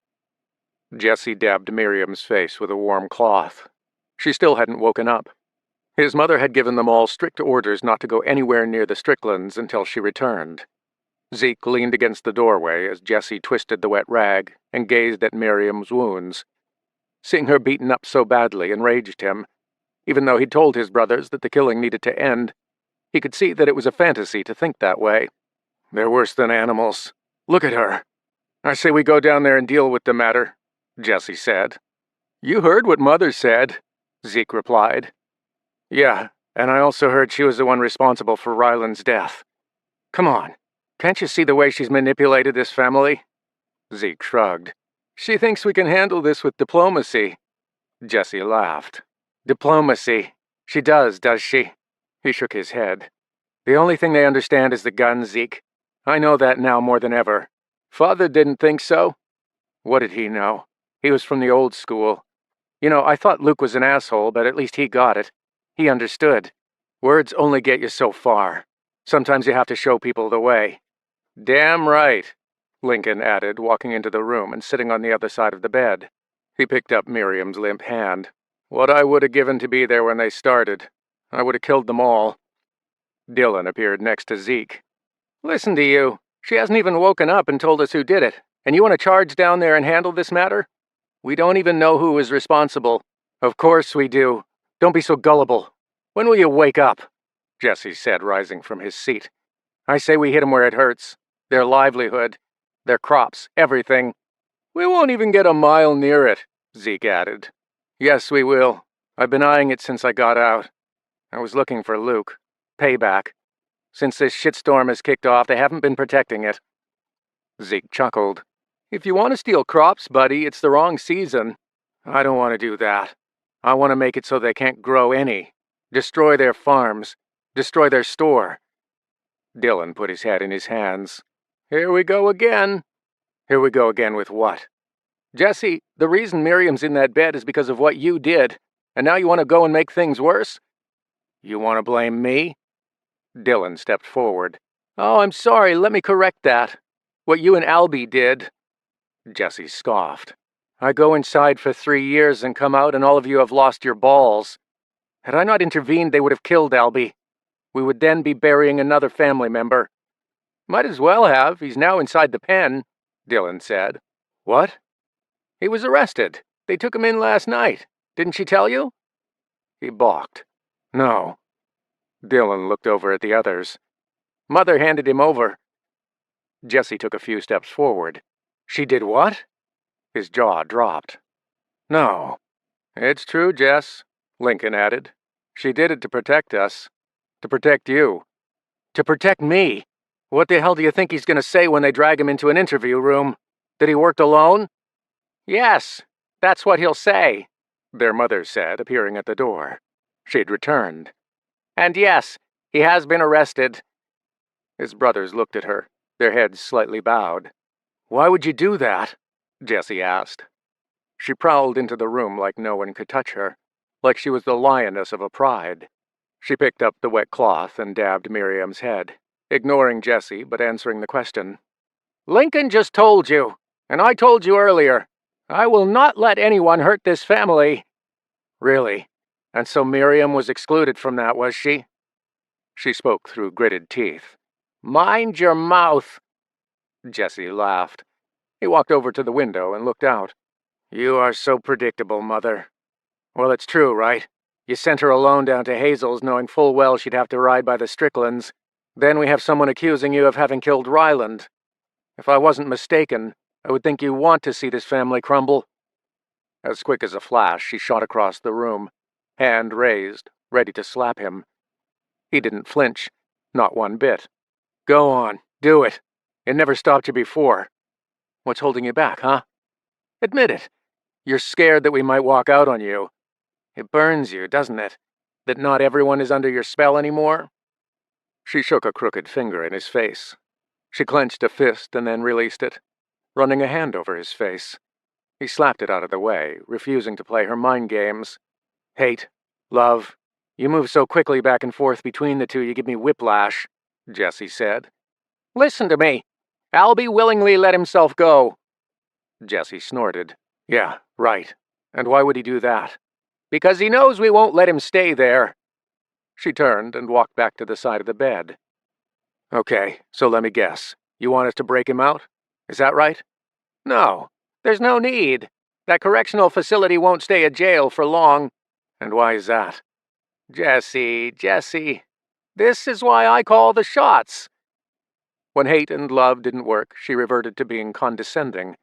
Jesse dabbed Miriam's face with a warm cloth. She still hadn't woken up. His mother had given them all strict orders not to go anywhere near the Stricklands until she returned. Zeke leaned against the doorway as Jesse twisted the wet rag and gazed at Miriam's wounds. Seeing her beaten up so badly enraged him. Even though he'd told his brothers that the killing needed to end, he could see that it was a fantasy to think that way. They're worse than animals. Look at her. I say we go down there and deal with the matter, Jesse said. You heard what Mother said, Zeke replied. Yeah, and I also heard she was the one responsible for Ryland's death. Come on, can't you see the way she's manipulated this family? Zeke shrugged. She thinks we can handle this with diplomacy. Jesse laughed. Diplomacy. She does she? He shook his head. The only thing they understand is the gun, Zeke. I know that now more than ever. Father didn't think so. What did he know? He was from the old school. You know, I thought Luke was an asshole, but at least he got it. He understood. Words only get you so far. Sometimes you have to show people the way. Damn right, Lincoln added, walking into the room and sitting on the other side of the bed. He picked up Miriam's limp hand. What I would have given to be there when they started. I would have killed them all. Dylan appeared next to Zeke. Listen to you. She hasn't even woken up and told us who did it. And you want to charge down there and handle this matter? We don't even know who is responsible. Of course we do. Don't be so gullible. When will you wake up? Jesse said, rising from his seat. I say we hit them where it hurts. Their livelihood. Their crops. Everything. We won't even get a mile near it, Zeke added. Yes, we will. I've been eyeing it since I got out. I was looking for Luke. Payback. Since this shitstorm has kicked off, they haven't been protecting it. Zeke chuckled. If you want to steal crops, buddy, it's the wrong season. I don't want to do that. I want to make it so they can't grow any. Destroy their farms. Destroy their store. Dylan put his head in his hands. Here we go again. Here we go again with what? Jesse, the reason Miriam's in that bed is because of what you did, and now you want to go and make things worse? You want to blame me? Dylan stepped forward. Oh, I'm sorry, let me correct that. What you and Albie did. Jesse scoffed. I go inside for 3 years and come out and all of you have lost your balls. Had I not intervened, they would have killed Albie. We would then be burying another family member." "Might as well have. He's now inside the pen," Dylan said. "What?" "He was arrested. They took him in last night. Didn't she tell you?" He balked. "No." Dylan looked over at the others. "Mother handed him over." Jesse took a few steps forward. "She did what?" His jaw dropped. "No." "It's true, Jess," Lincoln added. "She did it to protect us. To protect you." "To protect me? What the hell do you think he's going to say when they drag him into an interview room? That he worked alone?" "Yes, that's what he'll say," their mother said, appearing at the door. She'd returned. "And yes, he has been arrested." His brothers looked at her, their heads slightly bowed. "Why would you do that?" Jessie asked. She prowled into the room like no one could touch her, like she was the lioness of a pride. She picked up the wet cloth and dabbed Miriam's head, ignoring Jessie but answering the question. "Lincoln just told you, and I told you earlier. I will not let anyone hurt this family." "Really? And so Miriam was excluded from that, was she?" She spoke through gritted teeth. "Mind your mouth." Jessie laughed. He walked over to the window and looked out. "You are so predictable, Mother. Well, it's true, right? You sent her alone down to Hazel's knowing full well she'd have to ride by the Stricklands. Then we have someone accusing you of having killed Ryland. If I wasn't mistaken, I would think you want to see this family crumble." As quick as a flash, she shot across the room, hand raised, ready to slap him. He didn't flinch, not one bit. "Go on, do it. It never stopped you before. What's holding you back, huh? Admit it. You're scared that we might walk out on you. It burns you, doesn't it? That not everyone is under your spell anymore?" She shook a crooked finger in his face. She clenched a fist and then released it, running a hand over his face. He slapped it out of the way, refusing to play her mind games. "Hate, love, you move so quickly back and forth between the two you give me whiplash," Jessie said. "Listen to me. Albie willingly let himself go." Jessie snorted. "Yeah, right. And why would he do that?" "Because he knows we won't let him stay there." She turned and walked back to the side of the bed. "Okay, so let me guess. You want us to break him out? Is that right?" "No, there's no need. That correctional facility won't stay a jail for long." "And why is that?" Jessie. This is why I call the shots." When hate and love didn't work, she reverted to being condescending.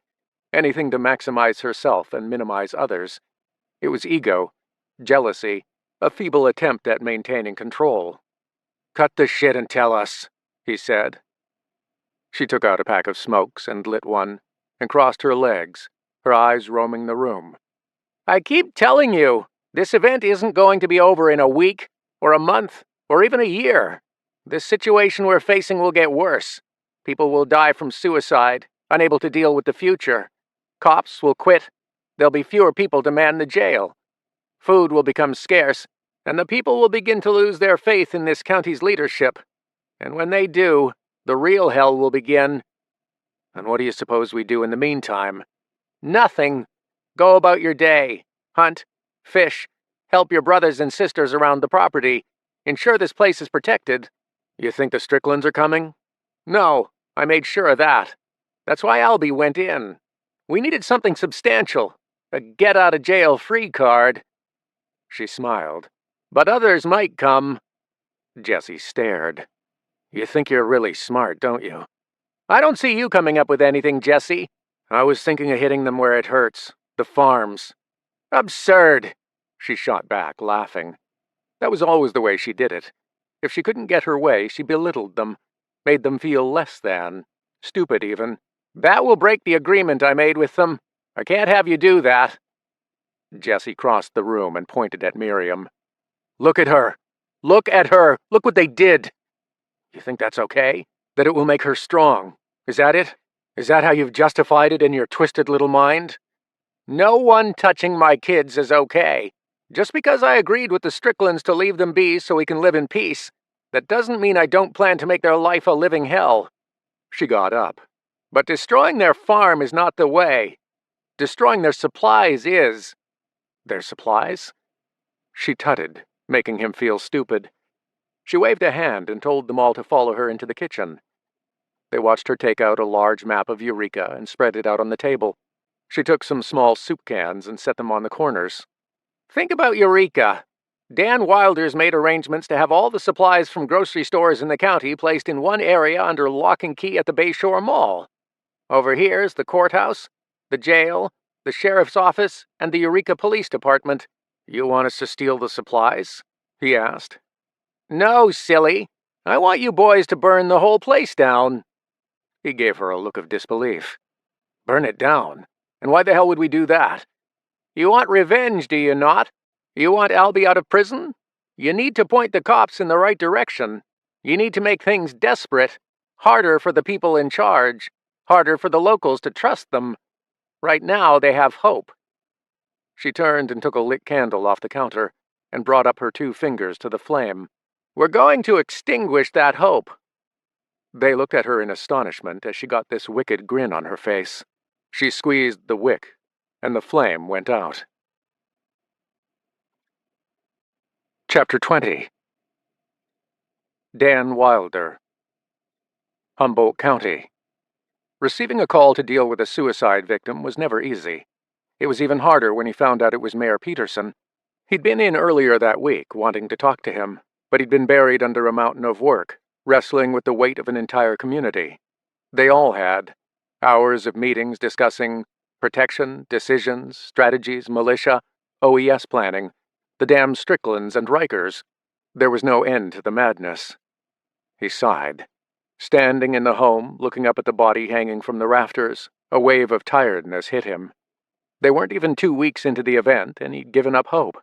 Anything to maximize herself and minimize others. It was ego, jealousy, a feeble attempt at maintaining control. "Cut the shit and tell us," he said. She took out a pack of smokes and lit one, and crossed her legs, her eyes roaming the room. "I keep telling you, this event isn't going to be over in a week, or a month, or even a year. This situation we're facing will get worse. People will die from suicide, unable to deal with the future. Cops will quit. There'll be fewer people to man the jail. Food will become scarce, and the people will begin to lose their faith in this county's leadership. And when they do, the real hell will begin." "And what do you suppose we do in the meantime?" "Nothing. Go about your day. Hunt, fish, help your brothers and sisters around the property. Ensure this place is protected." "You think the Stricklands are coming?" "No, I made sure of that. That's why Albie went in. We needed something substantial, a get-out-of-jail-free card." She smiled. "But others might come." Jessie stared. "You think you're really smart, don't you?" "I don't see you coming up with anything, Jessie." "I was thinking of hitting them where it hurts. The farms." "Absurd," she shot back, laughing. That was always the way she did it. If she couldn't get her way, she belittled them, made them feel less than, stupid even. "That will break the agreement I made with them. I can't have you do that." Jessie crossed the room and pointed at Miriam. "Look at her! Look at her! Look what they did!" "You think that's okay? That it will make her strong? Is that it? Is that how you've justified it in your twisted little mind?" "No one touching my kids is okay. Just because I agreed with the Stricklands to leave them be so we can live in peace, that doesn't mean I don't plan to make their life a living hell." She got up. "But destroying their farm is not the way. Destroying their supplies is." "Their supplies?" She tutted, making him feel stupid. She waved a hand and told them all to follow her into the kitchen. They watched her take out a large map of Eureka and spread it out on the table. She took some small soup cans and set them on the corners. "Think about Eureka. Dan Wilder's made arrangements to have all the supplies from grocery stores in the county placed in one area under lock and key at the Bayshore Mall. Over here's the courthouse, the jail, the sheriff's office, and the Eureka Police Department. You want us to steal the supplies?" he asked. "No, silly. I want you boys to burn the whole place down." He gave her a look of disbelief. "Burn it down? And why the hell would we do that?" "You want revenge, do you not? You want Albie out of prison? You need to point the cops in the right direction. You need to make things desperate, harder for the people in charge, harder for the locals to trust them. Right now, they have hope." She turned and took a lit candle off the counter and brought up her 2 fingers to the flame. "We're going to extinguish that hope." They looked at her in astonishment as she got this wicked grin on her face. She squeezed the wick, and the flame went out. Chapter 20. Dan Wilder. Humboldt County. Receiving a call to deal with a suicide victim was never easy. It was even harder when he found out it was Mayor Peterson. He'd been in earlier that week, wanting to talk to him, but he'd been buried under a mountain of work, wrestling with the weight of an entire community. They all had. Hours of meetings discussing protection, decisions, strategies, militia, OES planning, the damn Stricklands and Rikers. There was no end to the madness. He sighed. Standing in the home, looking up at the body hanging from the rafters, a wave of tiredness hit him. They weren't even 2 weeks into the event, and he'd given up hope.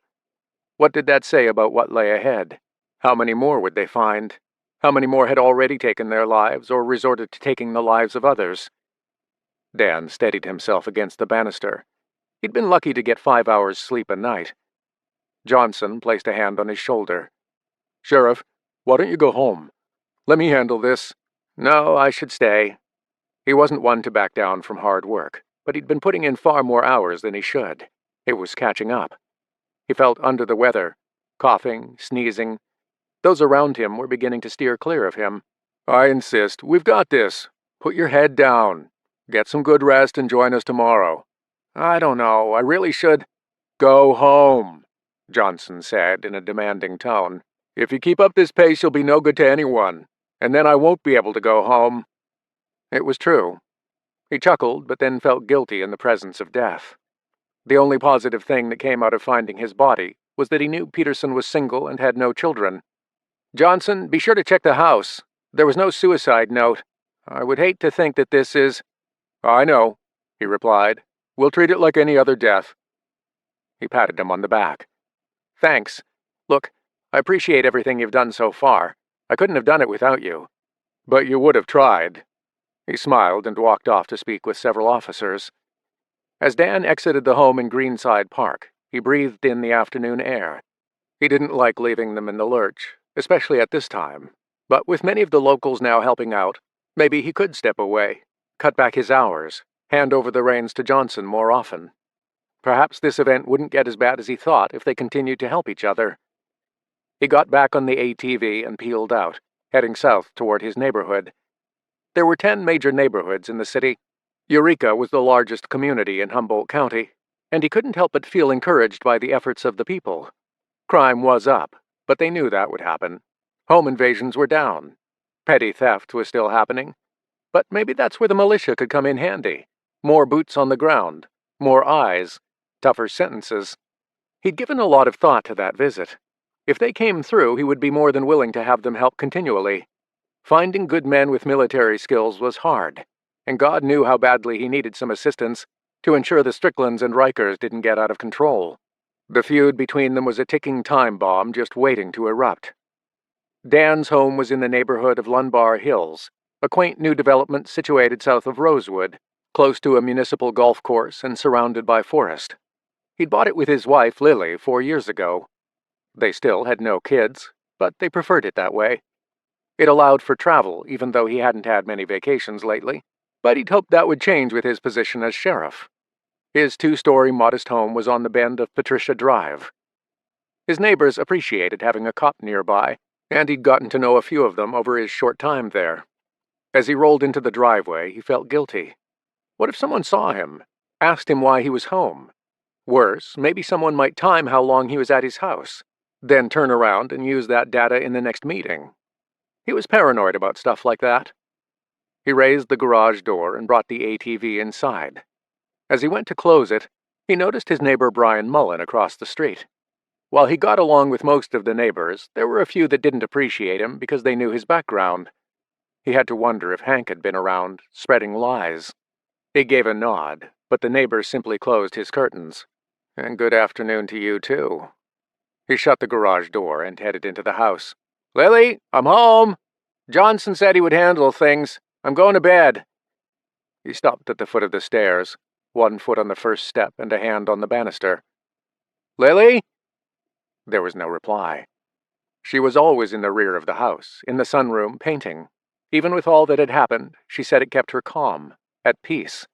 What did that say about what lay ahead? How many more would they find? How many more had already taken their lives or resorted to taking the lives of others? Dan steadied himself against the banister. He'd been lucky to get 5 hours sleep a night. Johnson placed a hand on his shoulder. "Sheriff, why don't you go home? Let me handle this." "No, I should stay." He wasn't one to back down from hard work, but he'd been putting in far more hours than he should. It was catching up. He felt under the weather, coughing, sneezing. Those around him were beginning to steer clear of him. "I insist. We've got this. Put your head down. Get some good rest and join us tomorrow." "I don't know. I really should." "Go home," Johnson said in a demanding tone. "If you keep up this pace, you'll be no good to anyone, and then I won't be able to go home." It was true. He chuckled, but then felt guilty in the presence of death. The only positive thing that came out of finding his body was that he knew Peterson was single and had no children. "Johnson, be sure to check the house. There was no suicide note. I would hate to think that this is—" "I know," he replied. "We'll treat it like any other death." He patted him on the back. "Thanks. Look, I appreciate everything you've done so far. I couldn't have done it without you." "But you would have tried." He smiled and walked off to speak with several officers. As Dan exited the home in Greenside Park, he breathed in the afternoon air. He didn't like leaving them in the lurch, especially at this time, but with many of the locals now helping out, maybe he could step away, cut back his hours, hand over the reins to Johnson more often. Perhaps this event wouldn't get as bad as he thought if they continued to help each other. He got back on the ATV and peeled out, heading south toward his neighborhood. There were 10 major neighborhoods in the city. Eureka was the largest community in Humboldt County, and he couldn't help but feel encouraged by the efforts of the people. Crime was up, but they knew that would happen. Home invasions were down. Petty theft was still happening. But maybe that's where the militia could come in handy. More boots on the ground, more eyes, tougher sentences. He'd given a lot of thought to that visit. If they came through, he would be more than willing to have them help continually. Finding good men with military skills was hard, and God knew how badly he needed some assistance to ensure the Stricklands and Rikers didn't get out of control. The feud between them was a ticking time bomb just waiting to erupt. Dan's home was in the neighborhood of Lunbar Hills, a quaint new development situated south of Rosewood, close to a municipal golf course and surrounded by forest. He'd bought it with his wife, Lily, 4 years ago. They still had no kids, but they preferred it that way. It allowed for travel, even though he hadn't had many vacations lately, but he'd hoped that would change with his position as sheriff. His 2-story modest home was on the bend of Patricia Drive. His neighbors appreciated having a cop nearby, and he'd gotten to know a few of them over his short time there. As he rolled into the driveway, he felt guilty. What if someone saw him, asked him why he was home? Worse, maybe someone might time how long he was at his house, then turn around and use that data in the next meeting. He was paranoid about stuff like that. He raised the garage door and brought the ATV inside. As he went to close it, he noticed his neighbor Brian Mullen across the street. While he got along with most of the neighbors, there were a few that didn't appreciate him because they knew his background. He had to wonder if Hank had been around, spreading lies. He gave a nod, but the neighbor simply closed his curtains. "And good afternoon to you, too." He shut the garage door and headed into the house. "Lily, I'm home. Johnson said he would handle things. I'm going to bed." He stopped at the foot of the stairs, one foot on the first step and a hand on the banister. "Lily?" There was no reply. She was always in the rear of the house, in the sunroom, painting. Even with all that had happened, she said it kept her calm, at peace.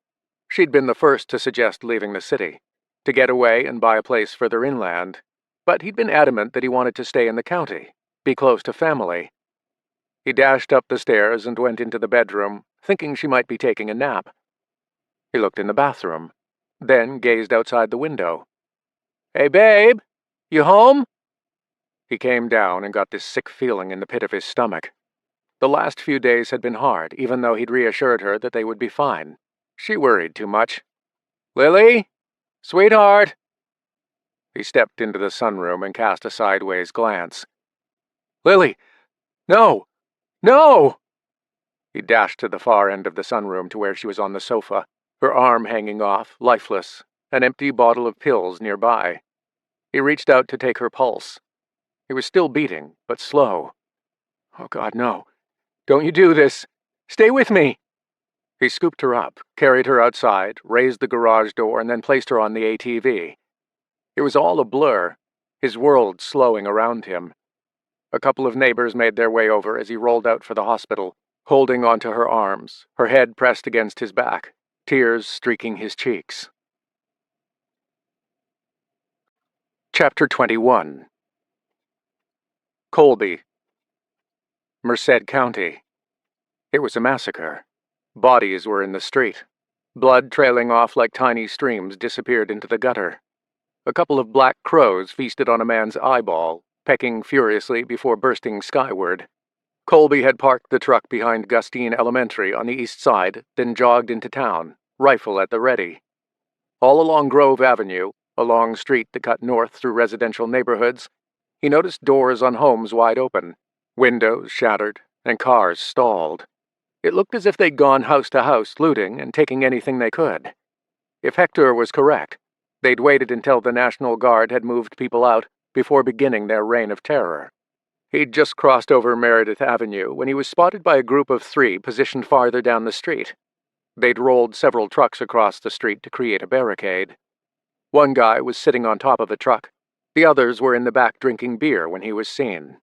She'd been the first to suggest leaving the city, to get away and buy a place further inland, but he'd been adamant that he wanted to stay in the county, be close to family. He dashed up the stairs and went into the bedroom, thinking she might be taking a nap. He looked in the bathroom, then gazed outside the window. "Hey, babe, you home?" He came down and got this sick feeling in the pit of his stomach. The last few days had been hard, even though he'd reassured her that they would be fine. She worried too much. "Lily? Sweetheart?" He stepped into the sunroom and cast a sideways glance. "Lily! No! No!" He dashed to the far end of the sunroom to where she was on the sofa, her arm hanging off, lifeless, an empty bottle of pills nearby. He reached out to take her pulse. It was still beating, but slow. "Oh, God, no. Don't you do this. Stay with me." He scooped her up, carried her outside, raised the garage door, and then placed her on the ATV. It was all a blur, his world slowing around him. A couple of neighbors made their way over as he rolled out for the hospital, holding onto her arms, her head pressed against his back, tears streaking his cheeks. Chapter 21. Colby, Merced County. It was a massacre. Bodies were in the street. Blood trailing off like tiny streams disappeared into the gutter. A couple of black crows feasted on a man's eyeball, pecking furiously before bursting skyward. Colby had parked the truck behind Gustine Elementary on the east side, then jogged into town, rifle at the ready. All along Grove Avenue, a long street that cut north through residential neighborhoods, he noticed doors on homes wide open, windows shattered, and cars stalled. It looked as if they'd gone house to house looting and taking anything they could. If Hector was correct, they'd waited until the National Guard had moved people out before beginning their reign of terror. He'd just crossed over Meredith Avenue when he was spotted by a group of 3 positioned farther down the street. They'd rolled several trucks across the street to create a barricade. One guy was sitting on top of a truck. The others were in the back drinking beer when he was seen.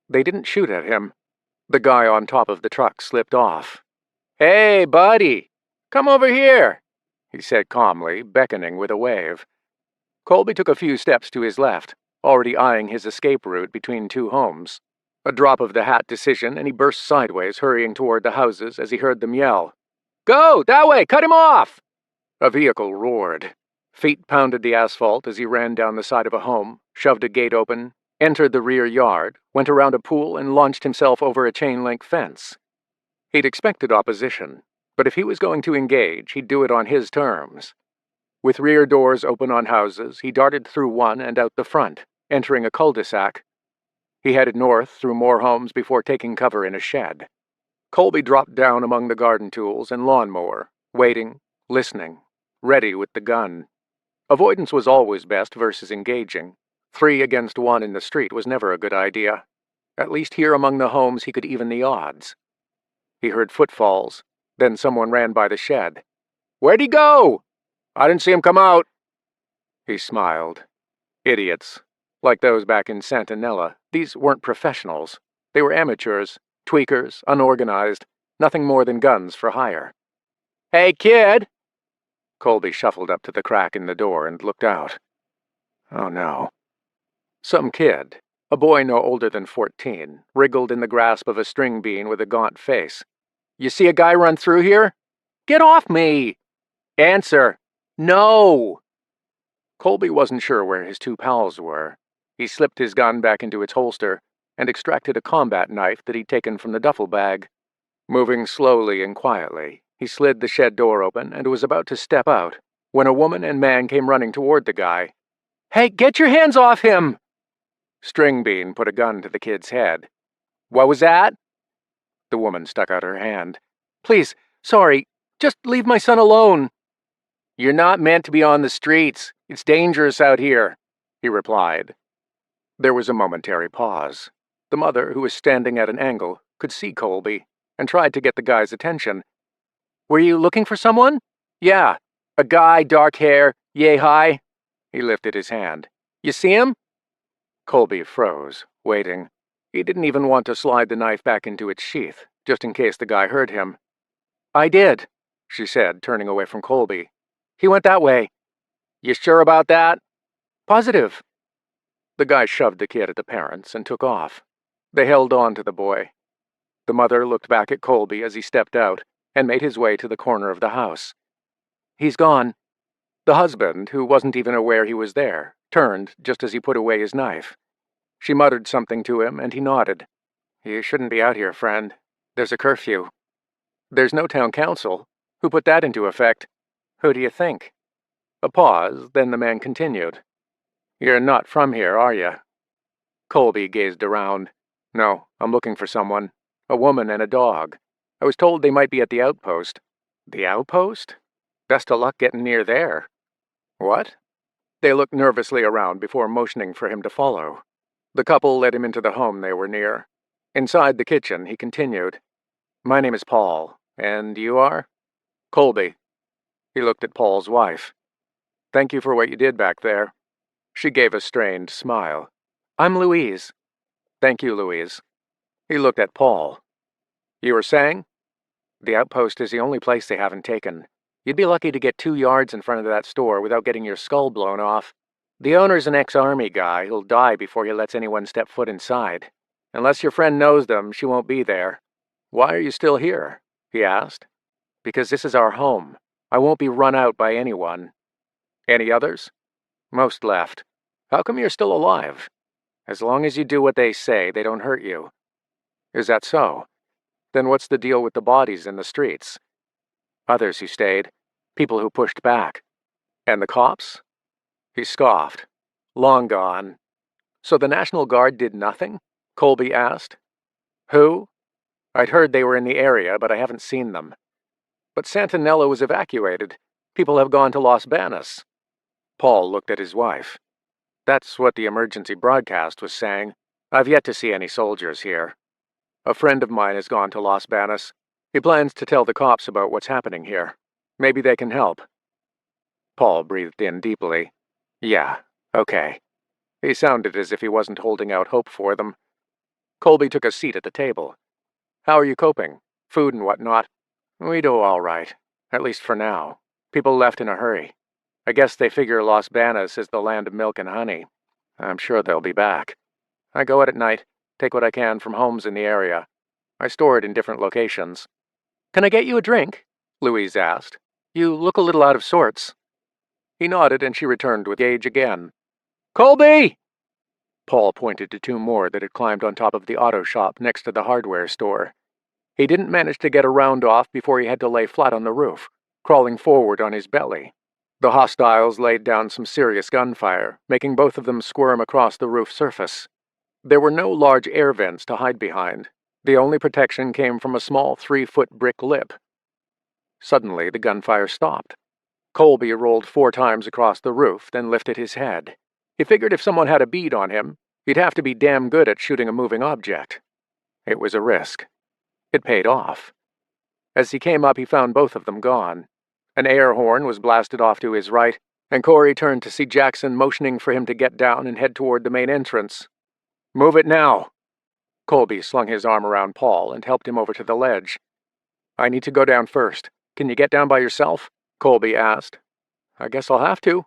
They didn't shoot at him. The guy on top of the truck slipped off. "Hey, buddy! Come over here!" he said calmly, beckoning with a wave. Colby took a few steps to his left, already eyeing his escape route between 2 homes. A drop of the hat decision, and he burst sideways, hurrying toward the houses as he heard them yell, "Go! That way! Cut him off!" A vehicle roared. Feet pounded the asphalt as he ran down the side of a home, shoved a gate open, entered the rear yard, went around a pool, and launched himself over a chain-link fence. He'd expected opposition, but if he was going to engage, he'd do it on his terms. With rear doors open on houses, he darted through one and out the front, entering a cul-de-sac. He headed north through more homes before taking cover in a shed. Colby dropped down among the garden tools and lawnmower, waiting, listening, ready with the gun. Avoidance was always best versus engaging. 3 against 1 in the street was never a good idea. At least here among the homes he could even the odds. He heard footfalls, then someone ran by the shed. "Where'd he go?" "I didn't see him come out." He smiled. Idiots. Like those back in Santanella, these weren't professionals. They were amateurs, tweakers, unorganized, nothing more than guns for hire. "Hey, kid!" Colby shuffled up to the crack in the door and looked out. Oh no. Some kid. A boy no older than 14 wriggled in the grasp of a string bean with a gaunt face. "You see a guy run through here?" "Get off me!" "Answer!" "No!" Colby wasn't sure where his two pals were. He slipped his gun back into its holster and extracted a combat knife that he'd taken from the duffel bag. Moving slowly and quietly, he slid the shed door open and was about to step out when a woman and man came running toward the guy. "Hey, get your hands off him!" Stringbean put a gun to the kid's head. "What was that?" The woman stuck out her hand. "Please, sorry, just leave my son alone." "You're not meant to be on the streets. It's dangerous out here," he replied. There was a momentary pause. The mother, who was standing at an angle, could see Colby and tried to get the guy's attention. "Were you looking for someone?" "Yeah, a guy, dark hair, yay high." He lifted his hand. "You see him?" Colby froze, waiting. He didn't even want to slide the knife back into its sheath, just in case the guy heard him. "I did," she said, turning away from Colby. "He went that way." "You sure about that?" "Positive." The guy shoved the kid at the parents and took off. They held on to the boy. The mother looked back at Colby as he stepped out and made his way to the corner of the house. "He's gone." The husband, who wasn't even aware he was there, turned just as he put away his knife. She muttered something to him, and he nodded. "You shouldn't be out here, friend. There's a curfew." "There's no town council. Who put that into effect?" "Who do you think?" A pause, then the man continued. "You're not from here, are you?" Colby gazed around. "No, I'm looking for someone. A woman and a dog. I was told they might be at the outpost." "The outpost? Best of luck getting near there." "What?" They looked nervously around before motioning for him to follow. The couple led him into the home they were near. Inside the kitchen, he continued. "My name is Paul. And you are?" "Colby." He looked at Paul's wife. "Thank you for what you did back there." She gave a strained smile. "I'm Louise." "Thank you, Louise." He looked at Paul. "You were saying?" "The outpost is the only place they haven't taken. You'd be lucky to get 2 yards in front of that store without getting your skull blown off. The owner's an ex-army guy who'll die before he lets anyone step foot inside. Unless your friend knows them, she won't be there." "Why are you still here?" he asked. "Because this is our home. I won't be run out by anyone." "Any others?" "Most left." "How come you're still alive?" "As long as you do what they say, they don't hurt you." "Is that so? Then what's the deal with the bodies in the streets?" "Others who stayed. People who pushed back." "And the cops?" He scoffed. "Long gone." "So the National Guard did nothing?" Colby asked. "Who?" "I'd heard they were in the area, but I haven't seen them." "But Santinella was evacuated. People have gone to Los Banos." Paul looked at his wife. "That's what the emergency broadcast was saying. I've yet to see any soldiers here. A friend of mine has gone to Los Banos. He plans to tell the cops about what's happening here. Maybe they can help." Paul breathed in deeply. "Yeah, okay." He sounded as if he wasn't holding out hope for them. Colby took a seat at the table. "How are you coping? Food and whatnot?" "We do all right. At least for now. People left in a hurry. I guess they figure Los Banos is the land of milk and honey. I'm sure they'll be back. I go out at night, take what I can from homes in the area. I store it in different locations." "Can I get you a drink?" Louise asked. "You look a little out of sorts." He nodded and she returned with Gage again. "Colby!" Paul pointed to 2 more that had climbed on top of the auto shop next to the hardware store. He didn't manage to get a round off before he had to lay flat on the roof, crawling forward on his belly. The hostiles laid down some serious gunfire, making both of them squirm across the roof surface. There were no large air vents to hide behind. The only protection came from a small 3-foot brick lip. Suddenly, the gunfire stopped. Colby rolled 4 times across the roof, then lifted his head. He figured if someone had a bead on him, he'd have to be damn good at shooting a moving object. It was a risk. It paid off. As he came up, he found both of them gone. An air horn was blasted off to his right, and Corey turned to see Jackson motioning for him to get down and head toward the main entrance. "Move it now!" Colby slung his arm around Paul and helped him over to the ledge. "I need to go down first. Can you get down by yourself?" Colby asked. "I guess I'll have to."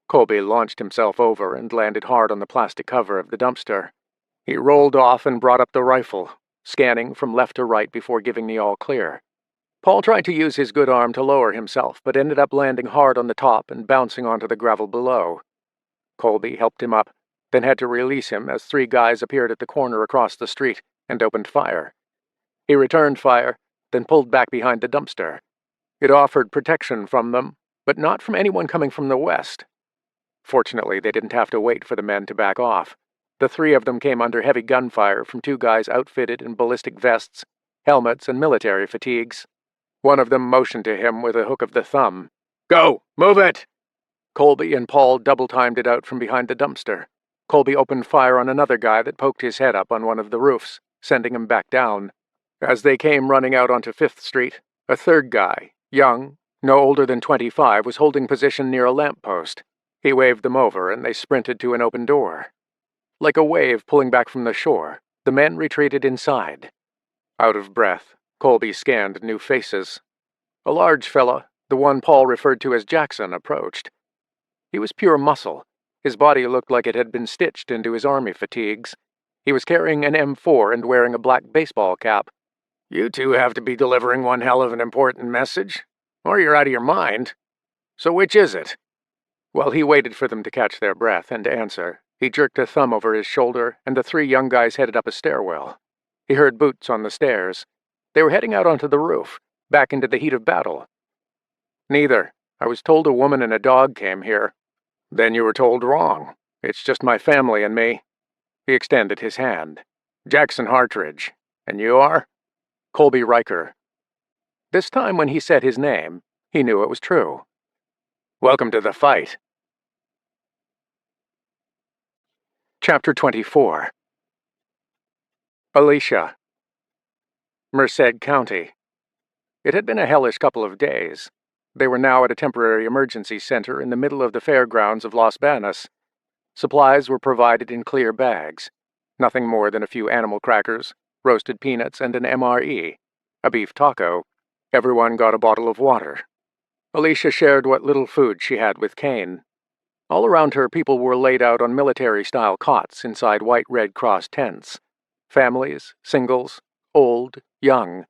Colby launched himself over and landed hard on the plastic cover of the dumpster. He rolled off and brought up the rifle, scanning from left to right before giving the all clear. Paul tried to use his good arm to lower himself, but ended up landing hard on the top and bouncing onto the gravel below. Colby helped him up, then had to release him as 3 guys appeared at the corner across the street and opened fire. He returned fire, then pulled back behind the dumpster. It offered protection from them, but not from anyone coming from the west. Fortunately, they didn't have to wait for the men to back off. The 3 of them came under heavy gunfire from 2 guys outfitted in ballistic vests, helmets, and military fatigues. One of them motioned to him with a hook of the thumb. "Go! Move it!" Colby and Paul double-timed it out from behind the dumpster. Colby opened fire on another guy that poked his head up on one of the roofs, sending him back down. As they came running out onto 5th Street, a 3rd guy, young, no older than 25, was holding position near a lamppost. He waved them over, and they sprinted to an open door. Like a wave pulling back from the shore, the men retreated inside. Out of breath, Colby scanned new faces. A large fella, the one Paul referred to as Jackson, approached. He was pure muscle. His body looked like it had been stitched into his army fatigues. He was carrying an M4 and wearing a black baseball cap. "You 2 have to be delivering one hell of an important message, or you're out of your mind. So which is it?" While he waited for them to catch their breath and to answer, he jerked a thumb over his shoulder, and the 3 young guys headed up a stairwell. He heard boots on the stairs. They were heading out onto the roof, back into the heat of battle. "Neither. I was told a woman and a dog came here." "Then you were told wrong. It's just my family and me." He extended his hand. "Jackson Hartridge. And you are?" "Colby Riker." This time when he said his name, he knew it was true. "Welcome to the fight." Chapter 24. Alicia. Merced County. It had been a hellish couple of days. They were now at a temporary emergency center in the middle of the fairgrounds of Las Banas. Supplies were provided in clear bags. Nothing more than a few animal crackers, roasted peanuts, and an MRE, a beef taco. Everyone got a bottle of water. Alicia shared what little food she had with Kane. All around her, people were laid out on military-style cots inside white Red Cross tents. Families, singles, old, young.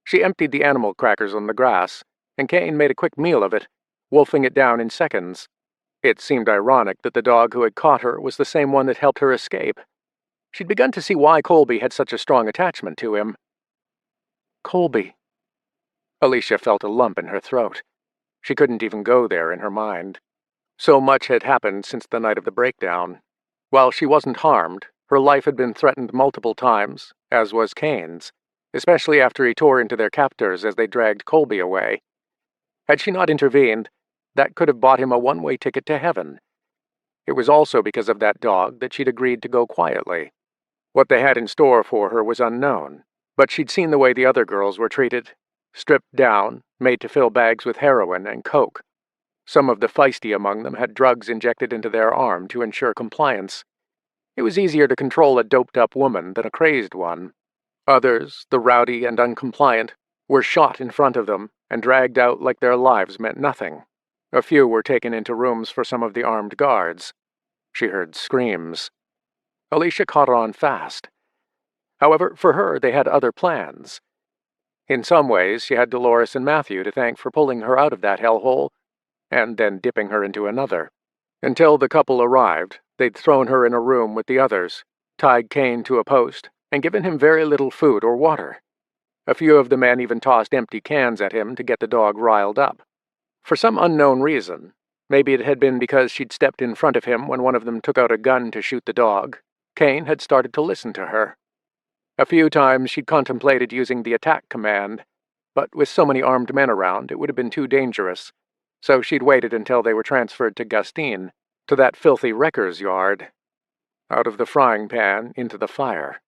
She emptied the animal crackers on the grass, and Kane made a quick meal of it, wolfing it down in seconds. It seemed ironic that the dog who had caught her was the same one that helped her escape. She'd begun to see why Colby had such a strong attachment to him. Colby. Alicia felt a lump in her throat. She couldn't even go there in her mind. So much had happened since the night of the breakdown. While she wasn't harmed, her life had been threatened multiple times, as was Kane's, especially after he tore into their captors as they dragged Colby away. Had she not intervened, that could have bought him a one-way ticket to heaven. It was also because of that dog that she'd agreed to go quietly. What they had in store for her was unknown, but she'd seen the way the other girls were treated, stripped down, made to fill bags with heroin and coke. Some of the feisty among them had drugs injected into their arm to ensure compliance. It was easier to control a doped-up woman than a crazed one. Others, the rowdy and uncompliant, were shot in front of them and dragged out like their lives meant nothing. A few were taken into rooms for some of the armed guards. She heard screams. Alicia caught on fast. However, for her, they had other plans. In some ways, she had Dolores and Matthew to thank for pulling her out of that hellhole, and then dipping her into another. Until the couple arrived, they'd thrown her in a room with the others, tied Kane to a post, and given him very little food or water. A few of the men even tossed empty cans at him to get the dog riled up. For some unknown reason, maybe it had been because she'd stepped in front of him when one of them took out a gun to shoot the dog, Kane had started to listen to her. A few times she'd contemplated using the attack command, but with so many armed men around, it would have been too dangerous, so she'd waited until they were transferred to Gustine, to that filthy wrecker's yard. Out of the frying pan into the fire.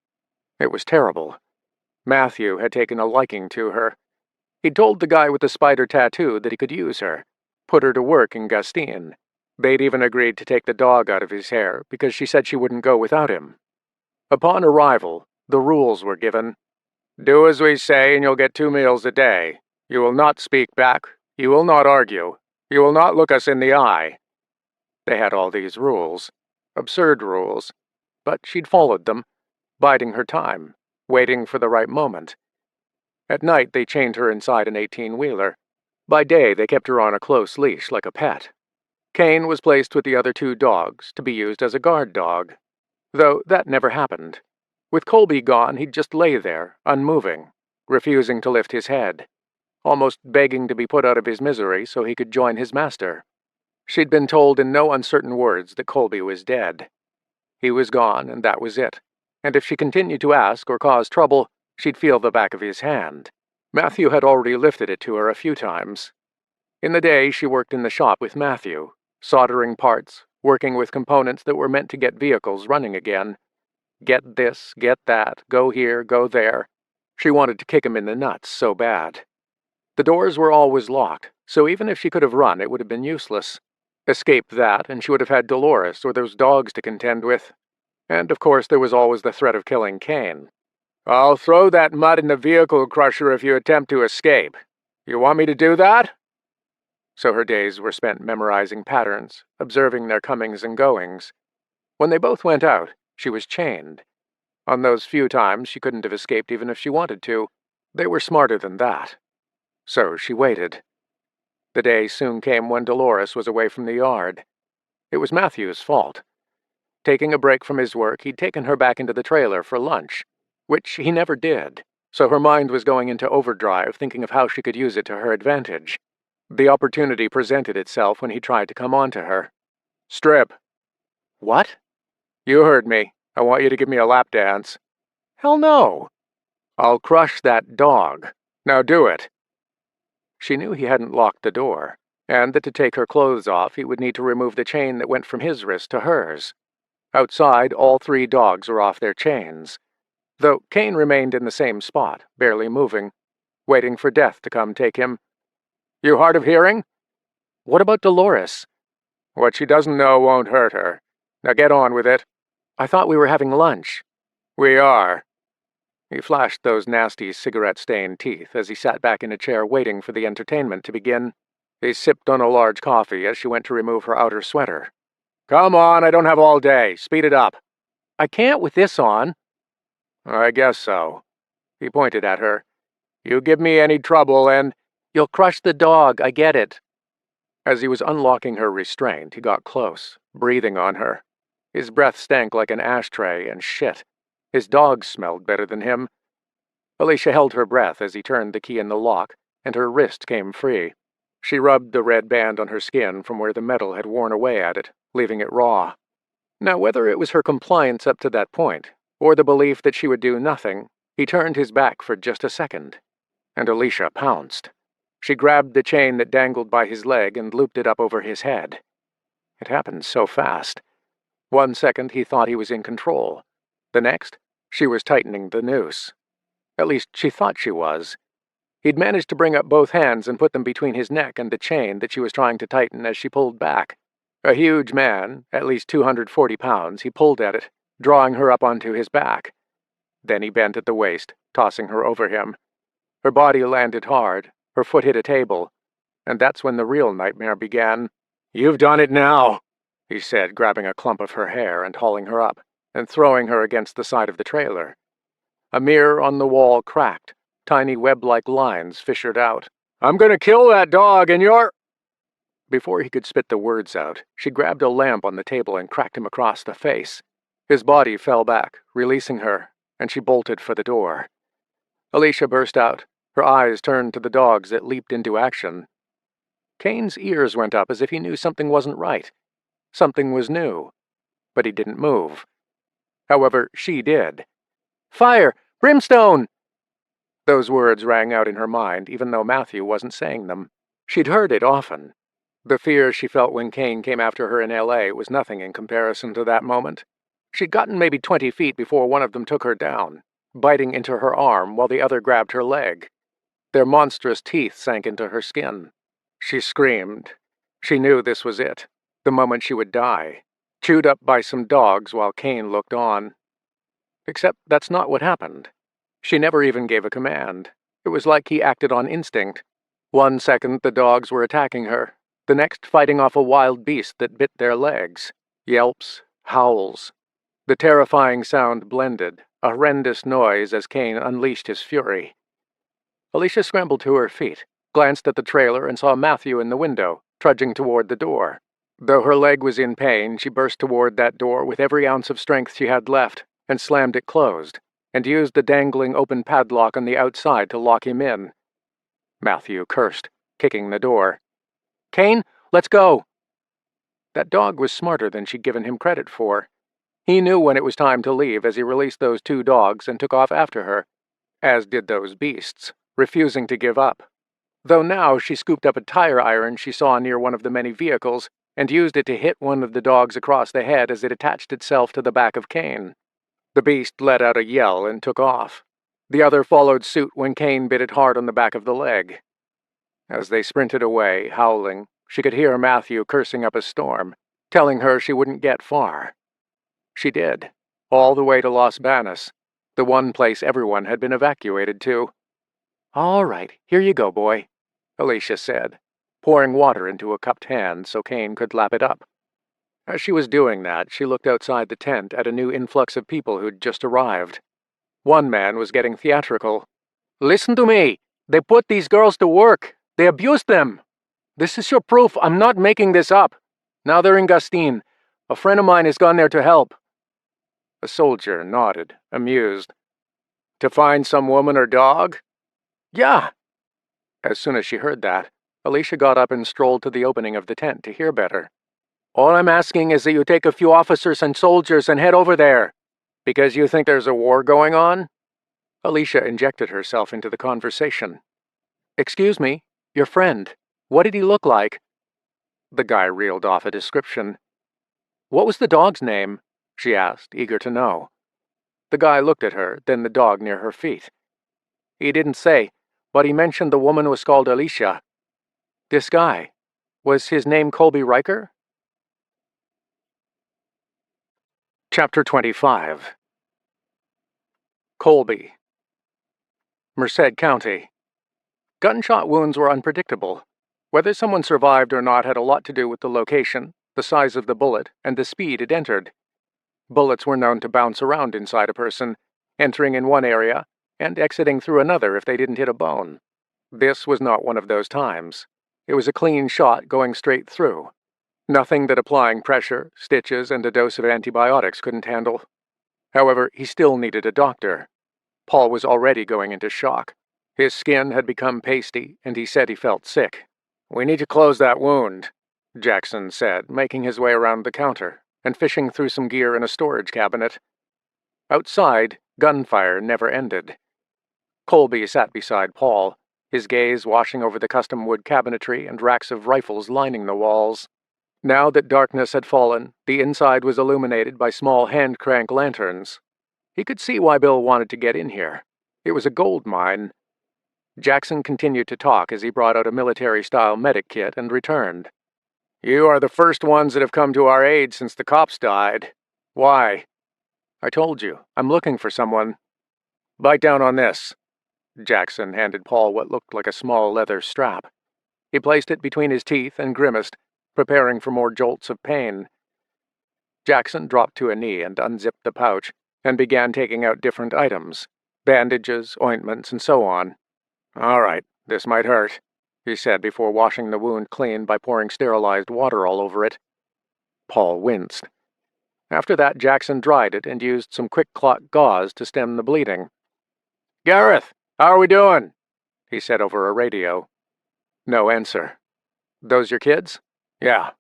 It was terrible. Matthew had taken a liking to her. He'd told the guy with the spider tattoo that he could use her, put her to work in Gustine. They'd even agreed to take the dog out of his hair because she said she wouldn't go without him. Upon arrival, the rules were given. Do as we say and you'll get 2 meals a day. You will not speak back. You will not argue. You will not look us in the eye. They had all these rules. Absurd rules. but she'd followed them, biding her time, waiting for the right moment. At night, they chained her inside an 18-wheeler. By day, they kept her on a close leash like a pet. Kane was placed with the other 2 dogs to be used as a guard dog, though that never happened. With Colby gone, he'd just lay there, unmoving, refusing to lift his head, almost begging to be put out of his misery so he could join his master. She'd been told in no uncertain words that Colby was dead. He was gone, and that was it. And if she continued to ask or cause trouble, she'd feel the back of his hand. Matthew had already lifted it to her a few times. In the day, she worked in the shop with Matthew, soldering parts, working with components that were meant to get vehicles running again. Get this, get that, go here, go there. She wanted to kick him in the nuts so bad. The doors were always locked, so even if she could have run, it would have been useless. Escape that, and she would have had Dolores or those dogs to contend with. And, of course, there was always the threat of killing Kane. "I'll throw that mud in the vehicle crusher if you attempt to escape. You want me to do that?" So her days were spent memorizing patterns, observing their comings and goings. When they both went out, she was chained. On those few times, she couldn't have escaped even if she wanted to. They were smarter than that. So she waited. The day soon came when Dolores was away from the yard. It was Matthew's fault. Taking a break from his work, he'd taken her back into the trailer for lunch, which he never did, so her mind was going into overdrive, thinking of how she could use it to her advantage. The opportunity presented itself when he tried to come on to her. "Strip." "What?" "You heard me. I want you to give me a lap dance." "Hell no." "I'll crush that dog. Now do it." She knew he hadn't locked the door, and that to take her clothes off, he would need to remove the chain that went from his wrist to hers. Outside, all 3 dogs were off their chains, though Kane remained in the same spot, barely moving, waiting for death to come take him. "You hard of hearing?" "What about Dolores?" "What she doesn't know won't hurt her. Now get on with it." "I thought we were having lunch." "We are." He flashed those nasty cigarette-stained teeth as he sat back in a chair waiting for the entertainment to begin. He sipped on a large coffee as she went to remove her outer sweater. "Come on, I don't have all day. Speed it up." "I can't with this on." "I guess so." He pointed at her. "You give me any trouble and—" "You'll crush the dog, I get it." As he was unlocking her restraint, he got close, breathing on her. His breath stank like an ashtray and shit. His dogs smelled better than him. Alicia held her breath as he turned the key in the lock, and her wrist came free. She rubbed the red band on her skin from where the metal had worn away at it, leaving it raw. Now, whether it was her compliance up to that point, or the belief that she would do nothing, he turned his back for just a second. And Alicia pounced. She grabbed the chain that dangled by his leg and looped it up over his head. It happened so fast. 1 second he thought he was in control. The next, she was tightening the noose. At least she thought she was. He'd managed to bring up both hands and put them between his neck and the chain that she was trying to tighten as she pulled back. A huge man, at least 240 pounds, he pulled at it, drawing her up onto his back. Then he bent at the waist, tossing her over him. Her body landed hard, her foot hit a table, and that's when the real nightmare began. "You've done it now," he said, grabbing a clump of her hair and hauling her up, and throwing her against the side of the trailer. A mirror on the wall cracked, tiny web-like lines fissured out. "I'm gonna kill that dog, and you're—" Before he could spit the words out, she grabbed a lamp on the table and cracked him across the face. His body fell back, releasing her, and she bolted for the door. Alicia burst out, her eyes turned to the dogs that leaped into action. Kane's ears went up as if he knew something wasn't right. Something was new. But he didn't move. However, she did. "Fire! Brimstone!" Those words rang out in her mind, even though Matthew wasn't saying them. She'd heard it often. The fear she felt when Kane came after her in L.A. was nothing in comparison to that moment. She'd gotten maybe 20 feet before one of them took her down, biting into her arm while the other grabbed her leg. Their monstrous teeth sank into her skin. She screamed. She knew this was it, the moment she would die, chewed up by some dogs while Kane looked on. Except that's not what happened. She never even gave a command. It was like he acted on instinct. 1 second the dogs were attacking her, the next fighting off a wild beast that bit their legs. Yelps, howls. The terrifying sound blended, a horrendous noise as Kane unleashed his fury. Alicia scrambled to her feet, glanced at the trailer, and saw Matthew in the window, trudging toward the door. Though her leg was in pain, she burst toward that door with every ounce of strength she had left, and slammed it closed, and used the dangling open padlock on the outside to lock him in. Matthew cursed, kicking the door. "Kane, let's go!" That dog was smarter than she'd given him credit for. He knew when it was time to leave as he released those two dogs and took off after her, as did those beasts, refusing to give up. Though now she scooped up a tire iron she saw near one of the many vehicles and used it to hit one of the dogs across the head as it attached itself to the back of Kane. The beast let out a yell and took off. The other followed suit when Kane bit it hard on the back of the leg. As they sprinted away, howling, she could hear Matthew cursing up a storm, telling her she wouldn't get far. She did, all the way to Los Banos, the one place everyone had been evacuated to. "All right, here you go, boy," Alicia said, pouring water into a cupped hand so Kane could lap it up. As she was doing that, she looked outside the tent at a new influx of people who'd just arrived. One man was getting theatrical. "Listen to me! They put these girls to work! They abused them! This is your proof I'm not making this up! Now they're in Gustine. A friend of mine has gone there to help." A soldier nodded, amused. "To find some woman or dog?" "Yeah." As soon as she heard that, Alicia got up and strolled to the opening of the tent to hear better. "All I'm asking is that you take a few officers and soldiers and head over there. Because you think there's a war going on?" Alicia injected herself into the conversation. "Excuse me, your friend. What did he look like?" The guy reeled off a description. "What was the dog's name?" she asked, eager to know. The guy looked at her, then the dog near her feet. "He didn't say, but he mentioned the woman was called Alicia." "This guy, was his name Colby Riker?" Chapter 25. Colby. Merced County. Gunshot wounds were unpredictable. Whether someone survived or not had a lot to do with the location, the size of the bullet, and the speed it entered. Bullets were known to bounce around inside a person, entering in one area and exiting through another if they didn't hit a bone. This was not one of those times. It was a clean shot going straight through. Nothing that applying pressure, stitches, and a dose of antibiotics couldn't handle. However, he still needed a doctor. Paul was already going into shock. His skin had become pasty, and he said he felt sick. "We need to close that wound," Jackson said, making his way around the counter and fishing through some gear in a storage cabinet. Outside, gunfire never ended. Colby sat beside Paul, his gaze washing over the custom wood cabinetry and racks of rifles lining the walls. Now that darkness had fallen, the inside was illuminated by small hand-crank lanterns. He could see why Bill wanted to get in here. It was a gold mine. Jackson continued to talk as he brought out a military-style medic kit and returned. "You are the first ones that have come to our aid since the cops died. Why?" "I told you, I'm looking for someone." "Bite down on this." Jackson handed Paul what looked like a small leather strap. He placed it between his teeth and grimaced, preparing for more jolts of pain. Jackson dropped to a knee and unzipped the pouch, and began taking out different items, bandages, ointments, and so on. "All right, this might hurt," he said before washing the wound clean by pouring sterilized water all over it. Paul winced. After that, Jackson dried it and used some quick-clot gauze to stem the bleeding. "Gareth, how are we doing?" he said over a radio. No answer. "Those your kids?" "Yeah."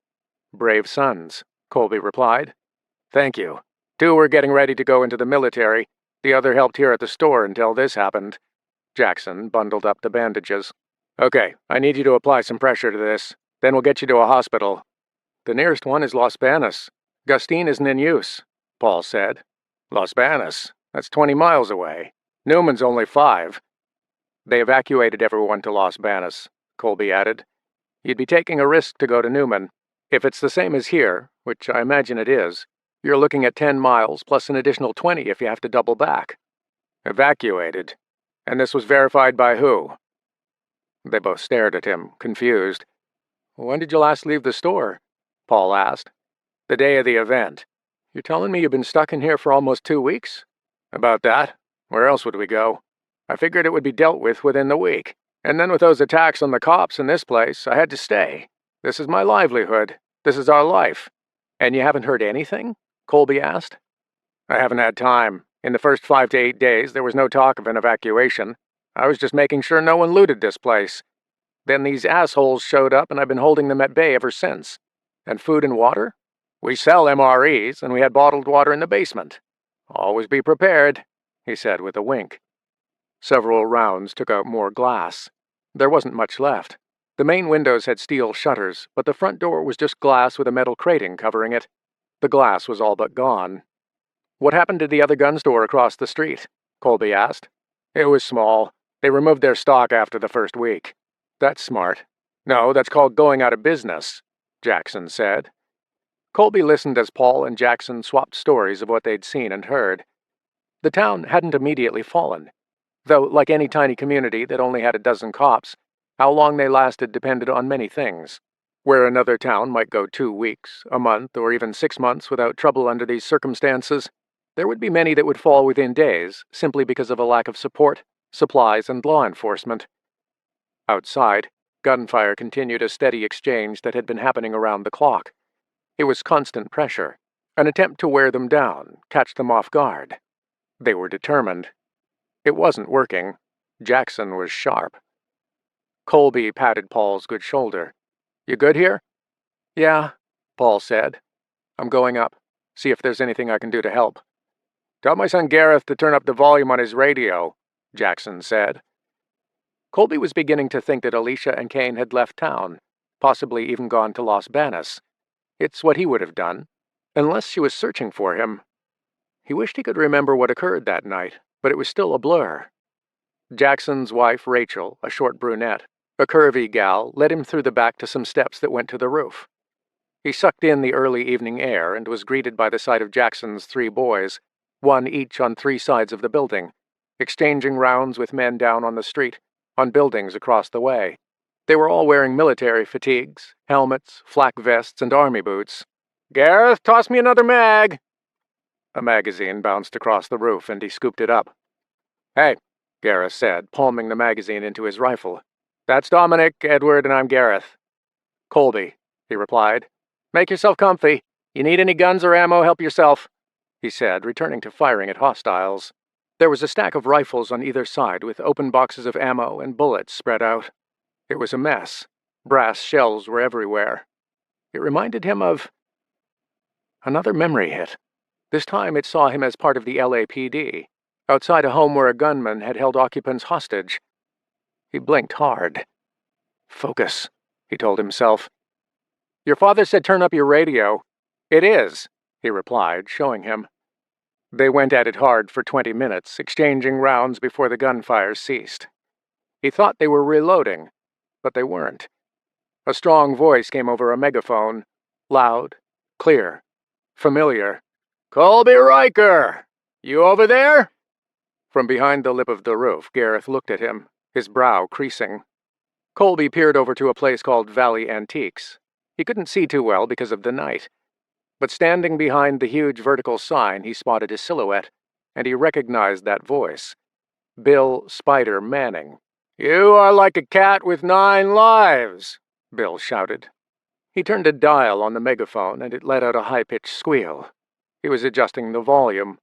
"Brave sons," Colby replied. "Thank you. 2 were getting ready to go into the military. The other helped here at the store until this happened." Jackson bundled up the bandages. "Okay, I need you to apply some pressure to this. Then we'll get you to a hospital." "The nearest one is Los Banos. Gustine isn't in use," Paul said. "Los Banos? That's 20 miles away. Newman's only 5. "They evacuated everyone to Los Banos," Colby added. "You'd be taking a risk to go to Newman. If it's the same as here, which I imagine it is, you're looking at 10 miles plus an additional 20 if you have to double back." "Evacuated? And this was verified by who?" They both stared at him, confused. "When did you last leave the store?" Paul asked. "The day of the event." You're telling me you've been stuck in here for almost 2 weeks? About that. Where else would we go? I figured it would be dealt with within the week. And then with those attacks on the cops in this place, I had to stay. This is my livelihood. This is our life. And you haven't heard anything? Colby asked. I haven't had time. In the first 5 to 8 days, there was no talk of an evacuation. I was just making sure no one looted this place. Then these assholes showed up, and I've been holding them at bay ever since. And food and water? We sell MREs, and we had bottled water in the basement. Always be prepared, he said with a wink. Several rounds took out more glass. There wasn't much left. The main windows had steel shutters, but the front door was just glass with a metal crating covering it. The glass was all but gone. What happened to the other gun store across the street? Colby asked. It was small. They removed their stock after the first week. That's smart. No, that's called going out of business, Jackson said. Colby listened as Paul and Jackson swapped stories of what they'd seen and heard. The town hadn't immediately fallen, though, like any tiny community that only had a dozen cops, how long they lasted depended on many things. Where another town might go 2 weeks, a month, or even 6 months without trouble under these circumstances, there would be many that would fall within days, simply because of a lack of support, supplies, and law enforcement. Outside, gunfire continued a steady exchange that had been happening around the clock. It was constant pressure, an attempt to wear them down, catch them off guard. They were determined. It wasn't working. Jackson was sharp. Colby patted Paul's good shoulder. You good here? Yeah, Paul said. I'm going up. See if there's anything I can do to help. Tell my son Gareth to turn up the volume on his radio, Jackson said. Colby was beginning to think that Alicia and Kane had left town, possibly even gone to Los Banos. It's what he would have done, unless she was searching for him. He wished he could remember what occurred that night, but it was still a blur. Jackson's wife, Rachel, a short brunette, a curvy gal, led him through the back to some steps that went to the roof. He sucked in the early evening air and was greeted by the sight of Jackson's 3 boys, one each on 3 sides of the building, exchanging rounds with men down on the street, on buildings across the way. They were all wearing military fatigues, helmets, flak vests, and army boots. Gareth, toss me another mag! A magazine bounced across the roof, and he scooped it up. Hey, Gareth said, palming the magazine into his rifle. That's Dominic, Edward, and I'm Gareth. Colby, he replied. Make yourself comfy. You need any guns or ammo, help yourself, he said, returning to firing at hostiles. There was a stack of rifles on either side with open boxes of ammo and bullets spread out. It was a mess. Brass shells were everywhere. It reminded him of... Another memory hit. This time it saw him as part of the LAPD, outside a home where a gunman had held occupants hostage. He blinked hard. Focus, he told himself. Your father said turn up your radio. It is, he replied, showing him. They went at it hard for 20 minutes, exchanging rounds before the gunfire ceased. He thought they were reloading, but they weren't. A strong voice came over a megaphone, loud, clear, familiar. Colby Riker! You over there? From behind the lip of the roof, Gareth looked at him, his brow creasing. Colby peered over to a place called Valley Antiques. He couldn't see too well because of the night, but standing behind the huge vertical sign he spotted his silhouette, and he recognized that voice. Bill Spider Manning. You are like a cat with 9 lives, Bill shouted. He turned a dial on the megaphone, and it let out a high-pitched squeal. He was adjusting the volume.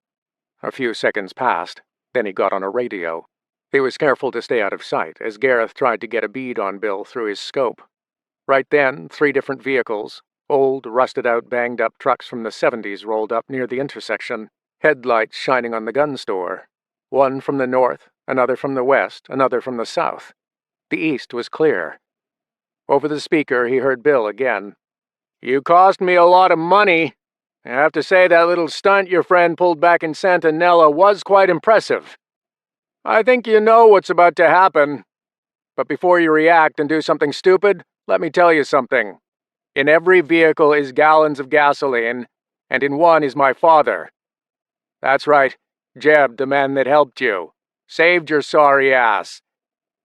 A few seconds passed. Then he got on a radio. He was careful to stay out of sight as Gareth tried to get a bead on Bill through his scope. Right then, 3 different vehicles, old, rusted-out, banged-up trucks from the 70s rolled up near the intersection, headlights shining on the gun store. One from the north, another from the west, another from the south. The east was clear. Over the speaker, he heard Bill again. You cost me a lot of money. I have to say that little stunt your friend pulled back in Santa Nella was quite impressive. I think you know what's about to happen. But before you react and do something stupid, let me tell you something. In every vehicle is gallons of gasoline, and in one is my father. That's right, Jeb, the man that helped you. Saved your sorry ass.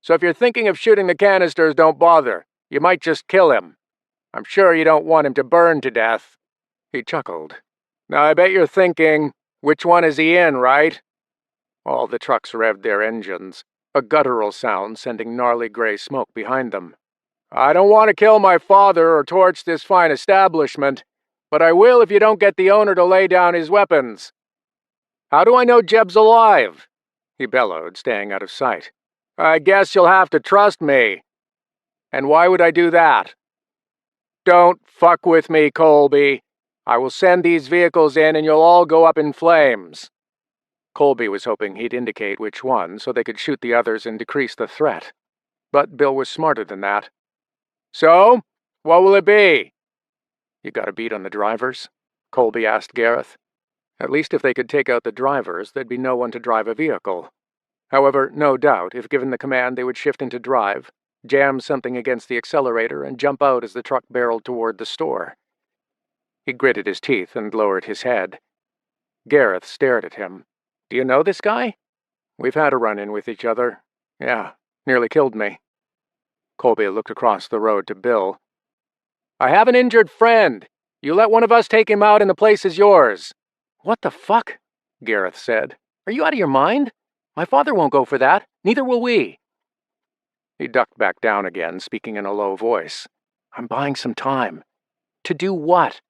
So if you're thinking of shooting the canisters, don't bother. You might just kill him. I'm sure you don't want him to burn to death. He chuckled. Now I bet you're thinking, which one is he in, right? All the trucks revved their engines, a guttural sound sending gnarly gray smoke behind them. I don't want to kill my father or torch this fine establishment, but I will if you don't get the owner to lay down his weapons. How do I know Jeb's alive? He bellowed, staying out of sight. I guess you'll have to trust me. And why would I do that? Don't fuck with me, Colby. I will send these vehicles in and you'll all go up in flames. Colby was hoping he'd indicate which one so they could shoot the others and decrease the threat. But Bill was smarter than that. So, what will it be? You got a beat on the drivers? Colby asked Gareth. At least if they could take out the drivers, there'd be no one to drive a vehicle. However, no doubt, if given the command, they would shift into drive, jam something against the accelerator, and jump out as the truck barreled toward the store. He gritted his teeth and lowered his head. Gareth stared at him. Do you know this guy? We've had a run-in with each other. Yeah, nearly killed me. Colby looked across the road to Bill. I have an injured friend. You let one of us take him out and the place is yours. What the fuck? Gareth said. Are you out of your mind? My father won't go for that. Neither will we. He ducked back down again, speaking in a low voice. I'm buying some time. To do what?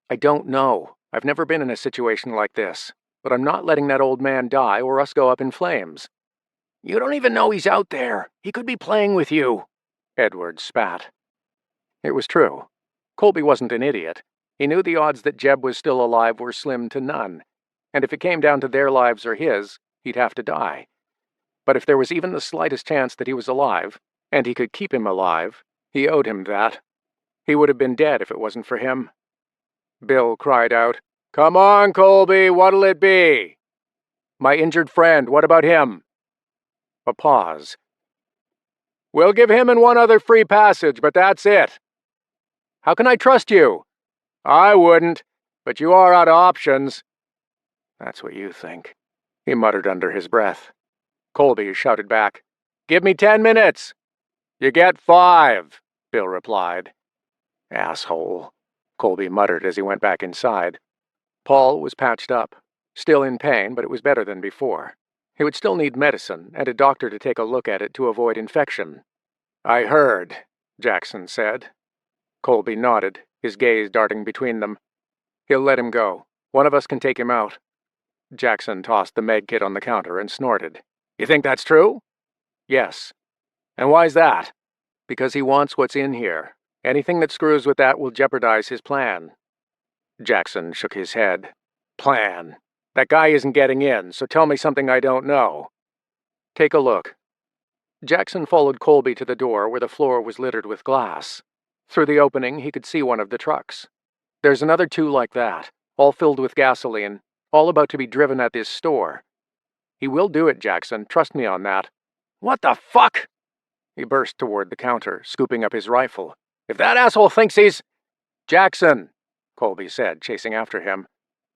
I don't know. I've never been in a situation like this. But I'm not letting that old man die or us go up in flames. You don't even know he's out there. He could be playing with you. Edward spat. It was true. Colby wasn't an idiot. He knew the odds that Jeb was still alive were slim to none, and if it came down to their lives or his, he'd have to die. But if there was even the slightest chance that he was alive, and he could keep him alive, he owed him that. He would have been dead if it wasn't for him. Bill cried out, Come on, Colby, what'll it be? My injured friend, what about him? A pause. We'll give him and one other free passage, but that's it. How can I trust you? I wouldn't, but you are out of options. That's what you think, he muttered under his breath. Colby shouted back, Give me 10 minutes. You get 5, Bill replied. Asshole, Colby muttered as he went back inside. Paul was patched up, still in pain, but it was better than before. He would still need medicine and a doctor to take a look at it to avoid infection. I heard, Jackson said. Colby nodded, his gaze darting between them. He'll let him go. One of us can take him out. Jackson tossed the med kit on the counter and snorted. You think that's true? Yes. And why's that? Because he wants what's in here. Anything that screws with that will jeopardize his plan. Jackson shook his head. Plan? That guy isn't getting in, so tell me something I don't know. Take a look. Jackson followed Colby to the door where the floor was littered with glass. Through the opening, he could see one of the trucks. There's another 2 like that, all filled with gasoline, all about to be driven at this store. He will do it, Jackson. Trust me on that. What the fuck? He burst toward the counter, scooping up his rifle. If that asshole thinks he's... Jackson, Colby said, chasing after him.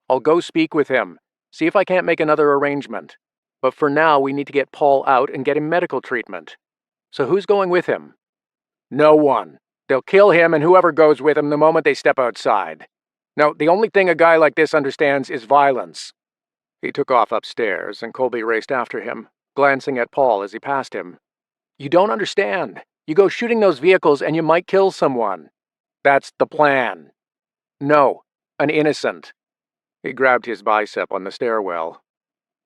I'll go speak with him, see if I can't make another arrangement. But for now, we need to get Paul out and get him medical treatment. So who's going with him? No one. They'll kill him and whoever goes with him the moment they step outside. No, the only thing a guy like this understands is violence. He took off upstairs, and Colby raced after him, glancing at Paul as he passed him. You don't understand. You go shooting those vehicles and you might kill someone. That's the plan. No, an innocent. He grabbed his bicep on the stairwell.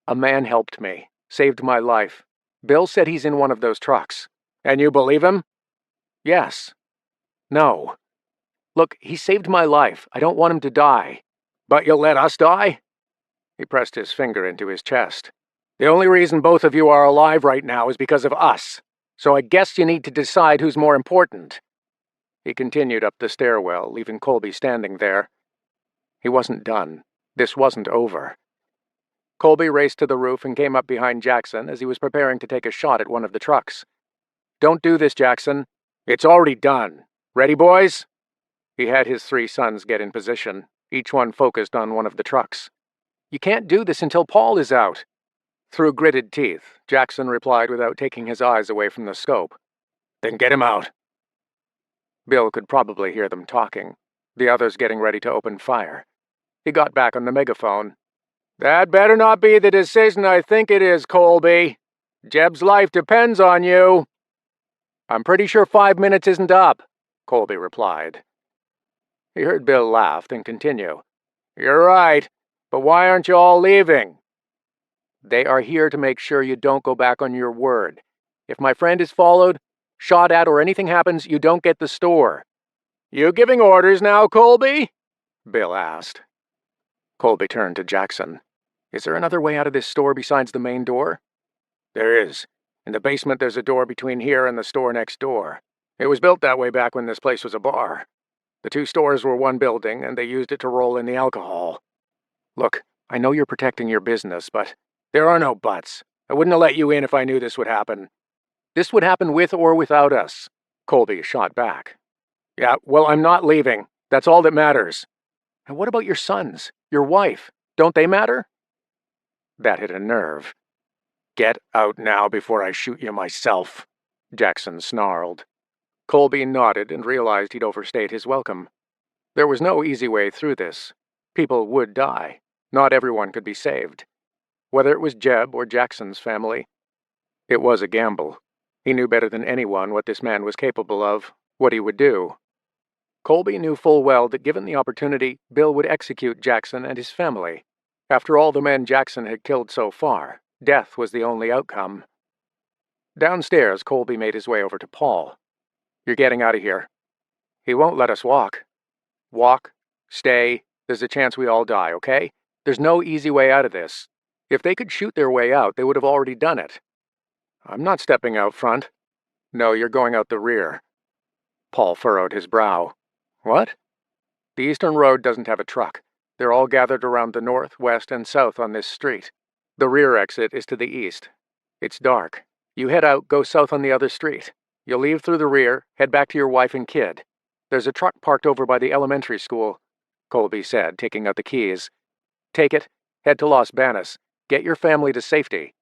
A man helped me, saved my life. Bill said he's in one of those trucks. And you believe him? Yes. No. Look, he saved my life. I don't want him to die. But you'll let us die? He pressed his finger into his chest. The only reason both of you are alive right now is because of us. So I guess you need to decide who's more important. He continued up the stairwell, leaving Colby standing there. He wasn't done. This wasn't over. Colby raced to the roof and came up behind Jackson as he was preparing to take a shot at one of the trucks. Don't do this, Jackson. It's already done. Ready, boys? He had his 3 sons get in position, each one focused on one of the trucks. You can't do this until Paul is out. Through gritted teeth, Jackson replied without taking his eyes away from the scope. Then get him out. Bill could probably hear them talking, the others getting ready to open fire. He got back on the megaphone. "That better not be the decision I think it is, Colby. Jeb's life depends on you." "I'm pretty sure 5 minutes isn't up," Colby replied. He heard Bill laugh, then continue. "You're right, but why aren't you all leaving?" "They are here to make sure you don't go back on your word. If my friend is followed, shot at, or anything happens, you don't get the store." "You giving orders now, Colby?" Bill asked. Colby turned to Jackson. "Is there another way out of this store besides the main door?" "There is. In the basement there's a door between here and the store next door. It was built that way back when this place was a bar. The two stores were one building, and they used it to roll in the alcohol." "Look, I know you're protecting your business, but—" "There are no buts. I wouldn't have let you in if I knew this would happen." "This would happen with or without us," Colby shot back. "Yeah, well, I'm not leaving. That's all that matters." "And what about your sons? Your wife? Don't they matter?" That hit a nerve. "Get out now before I shoot you myself," Jackson snarled. Colby nodded and realized he'd overstayed his welcome. There was no easy way through this. People would die. Not everyone could be saved. Whether it was Jeb or Jackson's family. It was a gamble. He knew better than anyone what this man was capable of, what he would do. Colby knew full well that given the opportunity, Bill would execute Jackson and his family. After all the men Jackson had killed so far, death was the only outcome. Downstairs, Colby made his way over to Paul. "You're getting out of here." "He won't let us walk." "Walk. Stay. There's a chance we all die, okay? There's no easy way out of this. If they could shoot their way out, they would have already done it." "I'm not stepping out front." "No, you're going out the rear." Paul furrowed his brow. "What?" "The Eastern Road doesn't have a truck. They're all gathered around the north, west, and south on this street. The rear exit is to the east. It's dark. You head out, go south on the other street. You'll leave through the rear, head back to your wife and kid. There's a truck parked over by the elementary school," Colby said, taking out the keys. "Take it, head to Los Banos. Get your family to safety."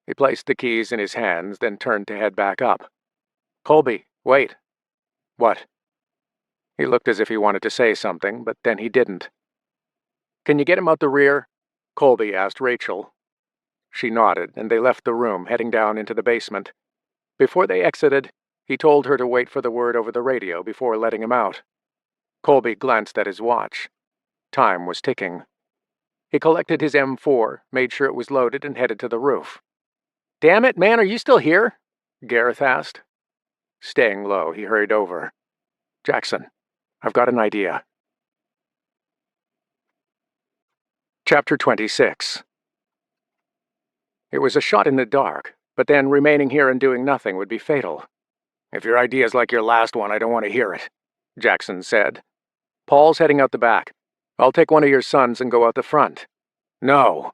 He placed the keys in his hands, then turned to head back up. "Colby, wait." "What?" He looked as if he wanted to say something, but then he didn't. "Can you get him out the rear?" Colby asked Rachel. She nodded, and they left the room, heading down into the basement. Before they exited, he told her to wait for the word over the radio before letting him out. Colby glanced at his watch. Time was ticking. He collected his M4, made sure it was loaded, and headed to the roof. "Damn it, man, are you still here?" Gareth asked. Staying low, he hurried over. "Jackson, I've got an idea." Chapter 26. It was a shot in the dark, but then remaining here and doing nothing would be fatal. "If your idea's like your last one, I don't want to hear it," Jackson said. "Paul's heading out the back. I'll take one of your sons and go out the front." "No."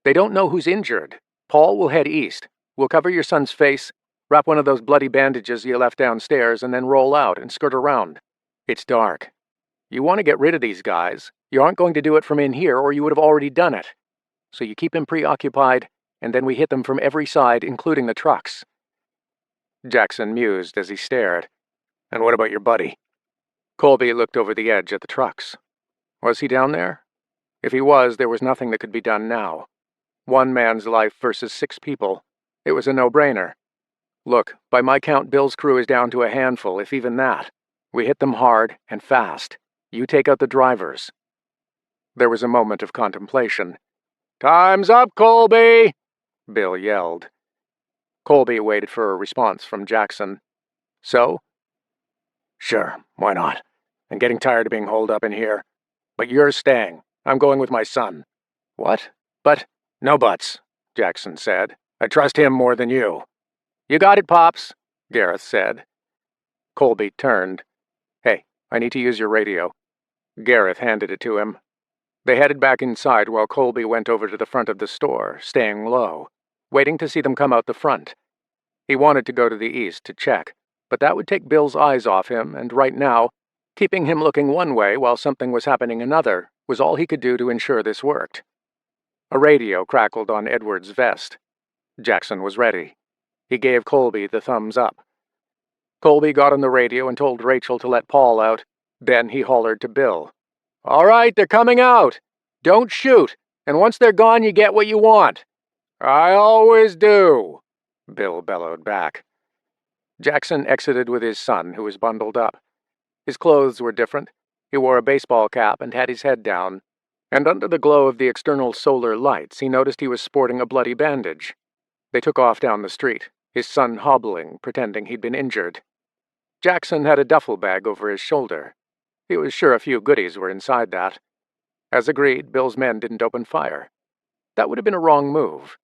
"They don't know who's injured. Paul will head east. We'll cover your son's face, wrap one of those bloody bandages you left downstairs, and then roll out and skirt around. It's dark. You want to get rid of these guys. You aren't going to do it from in here, or you would have already done it. So you keep him preoccupied, and then we hit them from every side, including the trucks." Jackson mused as he stared. "And what about your buddy?" Colby looked over the edge at the trucks. Was he down there? If he was, there was nothing that could be done now. One man's life versus 6 people. It was a no-brainer. "Look, by my count, Bill's crew is down to a handful, if even that. We hit them hard and fast. You take out the drivers." There was a moment of contemplation. "Time's up, Colby!" Bill yelled. Colby waited for a response from Jackson. "So?" "Sure, why not? I'm getting tired of being holed up in here. But you're staying. I'm going with my son." "What? But—" "No buts," Jackson said. "I trust him more than you." "You got it, Pops," Gareth said. Colby turned. "Hey, I need to use your radio." Gareth handed it to him. They headed back inside while Colby went over to the front of the store, staying low, waiting to see them come out the front. He wanted to go to the east to check, but that would take Bill's eyes off him, and right now, keeping him looking one way while something was happening another was all he could do to ensure this worked. A radio crackled on Edward's vest. Jackson was ready. He gave Colby the thumbs up. Colby got on the radio and told Rachel to let Paul out. Then he hollered to Bill. "All right, they're coming out. Don't shoot, and once they're gone, you get what you want." "I always do," Bill bellowed back. Jackson exited with his son, who was bundled up. His clothes were different. He wore a baseball cap and had his head down, and under the glow of the external solar lights, he noticed he was sporting a bloody bandage. They took off down the street, his son hobbling, pretending he'd been injured. Jackson had a duffel bag over his shoulder. He was sure a few goodies were inside that. As agreed, Bill's men didn't open fire. That would have been a wrong move.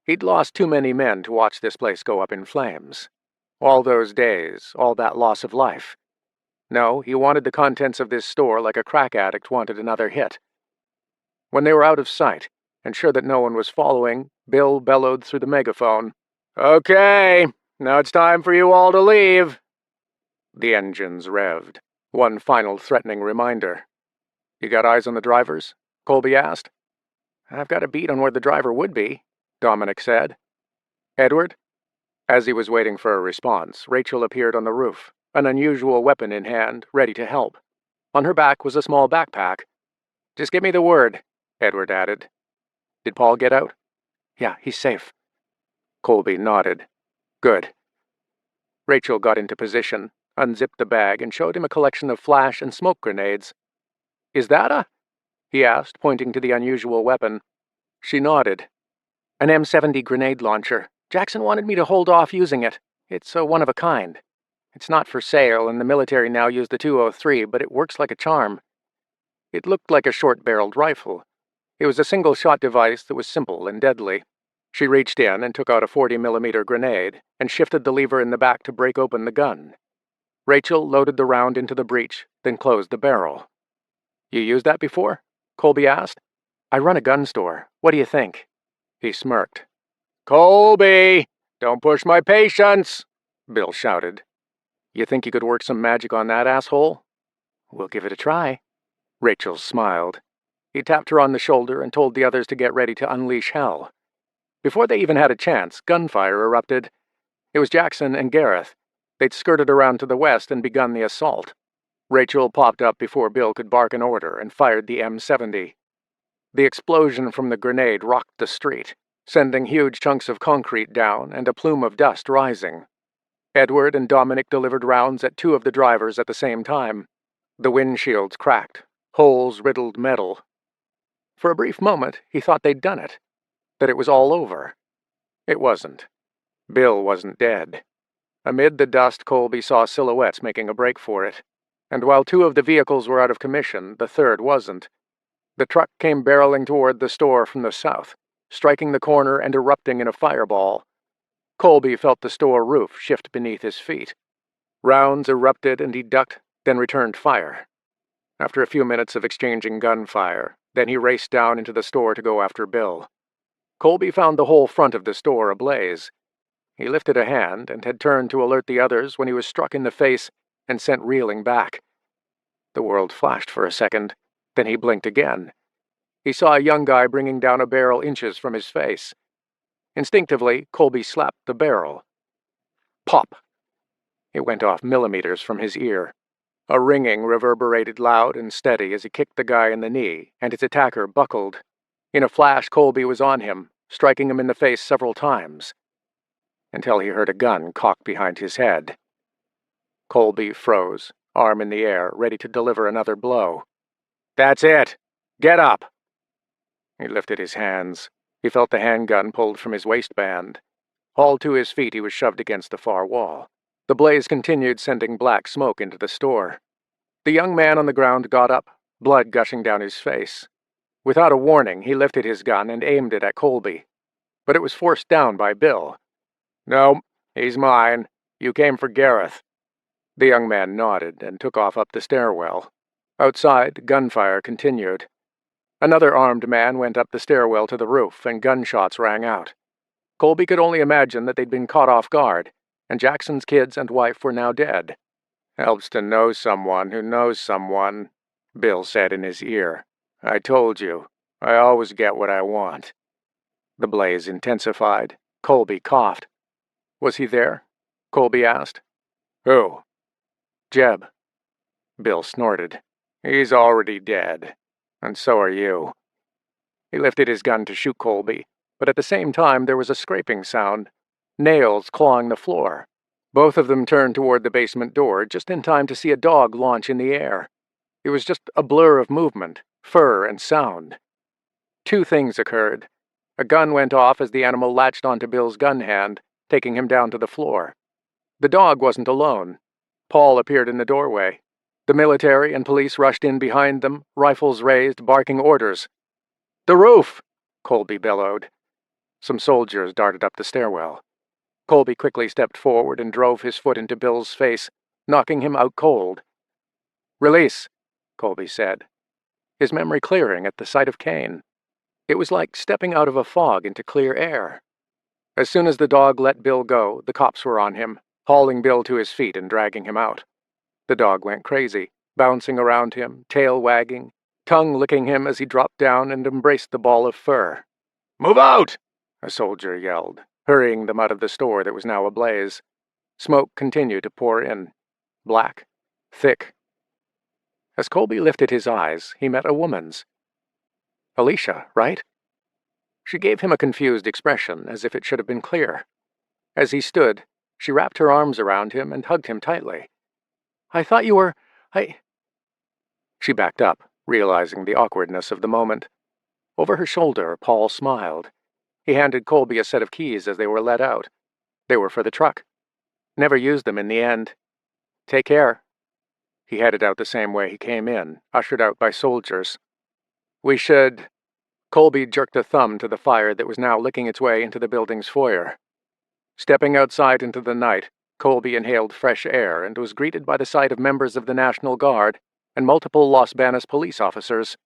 He'd lost too many men to watch this place go up in flames. All those days, all that loss of life. No, he wanted the contents of this store like a crack addict wanted another hit. When they were out of sight, and sure that no one was following, Bill bellowed through the megaphone, "Okay, now it's time for you all to leave." The engines revved. One final threatening reminder. "You got eyes on the drivers?" Colby asked. "I've got a beat on where the driver would be," Dominic said. "Edward?" As he was waiting for a response, Rachel appeared on the roof, an unusual weapon in hand, ready to help. On her back was a small backpack. "Just give me the word," Edward added. "Did Paul get out?" "Yeah, he's safe." Colby nodded. "Good." Rachel got into position, unzipped the bag, and showed him a collection of flash and smoke grenades. "Is that a—" he asked, pointing to the unusual weapon. She nodded. "An M70 grenade launcher. Jackson wanted me to hold off using it. It's a one-of-a-kind. It's not for sale, and the military now use the 203, but it works like a charm." It looked like a short-barreled rifle. It was a single-shot device that was simple and deadly. She reached in and took out a 40mm grenade and shifted the lever in the back to break open the gun. Rachel loaded the round into the breech, then closed the barrel. "You used that before?" Colby asked. "I run a gun store. What do you think?" He smirked. "Colby, don't push my patience," Bill shouted. "You think you could work some magic on that asshole?" "We'll give it a try." Rachel smiled. He tapped her on the shoulder and told the others to get ready to unleash hell. Before they even had a chance, gunfire erupted. It was Jackson and Gareth. They'd skirted around to the west and begun the assault. Rachel popped up before Bill could bark an order and fired the M70. The explosion from the grenade rocked the street, sending huge chunks of concrete down and a plume of dust rising. Edward and Dominic delivered rounds at two of the drivers at the same time. The windshields cracked. Holes riddled metal. For a brief moment, he thought they'd done it, that it was all over. It wasn't. Bill wasn't dead. Amid the dust, Colby saw silhouettes making a break for it, and while two of the vehicles were out of commission, the third wasn't. The truck came barreling toward the store from the south, striking the corner and erupting in a fireball. Colby felt the store roof shift beneath his feet. Rounds erupted and he ducked, then returned fire. After a few minutes of exchanging gunfire, then he raced down into the store to go after Bill. Colby found the whole front of the store ablaze. He lifted a hand and had turned to alert the others when he was struck in the face and sent reeling back. The world flashed for a second, then he blinked again. He saw a young guy bringing down a barrel inches from his face. Instinctively, Colby slapped the barrel. Pop! It went off millimeters from his ear. A ringing reverberated loud and steady as he kicked the guy in the knee, and his attacker buckled. In a flash, Colby was on him, striking him in the face several times, until he heard a gun cocked behind his head. Colby froze, arm in the air, ready to deliver another blow. "That's it! Get up!" He lifted his hands. He felt the handgun pulled from his waistband. Hauled to his feet, he was shoved against the far wall. The blaze continued, sending black smoke into the store. The young man on the ground got up, blood gushing down his face. Without a warning, he lifted his gun and aimed it at Colby. But it was forced down by Bill. "No, he's mine. You came for Gareth." The young man nodded and took off up the stairwell. Outside, gunfire continued. Another armed man went up the stairwell to the roof, and gunshots rang out. Colby could only imagine that they'd been caught off guard, and Jackson's kids and wife were now dead. "Helps to know someone who knows someone," Bill said in his ear. "I told you, I always get what I want." The blaze intensified. Colby coughed. "Was he there?" Colby asked. "Who?" "Jeb." Bill snorted. "He's already dead. And so are you." He lifted his gun to shoot Colby, but at the same time there was a scraping sound, nails clawing the floor. Both of them turned toward the basement door just in time to see a dog launch in the air. It was just a blur of movement, fur, and sound. Two things occurred. A gun went off as the animal latched onto Bill's gun hand, taking him down to the floor. The dog wasn't alone. Paul appeared in the doorway. The military and police rushed in behind them, rifles raised, barking orders. "The roof!" Colby bellowed. Some soldiers darted up the stairwell. Colby quickly stepped forward and drove his foot into Bill's face, knocking him out cold. "Release," Colby said, his memory clearing at the sight of Kane. It was like stepping out of a fog into clear air. As soon as the dog let Bill go, the cops were on him, hauling Bill to his feet and dragging him out. The dog went crazy, bouncing around him, tail wagging, tongue licking him as he dropped down and embraced the ball of fur. "Move out!" a soldier yelled, hurrying them out of the store that was now ablaze. Smoke continued to pour in, black, thick. As Colby lifted his eyes, he met a woman's. Alicia, right? She gave him a confused expression, as if it should have been clear. As he stood, she wrapped her arms around him and hugged him tightly. "I thought you were... She backed up, realizing the awkwardness of the moment. Over her shoulder, Paul smiled. He handed Colby a set of keys as they were let out. They were for the truck. Never used them in the end. "Take care." He headed out the same way he came in, ushered out by soldiers. "We should..." Colby jerked a thumb to the fire that was now licking its way into the building's foyer. Stepping outside into the night, Colby inhaled fresh air and was greeted by the sight of members of the National Guard and multiple Los Banos police officers.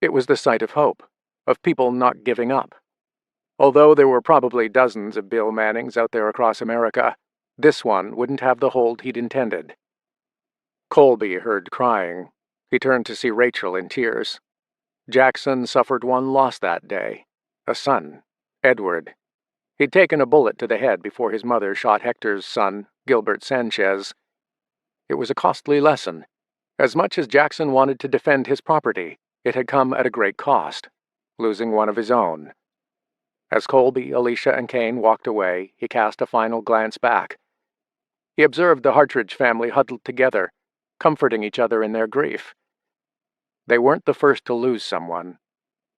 It was the sight of hope, of people not giving up. Although there were probably dozens of Bill Mannings out there across America, this one wouldn't have the hold he'd intended. Colby heard crying. He turned to see Rachel in tears. Jackson suffered one loss that day, a son, Edward. He'd taken a bullet to the head before his mother shot Hector's son, Gilbert Sanchez. It was a costly lesson. As much as Jackson wanted to defend his property, it had come at a great cost, losing one of his own. As Colby, Alicia, and Kane walked away, he cast a final glance back. He observed the Hartridge family huddled together, comforting each other in their grief. They weren't the first to lose someone.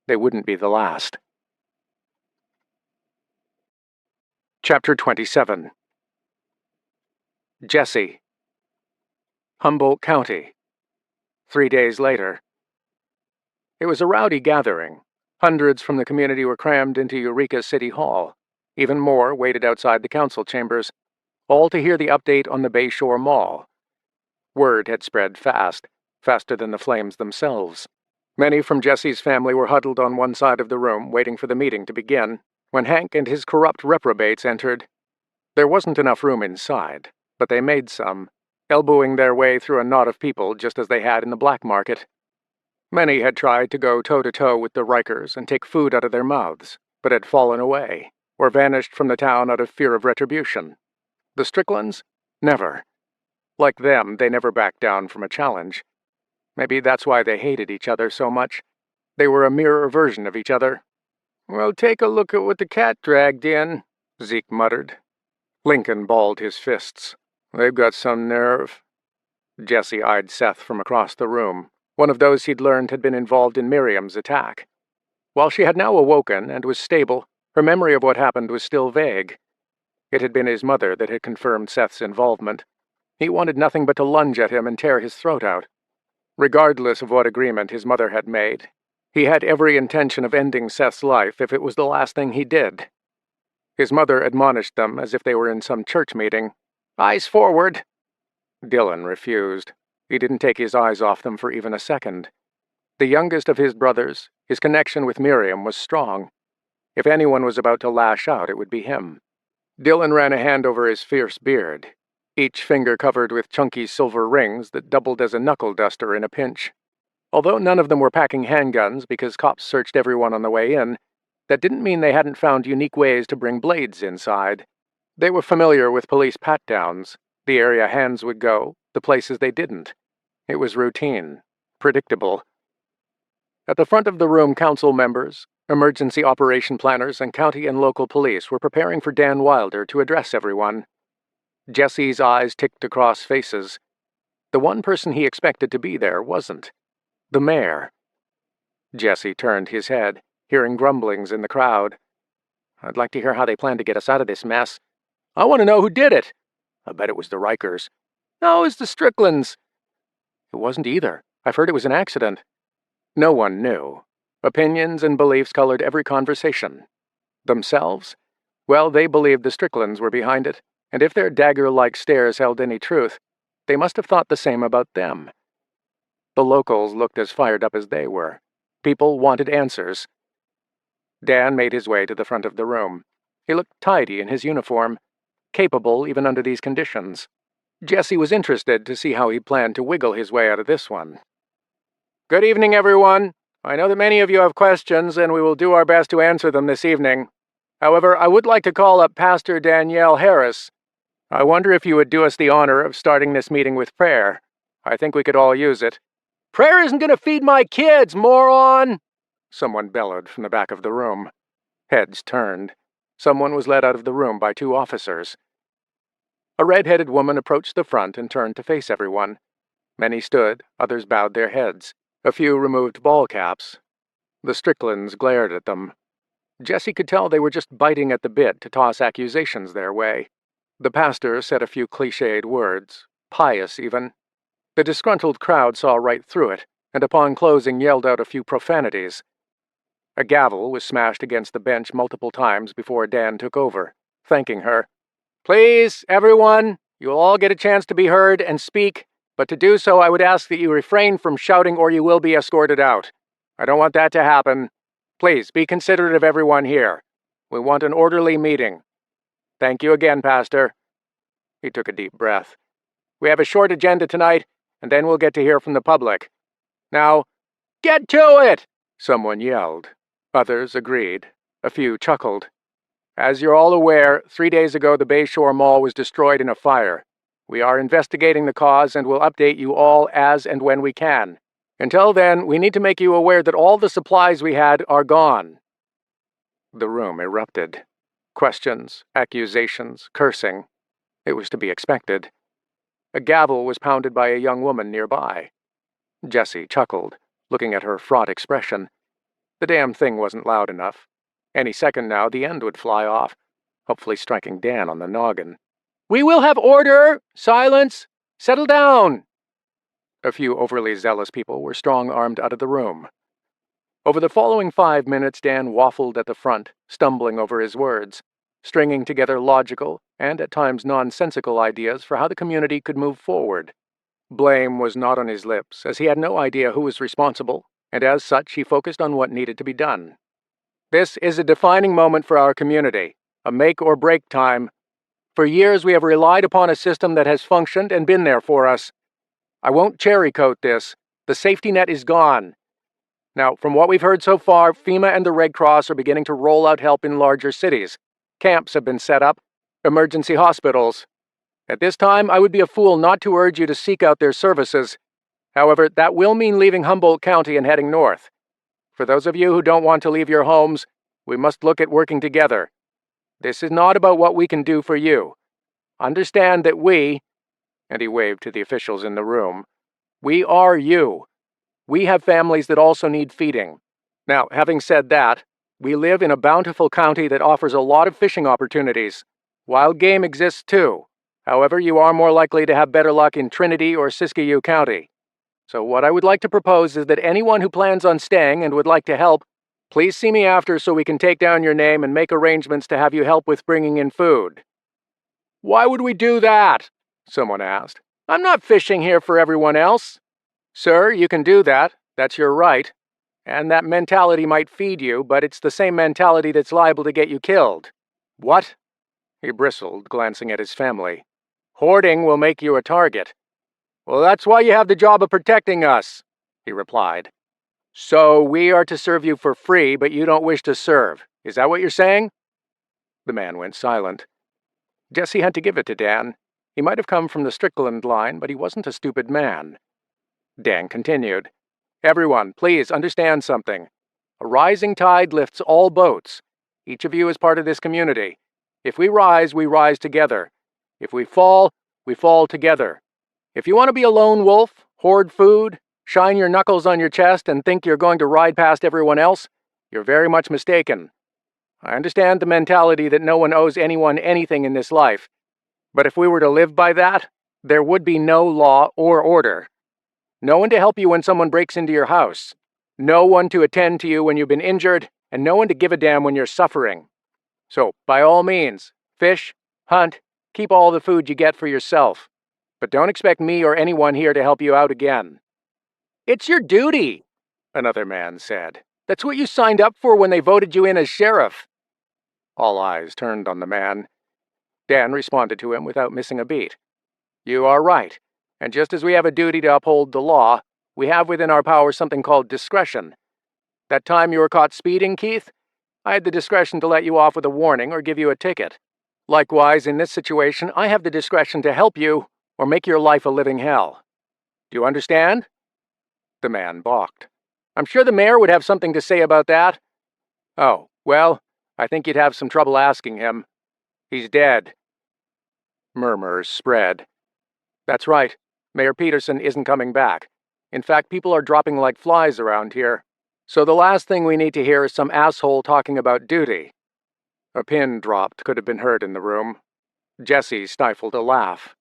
They wouldn't be the last. Chapter 27. Jesse. Humboldt County. 3 days later. It was a rowdy gathering. Hundreds from the community were crammed into Eureka City Hall. Even more waited outside the council chambers, all to hear the update on the Bayshore Mall. Word had spread fast, faster than the flames themselves. Many from Jesse's family were huddled on one side of the room, waiting for the meeting to begin, when Hank and his corrupt reprobates entered. There wasn't enough room inside, but they made some, elbowing their way through a knot of people just as they had in the black market. Many had tried to go toe-to-toe with the Rikers and take food out of their mouths, but had fallen away, or vanished from the town out of fear of retribution. The Stricklands? Never. Like them, they never backed down from a challenge. Maybe that's why they hated each other so much. They were a mirror version of each other. "Well, take a look at what the cat dragged in," Zeke muttered. Lincoln balled his fists. "They've got some nerve." Jesse eyed Seth from across the room, one of those he'd learned had been involved in Miriam's attack. While she had now awoken and was stable, her memory of what happened was still vague. It had been his mother that had confirmed Seth's involvement. He wanted nothing but to lunge at him and tear his throat out. Regardless of what agreement his mother had made, he had every intention of ending Seth's life if it was the last thing he did. His mother admonished them as if they were in some church meeting. "Eyes forward!" Dylan refused. He didn't take his eyes off them for even a second. The youngest of his brothers, his connection with Miriam was strong. If anyone was about to lash out, it would be him. Dylan ran a hand over his fierce beard, each finger covered with chunky silver rings that doubled as a knuckle duster in a pinch. Although none of them were packing handguns because cops searched everyone on the way in, that didn't mean they hadn't found unique ways to bring blades inside. They were familiar with police pat-downs, the area hands would go, the places they didn't. It was routine, predictable. At the front of the room, council members, Emergency operation planners and county and local police were preparing for Dan Wilder to address everyone. Jesse's eyes ticked across faces. The one person he expected to be there wasn't. The mayor. Jesse turned his head, hearing grumblings in the crowd. "I'd like to hear how they plan to get us out of this mess. I want to know who did it. I bet it was the Rikers. No, it's the Stricklands. It wasn't either. I've heard it was an accident." No one knew. Opinions and beliefs colored every conversation. Themselves? Well, they believed the Stricklands were behind it, and if their dagger-like stares held any truth, they must have thought the same about them. The locals looked as fired up as they were. People wanted answers. Dan made his way to the front of the room. He looked tidy in his uniform, capable even under these conditions. Jesse was interested to see how he planned to wiggle his way out of this one. "Good evening, everyone. I know that many of you have questions, and we will do our best to answer them this evening. However, I would like to call up Pastor Danielle Harris. I wonder if you would do us the honor of starting this meeting with prayer. I think we could all use it." "Prayer isn't going to feed my kids, moron!" someone bellowed from the back of the room. Heads turned. Someone was led out of the room by 2 officers. A red-headed woman approached the front and turned to face everyone. Many stood, others bowed their heads. A few removed ball caps. The Stricklands glared at them. Jesse could tell they were just biting at the bit to toss accusations their way. The pastor said a few cliched words, pious even. The disgruntled crowd saw right through it, and upon closing yelled out a few profanities. A gavel was smashed against the bench multiple times before Dan took over, thanking her. "Please, everyone, you will all get a chance to be heard and speak, but to do so I would ask that you refrain from shouting or you will be escorted out. I don't want that to happen. Please, be considerate of everyone here. We want an orderly meeting. Thank you again, Pastor." He took a deep breath. "We have a short agenda tonight, and then we'll get to hear from the public. Now, get to it!" someone yelled. Others agreed. A few chuckled. "As you're all aware, 3 days ago the Bayshore Mall was destroyed in a fire. We are investigating the cause and will update you all as and when we can. Until then, we need to make you aware that all the supplies we had are gone." The room erupted. Questions, accusations, cursing. It was to be expected. A gavel was pounded by a young woman nearby. Jesse chuckled, looking at her fraught expression. The damn thing wasn't loud enough. Any second now, the end would fly off, hopefully striking Dan on the noggin. "We will have order! Silence! Settle down!" A few overly zealous people were strong-armed out of the room. Over the following 5 minutes, Dan waffled at the front, stumbling over his words, stringing together logical and at times nonsensical ideas for how the community could move forward. Blame was not on his lips, as he had no idea who was responsible, and as such he focused on what needed to be done. "This is a defining moment for our community, a make-or-break time. For years we have relied upon a system that has functioned and been there for us. I won't cherry-coat this. The safety net is gone. Now, from what we've heard so far, FEMA and the Red Cross are beginning to roll out help in larger cities. Camps have been set up, emergency hospitals. At this time, I would be a fool not to urge you to seek out their services. However, that will mean leaving Humboldt County and heading north. For those of you who don't want to leave your homes, we must look at working together. This is not about what we can do for you. Understand that we," and he waved to the officials in the room, "we are you. We have families that also need feeding. Now, having said that, we live in a bountiful county that offers a lot of fishing opportunities. Wild game exists too. However, you are more likely to have better luck in Trinity or Siskiyou County. So what I would like to propose is that anyone who plans on staying and would like to help, please see me after so we can take down your name and make arrangements to have you help with bringing in food." "Why would we do that?" someone asked. "I'm not fishing here for everyone else." "Sir, you can do that. That's your right. And that mentality might feed you, but it's the same mentality that's liable to get you killed." "What?" He bristled, glancing at his family. "Hoarding will make you a target." "Well, that's why you have the job of protecting us," he replied. "So we are to serve you for free, but you don't wish to serve. Is that what you're saying?" The man went silent. Jesse had to give it to Dan. He might have come from the Strickland line, but he wasn't a stupid man. Dan continued. "Everyone, please understand something. A rising tide lifts all boats. Each of you is part of this community. If we rise together. If we fall together. If you want to be a lone wolf, hoard food, shine your knuckles on your chest, and think you're going to ride past everyone else, you're very much mistaken. I understand the mentality that no one owes anyone anything in this life, but if we were to live by that, there would be no law or order. No one to help you when someone breaks into your house. No one to attend to you when you've been injured, and no one to give a damn when you're suffering. So, by all means, fish, hunt, keep all the food you get for yourself. But don't expect me or anyone here to help you out again. It's your duty, another man said. That's what you signed up for when they voted you in as sheriff. All eyes turned on the man. Dan responded to him without missing a beat. You are right, and just as we have a duty to uphold the law, we have within our power something called discretion. That time you were caught speeding, Keith, I had the discretion to let you off with a warning or give you a ticket. Likewise, in this situation, I have the discretion to help you or make your life a living hell. Do you understand? The man balked. I'm sure the mayor would have something to say about that. Oh, well, I think you'd have some trouble asking him. He's dead. Murmurs spread. That's right. Mayor Peterson isn't coming back. In fact, people are dropping like flies around here. So the last thing we need to hear is some asshole talking about duty. A pin dropped could have been heard in the room. Jesse stifled a laugh.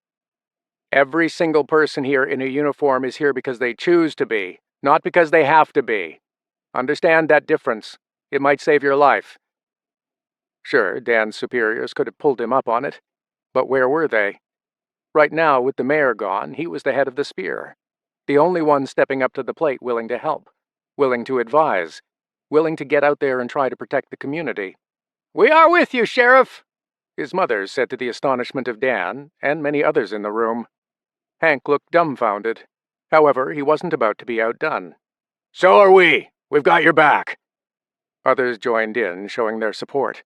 Every single person here in a uniform is here because they choose to be, not because they have to be. Understand that difference. It might save your life. Sure, Dan's superiors could have pulled him up on it, but where were they? Right now, with the mayor gone, he was the head of the spear. The only one stepping up to the plate willing to help, willing to advise, willing to get out there and try to protect the community. We are with you, Sheriff, his mother said to the astonishment of Dan and many others in the room. Hank looked dumbfounded. However, he wasn't about to be outdone. So are we. We've got your back. Others joined in, showing their support.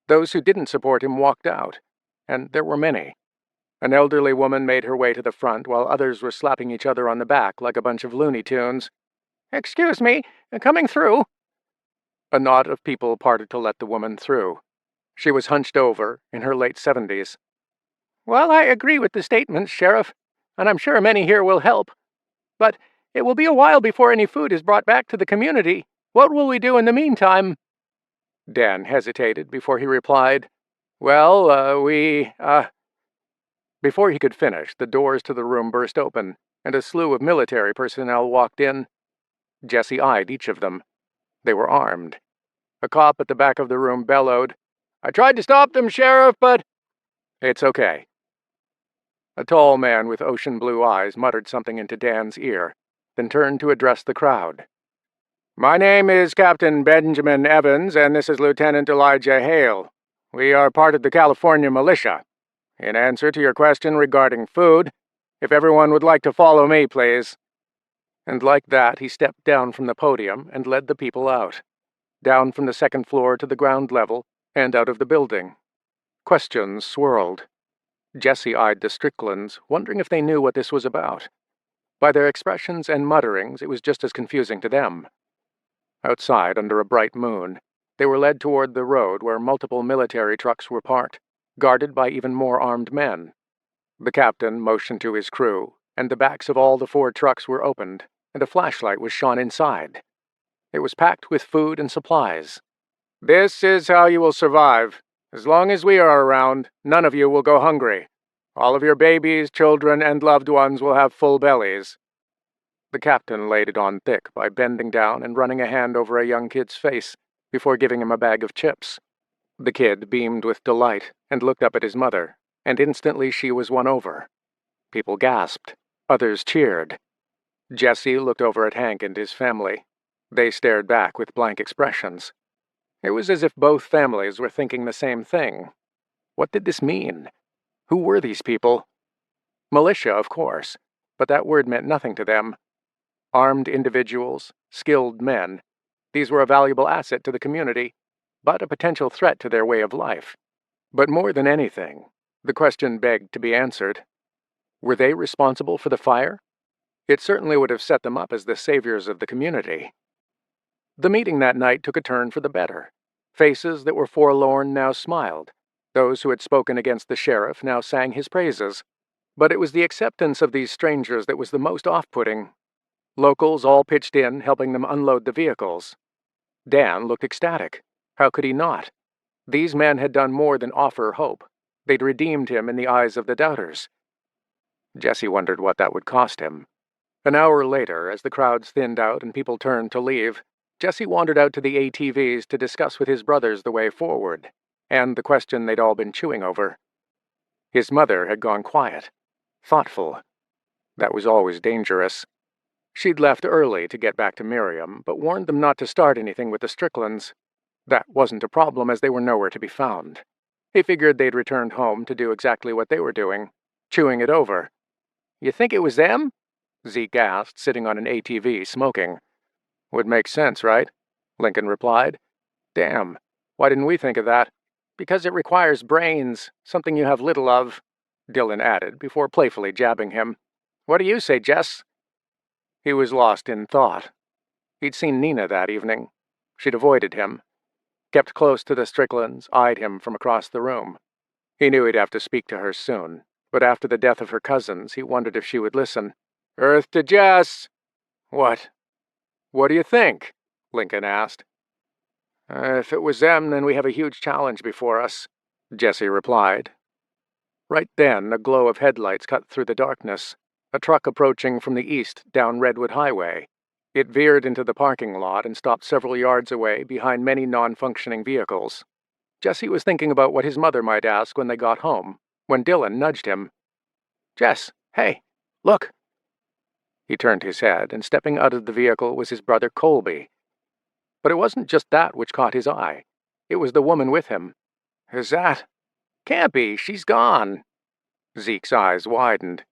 Those who didn't support him walked out, and there were many. An elderly woman made her way to the front while others were slapping each other on the back like a bunch of Looney Tunes. Excuse me, coming through. A knot of people parted to let the woman through. She was hunched over, in her late 70s. Well, I agree with the statement, Sheriff, and I'm sure many here will help. But it will be a while before any food is brought back to the community. What will we do in the meantime? Dan hesitated before he replied, Well, Before he could finish, the doors to the room burst open, and a slew of military personnel walked in. Jesse eyed each of them. They were armed. A cop at the back of the room bellowed, I tried to stop them, Sheriff, but... It's okay. A tall man with ocean blue eyes muttered something into Dan's ear, then turned to address the crowd. My name is Captain Benjamin Evans, and this is Lieutenant Elijah Hale. We are part of the California militia. In answer to your question regarding food, if everyone would like to follow me, please. And like that, he stepped down from the podium and led the people out. Down from the second floor to the ground level, and out of the building. Questions swirled. Jesse eyed the Stricklands, wondering if they knew what this was about. By their expressions and mutterings, it was just as confusing to them. Outside, under a bright moon, they were led toward the road where multiple military trucks were parked, guarded by even more armed men. The captain motioned to his crew, and the backs of all the 4 trucks were opened, and a flashlight was shone inside. It was packed with food and supplies. This is how you will survive. As long as we are around, none of you will go hungry. All of your babies, children, and loved ones will have full bellies. The captain laid it on thick by bending down and running a hand over a young kid's face before giving him a bag of chips. The kid beamed with delight and looked up at his mother, and instantly she was won over. People gasped. Others cheered. Jesse looked over at Hank and his family. They stared back with blank expressions. It was as if both families were thinking the same thing. What did this mean? Who were these people? Militia, of course, but that word meant nothing to them. Armed individuals, skilled men, these were a valuable asset to the community, but a potential threat to their way of life. But more than anything, the question begged to be answered. Were they responsible for the fire? It certainly would have set them up as the saviors of the community. The meeting that night took a turn for the better. Faces that were forlorn now smiled. Those who had spoken against the sheriff now sang his praises. But it was the acceptance of these strangers that was the most off-putting. Locals all pitched in, helping them unload the vehicles. Dan looked ecstatic. How could he not? These men had done more than offer hope. They'd redeemed him in the eyes of the doubters. Jesse wondered what that would cost him. An hour later, as the crowds thinned out and people turned to leave, Jesse wandered out to the ATVs to discuss with his brothers the way forward, and the question they'd all been chewing over. His mother had gone quiet, thoughtful. That was always dangerous. She'd left early to get back to Miriam, but warned them not to start anything with the Stricklands. That wasn't a problem, as they were nowhere to be found. He figured they'd returned home to do exactly what they were doing, chewing it over. "You think it was them?" Zeke asked, sitting on an ATV, smoking. "Would make sense, right?" Lincoln replied. "Damn, why didn't we think of that?" "Because it requires brains, something you have little of," Dillon added, before playfully jabbing him. "What do you say, Jess?" He was lost in thought. He'd seen Nina that evening. She'd avoided him, kept close to the Stricklands, eyed him from across the room. He knew he'd have to speak to her soon, but after the death of her cousins, he wondered if she would listen. "Earth to Jess!" "What? What do you think?" Lincoln asked. "If it was them, then we have a huge challenge before us," Jesse replied. Right then, a glow of headlights cut through the darkness. A truck approaching from the east down Redwood Highway. It veered into the parking lot and stopped several yards away behind many non-functioning vehicles. Jesse was thinking about what his mother might ask when they got home, when Dillon nudged him. "Jess, hey, look!" He turned his head, and stepping out of the vehicle was his brother Colby. But it wasn't just that which caught his eye. It was the woman with him. "Is that—" "Can't be, she's gone." Zeke's eyes widened.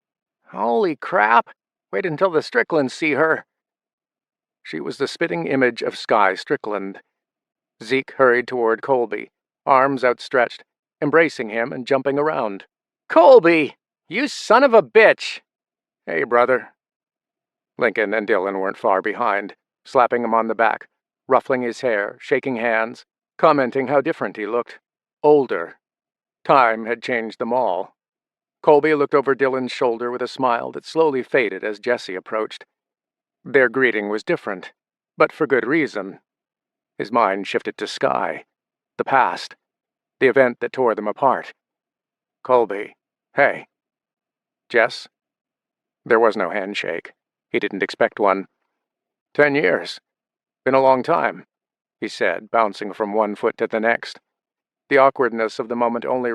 "Holy crap! Wait until the Stricklands see her." She was the spitting image of Skye Strickland. Zeke hurried toward Colby, arms outstretched, embracing him and jumping around. "Colby! You son of a bitch!" "Hey, brother." Lincoln and Dillon weren't far behind, slapping him on the back, ruffling his hair, shaking hands, commenting how different he looked. Older. Time had changed them all. Colby looked over Dillon's shoulder with a smile that slowly faded as Jesse approached. Their greeting was different, but for good reason. His mind shifted to Skye, the past, the event that tore them apart. "Colby, hey." "Jess?" There was no handshake. He didn't expect one. 10 years. Been a long time," he said, bouncing from one foot to the next. The awkwardness of the moment only